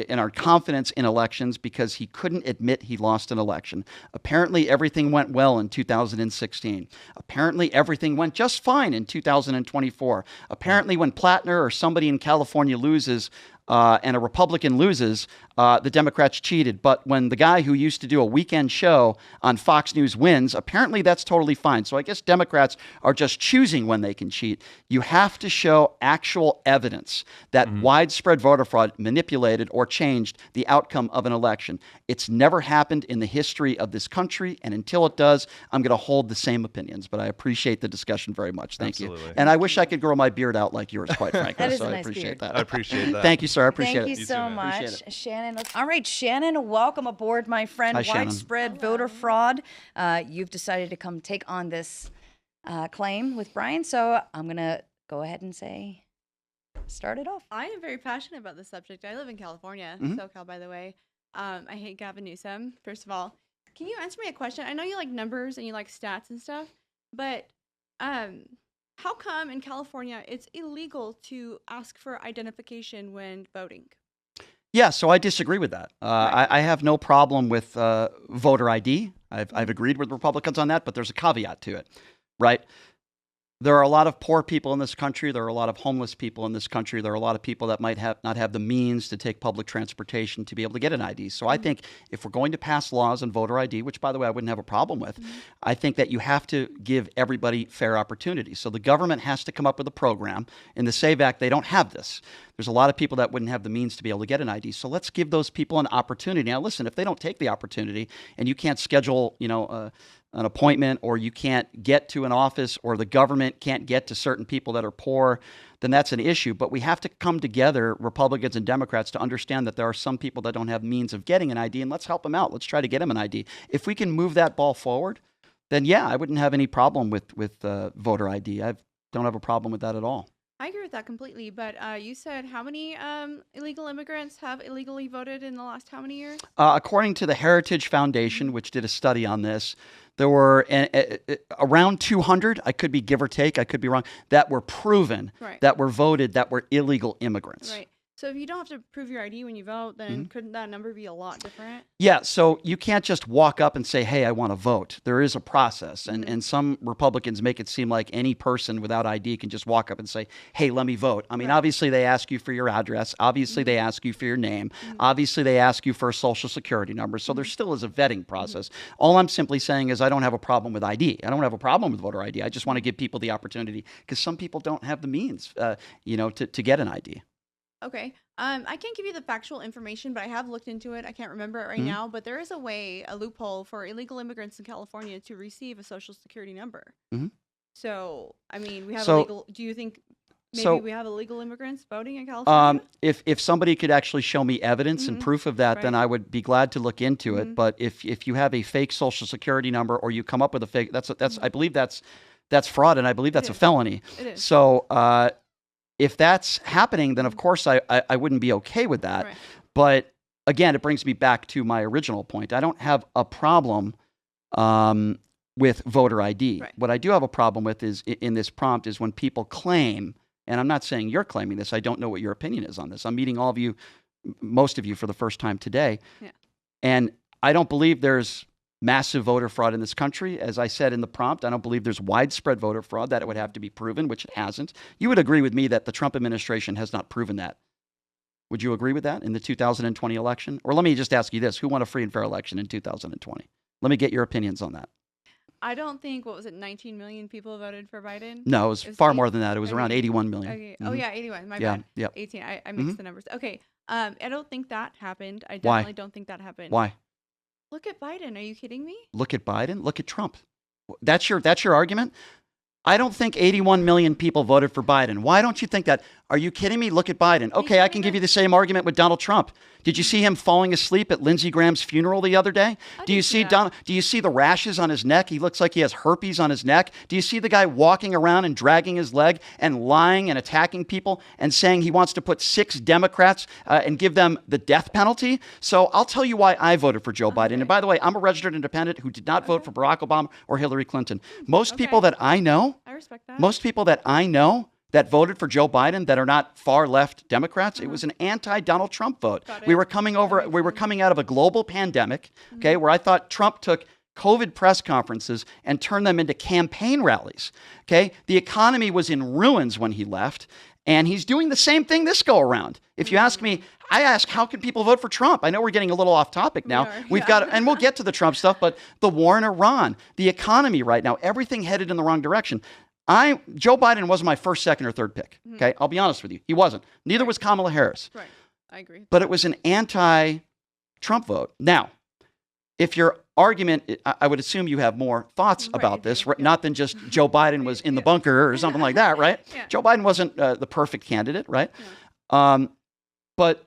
S1: and our confidence in elections because he couldn't admit he lost an election. Apparently, everything went well in 2016. Apparently, everything went just fine in 2024. Apparently, when Plattner or somebody in California loses and a Republican loses, the Democrats cheated. But when the guy who used to do a weekend show on Fox News wins, apparently that's totally fine. So I guess Democrats are just choosing when they can cheat. You have to show actual evidence that widespread voter fraud manipulated or changed the outcome of an election. It's never happened in the history of this country, and until it does, I'm going to hold the same opinions. But I appreciate the discussion very much. Thank you. And I wish I could grow my beard out like yours, quite frankly.
S3: That is
S1: so
S3: a
S1: I
S3: nice
S1: appreciate
S3: beard.
S1: that.
S8: I appreciate that.
S1: Thank you, sir. I appreciate
S3: Thank
S1: it.
S3: you so
S8: man.
S3: much,
S1: Appreciate
S3: Shannon. All right, Shannon, welcome aboard, my friend.
S1: Hi, Shannon.
S3: Widespread voter fraud. You've decided to come take on this claim with Brian, so I'm going to go ahead and say, start it off.
S9: I am very passionate about this subject. I live in California, SoCal, by the way. I hate Gavin Newsom, first of all. Can you answer me a question? I know you like numbers and you like stats and stuff, but how come in California it's illegal to ask for identification when voting?
S1: Yeah, so I disagree with that. I have no problem with voter ID. I've agreed with Republicans on that, but there's a caveat to it, right? There are a lot of poor people in this country. There are a lot of homeless people in this country. There are a lot of people that might not have the means to take public transportation to be able to get an ID. So I think if we're going to pass laws on voter ID, which, by the way, I wouldn't have a problem with, I think that you have to give everybody fair opportunity. So the government has to come up with a program. In the SAVE Act, they don't have this. There's a lot of people that wouldn't have the means to be able to get an ID. So let's give those people an opportunity. Now, listen, if they don't take the opportunity and you can't schedule, an appointment, or you can't get to an office, or the government can't get to certain people that are poor, then that's an issue. But we have to come together, Republicans and Democrats, to understand that there are some people that don't have means of getting an ID, and let's help them out. Let's try to get them an ID. If we can move that ball forward, then yeah, I wouldn't have any problem with voter ID. I don't have a problem with that at all.
S9: I agree with that completely, but you said how many illegal immigrants have illegally voted in the last how many years?
S1: According to the Heritage Foundation, which did a study on this, there were around 200, I could be give or take, I could be wrong, that were proven, that were voted, that were illegal immigrants.
S9: Right. So if you don't have to prove your ID when you vote, then couldn't that number be a lot different?
S1: Yeah, so you can't just walk up and say, hey, I want to vote. There is a process. And some Republicans make it seem like any person without ID can just walk up and say, hey, let me vote. I mean, obviously they ask you for your address. Obviously they ask you for your name. Obviously they ask you for a social security number. So there still is a vetting process. All I'm simply saying is I don't have a problem with ID. I don't have a problem with voter ID. I just want to give people the opportunity because some people don't have the means, to get an ID.
S9: Okay. I can't give you the factual information, but I have looked into it. I can't remember it right now, but there is a loophole for illegal immigrants in California to receive a social security number. So, I mean, we have do you think maybe we have illegal immigrants voting in California?
S1: If somebody could actually show me evidence and proof of that, then I would be glad to look into it. But if you have a fake social security number or you come up with a fake, I believe that's fraud, and I believe that's a felony.
S9: It is.
S1: So, if that's happening, then of course I wouldn't be okay with that.
S9: Right.
S1: But again, it brings me back to my original point. I don't have a problem with voter ID.
S9: Right.
S1: What I do have a problem with is in this prompt is when people claim, and I'm not saying you're claiming this, I don't know what your opinion is on this. I'm meeting all of you, most of you, for the first time today.
S9: Yeah.
S1: And I don't believe there's massive voter fraud in this country. As I said in the prompt, I don't believe there's widespread voter fraud, that it would have to be proven, which it hasn't. You would agree with me that the Trump administration has not proven that. Would you agree with that in the 2020 election? Or let me just ask you this. Who won a free and fair election in 2020? Let me get your opinions on that.
S9: I don't think, 19 million people voted for Biden?
S1: No, it was far more than that. It was around 81 million.
S9: Okay. Oh, yeah, 81. My
S1: Yeah,
S9: bad.
S1: yep.
S9: 18. I mixed the numbers. Okay. I don't think that happened. I definitely don't think that happened.
S1: Why?
S9: Look at Biden. Are you kidding me?
S1: Look at Biden. Look at Trump. That's your argument? I don't think 81 million people voted for Biden. Why don't you think that? Are you kidding me? Look at Biden. Okay, I can give you the same argument with Donald Trump. Did you see him falling asleep at Lindsey Graham's funeral the other day? Do you see the rashes on his neck? He looks like he has herpes on his neck. Do you see the guy walking around and dragging his leg and lying and attacking people and saying he wants to put 6 Democrats and give them the death penalty? So I'll tell you why I voted for Joe Biden. And by the way, I'm a registered independent who did not vote for Barack Obama or Hillary Clinton. Most people that I know,
S9: I respect that.
S1: most people that I know that voted for Joe Biden that are not far left Democrats, it was an anti-Donald Trump vote. We were coming out of a global pandemic, okay, where I thought Trump took COVID press conferences and turned them into campaign rallies. Okay, the economy was in ruins when he left, and he's doing the same thing this go around. If you ask me, I ask, how can people vote for Trump? I know we're getting a little off topic now. We've got, and we'll get to the Trump stuff, but the war in Iran, the economy right now, everything headed in the wrong direction. Joe Biden wasn't my first, second, or third pick. Okay, I'll be honest with you. He wasn't. Neither was Kamala Harris.
S9: Right, I agree.
S1: But it was an anti-Trump vote. Now, if your argument, I would assume you have more thoughts about this, not than just Joe Biden was in the bunker or something like that, right? Joe Biden wasn't the perfect candidate, right? But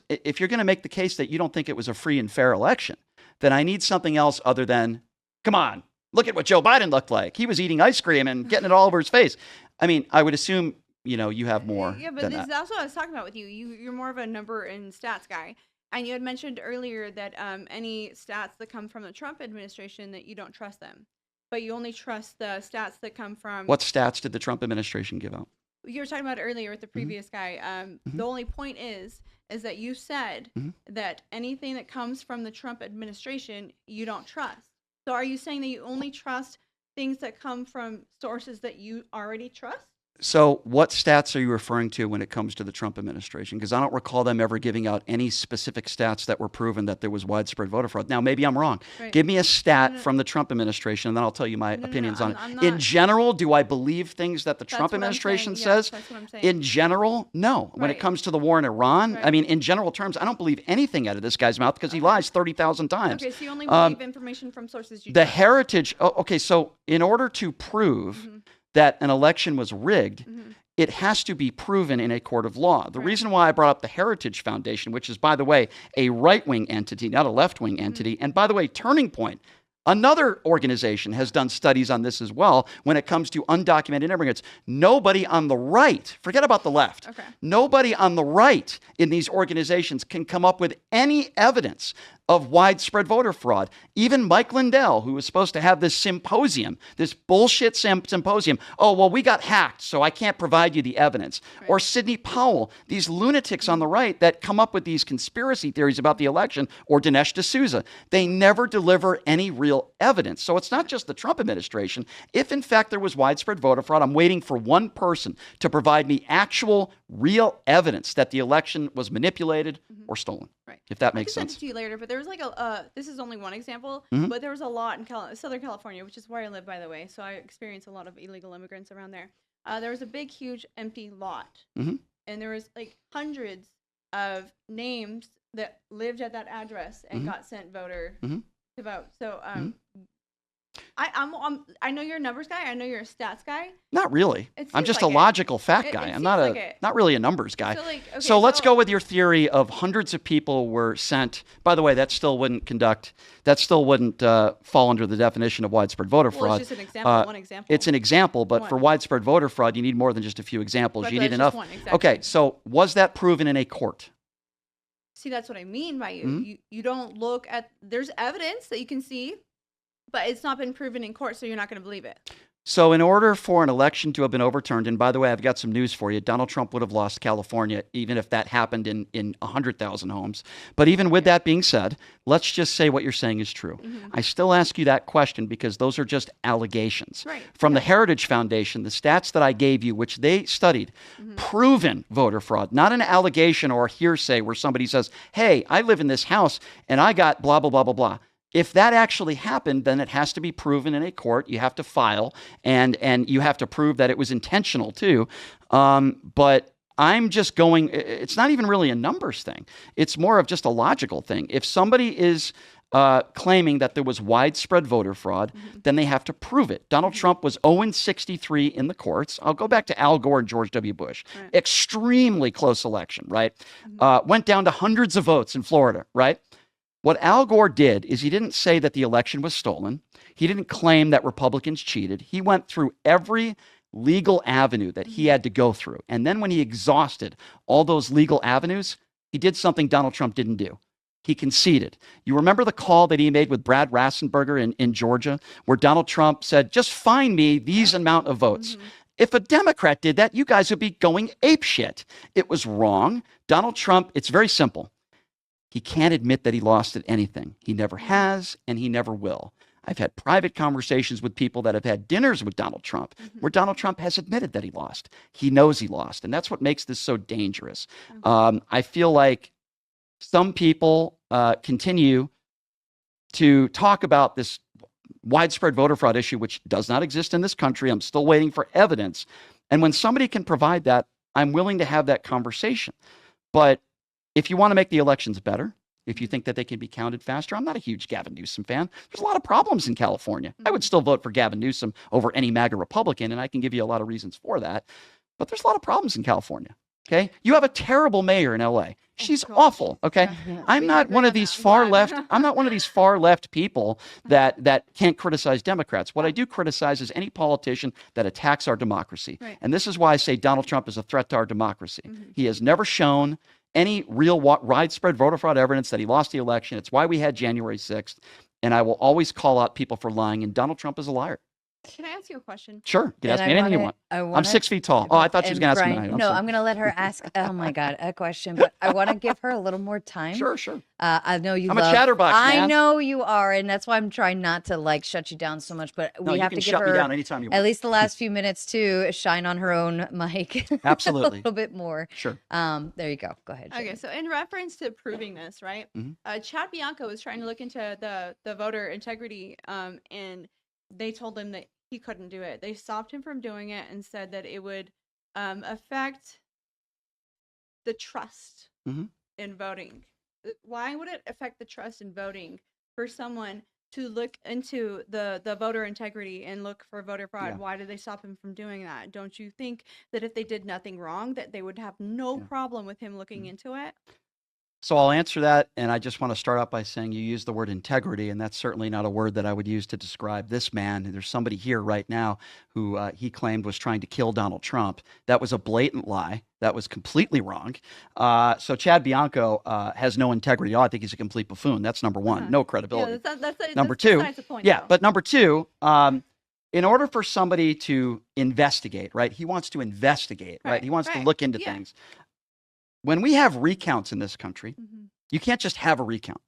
S1: if you're going to make the case that you don't think it was a free and fair election, then I need something else other than, come on, look at what Joe Biden looked like. He was eating ice cream and getting it all over his face. I mean, I would assume, you have more.
S9: Yeah, but this is also what I was talking about with you. You're more of a number and stats guy. And you had mentioned earlier that any stats that come from the Trump administration, that you don't trust them. But you only trust the stats that come from...
S1: What stats did the Trump administration give out?
S9: You were talking about earlier with the previous guy. The only point is that you said that anything that comes from the Trump administration, you don't trust. So are you saying that you only trust things that come from sources that you already trust?
S1: So what stats are you referring to when it comes to the Trump administration? Because I don't recall them ever giving out any specific stats that were proven that there was widespread voter fraud. Now, maybe I'm wrong. Right. Give me a stat from the Trump administration, and then I'll tell you my opinions on it. In general, do I believe things that the Trump administration says?
S9: That's what I'm saying.
S1: In general, no. When it comes to the war in Iran, I mean, in general terms, I don't believe anything out of this guy's mouth because he lies 30,000 times.
S9: Okay, so you only believe information from sources you
S1: The
S9: trust.
S1: heritage, okay, so in order to prove that an election was rigged, it has to be proven in a court of law. The reason why I brought up the Heritage Foundation, which is, by the way, a right-wing entity, not a left-wing entity, and by the way, Turning Point, another organization, has done studies on this as well when it comes to undocumented immigrants. Nobody on the right, forget about the left, nobody on the right in these organizations can come up with any evidence of widespread voter fraud. Even Mike Lindell, who was supposed to have this symposium, this bullshit symposium, oh, well, we got hacked, so I can't provide you the evidence. Or Sidney Powell, these lunatics on the right that come up with these conspiracy theories about the election, or Dinesh D'Souza. They never deliver any real evidence. So it's not just the Trump administration. If, in fact, there was widespread voter fraud, I'm waiting for one person to provide me actual, real evidence that the election was manipulated or stolen.
S9: Right.
S1: If that makes sense.
S9: I can send it to you later, but there was like this is only one example, but there was a lot in Southern California, which is where I live, by the way. So I experienced a lot of illegal immigrants around there. There was a big, huge empty lot, and there was like hundreds of names that lived at that address and got sent voter to vote. So I know you're a numbers guy. I know you're a stats guy.
S1: Not really. I'm just a logical fact guy. I'm not not really a numbers guy. So, let's go with your theory of hundreds of people were sent. By the way, that still wouldn't fall under the definition of widespread voter fraud.
S9: It's just an example. One example.
S1: It's an example, but for widespread voter fraud, you need more than just a few examples. You need enough. Okay, so was that proven in a court?
S9: See, that's what I mean by you don't look at. There's evidence that you can see. But it's not been proven in court, so you're not going to believe it.
S1: So in order for an election to have been overturned, and by the way, I've got some news for you, Donald Trump would have lost California, even if that happened in 100,000 homes. But even with that being said, let's just say what you're saying is true. I still ask you that question because those are just allegations. From the Heritage Foundation, the stats that I gave you, which they studied, proven voter fraud, not an allegation or hearsay where somebody says, hey, I live in this house and I got blah, blah, blah, blah, blah. If that actually happened, then it has to be proven in a court. You have to file, and you have to prove that it was intentional too. But I'm just going, it's not even really a numbers thing. It's more of just a logical thing. If somebody is claiming that there was widespread voter fraud, then they have to prove it. Donald Trump was 0-63 in the courts. I'll go back to Al Gore and George W. Bush.
S9: Right.
S1: Extremely close election, right? Went down to hundreds of votes in Florida, right? What Al Gore did is he didn't say that the election was stolen. He didn't claim that Republicans cheated. He went through every legal avenue that he had to go through. And then when he exhausted all those legal avenues, he did something Donald Trump didn't do. He conceded. You remember the call that he made with Brad Rassenberger in Georgia, where Donald Trump said, just find me these amount of votes. If a Democrat did that, you guys would be going apeshit. It was wrong. Donald Trump, it's very simple. He can't admit that he lost at anything. He never has, and he never will. I've had private conversations with people that have had dinners with Donald Trump, where Donald Trump has admitted that he lost. He knows he lost, and that's what makes this so dangerous. I feel like some people continue to talk about this widespread voter fraud issue, which does not exist in this country. I'm still waiting for evidence. And when somebody can provide that, I'm willing to have that conversation. But if you want to make the elections better, if you think that they can be counted faster, I'm not a huge Gavin Newsom fan. There's a lot of problems in California. I would still vote for Gavin Newsom over any MAGA Republican, and I can give you a lot of reasons for that. But there's a lot of problems in California. Okay, you have a terrible mayor in LA. She's awful. Okay, I'm not one of these far left. I'm not one of these far left people that can't criticize Democrats. What I do criticize is any politician that attacks our democracy.
S9: Right.
S1: And this is why I say Donald Trump is a threat to our democracy. He has never shown any real widespread voter fraud evidence that he lost the election. It's why we had January 6th. And I will always call out people for lying. And Donald Trump is a liar.
S9: Can I ask you a question?
S1: Sure. You can
S3: And
S1: ask me anything you want. I'm 6 feet tall. Oh, I thought she was going to ask me.
S3: Brian,
S1: I'm
S3: no,
S1: sorry.
S3: I'm going to let her ask. Oh my God, a question, but I want to give her a little more time.
S1: Sure.
S3: I know you.
S1: I'm a
S3: love,
S1: chatterbox,
S3: I
S1: man.
S3: know you are, and that's why I'm trying not to like shut you down so much. But
S1: No,
S3: we
S1: you
S3: have
S1: can
S3: to give
S1: shut me
S3: her
S1: down anytime you want.
S3: at least the last few minutes to shine on her own mic.
S1: Absolutely.
S3: a little bit more.
S1: Sure.
S3: There you go. Go ahead.
S9: Okay,
S3: Jamie.
S9: so in reference to proving this, right? Chad Bianco was trying to look into the voter integrity, and they told him that he couldn't do it. They stopped him from doing it and said that it would affect the trust in voting. Why would it affect the trust in voting for someone to look into the voter integrity and look for voter fraud?
S1: Yeah.
S9: Why did they stop him from doing that? Don't you think that if they did nothing wrong, that they would have no problem with him looking into it?
S1: So I'll answer that, and I just want to start out by saying you used the word integrity, and that's certainly not a word that I would use to describe this man. There's somebody here right now who he claimed was trying to kill Donald Trump. That was a blatant lie. That was completely wrong. So Chad Bianco has no integrity. Oh, I think he's a complete buffoon. That's number one. No credibility.
S9: Yeah, that's
S1: number
S9: that's
S1: two,
S9: besides the point,
S1: yeah,
S9: though.
S1: but number two, in order for somebody to investigate, right? He wants to investigate, right? He wants to look into things. When we have recounts in this country, you can't just have a recount.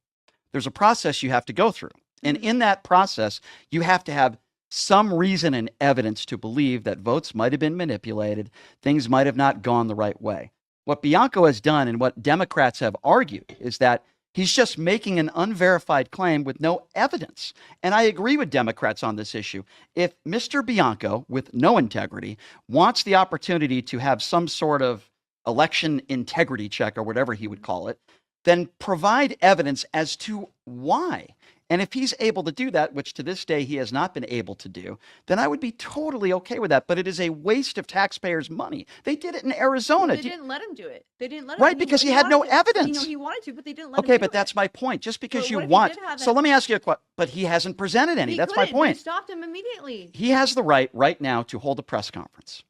S1: There's a process you have to go through. And in that process, you have to have some reason and evidence to believe that votes might have been manipulated, things might have not gone the right way. What Bianco has done and what Democrats have argued is that he's just making an unverified claim with no evidence. And I agree with Democrats on this issue. If Mr. Bianco, with no integrity, wants the opportunity to have some sort of election integrity check or whatever he would call it, then provide evidence as to why. And if he's able to do that, which to this day he has not been able to do, then I would be totally okay with that. But it is a waste of taxpayers' money. They did it in Arizona.
S9: They didn't let him do it. They didn't let him.
S1: Right, because he had no evidence.
S9: He wanted to, but they didn't let him
S1: Okay,
S9: do
S1: but
S9: it.
S1: that's my point. Just because
S9: But
S1: you
S9: what if he
S1: want.
S9: did have
S1: So
S9: it?
S1: let me ask you a question. But he hasn't presented any.
S9: He
S1: That's my
S9: couldn't. They
S1: point.
S9: stopped him immediately.
S1: He has the right now to hold a press conference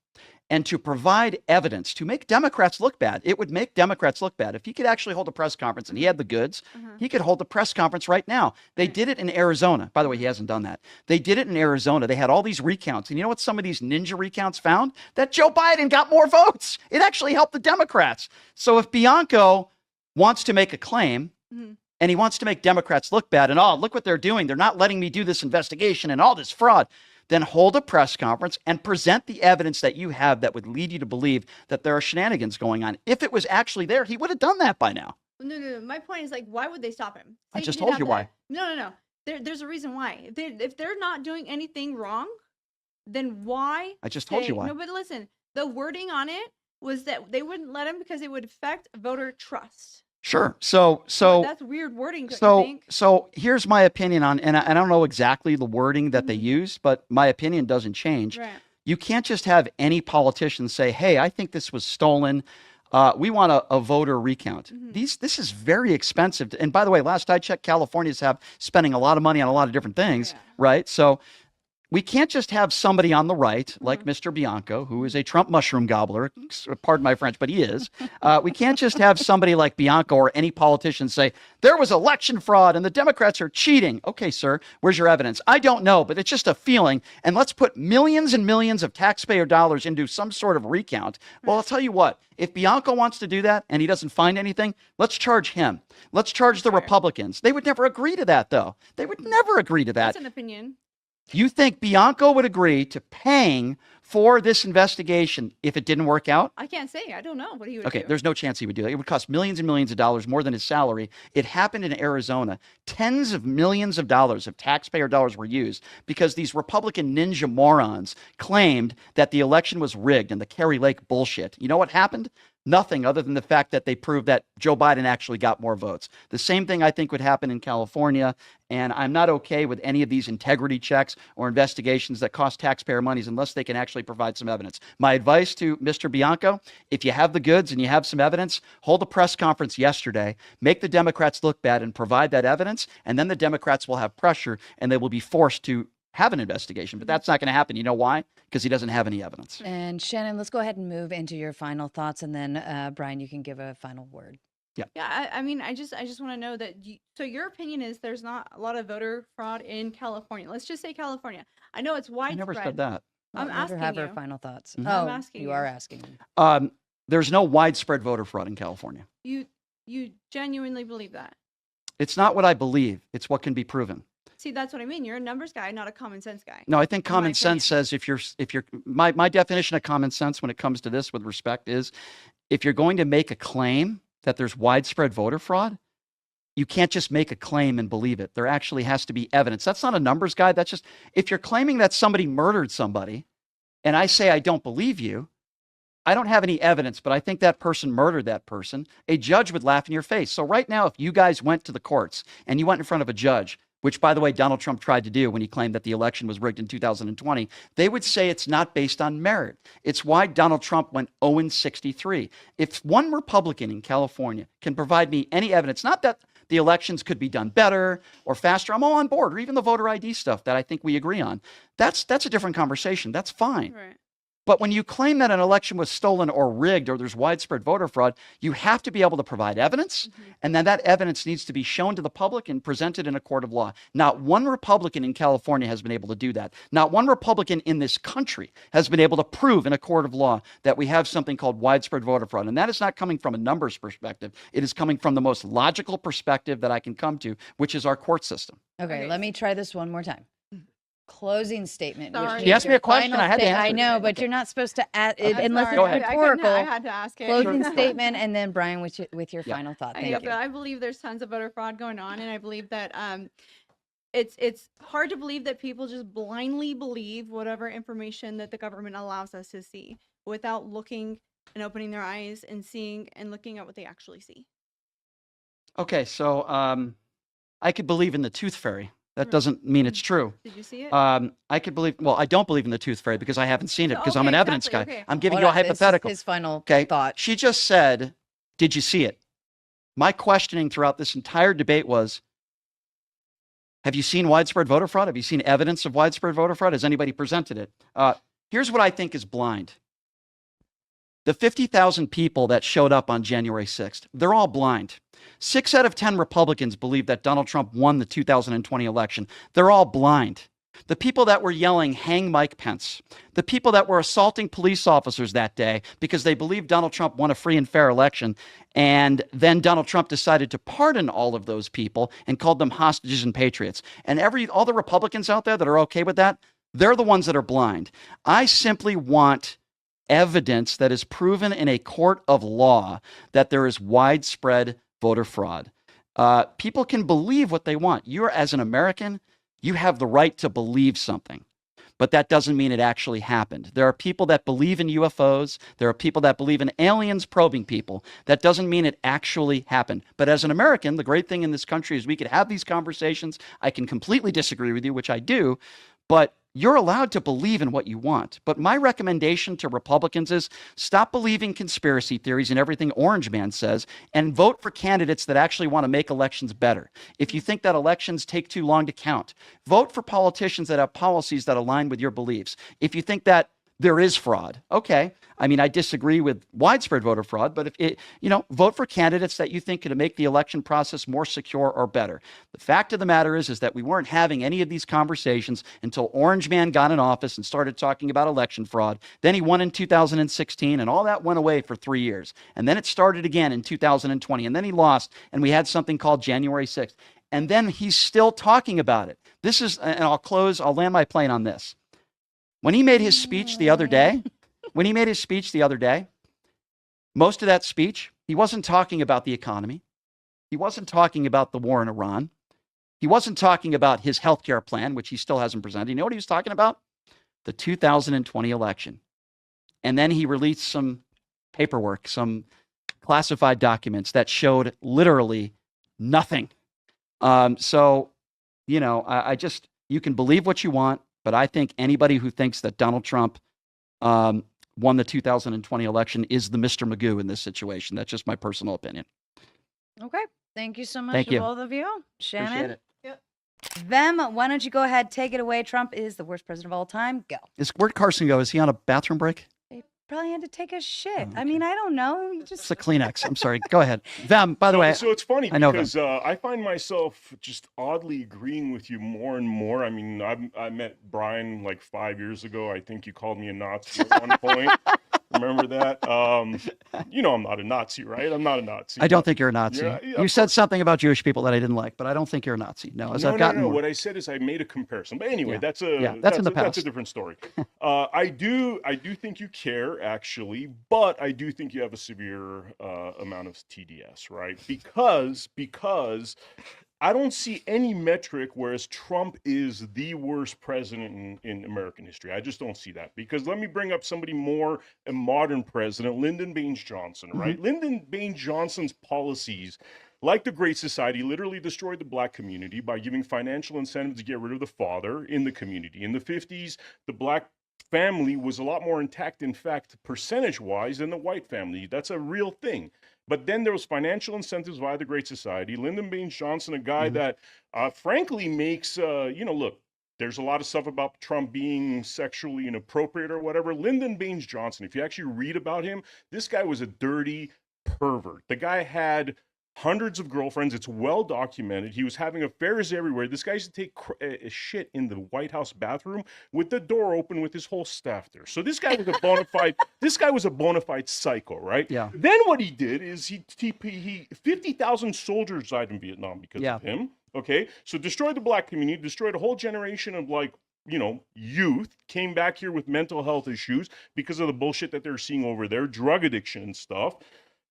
S1: and to provide evidence to make Democrats look bad. It would make Democrats look bad. If he could actually hold a press conference and he had the goods, he could hold the press conference right now. They did it in Arizona. By the way, he hasn't done that. They did it in Arizona. They had all these recounts. And you know what some of these ninja recounts found? That Joe Biden got more votes. It actually helped the Democrats. So if Bianco wants to make a claim, and he wants to make Democrats look bad, and oh, look what they're doing. They're not letting me do this investigation and all this fraud. Then hold a press conference and present the evidence that you have that would lead you to believe that there are shenanigans going on. If it was actually there, he would have done that by now.
S9: No. My point is, like, why would they stop him?
S1: I
S9: Say
S1: just
S9: he did
S1: told
S9: have
S1: you
S9: the-
S1: why.
S9: No. There's a reason why. If they're not doing anything wrong, then why?
S1: I just told you why.
S9: No, but listen, the wording on it was that they wouldn't let him because it would affect voter trust.
S1: Sure.
S9: That's weird wording. Don't you think?
S1: So here's my opinion on, and I don't know exactly the wording that they used, but my opinion doesn't change.
S9: Right.
S1: You can't just have any politician say, "Hey, I think this was stolen. We want a voter recount." This is very expensive. And by the way, last I checked, California's spending a lot of money on a lot of different things, right? So we can't just have somebody on the right, like Mr. Bianco, who is a Trump mushroom gobbler, pardon my French, but he is. We can't just have somebody like Bianco or any politician say, there was election fraud and the Democrats are cheating. Okay, sir, where's your evidence? I don't know, but it's just a feeling. And let's put millions and millions of taxpayer dollars into some sort of recount. Well, I'll tell you what, if Bianco wants to do that and he doesn't find anything, let's charge him. Let's charge the Republicans. They would never agree to that, though. They would never agree to that.
S9: That's an opinion.
S1: You think Bianco would agree to paying for this investigation if it didn't work out?
S9: I can't say. I don't know what he would
S1: Okay,
S9: do.
S1: there's no chance he would do that. It would cost millions and millions of dollars, more than his salary. It happened in Arizona. Tens of millions of dollars of taxpayer dollars were used because these Republican ninja morons claimed that the election was rigged and the Kerry Lake bullshit. You know what happened? Nothing other than the fact that they proved that Joe Biden actually got more votes. The same thing I think would happen in California, and I'm not okay with any of these integrity checks or investigations that cost taxpayer monies unless they can actually provide some evidence. My advice to Mr. Bianco, if you have the goods and you have some evidence, hold a press conference yesterday, make the Democrats look bad and provide that evidence, and then the Democrats will have pressure and they will be forced to have an investigation. But that's not going to happen. You know why? Because he doesn't have any evidence.
S3: And Shannon, let's go ahead and move into your final thoughts, and then Brian, you can give a final word.
S9: Yeah, I mean, I just want to know that. So your opinion is there's not a lot of voter fraud in California. Let's just say California. I know it's
S1: I
S9: widespread.
S1: never said that.
S9: I'm
S3: Let her
S9: asking
S3: have
S9: you.
S3: her final thoughts.
S1: Mhm.
S3: Oh,
S9: I'm asking
S3: you
S9: you.
S3: are asking.
S1: There's no widespread voter fraud in California.
S9: You genuinely believe that?
S1: It's not what I believe. It's what can be proven.
S9: See, that's what I mean. You're a numbers guy, not a common sense guy.
S1: No, I think
S9: In my
S1: common sense
S9: opinion.
S1: says if you're my definition of common sense when it comes to this with respect is if you're going to make a claim that there's widespread voter fraud, you can't just make a claim and believe it. There actually has to be evidence. That's not a numbers guy. That's just if you're claiming that somebody murdered somebody and I say I don't believe you, I don't have any evidence, but I think that person murdered that person, a judge would laugh in your face. So right now, if you guys went to the courts and you went in front of a judge, which, by the way, Donald Trump tried to do when he claimed that the election was rigged in 2020, they would say it's not based on merit. It's why Donald Trump went 0-63. If one Republican in California can provide me any evidence, not that the elections could be done better or faster, I'm all on board, or even the voter ID stuff that I think we agree on, that's a different conversation. That's fine.
S9: Right.
S1: But when you claim that an election was stolen or rigged or there's widespread voter fraud, you have to be able to provide evidence. And then that evidence needs to be shown to the public and presented in a court of law. Not one Republican in California has been able to do that. Not one Republican in this country has been able to prove in a court of law that we have something called widespread voter fraud. And that is not coming from a numbers perspective. It is coming from the most logical perspective that I can come to, which is our court system.
S3: Okay, let me try this one more time. Closing statement. which
S9: Sorry.
S3: means
S1: She asked me
S3: your
S1: a question,
S3: final
S1: I had to
S3: sta-
S1: answer
S3: I
S1: it.
S3: know, but
S1: Okay.
S3: you're not supposed to add
S9: I'm
S3: unless
S9: sorry.
S1: Go
S3: it's
S1: ahead.
S9: I couldn't-
S3: rhetorical.
S9: I had to ask it.
S3: Closing statement, and then Brian with your
S1: Yeah.
S3: final thought.
S9: Yeah,
S3: Thank
S9: but
S3: you.
S9: I believe there's tons of voter fraud going on, and I believe that it's hard to believe that people just blindly believe whatever information that the government allows us to see without looking and opening their eyes and seeing and looking at what they actually see.
S1: Okay, so I could believe in the tooth fairy. That doesn't mean it's true.
S9: Did you see it?
S1: I could believe, well, I don't believe in the tooth fairy because I haven't seen it because I'm an
S9: Okay,
S1: evidence
S9: exactly,
S1: guy.
S9: okay.
S1: I'm giving
S3: Hold
S1: you a
S3: on, this is
S1: hypothetical.
S3: his final
S1: Okay.
S3: thought.
S1: She just said, did you see it? My questioning throughout this entire debate was, have you seen widespread voter fraud? Have you seen evidence of widespread voter fraud? Has anybody presented it? Here's what I think is blind. The 50,000 people that showed up on January 6th, they're all blind. 6 out of 10 Republicans believe that Donald Trump won the 2020 election. They're all blind. The people that were yelling, hang Mike Pence, the people that were assaulting police officers that day because they believed Donald Trump won a free and fair election, and then Donald Trump decided to pardon all of those people and called them hostages and patriots. And all the Republicans out there that are okay with that, they're the ones that are blind. I simply want evidence that is proven in a court of law that there is widespread voter fraud. People can believe what they want. You're, as an American, you have the right to believe something. but that doesn't mean it actually happened. There are people that believe in UFOs. There are people that believe in aliens probing people. That doesn't mean it actually happened. But as an American, the great thing in this country is we could have these conversations. I can completely disagree with you, which I do, but you're allowed to believe in what you want. But my recommendation to Republicans is stop believing conspiracy theories and everything Orange Man says and vote for candidates that actually want to make elections better. If you think that elections take too long to count, vote for politicians that have policies that align with your beliefs. If you think that there is fraud, okay. I mean, I disagree with widespread voter fraud, but if it, vote for candidates that you think could make the election process more secure or better. The fact of the matter is that we weren't having any of these conversations until Orange Man got in office and started talking about election fraud. Then he won in 2016, and all that went away for 3 years. And then it started again in 2020, and then he lost, and we had something called January 6th. And then he's still talking about it. This is, and I'll land my plane on this. When he made his speech the other day, most of that speech, he wasn't talking about the economy. He wasn't talking about the war in Iran. He wasn't talking about his healthcare plan, which he still hasn't presented. You know what he was talking about? The 2020 election. And then he released some paperwork, some classified documents that showed literally nothing. I just, you can believe what you want, but I think anybody who thinks that Donald Trump won the 2020 election is the Mr. Magoo in this situation. That's just my personal opinion.
S3: Okay. Thank you so much
S1: Thank
S3: to
S1: you.
S3: both of you. Shannon.
S1: Appreciate it.
S3: Them, why don't you go ahead, take it away. Trump is the worst president of all time. Go.
S1: Where'd Carson go? Is he on a bathroom break?
S3: They probably had to take a shit. I
S1: okay.
S3: mean, I don't know.
S1: It's a Kleenex. I'm sorry. Go ahead. Them, by the way.
S10: So it's funny
S1: I know
S10: because I find myself just oddly agreeing with you more and more. I mean, I met Brian like 5 years ago. I think you called me a Nazi at one point. Remember that? I'm not a Nazi, right? I'm not a Nazi.
S1: I don't think you're a Nazi.
S10: Yeah,
S1: you said something about Jewish people that I didn't like, but I don't think you're a Nazi. No, as I've gotten more.
S10: What I said is I made a comparison. But anyway,
S1: Yeah.
S10: that's
S1: in the past.
S10: That's a different story. I do think you care actually, but I do think you have a severe amount of TDS, right? Because I don't see any metric whereas Trump is the worst president in American history. I just don't see that. Because let me bring up somebody more, a modern president, Lyndon Baines Johnson, right? Lyndon Baines Johnson's policies, like the Great Society, literally destroyed the black community by giving financial incentives to get rid of the father in the community. In the 50s, the black family was a lot more intact, in fact, percentage-wise, than the white family. That's a real thing. But then there was financial incentives via the Great Society. Lyndon Baines Johnson, a guy that frankly makes, look, there's a lot of stuff about Trump being sexually inappropriate or whatever. Lyndon Baines Johnson, if you actually read about him, this guy was a dirty pervert. The guy had hundreds of girlfriends. It's well documented. He was having affairs everywhere. This guy used to take a shit in the White House bathroom with the door open with his whole staff there. So this guy was a bona fide psycho, right?
S1: Yeah.
S10: Then what he did is he 50,000 soldiers died in Vietnam because of him. Okay. So destroyed the black community, destroyed a whole generation of youth, came back here with mental health issues because of the bullshit that they're seeing over there, drug addiction and stuff.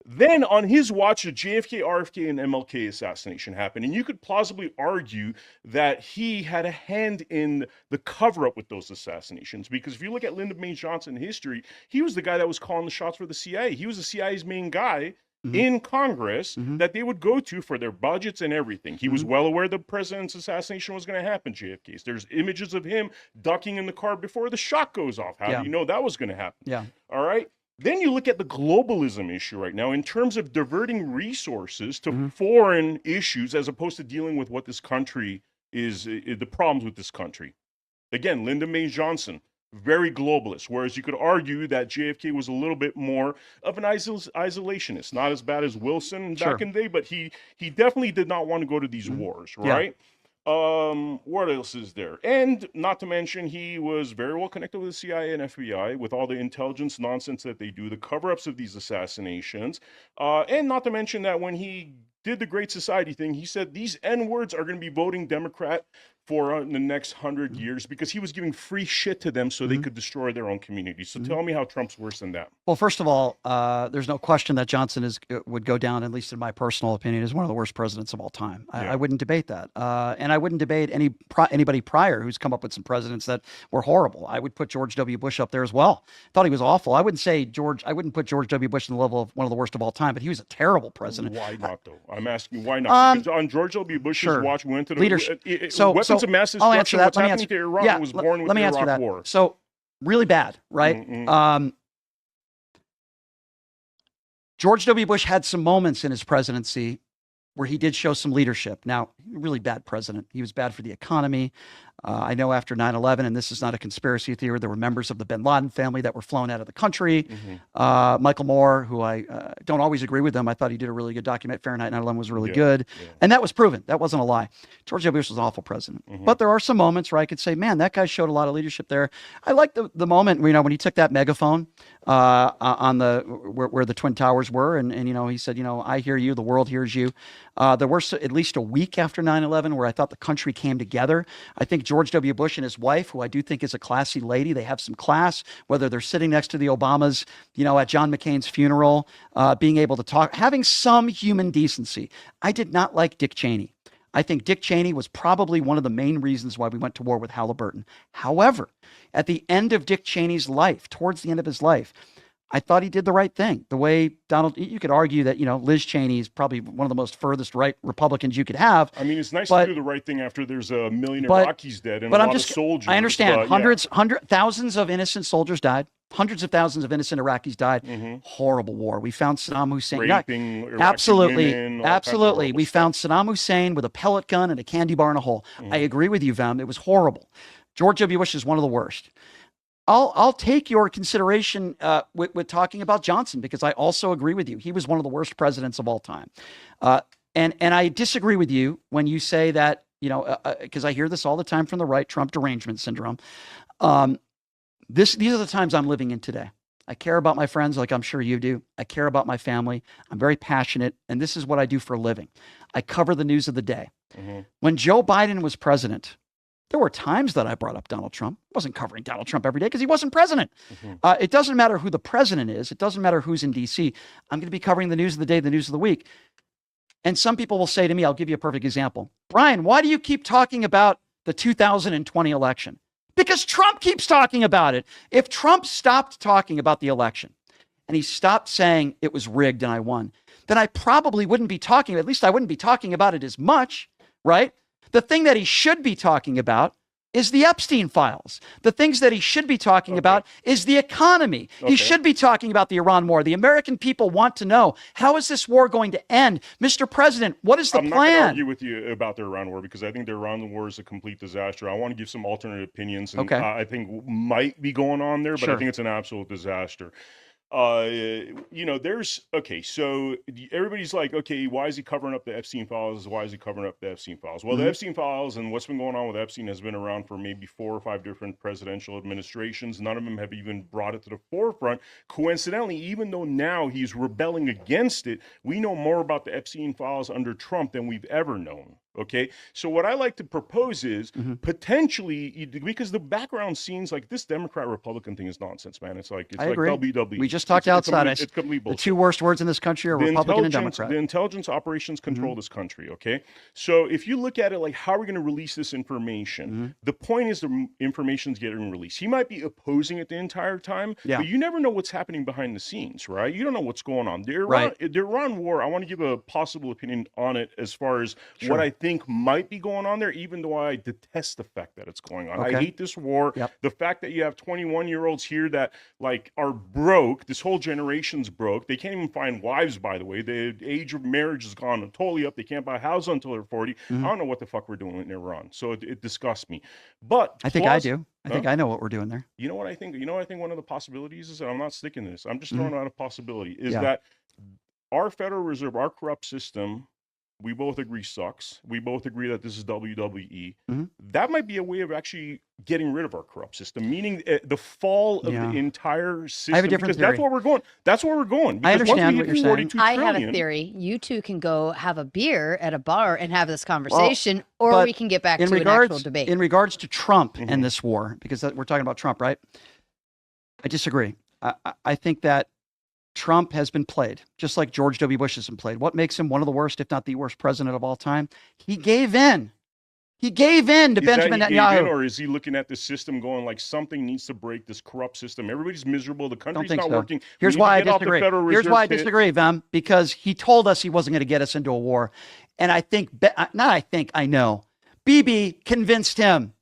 S10: Then on his watch, the JFK, RFK, and MLK assassination happened. And you could plausibly argue that he had a hand in the cover-up with those assassinations. Because if you look at Lyndon Baines Johnson in history, he was the guy that was calling the shots for the CIA. He was the CIA's main guy in Congress that they would go to for their budgets and everything. He was well aware the president's assassination was going to happen, JFK's. There's images of him ducking in the car before the shot goes off. How do you know that was going to happen?
S1: Yeah.
S10: All right. Then you look at the globalism issue right now in terms of diverting resources to foreign issues as opposed to dealing with what this country is, the problems with this country. Again, Lyndon Baines Johnson, very globalist, whereas you could argue that JFK was a little bit more of an isolationist, not as bad as Wilson back in the day, but he definitely did not want to go to these wars, right? What else is there? And not to mention, he was very well connected with the CIA and FBI with all the intelligence nonsense that they do, the cover-ups of these assassinations. And not to mention that when he did the Great Society thing, he said these N-words are going to be voting Democrat for the next 100 years because he was giving free shit to them so they could destroy their own community. So tell me how Trump's worse than that.
S1: Well, first of all, there's no question that Johnson would go down, at least in my personal opinion, as one of the worst presidents of all time. I wouldn't debate that. And I wouldn't debate anybody prior who's come up with some presidents that were horrible. I would put George W. Bush up there as well. Thought he was awful. I wouldn't put George W. Bush in the level of one of the worst of all time, but he was a terrible president.
S10: Why not, though? I'm asking why not? Because on George W. Bush's watch, we went to the
S1: leadership.
S10: Weapons of mass destruction. What's happening to Iran was born with the Iraq War.
S1: So really bad, right? George W. Bush had some moments in his presidency where he did show some leadership. Now, really bad president. He was bad for the economy. I know after 9/11, and this is not a conspiracy theory, there were members of the bin Laden family that were flown out of the country. Michael Moore, who I don't always agree with him. I thought he did a really good document. Fahrenheit 9/11 was really good. And that was proven. That wasn't a lie. George W. Bush was an awful president. But there are some moments where I could say, man, that guy showed a lot of leadership there. I like the moment, when he took that megaphone on where the Twin Towers were. And he said, I hear you, the world hears you. There were at least a week after 9/11 where I thought the country came together. I think George W. Bush and his wife, who I do think is a classy lady, they have some class, whether they're sitting next to the Obamas, at John McCain's funeral, being able to talk, having some human decency. I did not like Dick Cheney. I think Dick Cheney was probably one of the main reasons why we went to war with Halliburton. However, at the end of Dick Cheney's life, towards the end of his life, I thought he did the right thing. The way you could argue that, Liz Cheney is probably one of the most furthest right Republicans you could have.
S10: I mean, it's nice to do the right thing after there's a million Iraqis dead and a lot of soldiers.
S1: I understand. Thousands of innocent soldiers died. Hundreds of thousands of innocent Iraqis died. Horrible war. We found Saddam Hussein.
S10: Raping Iraqi
S1: absolutely.
S10: women,
S1: Absolutely. We found Saddam Hussein with a pellet gun and a candy bar in a hole. I agree with you, Vam. It was horrible. George W. Bush is one of the worst. I'll take your consideration with talking about Johnson, because I also agree with you. He was one of the worst presidents of all time. And I disagree with you when you say that, because I hear this all the time from the right, Trump derangement syndrome. These are the times I'm living in today. I care about my friends like I'm sure you do. I care about my family. I'm very passionate, and this is what I do for a living. I cover the news of the day. When Joe Biden was president, there were times that I brought up Donald Trump. I wasn't covering Donald Trump every day because he wasn't president. It doesn't matter who the president is. It doesn't matter who's in D.C. I'm going to be covering the news of the day, the news of the week. And some people will say to me, I'll give you a perfect example. Brian, why do you keep talking about the 2020 election? Because Trump keeps talking about it. If Trump stopped talking about the election and he stopped saying it was rigged and I won, then I probably wouldn't be talking, at least I wouldn't be talking about it as much, right? The thing that he should be talking about is the Epstein files. The things that he should be talking about is the economy. He should be talking about the Iran war. The American people want to know, how is this war going to end? Mr. President, what is the plan?
S10: I'm not going to argue with you about the Iran war, because I think the Iran war is a complete disaster. I want to give some alternate opinions, and I think might be going on there, but I think it's an absolute disaster. There's so everybody's like, okay, why is he covering up the Epstein files? Why is he covering up the Epstein files? Well, the Epstein files and what's been going on with Epstein has been around for maybe 4 or 5 different presidential administrations. None of them have even brought it to the forefront. Coincidentally, even though now he's rebelling against it, we know more about the Epstein files under Trump than we've ever known. Okay, so what I like to propose is potentially, because the background scenes like this Democrat-Republican thing is nonsense, man. It's like WWE.
S1: We just talked outside.
S10: It's complete bullshit.
S1: The 2 worst words in this country are Republican and Democrat.
S10: The intelligence operations control this country, okay? So if you look at it like, how are we going to release this information? The point is the information's getting released. He might be opposing it the entire time, but you never know what's happening behind the scenes, right? You don't know what's going on. The Iran war, I want to give a possible opinion on it as far as what I think might be going on there, even though I detest the fact that it's going on. I hate this war. The fact that you have 21-year-olds here that like are broke. This whole generation's broke. They can't even find wives, by the way. The age of marriage has gone totally up. They can't buy a house until they're 40. I don't know what the fuck we're doing in Iran. So it disgusts me. But
S1: I think I do. I think I know what we're doing there.
S10: You know what I think? You know what I think one of the possibilities is, and I'm not sticking to this, I'm just throwing out a possibility, is that our Federal Reserve, our corrupt system, we both agree sucks. We both agree that this is WWE. That might be a way of actually getting rid of our corrupt system, meaning the fall of the entire system.
S1: I have a different theory.
S10: That's where we're going. That's where we're going.
S1: I
S10: Because
S1: understand
S10: once
S1: what
S10: we
S1: you're
S10: hit
S1: saying.
S10: 42
S3: I have a
S10: trillion-
S3: theory. You two can go have a beer at a bar and have this conversation, or
S1: but
S3: we can get back to
S1: in
S3: an
S1: regards,
S3: actual debate.
S1: In regards to Trump and this war, because we're talking about Trump, right? I disagree. I think that Trump has been played, just like George W. Bush has been played. What makes him one of the worst, if not the worst president of all time? He gave in. He gave in to Benjamin Netanyahu.
S10: Or is he looking at the system going like something needs to break this corrupt system? Everybody's miserable. The country's
S1: think
S10: not
S1: so.
S10: working.
S1: Here's
S10: We need
S1: why I
S10: to get off the
S1: disagree.
S10: Federal
S1: Here's why I
S10: Reserve pit.
S1: disagree, Vem, because he told us he wasn't going to get us into a war. And I know. Bibi convinced him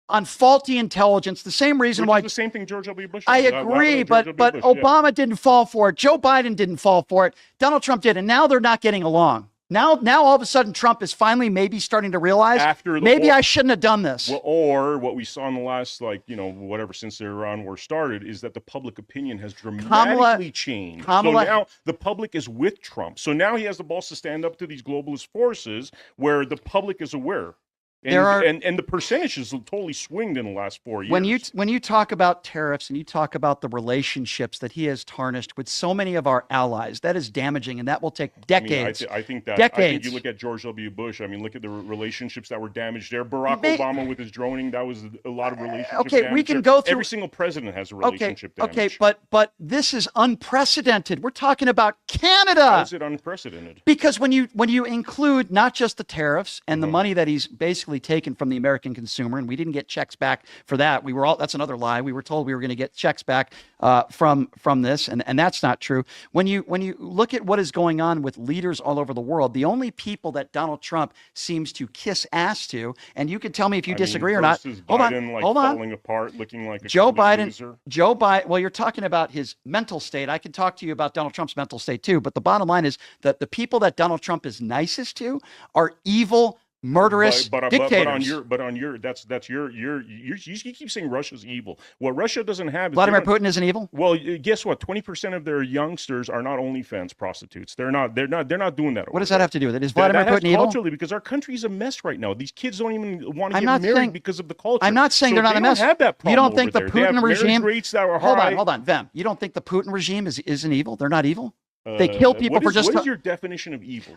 S1: on faulty intelligence. The same reason
S10: Which
S1: why.
S10: is the same thing George W. Bush.
S1: I
S10: did.
S1: agree,
S10: George
S1: but
S10: W. Bush, yeah.
S1: Obama didn't fall for it. Joe Biden didn't fall for it. Donald Trump did, and now they're not getting along. Now all of a sudden Trump is finally maybe starting to realize maybe I shouldn't have done this.
S10: Well, or what we saw in the last, whatever, since the Iran war started, is that the public opinion has dramatically changed. So now the public is with Trump. So now he has the balls to stand up to these globalist forces where the public is aware. And the percentages have totally swinged in the last 4 years.
S1: When you talk about tariffs and you talk about the relationships that he has tarnished with so many of our allies, that is damaging, and that will take decades.
S10: I think that
S1: decades.
S10: I think you look at George W. Bush. I mean, look at the relationships that were damaged there. Barack Obama with his droning, that was a lot of relationship damage.
S1: We can
S10: there.
S1: go through.
S10: Every single president has a relationship damage.
S1: Okay, but this is unprecedented. We're talking about Canada.
S10: How is it unprecedented?
S1: Because when you include not just the tariffs and the money that he's basically taken from the American consumer, and we didn't get checks back for that. That's another lie. We were told we were going to get checks back from this, and that's not true. When you look at what is going on with leaders all over the world, the only people that Donald Trump seems to kiss ass to, and you can tell me if you disagree or not. Hold on.
S10: Falling apart, looking like a
S1: Joe Biden.
S10: loser.
S1: Joe Biden. Well, you're talking about his mental state. I can talk to you about Donald Trump's mental state too. But the bottom line is that the people that Donald Trump is nicest to are evil, murderous dictators.
S10: You keep saying Russia's evil. What Russia doesn't have is
S1: Vladimir Putin isn't evil.
S10: Well, guess what? 20% of their youngsters are not OnlyFans prostitutes. They're not doing that.
S1: What does that have to do with it? Is Vladimir Putin evil?
S10: Culturally, because our country's a mess right now. These kids don't even want to get married because of the culture.
S1: I'm not saying they're not a mess.
S10: Have that problem
S1: you don't think the
S10: over there.
S1: Putin regime?
S10: Rates that are high.
S1: Hold on, Vem. You don't think the Putin regime isn't evil? They're not evil. They kill people for just.
S10: What is your definition of evil?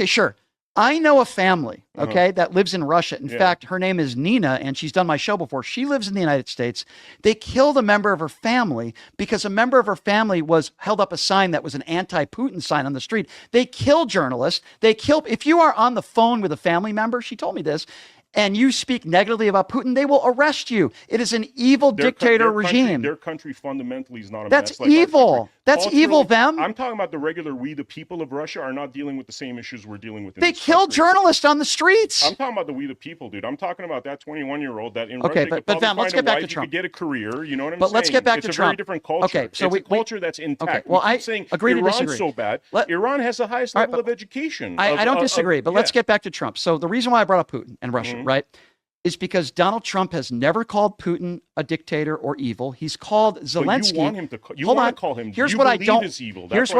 S1: Sure. I know a family, that lives in Russia. In fact, her name is Nina, and she's done my show before. She lives in the United States. They killed a member of her family because a member of her family held up a sign that was an anti-Putin sign on the street. They kill journalists. If you are on the phone with a family member, she told me this, and you speak negatively about Putin, they will arrest you. It is an evil dictator regime.
S10: Their country fundamentally is not a
S1: That's
S10: mess.
S1: evil. That's evil, Vem.
S10: I'm talking about the regular the people of Russia, are not dealing with the same issues we're dealing with.
S1: They kill journalists on the streets.
S10: I'm talking about the people, dude. I'm talking about that 21-year-old that in
S1: okay,
S10: Russia
S1: but Vem, let's get back to Trump.
S10: You could get a career, you know what I'm saying?
S1: But let's get back
S10: to
S1: Trump.
S10: It's a very different culture.
S1: Okay, so
S10: it's a culture that's intact.
S1: Okay, well, I agree to
S10: Iran's
S1: disagree.
S10: so bad. Iran has the highest level of education.
S1: I don't disagree, but let's get back to Trump. So the reason why I brought up Putin and Russia, right, is because Donald Trump has never called Putin a dictator or evil. He's called Zelensky.
S10: But you want him to. Want to call him.
S1: Here's what I don't.
S10: Is evil.
S1: Let's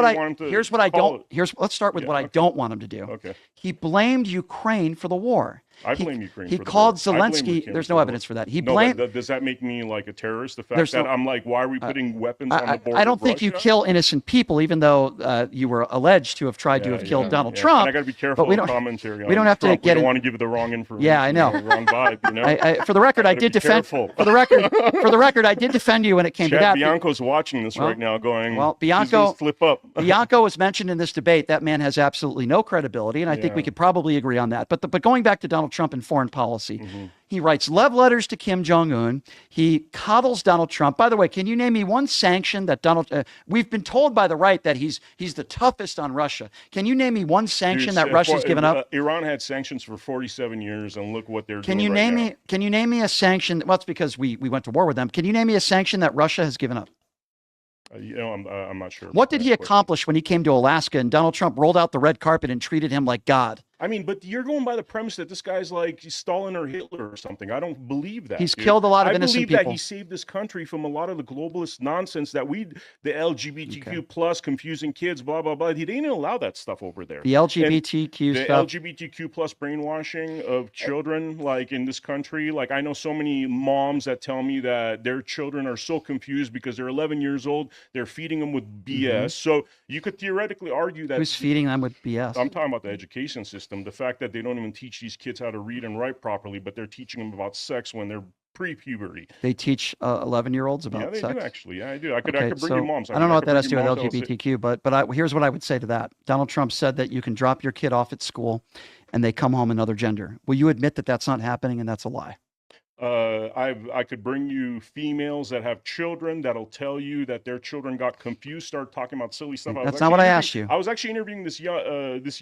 S1: start with what I don't want him to do.
S10: Okay.
S1: He blamed Ukraine for the war.
S10: I blame Ukraine.
S1: He called Zelensky. There's no evidence for that. He blamed.
S10: Does that make me like a terrorist? The fact that I'm like, why are we putting weapons on the border?
S1: I don't think you kill innocent people, even though you were alleged to have tried to have killed Donald Trump.
S10: And I got to be careful with commentary.
S1: We don't have to get.
S10: We don't want to give the wrong information.
S1: Yeah, I know.
S10: Wrong vibe. You know.
S1: For the record, I did defend. For the record, I did defend you when it came to that.
S10: Bianco's watching this right now, going.
S1: Well, Bianco,
S10: flip up.
S1: Bianco was mentioned in this debate. That man has absolutely no credibility, and I think we could probably agree on that. But going back to Donald Trump and foreign policy. He writes love letters to Kim Jong-un. He coddles Donald Trump. By the way, can you name me one sanction that we've been told by the right that he's the toughest on Russia. Can you name me one sanction that Russia's given up?
S10: Iran had sanctions for 47 years, and look what they're
S1: doing
S10: right now.
S1: Can you name me a sanction? Well, it's because we went to war with them. Can you name me a sanction that Russia has given up?
S10: I'm not sure.
S1: What did he accomplish when he came to Alaska and Donald Trump rolled out the red carpet and treated him like God?
S10: I mean, but you're going by the premise that this guy's like Stalin or Hitler or something. I don't believe that.
S1: He's killed a lot of innocent
S10: people. I believe that
S1: people.
S10: he saved this country from a lot of the globalist nonsense that the LGBTQ plus confusing kids, blah, blah, blah. He didn't allow that stuff over there.
S1: The LGBTQ
S10: the
S1: stuff.
S10: LGBTQ plus brainwashing of children, like in this country. Like I know so many moms that tell me that their children are so confused because they're 11 years old. They're feeding them with BS. So you could theoretically argue that
S1: Who's feeding them with BS?
S10: I'm talking about the education system. The fact that they don't even teach these kids how to read and write properly, but they're teaching them about sex when they're pre-puberty.
S1: They teach 11-year-olds about
S10: sex? Yeah, they do actually. Yeah, I do. I could bring you moms.
S1: I don't know what that has to do with LGBTQ, but here's what I would say to that. Donald Trump said that you can drop your kid off at school and they come home another gender. Will you admit that that's not happening and that's a lie?
S10: I could bring you females that have children that'll tell you that their children got confused, start talking about silly stuff.
S1: That's not what I asked you.
S10: I was actually interviewing this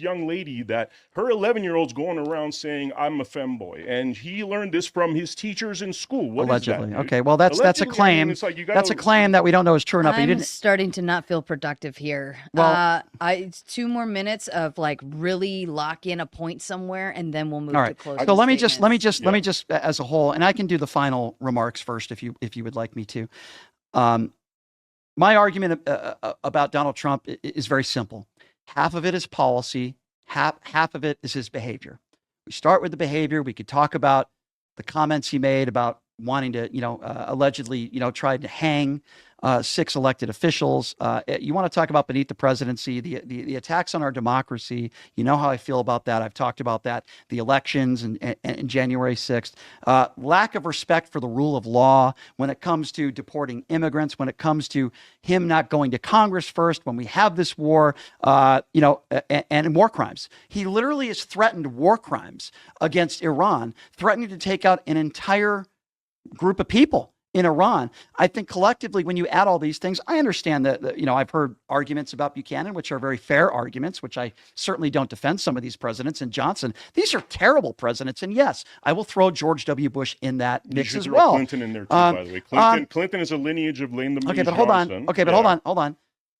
S10: young lady that her 11-year-old's going around saying I'm a femboy, and he learned this from his teachers in school. What
S1: Allegedly.
S10: is that?
S1: Okay, well that's a claim.
S10: I mean,
S1: that's a claim that we don't know is true enough.
S3: I'm starting to not feel productive here.
S1: Well,
S3: it's 2 more minutes of like really lock in a point somewhere, and then we'll move
S1: all
S3: to
S1: right.
S3: closing
S1: So let me just
S3: statements.
S1: as a whole, and I can do the final remarks first if you would like me to. My argument about Donald Trump is very simple. Half of it is policy. Half of it is his behavior. We start with the behavior. We could talk about the comments he made about wanting to, allegedly, tried to hang 6 elected officials. You want to talk about beneath the presidency, the attacks on our democracy. You know how I feel about that. I've talked about that. The elections and January 6th. Lack of respect for the rule of law when it comes to deporting immigrants, when it comes to him not going to Congress first, when we have this war, and war crimes. He literally has threatened war crimes against Iran, threatening to take out an entire group of people in Iran. I think collectively, when you add all these things, I understand that, I've heard arguments about Buchanan, which are very fair arguments, which I certainly don't defend some of these presidents, and Johnson. These are terrible presidents. And yes, I will throw George W. Bush in that mix as well.
S10: Clinton in there too, by the way. Clinton is a lineage of Lyndon B.
S1: Okay, but
S10: Johnson.
S1: hold on.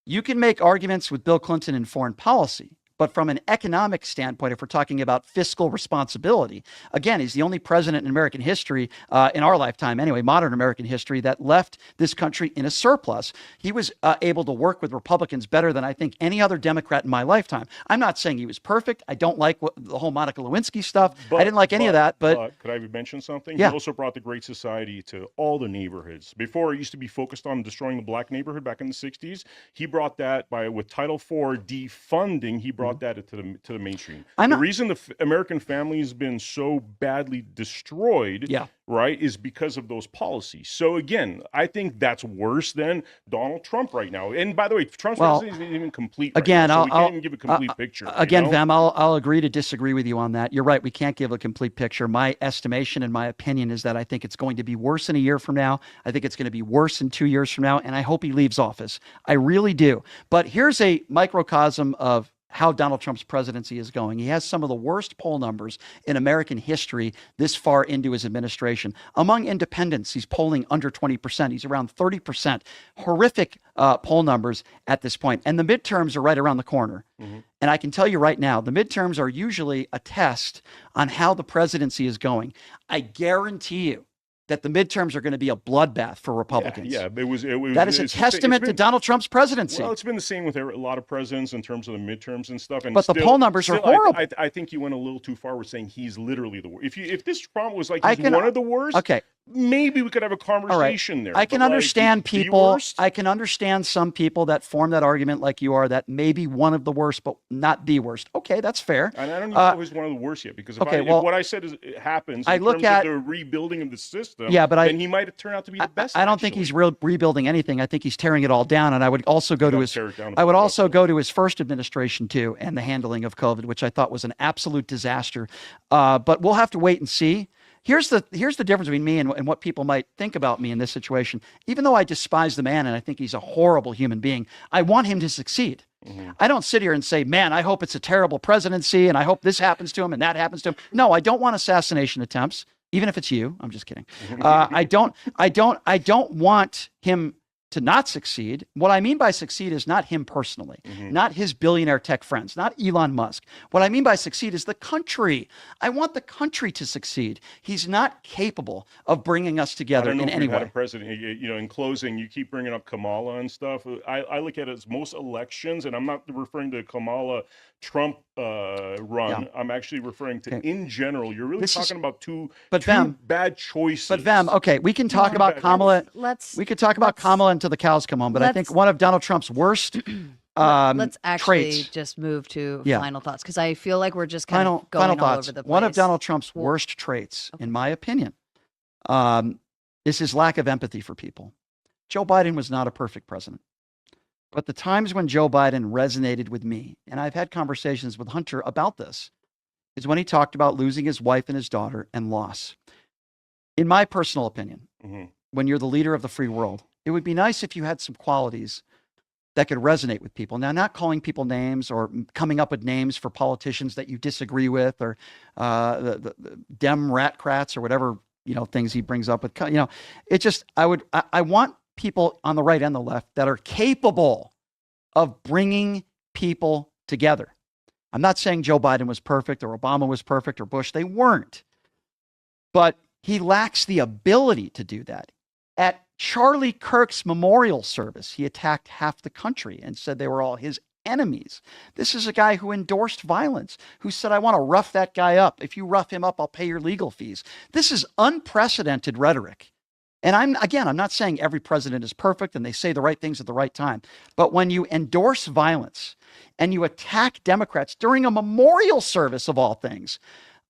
S1: You can make arguments with Bill Clinton in foreign policy. But from an economic standpoint, if we're talking about fiscal responsibility, again, he's the only president in American history, in our lifetime anyway, modern American history, that left this country in a surplus. He was able to work with Republicans better than I think any other Democrat in my lifetime. I'm not saying he was perfect. I don't like the whole Monica Lewinsky stuff. I didn't like any of that. But
S10: could I mention something?
S1: Yeah.
S10: He also brought the Great Society to all the neighborhoods. Before, it used to be focused on destroying the black neighborhood back in the 60s. He brought that with Title IV defunding. He brought that to the mainstream. The reason the American family has been so badly destroyed, right, is because of those policies. So again, I think that's worse than Donald Trump right now. And by the way, Trump's isn't even complete. Right
S1: again,
S10: now, so we can't even give a complete picture.
S1: Again, Vam, I'll agree to disagree with you on that. You're right. We can't give a complete picture. My estimation and my opinion is that I think it's going to be worse in a year from now. I think it's going to be worse in 2 years from now. And I hope he leaves office. I really do. But here's a microcosm of how Donald Trump's presidency is going. He has some of the worst poll numbers in American history this far into his administration. Among independents, he's polling under 20%. He's around 30%. Horrific poll numbers at this point. And the midterms are right around the corner. Mm-hmm. And I can tell you right now, the midterms are usually a test on how the presidency is going. I guarantee you that the midterms are going to be a bloodbath for Republicans.
S10: Yeah, it was.
S1: That is a testament to Donald Trump's presidency.
S10: Well, it's been the same with a lot of presidents in terms of the midterms and stuff. And
S1: but the poll numbers are horrible.
S10: I think you went a little too far with saying he's literally the worst. If this Trump was like he's one of the worst,
S1: okay,
S10: maybe we could have a conversation there.
S1: I can understand people. I can understand some people that form that argument like you are, that may be one of the worst, but not the worst. Okay, that's fair.
S10: And I don't even know who's one of the worst yet, because if what I said happens in terms of the rebuilding of the system, then he might turn out to be the best.
S1: I don't think he's rebuilding anything. I think he's tearing it all down. And I would also go to his. I would also go to his first administration too, and the handling of COVID, which I thought was an absolute disaster. But we'll have to wait and see. Here's the difference between me and what people might think about me in this situation. Even though I despise the man and I think he's a horrible human being, I want him to succeed. Mm-hmm. I don't sit here and say, man, I hope it's a terrible presidency and I hope this happens to him and that happens to him. No, I don't want assassination attempts, even if it's you. I'm just kidding. I don't want him to not succeed. What I mean by succeed is not him personally, not his billionaire tech friends, not Elon Musk. What I mean by succeed is the country. I want the country to succeed. He's not capable of bringing us together in any
S10: Had a
S1: way.
S10: president, in closing, you keep bringing up Kamala and stuff. I look at it as most elections, and I'm not referring to Kamala Trump run. I'm actually referring to in general. You're really talking about two bad choices.
S1: But Vem, okay, we can talk about Kamala. We could talk about Kamala until the cows come home. But I think one of Donald Trump's worst
S3: let's actually
S1: traits.
S3: just move to final thoughts, because I feel like we're just kind of
S1: final
S3: going all
S1: thoughts.
S3: over the place.
S1: One of Donald Trump's worst traits, in my opinion, is his lack of empathy for people. Joe Biden was not a perfect president. But the times when Joe Biden resonated with me, and I've had conversations with Hunter about this, is when he talked about losing his wife and his daughter and loss. In my personal opinion, when you're the leader of the free world, it would be nice if you had some qualities that could resonate with people. Now, not calling people names or coming up with names for politicians that you disagree with, or the Dem rat-crats or whatever, things he brings up with, it just, I want people on the right and the left that are capable of bringing people together. I'm not saying Joe Biden was perfect or Obama was perfect or Bush. They weren't. But he lacks the ability to do that. At Charlie Kirk's memorial service, he attacked half the country and said they were all his enemies. This is a guy who endorsed violence, who said, I want to rough that guy up. If you rough him up, I'll pay your legal fees. This is unprecedented rhetoric. And I'm not saying every president is perfect and they say the right things at the right time. But when you endorse violence and you attack Democrats during a memorial service of all things,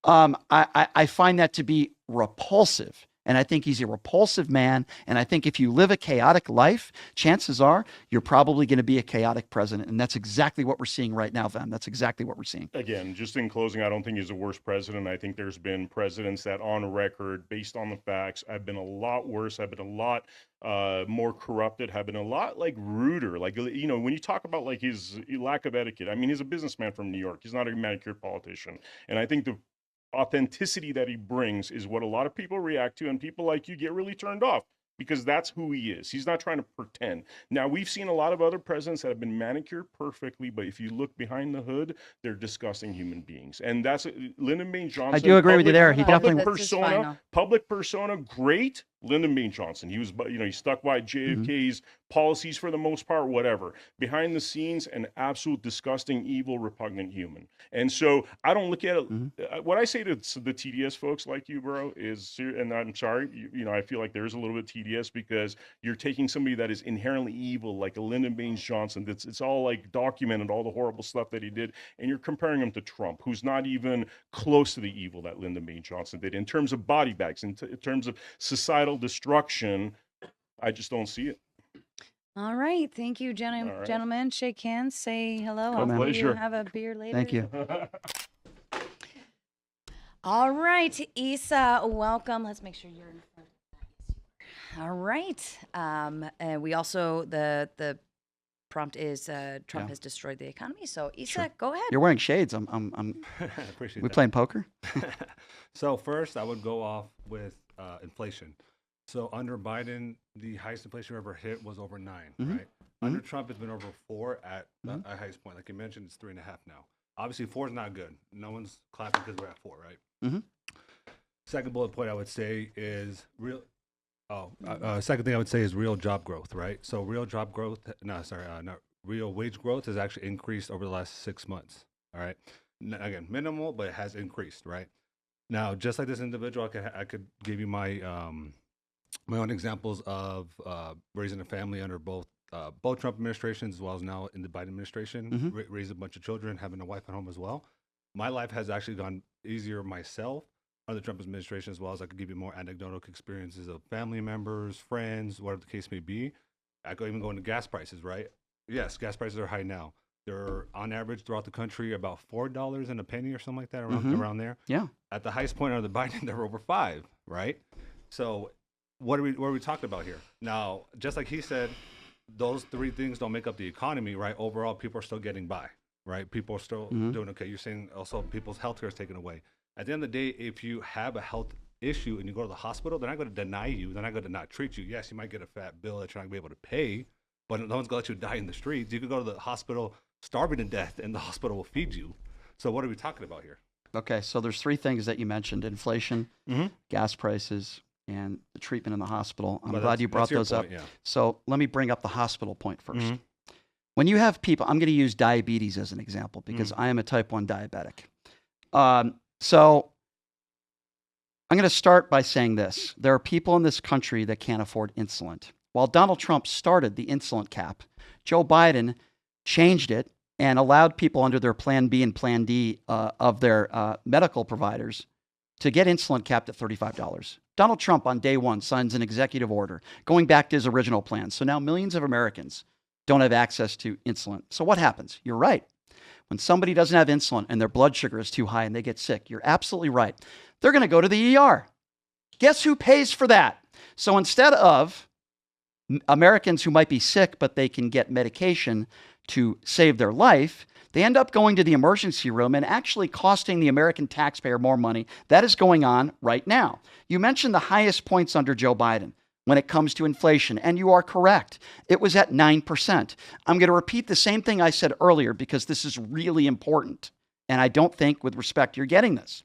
S1: I find that to be repulsive. And I think he's a repulsive man. And I think if you live a chaotic life, chances are you're probably going to be a chaotic president. And that's exactly what we're seeing right now, Van. That's exactly what we're seeing.
S10: Again, just in closing, I don't think he's the worst president. I think there's been presidents that on record, based on the facts, have been a lot worse, have been a lot more corrupted, have been a lot ruder. When you talk about his lack of etiquette, I mean, he's a businessman from New York. He's not a manicured politician. And I think the authenticity that he brings is what a lot of people react to, and people like you get really turned off because that's who he is. He's not trying to pretend. Now, we've seen a lot of other presidents that have been manicured perfectly, but if you look behind the hood, they're disgusting human beings. And that's Lyndon Baines Johnson.
S1: I do agree with you there. He definitely
S10: public persona, great. Lyndon Baines Johnson. He was, he stuck by JFK's policies for the most part, whatever. Behind the scenes, an absolute disgusting, evil, repugnant human. And so I don't look at it. What I say to the TDS folks like you, bro, is, and I'm sorry, I feel like there is a little bit TDS because you're taking somebody that is inherently evil, like a Lyndon Baines Johnson. It's all documented, all the horrible stuff that he did, and you're comparing him to Trump, who's not even close to the evil that Lyndon Baines Johnson did in terms of body bags, in terms of societal destruction. I just don't see it.
S3: All right. Thank you, gentlemen. Shake hands. Say hello.
S10: Hopefully you
S3: have a beer later.
S1: Thank you.
S3: All right, Isa, welcome. Let's make sure you're in front. All right. We also, the prompt is Trump has destroyed the economy. So Isa, go ahead.
S1: You're wearing shades. I'm
S11: Appreciate
S1: we
S11: that.
S1: playing poker?
S11: So first, I would go off with inflation. So under Biden, the highest inflation ever hit was over 9, right? Under Trump, it's been over 4 at the highest point. Like you mentioned, it's 3.5 now. Obviously, 4 is not good. No one's clapping because we're at 4, right? Second bullet point I would say is real. Second thing I would say is real job growth, right? So real job growth. Real wage growth has actually increased over the last 6 months. All right. Again, minimal, but it has increased, right? Now, just like this individual, I could give you my my own examples of raising a family under both Trump administrations as well as now in the Biden administration, raise a bunch of children, having a wife at home as well. My life has actually gone easier myself under the Trump administration, as well as I could give you more anecdotal experiences of family members, friends, whatever the case may be. I could even go into gas prices, right? Yes, gas prices are high now. They're on average throughout the country about $4 and a penny or something like that, around there.
S1: Yeah.
S11: At the highest point under the Biden, they're over 5, right? So what are we talking about here? Now, just like he said, those 3 things don't make up the economy, right? Overall, people are still getting by, right? People are still doing okay. You're saying also people's health care is taken away. At the end of the day, if you have a health issue and you go to the hospital, they're not going to deny you. They're not going to not treat you. Yes, you might get a fat bill that you're not going to be able to pay, but no one's going to let you die in the streets. You could go to the hospital starving to death and the hospital will feed you. So what are we talking about here?
S1: Okay, so there's three things that you mentioned: inflation, gas prices, and the treatment in the hospital. I'm glad you brought those up.
S11: Yeah.
S1: So let me bring up the hospital point first. When you have people, I'm going to use diabetes as an example because I am a type 1 diabetic. So I'm going to start by saying this. There are people in this country that can't afford insulin. While Donald Trump started the insulin cap, Joe Biden changed it and allowed people under their Plan B and Plan D of their medical providers to get insulin capped at $35. Donald Trump on day one signs an executive order going back to his original plan. So now millions of Americans don't have access to insulin. So what happens? You're right. When somebody doesn't have insulin and their blood sugar is too high and they get sick, you're absolutely right. They're going to go to the ER. Guess who pays for that? So instead of Americans who might be sick, but they can get medication to save their life, they end up going to the emergency room and actually costing the American taxpayer more money. That is going on right now. You mentioned the highest points under Joe Biden when it comes to inflation, and you are correct. It was at 9%. I'm going to repeat the same thing I said earlier because this is really important, and I don't think, with respect, you're getting this.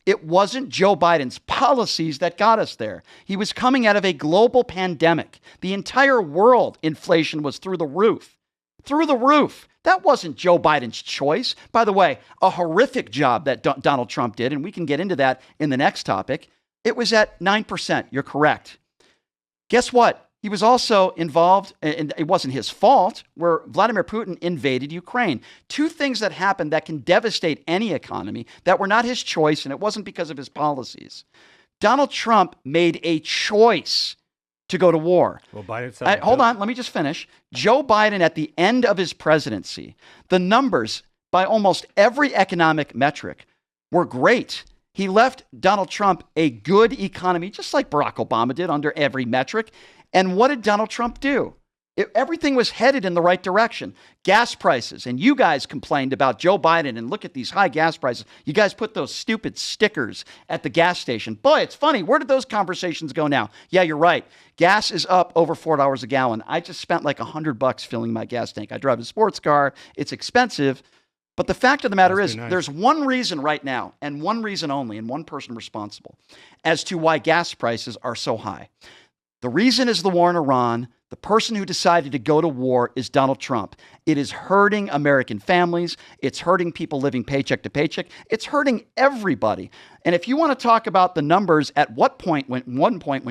S1: It wasn't Joe Biden's policies that got us there. He was coming out of a global pandemic. The entire world inflation was through the roof. Through the roof. That wasn't Joe Biden's choice. By the way, a horrific job that Donald Trump did, and we can get into that in the next topic. It was at 9%. You're correct. Guess what? He was also involved, and it wasn't his fault, where Vladimir Putin invaded Ukraine. Two things that happened that can devastate any economy that were not his choice, and it wasn't because of his policies. Donald Trump made a choice to go to war.
S11: Well, Biden said
S1: hold on, let me just finish. Joe Biden, at the end of his presidency, the numbers by almost every economic metric were great. He left Donald Trump a good economy, just like Barack Obama did under every metric. And what did Donald Trump do? Everything was headed in the right direction. Gas prices, and you guys complained about Joe Biden, and look at these high gas prices. You guys put those stupid stickers at the gas station. Boy, it's funny. Where did those conversations go now? Yeah, you're right. Gas is up over $4 a gallon. I just spent like $100 filling my gas tank. I drive a sports car. It's expensive. But the fact of the matter is, there's one reason right now, and one reason only, and one person responsible as to why gas prices are so high. The reason is the war in Iran. The person who decided to go to war is Donald Trump. It is hurting American families. It's hurting people living paycheck to paycheck. It's hurting everybody. And if you want to talk about the numbers at one point when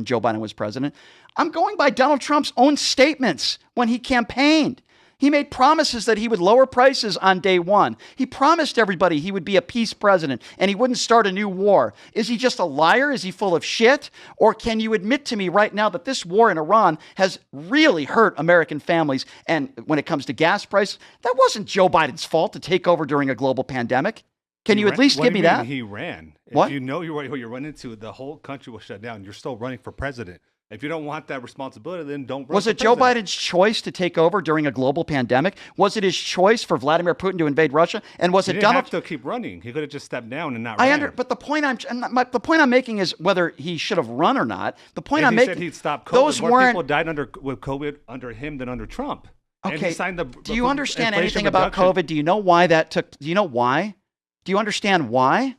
S1: Joe Biden was president, I'm going by Donald Trump's own statements when he campaigned. He made promises that he would lower prices on day one. He promised everybody he would be a peace president and he wouldn't start a new war. Is he just a liar? Is he full of shit? Or can you admit to me right now that this war in Iran has really hurt American families? And when it comes to gas prices, that wasn't Joe Biden's fault to take over during a global pandemic. Can you at least give me that?
S11: He ran.
S1: What?
S11: If you know what you're running into, the whole country will shut down. You're still running for president. If you don't want that responsibility, then don't run.
S1: Was it Joe Biden's choice to take over during a global pandemic? Was it his choice for Vladimir Putin to invade Russia? And was it Donald?
S11: He didn't have to keep running. He could have just stepped down and not ran.
S1: But the point I'm making is whether he should have run or not. The point I'm making.
S11: He said he'd stop COVID.
S1: Those
S11: More
S1: weren't.
S11: people died with COVID under him than under Trump.
S1: Okay.
S11: And he signed
S1: Do you understand anything about COVID? Do you know why that took? Do you know why? Do you understand why?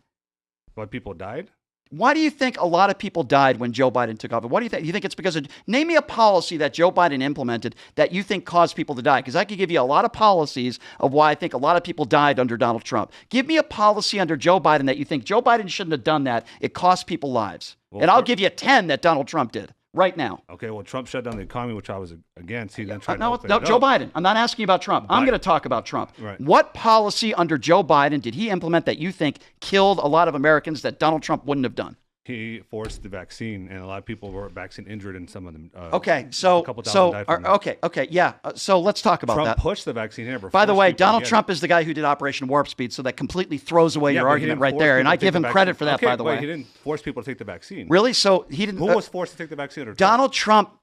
S11: Why people died?
S1: Why do you think a lot of people died when Joe Biden took office? What do you think? You think it's because of, name me a policy that Joe Biden implemented that you think caused people to die? Because I could give you a lot of policies of why I think a lot of people died under Donald Trump. Give me a policy under Joe Biden that you think Joe Biden shouldn't have done that. It cost people lives. Well, and I'll give you 10 that Donald Trump did right now.
S11: Okay, well, Trump shut down the economy, which I was against. He then tried to open
S1: No,
S11: it
S1: Joe
S11: up.
S1: Biden. I'm not asking about Trump. I'm going to talk about Trump.
S11: Right.
S1: What policy under Joe Biden did he implement that you think killed a lot of Americans that Donald Trump wouldn't have done?
S11: He forced the vaccine, and a lot of people were vaccine injured, and some of them. A couple thousand died from that.
S1: Yeah. So let's talk about that.
S11: Trump pushed the vaccine. He never
S1: By the way,
S11: forced people
S1: Donald
S11: to get
S1: Trump is the guy who did Operation Warp Speed, so that completely throws away your
S11: but he
S1: argument
S11: didn't
S1: right
S11: force
S1: there, and
S11: people
S1: I
S11: to
S1: give
S11: take
S1: him
S11: the
S1: credit
S11: vaccine.
S1: for that,
S11: Okay,
S1: by the
S11: wait,
S1: way.
S11: he didn't force people to take the vaccine.
S1: Really? So he didn't.
S11: Who was forced to take the vaccine? Or Trump?
S1: Donald Trump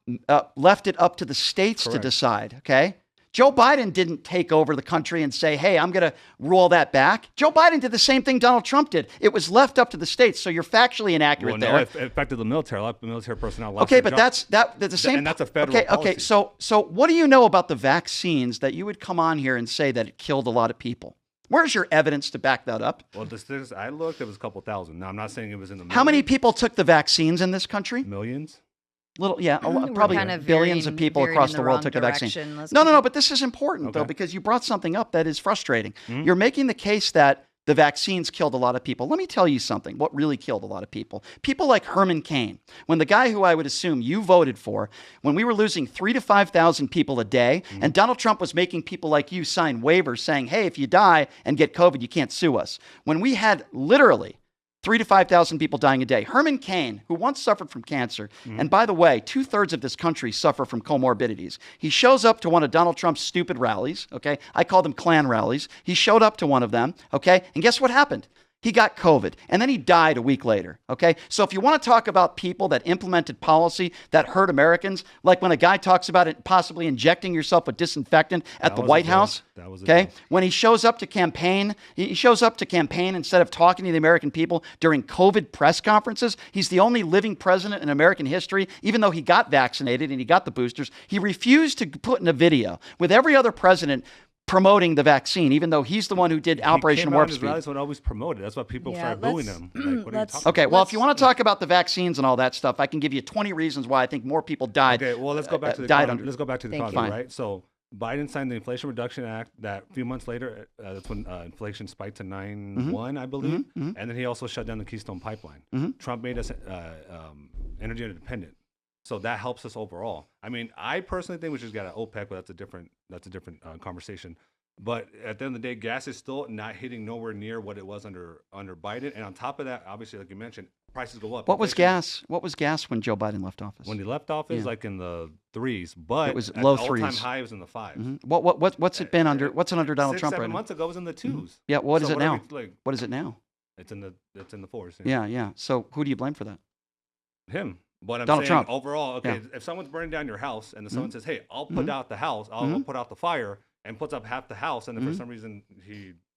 S1: left it up to the states to
S11: Correct.
S1: decide. Okay. Joe Biden didn't take over the country and say, hey, I'm going to roll that back. Joe Biden did the same thing Donald Trump did. It was left up to the states. So you're factually inaccurate there.
S11: It affected the military. A lot of the military personnel lost
S1: Okay,
S11: their
S1: but
S11: jobs.
S1: that's the same.
S11: And that's a federal
S1: Okay,
S11: policy.
S1: so what do you know about the vaccines that you would come on here and say that it killed a lot of people? Where's your evidence to back that up?
S11: Well, the statistics I looked, it was a couple thousand. Now, I'm not saying it was in the millions.
S1: How many people took the vaccines in this country?
S11: Millions.
S1: Probably
S3: kind of
S1: billions of people
S3: veering
S1: across
S3: in
S1: the
S3: the
S1: world
S3: wrong
S1: took the vaccine.
S3: direction. Let's
S1: No, but this is important, though,
S11: Okay.
S1: because you brought something up that is frustrating.
S11: Mm-hmm.
S1: You're making the case that the vaccines killed a lot of people. Let me tell you something, what really killed a lot of people. People like Herman Cain, when the guy who I would assume you voted for, when we were losing 3,000 to 5,000 people a day,
S11: Mm-hmm.
S1: and Donald Trump was making people like you sign waivers saying, hey, if you die and get COVID, you can't sue us. When we had literally 3,000 to 5,000 people dying a day. Herman Cain, who once suffered from cancer, and by the way, 2/3 of this country suffer from comorbidities. He shows up to one of Donald Trump's stupid rallies, okay? I call them Klan rallies. He showed up to one of them, okay? And guess what happened? He got COVID, and then he died a week later, okay? So if you want to talk about people that implemented policy that hurt Americans, like when a guy talks about it possibly injecting yourself with disinfectant at the White House, okay? When he shows up to campaign, instead of talking to the American people during COVID press conferences. He's the only living president in American history, even though he got vaccinated and he got the boosters. He refused to put in a video with every other president promoting the vaccine, even though he's the one who did Operation Warp Speed.
S11: Rallies would always promote it. That's why people started booing him. Like, what are you talking
S1: Okay,
S11: about?
S1: well, if you want to talk about the vaccines and all that stuff, I can give you 20 reasons why I think more people died.
S11: Okay, well, let's go back to the
S1: died
S11: economy.
S1: under.
S11: Let's go back to the
S3: Thank
S11: economy,
S3: you.
S11: right? So Biden signed the Inflation Reduction Act. That a few months later, that's when inflation spiked to 9.1, I believe. And then he also shut down the Keystone Pipeline. Trump made us energy independent. So that helps us overall. I mean, I personally think we should get an OPEC, but that's a different conversation. But at the end of the day, gas is still not hitting nowhere near what it was under Biden. And on top of that, obviously, like you mentioned, prices go up.
S1: What was
S11: Inflation-
S1: gas? What was gas when Joe Biden left office?
S11: When he left office,
S1: Yeah.
S11: like in the 3s, but
S1: It was
S11: at
S1: low
S11: the all-time
S1: 3s.
S11: high was in the 5s.
S1: What's it been under? What's it under Donald Trump right
S11: 7
S1: now?
S11: months ago, it was in the 2s.
S1: Yeah, what is
S11: So
S1: it now?
S11: are we, like,
S1: What is it now?
S11: it's in the 4s.
S1: Yeah. So who do you blame for that?
S11: Him. But I'm
S1: Donald
S11: saying
S1: Trump.
S11: overall, okay,
S1: Yeah.
S11: if someone's burning down your house and then someone says, "Hey, I'll put out the house, I'll put out the fire," and puts up half the house, and then for some reason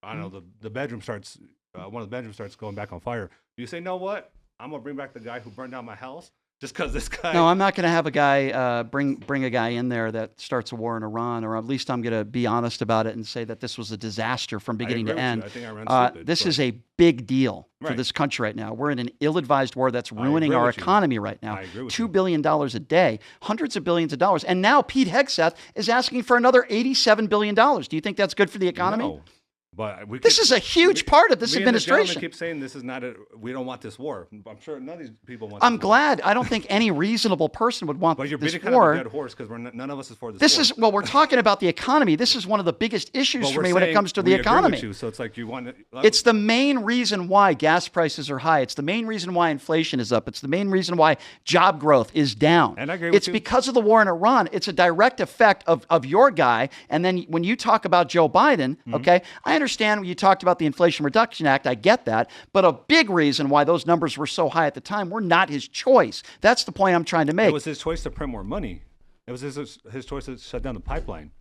S11: I don't know, the bedroom starts, one of the bedrooms starts going back on fire. Do you say, "No, what? I'm gonna bring back the guy who burned down my house"? Just because this guy.
S1: No, I'm not going to have a guy bring a guy in there that starts a war in Iran, or at least I'm going to be honest about it and say that this was a disaster from beginning to
S11: agree with you.
S1: end.
S11: I think Iran's stupid,
S1: This
S11: but-
S1: is a big deal for
S11: Right.
S1: this country right now. We're in an ill-advised war that's
S11: agree
S1: ruining our
S11: with you.
S1: economy right now.
S11: I agree with
S1: $2
S11: you.
S1: billion a day, hundreds of billions of dollars, and now Pete Hegseth is asking for another $87 billion. Do you think that's good for the economy?
S11: No. But
S1: This is a huge part of this
S11: me and the gentleman
S1: administration.
S11: keep saying this is not we don't want this war. I'm sure none of these people want.
S1: I'm
S11: this war.
S1: glad. I don't think any reasonable person would want
S11: But you're
S1: this
S11: beating kind
S1: war.
S11: of a dead horse because none of us is for this.
S1: This
S11: war.
S1: is, well, we're talking about the economy. This is one of the biggest issues
S11: But
S1: for
S11: we're
S1: me when it
S11: saying
S1: comes to
S11: we
S1: the
S11: agree with
S1: economy.
S11: you, so it's like you want.
S1: It's the main reason why gas prices are high. It's the main reason why inflation is up. It's the main reason why job growth is down.
S11: And I agree with
S1: It's
S11: you.
S1: because of the war in Iran. It's a direct effect of your guy. And then when you talk about Joe Biden,
S11: Mm-hmm.
S1: okay, I understand when you talked about the Inflation Reduction Act. I get that. But a big reason why those numbers were so high at the time were not his choice. That's the point I'm trying to make.
S11: It was his choice to print more money. It was his choice to shut down the pipeline.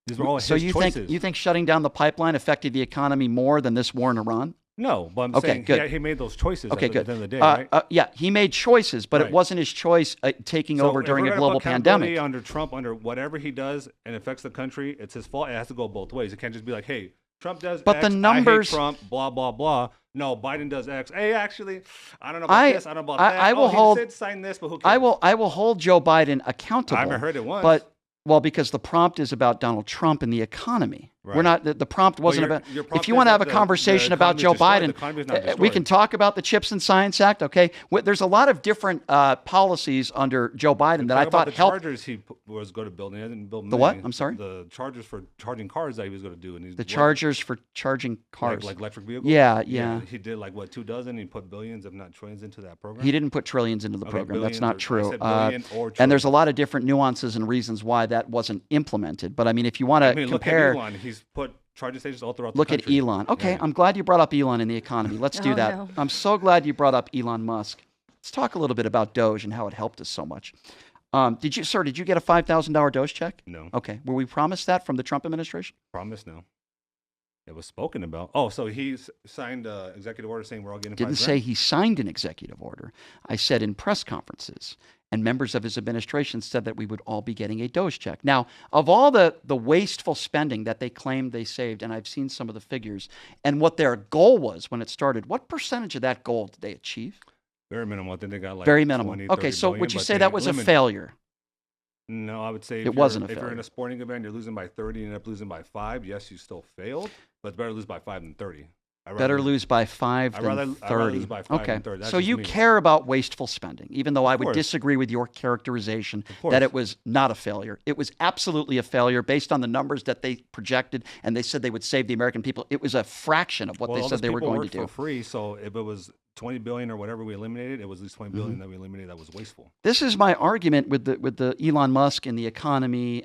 S11: These were all
S1: So
S11: his
S1: you
S11: choices.
S1: think shutting down the pipeline affected the economy more than this war in Iran?
S11: No, but I'm
S1: Okay,
S11: saying
S1: good.
S11: he made those choices.
S1: Okay,
S11: at
S1: good.
S11: the end of the day, right?
S1: Yeah, he made choices, but it
S11: Right.
S1: wasn't his choice taking
S11: So
S1: over
S11: if
S1: during
S11: we're
S1: a
S11: gonna
S1: global
S11: put accountability
S1: pandemic.
S11: Under Trump, under whatever he does and affects the country, it's his fault. It has to go both ways. It can't just be like, hey, Trump does
S1: But
S11: X,
S1: the numbers-
S11: I hate Trump, blah, blah, blah. No, Biden does X. Hey, actually, I don't know about this. I don't know about that.
S1: I will
S11: he
S1: hold.
S11: did sign this, but who cares?
S1: I will hold Joe Biden accountable.
S11: I haven't heard it once.
S1: But well, because the prompt is about Donald Trump and the economy. We're
S11: Right.
S1: not. The prompt wasn't
S11: your-
S1: about.
S11: your
S1: if
S11: prompt
S1: you
S11: is
S1: want to
S11: that
S1: have a
S11: the
S1: conversation about
S11: economy's
S1: Joe
S11: destroyed.
S1: Biden,
S11: The economy's not
S1: we
S11: destroyed.
S1: can talk about the Chips and Science Act. Okay, there's a lot of different policies under Joe Biden that I
S11: Talk about
S1: thought
S11: the
S1: helped.
S11: chargers he was going to build. And he didn't build
S1: The what?
S11: many.
S1: I'm sorry?
S11: The chargers for charging cars that he was going to do. And he's
S1: The chargers for charging cars.
S11: like electric vehicles.
S1: Yeah.
S11: He did like what 24? He put billions, if not trillions, into that program.
S1: He didn't put trillions into the
S11: Okay,
S1: program. That's
S11: billions
S1: not
S11: or- I
S1: true.
S11: said billion or
S1: And there's a
S11: trillion.
S1: lot of different nuances and reasons why that wasn't implemented. But I mean, if you want
S11: I
S1: to
S11: mean,
S1: compare,
S11: look at Elon. He's put charging stations all throughout
S1: look
S11: the
S1: at
S11: country.
S1: Elon. Okay,
S11: Yeah.
S1: I'm glad you brought up Elon in the economy. Let's do
S3: Oh,
S1: that.
S3: no.
S1: I'm so glad you brought up Elon Musk. Let's talk a little bit about Doge and how it helped us so much. Did you get a $5,000 dose check?
S11: No.
S1: Okay. Were we promised that from the Trump administration?
S11: Promise, no. It was spoken about. Oh, so he's signed an executive order saying we're all getting
S1: Didn't say he signed an executive order. I said in press conferences, and members of his administration said that we would all be getting a dose check. Now, of all the wasteful spending that they claimed they saved, and I've seen some of the figures, and what their goal was when it started, what percentage of that goal did they achieve?
S11: Very minimal. I think they got like
S1: very minimal.
S11: 20,
S1: Okay, so
S11: billion,
S1: would you
S11: but
S1: say
S11: they
S1: that was a
S11: limited.
S1: failure?
S11: No, I would say
S1: It wasn't a
S11: if you're in
S1: failure.
S11: a sporting event, you're losing by 30 and end up losing by 5. Yes, you still failed, but it's better to lose by 5 than 30.
S1: Better lose by 5
S11: I'd
S1: than
S11: rather
S1: 30.
S11: lose by 5
S1: Okay,
S11: than 30. That's
S1: so
S11: just
S1: you
S11: me.
S1: care about wasteful spending, even though I would
S11: course.
S1: disagree with your characterization
S11: course.
S1: that it was not a failure. It was absolutely a failure based on the numbers that they projected, and they said they would save the American people. It was a fraction of what they
S11: all
S1: said
S11: those
S1: they were
S11: people
S1: going to
S11: worked
S1: do.
S11: for free. So if it was 20 billion or whatever we eliminated, it was at least 20 billion that we eliminated that was wasteful.
S1: This is my argument with the Elon Musk and the economy.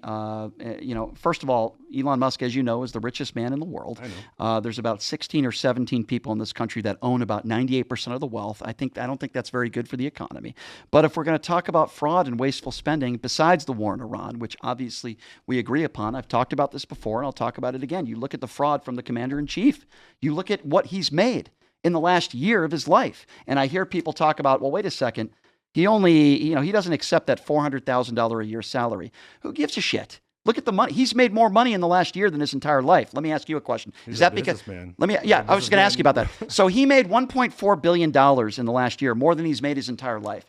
S1: First of all, Elon Musk, as you know, is the richest man in the world.
S11: I know.
S1: There's about 16 or 17 people in this country that own about 98% of the wealth. I don't think that's very good for the economy. But if we're going to talk about fraud and wasteful spending, besides the war in Iran, which obviously we agree upon, I've talked about this before and I'll talk about it again. You look at the fraud from the commander-in-chief. You look at what he's made in the last year of his life. And I hear people talk about, well, wait a second. He doesn't accept that $400,000 a year salary. Who gives a shit? Look at the money. He's made more money in the last year than his entire life. Let me ask you a question.
S11: He's
S1: Is
S11: a
S1: that because
S11: businessman.
S1: I was going to ask you about that. So he made $1.4 billion in the last year, more than he's made his entire life.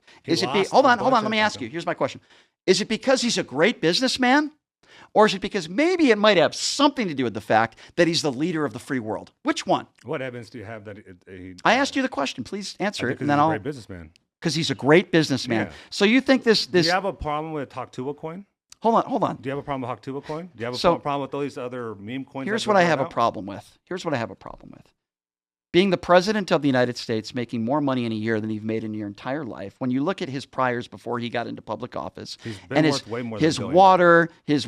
S1: Hold on, let me ask you. Here's my question. Is it because he's a great businessman? Or is it because maybe it might have something to do with the fact that he's the leader of the free world? Which one?
S11: What evidence do you have that
S1: I asked you the question. Please answer it, and then
S11: he's a
S1: I'll.
S11: great businessman.
S1: Because he's a great businessman.
S11: Yeah.
S1: So you think this?
S11: Do you have a problem with Haktua coin?
S1: Hold on.
S11: Do you have a problem with Haktua coin? Do you have a
S1: So-
S11: problem with all these other meme coins?
S1: Here's
S11: that
S1: what
S11: go
S1: I have a
S11: out?
S1: problem with. Being the president of the United States, making more money in a year than you've made in your entire life. When you look at his priors before he got into public office,
S11: He's been
S1: and
S11: worth way more than
S1: his
S11: $1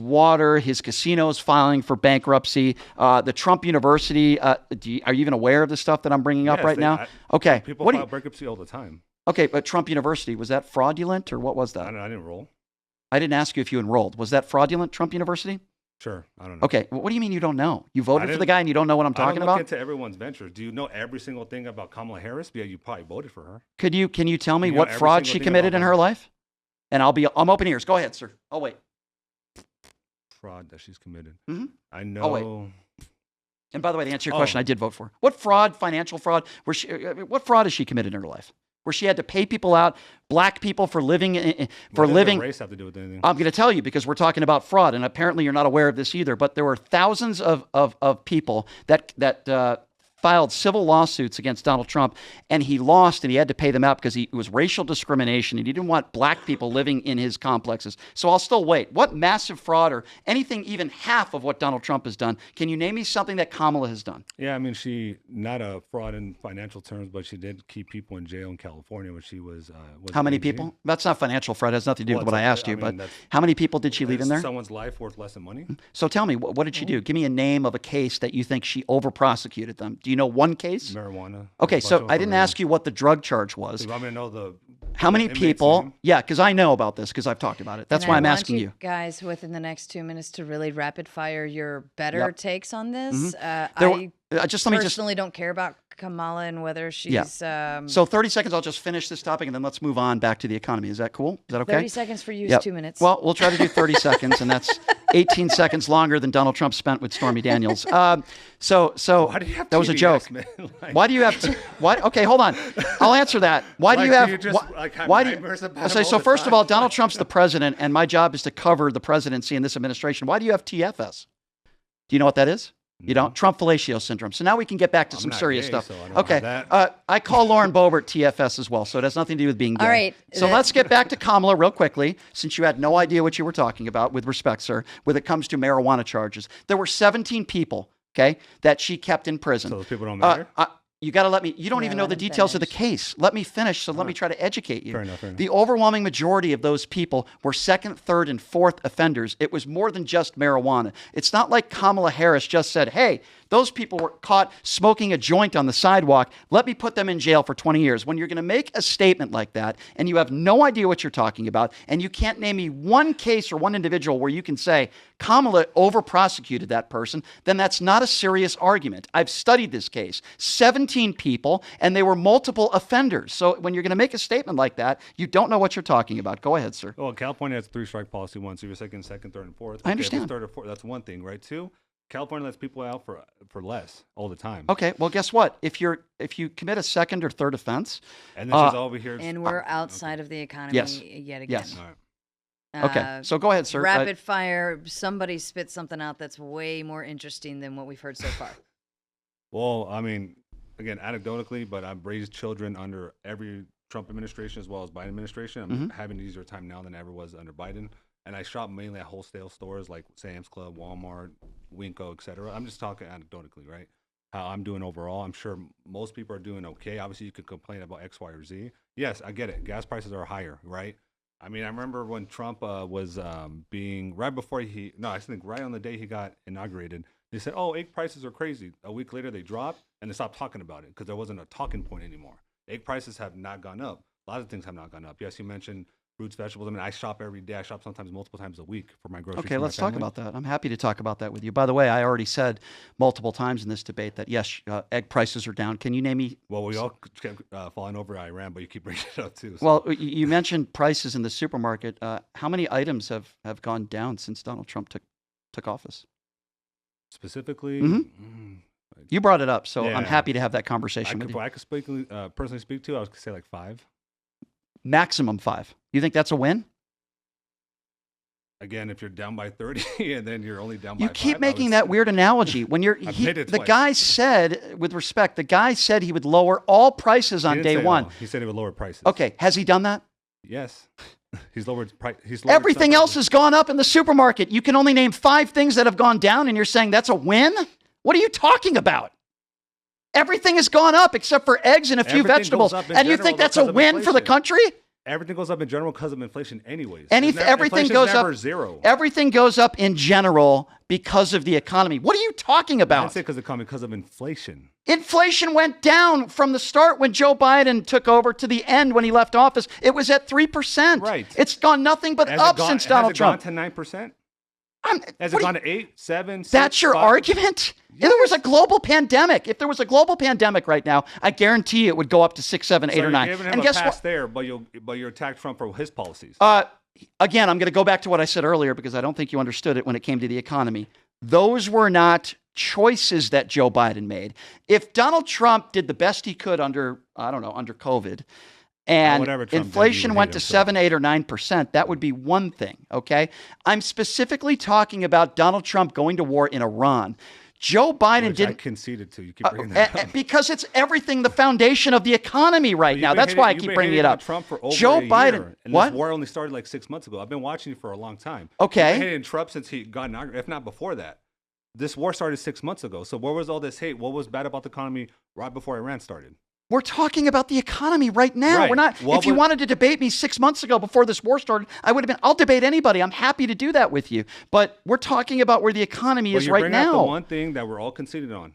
S1: water, his casinos filing for bankruptcy, the Trump University. Are you even aware of the stuff that I'm bringing up
S11: Yes,
S1: right now? Okay.
S11: People
S1: What do
S11: file
S1: you,
S11: bankruptcy all the time.
S1: okay, but Trump University, was that fraudulent or what was that?
S11: I didn't roll.
S1: I didn't ask you if you enrolled. Was that fraudulent, Trump University?
S11: Sure, I don't know.
S1: Okay. What do you mean you don't know? You voted for the
S11: didn't-
S1: guy and you don't know what I'm talking
S11: I don't look
S1: about?
S11: into everyone's ventures. Do you know every single thing about Kamala Harris? Yeah, you probably voted for her.
S1: Can you tell me
S11: You know
S1: what
S11: every
S1: fraud
S11: single
S1: she
S11: thing
S1: committed
S11: about
S1: in
S11: her.
S1: her life? And I'm open ears. Go ahead, sir. Oh wait.
S11: Fraud that she's committed.
S1: Mhm.
S11: I know.
S1: Oh, wait. And by the way, to answer your
S11: Oh.
S1: question, I did vote for her. What fraud, financial fraud, what fraud has she committed in her life? Where she had to pay people out, black people for living
S11: What does their race have to do with anything?
S1: I'm going to tell you because we're talking about fraud, and apparently you're not aware of this either. But there were thousands of people that filed civil lawsuits against Donald Trump, and he lost, and he had to pay them out because it was racial discrimination, and he didn't want black people living in his complexes. So I'll still wait. What massive fraud or anything even half of what Donald Trump has done? Can you name me something that Kamala has done?
S11: Yeah, I mean, she not a fraud in financial terms, but she did keep people in jail in California when she was.
S1: How many
S11: 18.
S1: people? That's not financial fraud. It has nothing to do
S11: Well,
S1: with what I
S11: it's-
S1: asked you.
S11: I mean,
S1: But
S11: that's-
S1: how many people did she leave in
S11: Is
S1: there?
S11: Someone's life worth less than money?
S1: So tell me, what did she do? Give me a name of a case that you think she over-prosecuted them. Do you know one case?
S11: Marijuana.
S1: Okay, so I didn't ask you what the drug charge was.
S11: You want me to know the
S1: How many
S11: inmate's
S1: people?
S11: name?
S1: Yeah, because I know about this because I've talked about it. That's
S3: And
S1: why
S3: I
S1: I'm
S3: want
S1: asking you.
S3: guys within the next 2 minutes to really rapid fire your better
S1: Yep.
S3: takes on this.
S1: There
S3: I
S1: let me
S3: personally don't care about Kamala and whether she's.
S1: So 30 seconds, I'll just finish this topic and then let's move on back to the economy. Is that cool? Is that okay?
S3: 30 seconds for you is
S1: Yep.
S3: 2 minutes.
S1: Well, we'll try to do 30 seconds, and that's 18 seconds longer than Donald Trump spent with Stormy Daniels. So
S11: Why do you have
S1: that was a
S11: TBS,
S1: joke.
S11: man? Like-
S1: Why do you have? Why? Okay, hold on. I'll answer that. Why do
S11: Like,
S1: you
S11: do
S1: have?
S11: you just,
S1: why,
S11: like, have
S1: why do
S11: nightmares about
S1: I
S11: him
S1: say
S11: all
S1: so?
S11: the
S1: First of
S11: time?
S1: all, Donald Trump's the president, and my job is to cover the presidency in this administration. Why do you have TFS? Do you know what that is? You don't? Trump fellatio syndrome. So now we can get back to
S11: I'm
S1: some
S11: not
S1: serious
S11: gay,
S1: stuff.
S11: so I don't
S1: Okay.
S11: have that.
S1: I call Lauren Boebert TFS as well, so it has nothing to do with being gay.
S3: All right.
S1: So let's get back to Kamala real quickly, since you had no idea what you were talking about, with respect, sir, when it comes to marijuana charges. There were 17 people, okay, that she kept in prison.
S11: So those people don't matter?
S1: You got to let me, you don't
S3: Yeah,
S1: even know
S3: let
S1: the
S3: him
S1: details of the
S3: finish.
S1: case. Let me finish, so let me try to educate you.
S11: Fair enough, fair enough.
S1: The overwhelming majority of those people were second, third, and fourth offenders. It was more than just marijuana. It's not like Kamala Harris just said, hey, Those people were caught smoking a joint on the sidewalk. Let me put them in jail for 20 years. When you're going to make a statement like that and you have no idea what you're talking about and you can't name me one case or one individual where you can say Kamala over-prosecuted that person, then that's not a serious argument. I've studied this case. 17 people, and they were multiple offenders. So when you're going to make a statement like that, you don't know what you're talking about. Go ahead, sir.
S11: Well, California has 3-strike policy one, so you're second, third, and fourth.
S1: I understand.
S11: Third or fourth, that's one thing, right? Two, California lets people out for less all the time.
S1: Okay, well, guess what? If you commit a second or third offense,
S11: and then she's over here,
S3: and we're outside of the economy yet again.
S1: Yes. All right. Okay, so go ahead, sir.
S3: Rapid fire. Somebody spit something out that's way more interesting than what we've heard so far.
S11: Well, I mean, again, anecdotally, but I've raised children under every Trump administration as well as Biden administration. I'm having an easier time now than I ever was under Biden. And I shop mainly at wholesale stores like Sam's Club, Walmart, Winco, etc. I'm just talking anecdotally, right? How I'm doing overall. I'm sure most people are doing okay. Obviously, you could complain about X, Y, or Z. Yes, I get it. Gas prices are higher, right? I mean, I remember when Trump was being, right before I think right on the day he got inaugurated, they said, oh, egg prices are crazy. A week later, they dropped, and they stopped talking about it because there wasn't a talking point anymore. Egg prices have not gone up. A lot of things have not gone up. Yes, you mentioned fruits, vegetables. I mean, I shop every day. I shop sometimes multiple times a week for my groceries.
S1: Okay, let's talk about that. I'm happy to talk about that with you. By the way, I already said multiple times in this debate that, yes, egg prices are down. Can you name me?
S11: Well, we all kept falling over Iran, but you keep bringing it up too. So.
S1: Well, you mentioned prices in the supermarket. How many items have gone down since Donald Trump took office?
S11: Specifically?
S1: You brought it up, so I'm happy to have that conversation with you.
S11: I could personally speak to, I was going to say like 5.
S1: Maximum 5. You think that's a win?
S11: Again, if you're down by 30 and then you're only down by 5.
S1: You keep making that weird analogy. When the guy said, with respect, the guy said he would lower all prices on day one.
S11: He said he would lower prices.
S1: Okay, has he done that?
S11: Yes. He's lowered price.
S1: Everything else has gone up in the supermarket. You can only name 5 things that have gone down, and you're saying that's a win? What are you talking about? Everything has gone up except for eggs and a few vegetables. And you think that's a win for the country?
S11: Everything goes up in general because of inflation anyways.
S1: Everything goes up.
S11: Zero.
S1: Everything goes up in general because of the economy. What are you talking about?
S11: I didn't say because of the economy, because of inflation.
S1: Inflation went down from the start when Joe Biden took over to the end when he left office. It was at 3%.
S11: Right.
S1: It's gone nothing but up since Donald Trump.
S11: Has it gone to 9%? Has it gone to 8, 7, 6?
S1: That's your argument? Yes. If there was a global pandemic, right now, I guarantee it would go up to 6, 7, 8, or 9.
S11: You're giving him a pass there, but you attack Trump for his policies.
S1: Again, I'm going to go back to what I said earlier because I don't think you understood it when it came to the economy. Those were not choices that Joe Biden made. If Donald Trump did the best he could under COVID, and inflation went to 7, 8, or 9%, that would be one thing, okay? I'm specifically talking about Donald Trump going to war in Iran. Joe Biden didn't.
S11: I conceded to. You keep bringing that up.
S1: Because it's everything, the foundation of the economy right now. That's why I keep bringing it up.
S11: Trump for over Joe Biden. And this war only started like 6 months ago. I've been watching you for a long time.
S1: Okay.
S11: You've been hating Trump since he got inaugurated, if not before that. This war started 6 months ago. So where was all this hate? What was bad about the economy right before Iran started?
S1: We're talking about the economy right now. Right. We're not. If you wanted to debate me 6 months ago before this war started, I would have been. I'll debate anybody. I'm happy to do that with you. But we're talking about where the economy is right now.
S11: Up the one thing that we're all conceded on.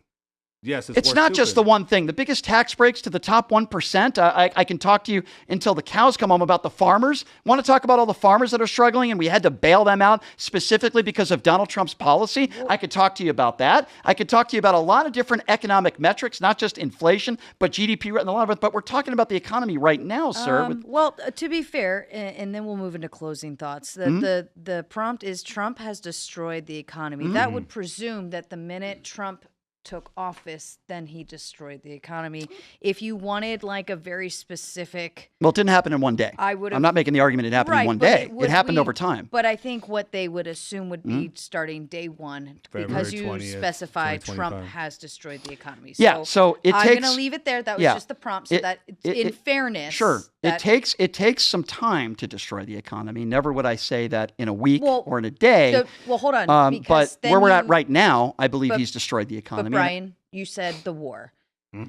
S11: Yes,
S1: it's not just the one thing. The biggest tax breaks to the top 1%. I can talk to you until the cows come home about the farmers. Want to talk about all the farmers that are struggling and we had to bail them out specifically because of Donald Trump's policy? I could talk to you about that. I could talk to you about a lot of different economic metrics, not just inflation, but GDP and a lot of it. But we're talking about the economy right now, sir.
S3: Well, to be fair, and then we'll move into closing thoughts. The prompt is Trump has destroyed the economy. That would presume that the minute Trump took office, then he destroyed the economy. If you wanted like a very specific...
S1: Well, it didn't happen in one day. I'm not making the argument it happened in one day. It happened over time.
S3: But I think what they would assume would be starting day one, because you specify Trump has destroyed the economy. So
S1: so it takes...
S3: I'm going to leave it there. That was just the prompt. So that in fairness...
S1: Sure. It takes some time to destroy the economy. Never would I say that in a week or in a day.
S3: Well, hold on.
S1: But where we're at right now, I believe he's destroyed the economy.
S3: Brian, you said the war.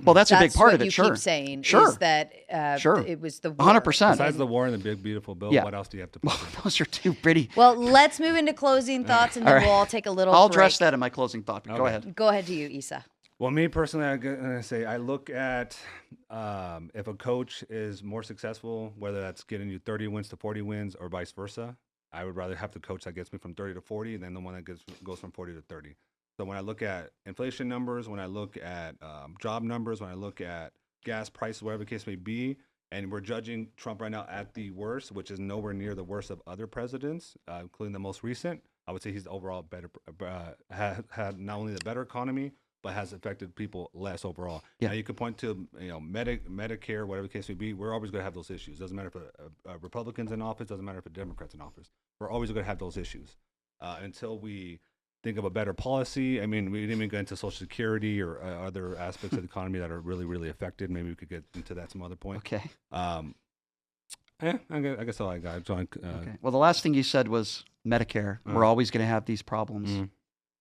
S1: Well, that's a big part
S3: what
S1: of it.
S3: You
S1: Sure.
S3: keep saying
S1: Sure.
S3: is that
S1: Sure.
S3: it was the war.
S1: 100%.
S11: Besides the war and the big beautiful bill,
S1: Yeah.
S11: what else do you have to put?
S1: Well, those are two pretty.
S3: Well, let's move into closing thoughts, and then
S1: All right.
S3: we'll all take a little.
S1: I'll
S3: break.
S1: address that in my closing thought. But Go ahead.
S3: Go ahead to you, Isa.
S11: Well, me personally, I'm gonna say I look at if a coach is more successful, whether that's getting you 30 wins to 40 wins or vice versa. I would rather have the coach that gets me from 30 to 40 than the one that goes from 40 to 30. So when I look at inflation numbers, when I look at job numbers, when I look at gas prices, whatever the case may be, and we're judging Trump right now at the worst, which is nowhere near the worst of other presidents, including the most recent, I would say he's the overall better, had not only the better economy, but has affected people less overall.
S1: Yeah.
S11: Now you could point to Medicare, whatever the case may be. We're always going to have those issues. Doesn't matter if a Republican's in office. Doesn't matter if a Democrat's in office. We're always going to have those issues until we think of a better policy. I mean, we didn't even get into Social Security or other aspects of the economy that are really, really affected. Maybe we could get into that some other point.
S1: Okay.
S11: I guess all I got. John,
S1: Okay. Well, the last thing you said was Medicare. We're always going to have these problems.
S11: Mhm.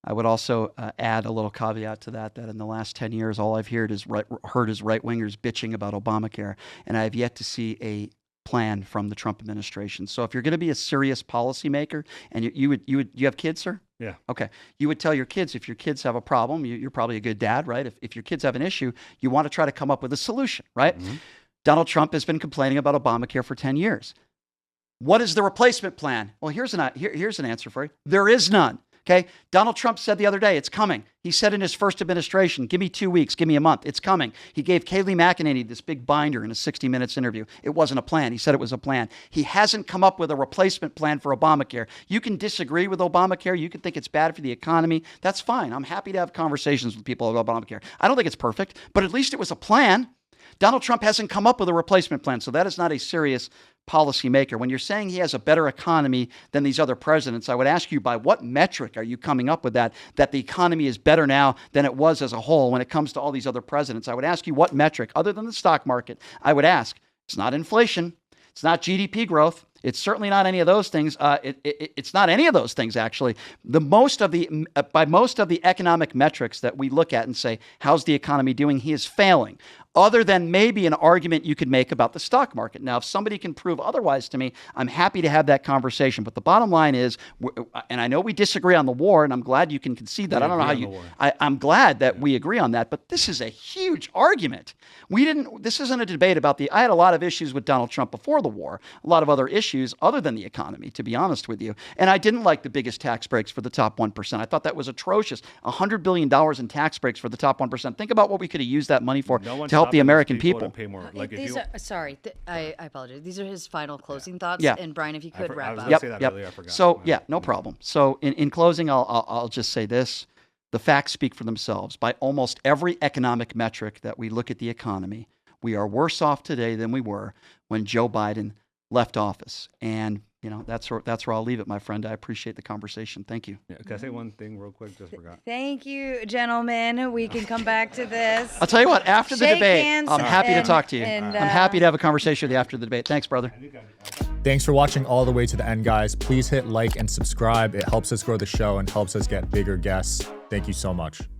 S1: I would also add a little caveat to that in the last 10 years, all I've heard is right-wingers bitching about Obamacare, and I have yet to see a plan from the Trump administration. So if you're going to be a serious policymaker, and you have kids, sir?
S11: Yeah.
S1: Okay. You would tell your kids, if your kids have a problem, you're probably a good dad, right? If your kids have an issue, you want to try to come up with a solution, right?
S11: Mm-hmm.
S1: Donald Trump has been complaining about Obamacare for 10 years. What is the replacement plan? Well, here's an answer for you. There is none. Okay. Donald Trump said the other day, it's coming. He said in his first administration, give me 2 weeks, give me a month. It's coming. He gave Kayleigh McEnany this big binder in a 60 Minutes interview. It wasn't a plan. He said it was a plan. He hasn't come up with a replacement plan for Obamacare. You can disagree with Obamacare. You can think it's bad for the economy. That's fine. I'm happy to have conversations with people about Obamacare. I don't think it's perfect, but at least it was a plan. Donald Trump hasn't come up with a replacement plan, so that is not a serious policymaker. When you're saying he has a better economy than these other presidents, I would ask you, by what metric are you coming up with that the economy is better now than it was as a whole when it comes to all these other presidents? I would ask you what metric, other than the stock market. I would ask, it's not inflation. It's not GDP growth. It's certainly not any of those things. It's not any of those things, actually. By most of the economic metrics that we look at and say, how's the economy doing? He is failing, other than maybe an argument you could make about the stock market. Now, if somebody can prove otherwise to me, I'm happy to have that conversation. But the bottom line is, and I know we disagree on the war, and I'm glad you can concede that. I don't know how you. I'm glad that we agree on that. But this is a huge argument. This isn't a debate about I had a lot of issues with Donald Trump before the war, a lot of other issues other than the economy, to be honest with you. And I didn't like the biggest tax breaks for the top 1%. I thought that was atrocious. $100 billion in tax breaks for the top 1%. Think about what we could have used that money for to help the American people.
S11: Pay more.
S3: I apologize. These are his final closing thoughts.
S1: Yeah.
S3: And Brian, if you could wrap up.
S11: Earlier, I forgot.
S1: So, no problem. So in closing, I'll just say this. The facts speak for themselves. By almost every economic metric that we look at the economy, we are worse off today than we were when Joe Biden left office. And, that's where I'll leave it, my friend. I appreciate the conversation. Thank you.
S11: Yeah, can I say one thing real quick? Just forgot.
S3: Thank you, gentlemen. We can come back to this.
S1: I'll tell you what, after the
S3: Shake
S1: debate,
S3: hands
S1: I'm happy to talk to you.
S3: and,
S1: I'm happy to have a conversation with you after the debate. Thanks, brother.
S5: Thanks for watching all the way to the end, guys. Please hit like and subscribe. It helps us grow the show and helps us get bigger guests. Thank you so much.